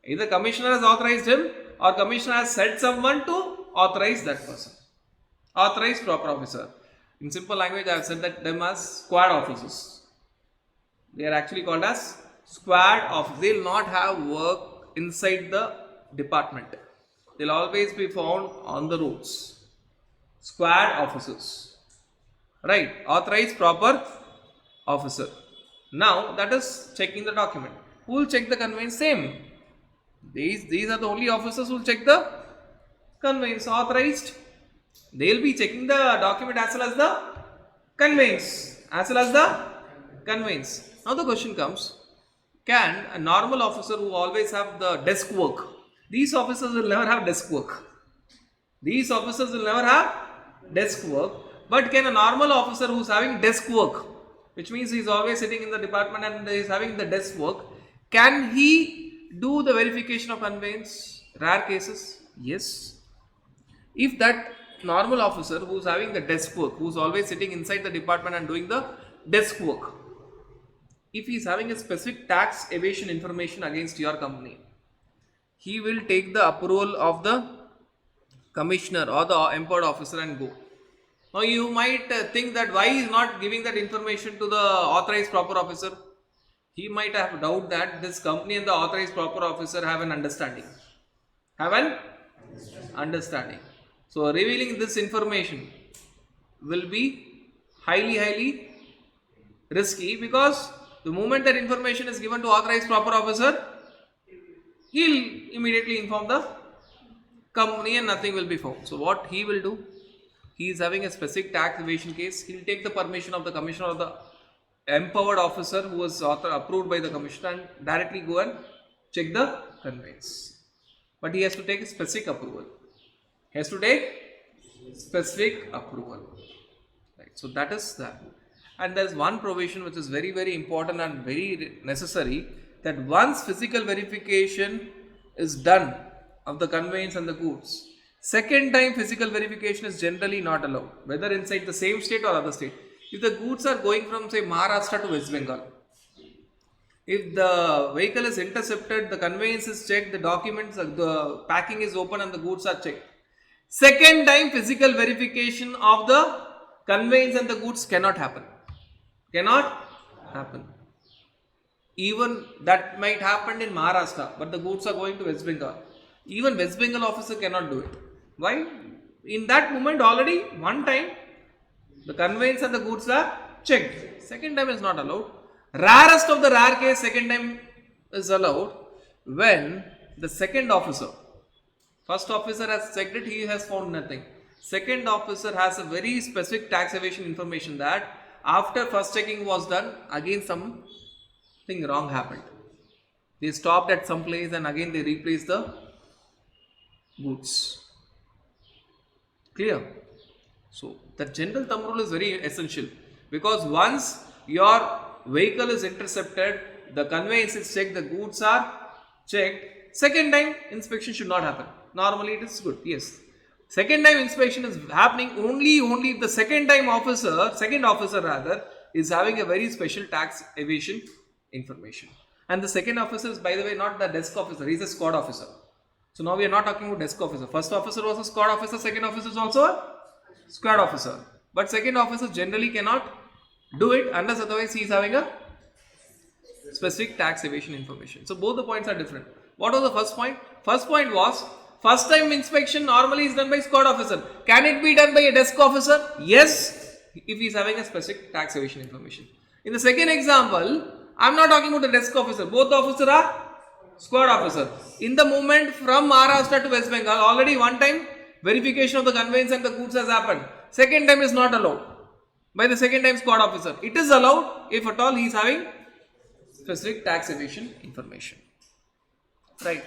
Either commissioner has authorized him or commissioner has set someone to authorize that person. Authorized proper officer. In simple language, I have said that them as squad officers. They are actually called as squad officers. They will not have work inside the department. They will always be found on the roads. Squad officers. Right. Authorized proper officer. Now that is checking the document. Who will check the conveyance? Same. These are the only officers who will check the conveyance. Authorized. They will be checking the document as well as the conveyance. Now the question comes, can a normal officer who always have the desk work, these officers will never have desk work. But can a normal officer who is having desk work, which means he is always sitting in the department and he is having the desk work, can he do the verification of conveyance? Rare cases, yes. If that normal officer who is having the desk work, who is always sitting inside the department and doing the desk work, if he is having a specific tax evasion information against your company, he will take the approval of the commissioner or the empowered officer and go. Now you might think that why he is not giving that information to the authorized proper officer. He might have doubt that this company and the authorized proper officer have an understanding. So revealing this information will be highly risky, because the moment that information is given to authorized proper officer, he will immediately inform the company and nothing will be found. So what he will do? He is having a specific tax evasion case. He will take the permission of the commissioner or the empowered officer who was approved by the commissioner and directly go and check the conveyance. But he has to take a specific approval. Right. So that is that. And there is one provision which is very important and very necessary, that once physical verification is done of the conveyance and the goods, second time physical verification is generally not allowed, whether inside the same state or other state. If the goods are going from, say, Maharashtra to West Bengal, if the vehicle is intercepted, the conveyance is checked, the documents, the packing is open and the goods are checked, second time physical verification of the conveyance and the goods cannot happen. Even that might happen in Maharashtra, but the goods are going to West Bengal. Even West Bengal officer cannot do it. Why? In that moment already, one time, the conveyance and the goods are checked. Second time is not allowed. Rarest of the rare case, second time is allowed when the second officer, first officer has checked it, he has found nothing. Second officer has a very specific tax evasion information that after first checking was done, again something wrong happened. They stopped at some place and again they replaced the goods. Clear? So the general thumb rule is very essential, because once your vehicle is intercepted, the conveyance is checked, the goods are checked, second time inspection should not happen. Normally it is good, yes. Second time inspection is happening only if the second officer rather, is having a very special tax evasion information. And the second officer is, by the way, not the desk officer, he is a squad officer. So now we are not talking about desk officer. First officer was a squad officer, second officer is also a squad officer. But second officer generally cannot do it unless otherwise he is having a specific tax evasion information. So both the points are different. What was the first point? First point was, first time inspection normally is done by squad officer. Can it be done by a desk officer? Yes, if he is having a specific tax evasion information. In the second example, I am not talking about the desk officer. Both the officers are squad officer. In the movement from Maharashtra to West Bengal, already one time verification of the conveyance and the goods has happened. Second time is not allowed by the second time squad officer. It is allowed if at all he is having specific tax evasion information. Right.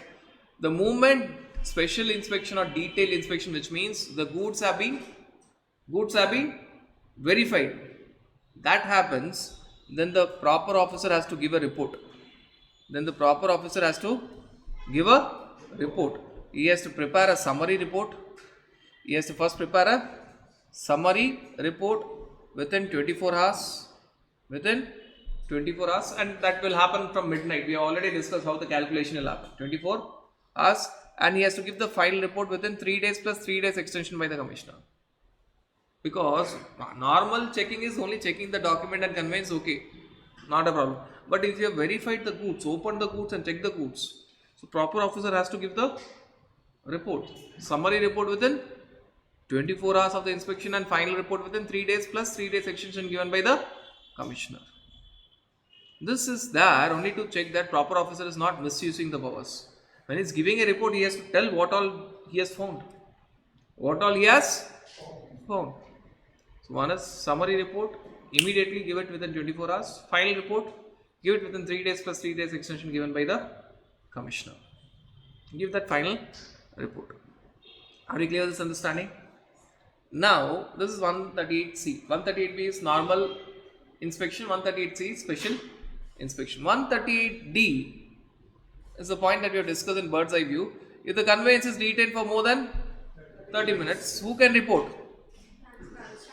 The movement special inspection or detailed inspection, which means the goods have been verified. That happens, then the proper officer has to give a report. He has to prepare a summary report. He has to first prepare a summary report within 24 hours. And that will happen from midnight. We have already discussed how the calculation will happen. 24 hours, and he has to give the final report within 3 days plus 3 days extension by the commissioner. Because normal checking is only checking the document and conveyance, okay, not a problem. But if you have verified the goods, opened the goods and checked the goods, so proper officer has to give the report, summary report within 24 hours of the inspection, and final report within 3 days plus 3 days extension given by the commissioner. This is there only to check that proper officer is not misusing the powers. When he is giving a report, he has to tell what all he has found. So one is summary report, immediately give it within 24 hours. Final report, give it within 3 days plus 3 days extension given by the commissioner. Give that final report. Are we clear with this understanding? Now, this is 138C. 138B is normal inspection, 138C is special inspection. 138D is the point that we have discussed in bird's eye view. If the conveyance is detained for more than 30 minutes, who can report?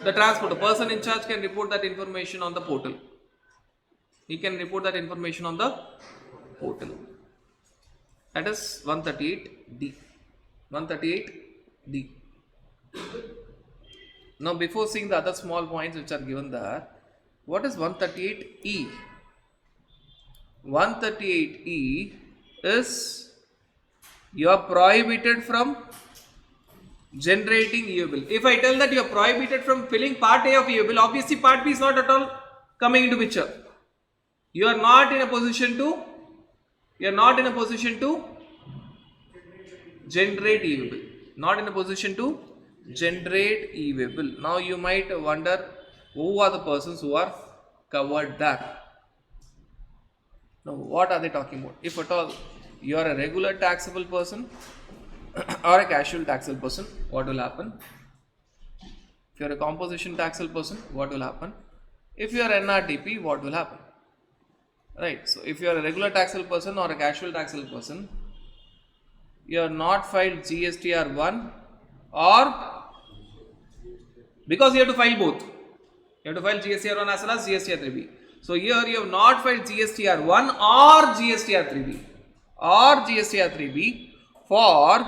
The transporter. The person in charge can report that information on the portal. He can report that information on the portal. That is 138D. 138D. Now, before seeing the other small points which are given there, what is 138E? 138E is you are prohibited from generating e-bill. If I tell that you are prohibited from filling part A of e-bill, obviously part B is not at all coming into picture. You are not in a position to generate e-bill. Not in a position to generate e-bill. Now you might wonder, who are the persons who are covered there? Now what are they talking about? If at all you are a regular taxable person or a casual taxable person, what will happen? If you are a composition taxable person, what will happen? If you are NRTP, what will happen? Right. So if you are a regular taxable person or a casual taxable person, you are not filed GSTR 1, or because you have to file both. You have to file GSTR 1 as well as GSTR 3B. So here you have not filed GSTR 1 or GSTR 3B for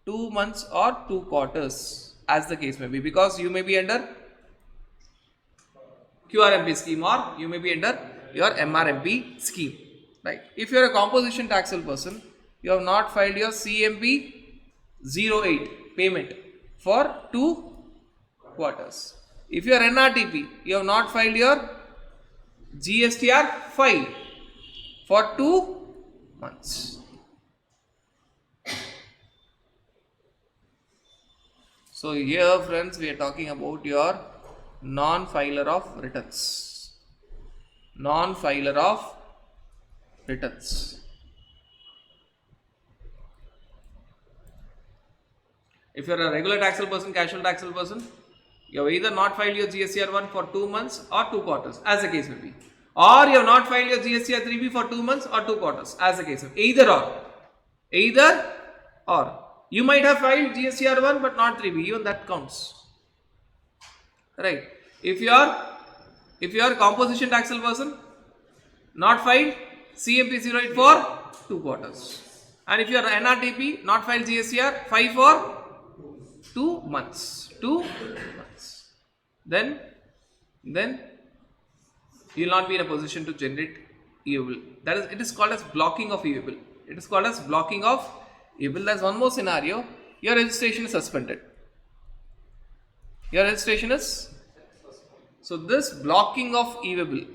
2 months or 2 quarters, as the case may be, because you may be under QRMP scheme or you may be under your MRMP scheme. Right. If you are a composition taxable person, you have not filed your CMP 08 payment for 2 quarters. If you are NRTP, you have not filed your GSTR 5 for 2 months. So here, friends, we are talking about your non-filer of returns. Non-filer of returns. If you're a regular taxable person, casual taxable person, you have either not filed your GSTR1 for 2 months or 2 quarters, as the case may be. Or you have not filed your GSTR3B for 2 months or 2 quarters, as the case may be. Either or. Either or. You might have filed GSTR1 but not 3B, even that counts. Right. If you are a composition taxable person, not filed CMP08 for 2 quarters. And if you are NRTP, not filed GSTR, 5 for 2 months. 2 months. Then you will not be in a position to generate e-waybill. That is, it is called as blocking of e-waybill. It is called as blocking of e-waybill. There's one more scenario. Your registration is suspended. Your registration is. So this blocking of e-waybill,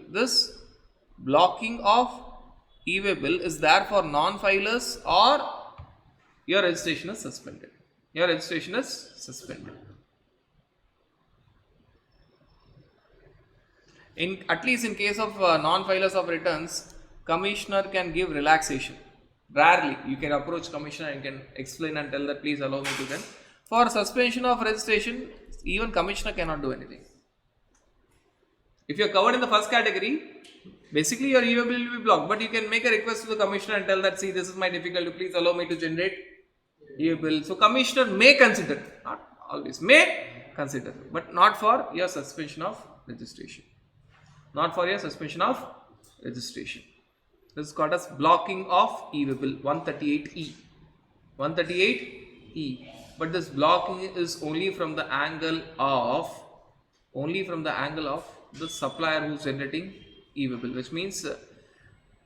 is there for non-filers, or your registration is suspended. Your registration is suspended. At least in case of non-filers of returns, commissioner can give relaxation. Rarely you can approach commissioner and can explain and tell that please allow me to then. For suspension of registration, even commissioner cannot do anything. If you are covered in the first category, basically your e-waybill will be blocked, but you can make a request to the commissioner and tell that, see, this is my difficulty, please allow me to generate e-waybill. So commissioner may consider, not always, may consider, but not for your suspension of registration. Not for your suspension of registration. This is called as blocking of e-waybill, 138E. 138E. But this blocking is only from the angle of the supplier who is generating e-waybill, which means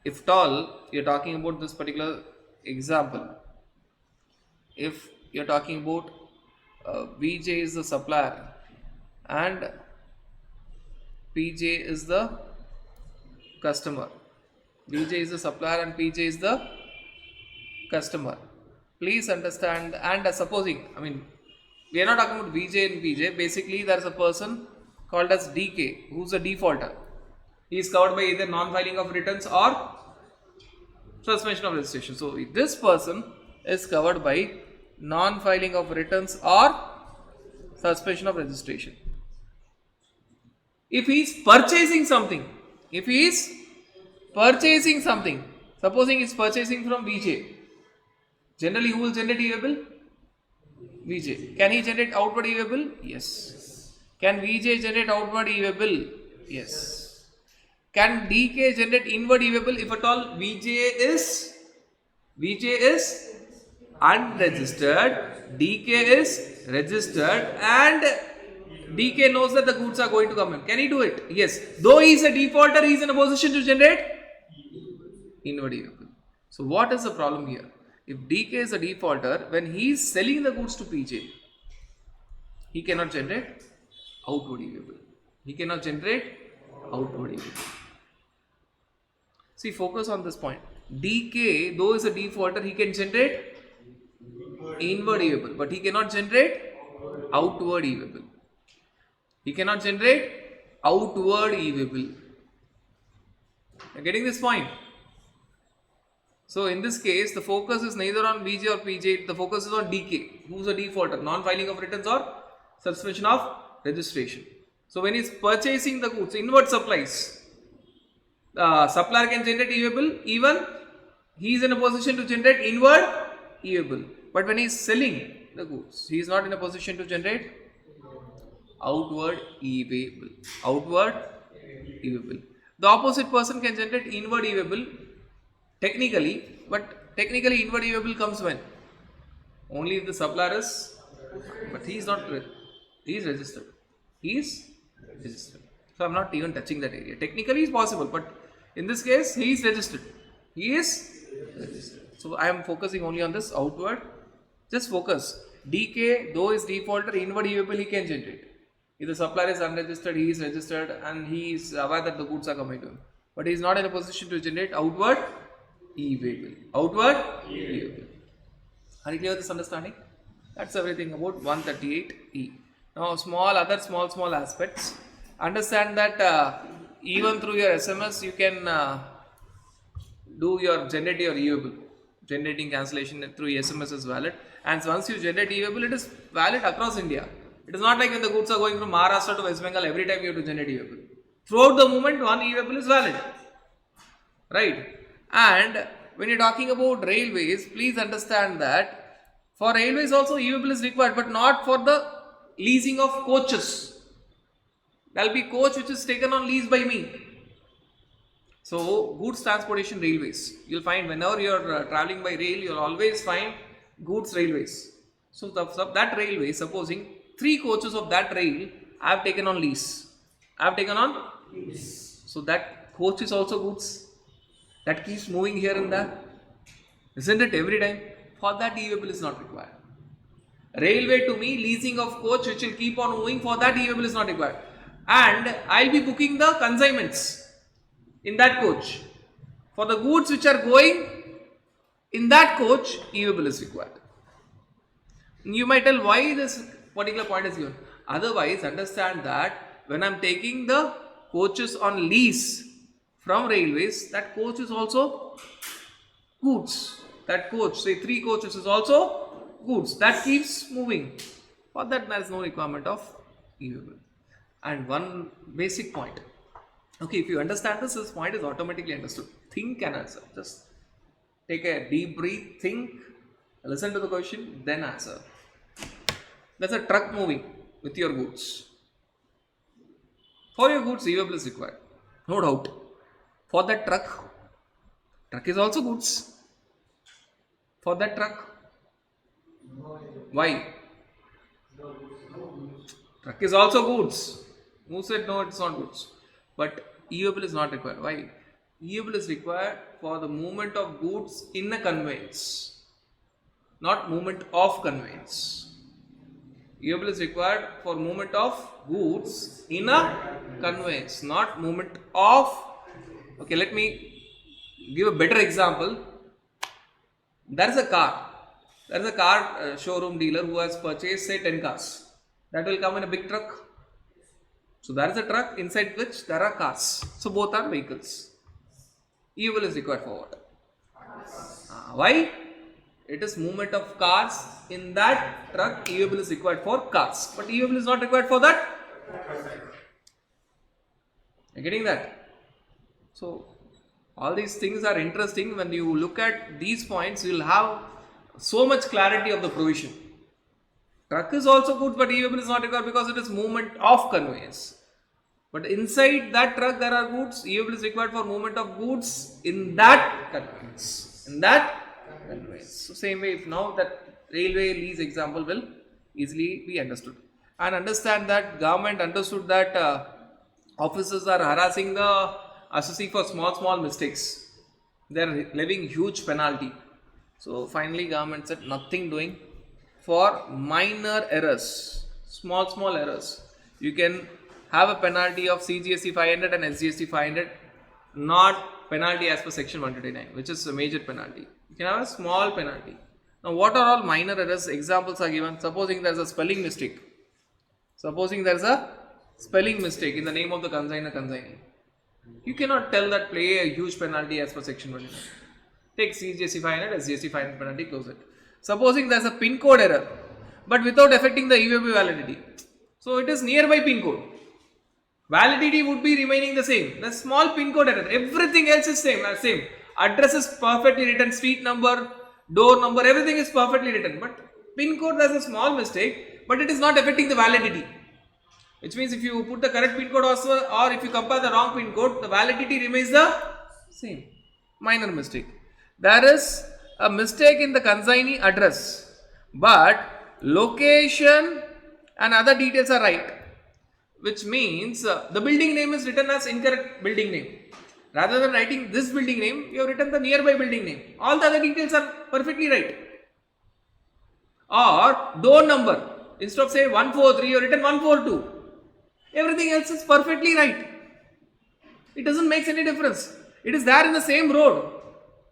if at all you are talking about this particular example, if you are talking about VJ is the supplier and PJ is the customer. VJ is the supplier and PJ is the customer. Please understand, and supposing, we are not talking about VJ and PJ. Basically, there is a person called as DK, who is a defaulter. He is covered by either non-filing of returns or suspension of registration. So, this person is covered by non-filing of returns or suspension of registration. If he is purchasing something, supposing he is purchasing from VJ, generally who will generate e-waybill? VJ. Can he generate outward e-waybill? Yes. Can VJ generate outward e-waybill? Yes. Can DK generate inward e-waybill if at all VJ is unregistered, DK is registered, and DK knows that the goods are going to come in. Can he do it? Yes. Though he is a defaulter, he is in a position to generate inward e-waybill. So what is the problem here? If DK is a defaulter, when he is selling the goods to PJ, he cannot generate outward e-waybill. See, focus on this point. DK, though is a defaulter, he can generate inward e-waybill, but he cannot generate outward e-waybill. He cannot generate outward e-waybill. You're getting this point? So in this case, the focus is neither on VJ or PJ, the focus is on DK, who is a defaulter, non-filing of returns or suspension of registration. So when he is purchasing the goods, inward supplies, supplier can generate e-waybill, even he is in a position to generate inward e-waybill. But when he is selling the goods, he is not in a position to generate outward e-waybill. The opposite person can generate inward e-waybill technically, but technically inward e-waybill comes when? Only if the supplier is, but he is not, he is registered. So I am not even touching that area. Technically it's possible, but in this case he is registered. So I am focusing only on this outward. Just focus. DK, though is defaulter, inward e-waybill he can generate. If the supplier is unregistered, he is registered and he is aware that the goods are coming to him. But he is not in a position to generate outward e-waybill. Are you clear with this understanding? That's everything about 138E. Now other small aspects. Understand that even through your SMS you can generate your e-waybill. generating cancellation through SMS is valid. And once you generate e-way bill, it is valid across India. It is not like when the goods are going from Maharashtra to West Bengal, every time you have to generate e-way bill. Throughout the movement, one e-way bill is valid. Right? And when you're talking about railways, please understand that for railways also e-way bill is required, but not for the leasing of coaches. There will be coach which is taken on lease by me. So, goods transportation railways. You'll find whenever you're traveling by rail, you'll always find goods railways. So, that railway, supposing 3 coaches of that rail I have taken on lease. I have taken on lease. So, that coach is also goods. That keeps moving here and there. Isn't it every time? For that e-way bill is not required. Railway to me, leasing of coach which will keep on moving, for that e-way bill is not required. And I'll be booking the consignments in that coach. For the goods which are going in that coach, e-way bill is required. You might tell why this particular point is given. Otherwise, understand that when I'm taking the coaches on lease from railways, that coach is also goods. That coach, say 3 coaches, is also goods. That keeps moving. For that, there is no requirement of e-way bill. And one basic point. Okay, if you understand this point is automatically understood. Think and answer. Just take a deep breath, think, listen to the question, then answer. There's a truck moving with your goods. For your goods, e-way bill is required. No doubt. For that truck is also goods. For that truck. Why? Truck is also goods. Who said no, it's not goods? But e-way bill is not required. Why? E-way bill is required for the movement of goods in a conveyance, not movement of conveyance. E-way bill is required for movement of goods in a conveyance, not movement of. Okay, let me give a better example. There is a car. There is a car showroom dealer who has purchased, say, 10 cars. That will come in a big truck. So there is a truck inside which there are cars. So both are vehicles. E-way bill is required for what? Why? It is movement of cars in that truck. E-way bill is required for cars. But e-way bill is not required for that. You're getting that? So all these things are interesting. When you look at these points, you will have so much clarity of the provision. Truck is also good, but e-way bill is not required because it is movement of conveyance. But inside that truck there are goods. E-way bill is required for movement of goods in that conveyance. In that conveyance. So same way, if now that railway lease example will easily be understood. And understand that government understood that officers are harassing the assessee for small mistakes. They are levying huge penalty. So finally government said nothing doing. For minor errors, small errors, you can have a penalty of CGST 500 and SGST 500, not penalty as per section 129, which is a major penalty. You can have a small penalty. Now, what are all minor errors? Examples are given. Supposing there is a spelling mistake. Supposing there is a spelling mistake in the name of the consignee. You cannot tell that pay a huge penalty as per section 129. Take CGST 500, SGST 500 penalty, close it. Supposing there is a pin code error, but without affecting the e-way bill validity. So it is nearby pin code. Validity would be remaining the same. The small pin code error, everything else is same. Address is perfectly written, street number, door number, everything is perfectly written. But pin code, there is a small mistake, but it is not affecting the validity. Which means if you put the correct pin code also, or if you compare the wrong pin code, the validity remains the same. Minor mistake. There is a mistake in the consignee address, but location and other details are right, which means the building name is written as incorrect building name. Rather than writing this building name, you have written the nearby building name. All the other details are perfectly right. Or door number, instead of say 143, you have written 142. Everything else is perfectly right. It doesn't make any difference. It is there in the same road,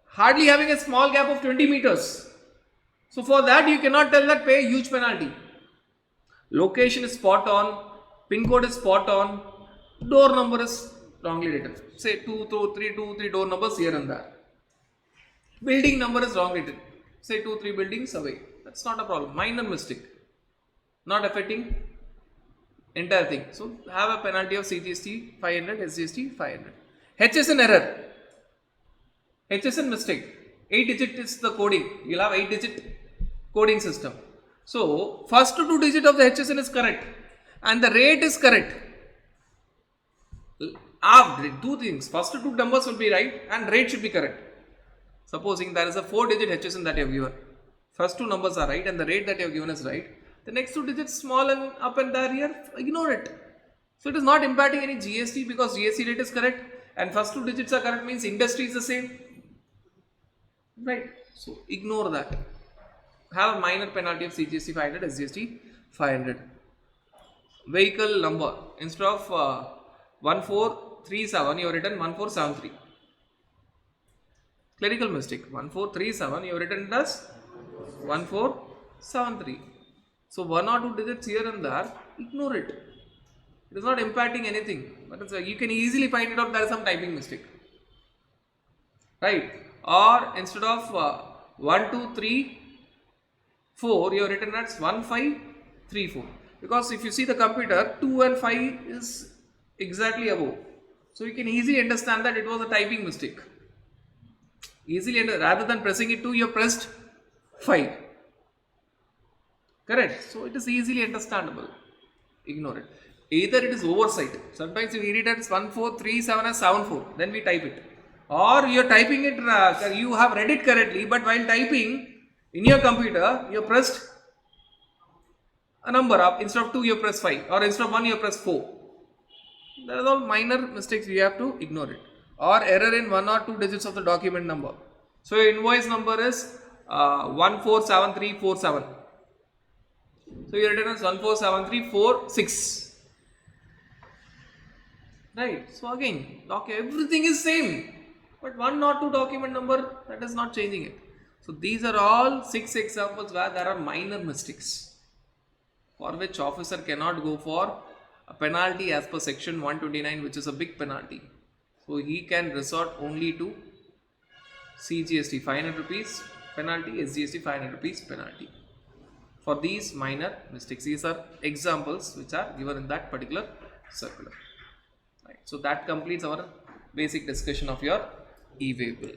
hardly having a small gap of 20 meters. So for that you cannot tell that pay a huge penalty. Location is spot on, pin code is spot on, door number is wrongly written. Say 2, 3 door numbers here and there. Building number is wrong written. Say 2-3 buildings away. That's not a problem. Minor mistake. Not affecting entire thing. So have a penalty of CGST 500, SGST 500. HSN error. HSN mistake. 8 digit is the coding. You'll have 8 digit coding system. So first 2 digit of the HSN is correct and the rate is correct. Two things. First 2 numbers will be right and rate should be correct. Supposing there is a 4 digit HSN that you have given. First 2 numbers are right and the rate that you have given is right. The next 2 digits small and up and there here, ignore it. So it is not impacting any GST because GST rate is correct and first 2 digits are correct means industry is the same. Right. So ignore that. Have a minor penalty of CGST 500, SGST 500. Vehicle number. Instead of 1437, you have written 1473. Clerical mistake. 1437, you have written it as 1473. So 1 or 2 digits here and there, ignore it. It is not impacting anything. But you can easily find it out, there is some typing mistake. Right. Or instead of 1, 2, 3, 4, you have written as 1, 5, 3, 4. Because if you see the computer, 2 and 5 is exactly above. So you can easily understand that it was a typing mistake. Easily, rather than pressing it 2, you have pressed 5. Correct. So it is easily understandable. Ignore it. Either it is oversight. Sometimes we read it as 1437 as 74. Then we type it. Or you are typing it, you have read it correctly, but while typing in your computer, you have pressed a number up. Instead of 2, you have pressed 5. Or instead of 1, you have pressed 4. There are all minor mistakes, you have to ignore it. Or error in 1 or 2 digits of the document number. So your invoice number is 147347. So you written as 147346. Right. So again, everything is same. But 1 or 2 document number, that is not changing it. So these are all 6 examples where there are minor mistakes, for which officer cannot go for a penalty as per section 129, which is a big penalty. So he can resort only to CGST 500 rupees penalty, SGST 500 rupees penalty for these minor mistakes. These are examples which are given in that particular circular. Right. So that completes our basic discussion of your e-way bill.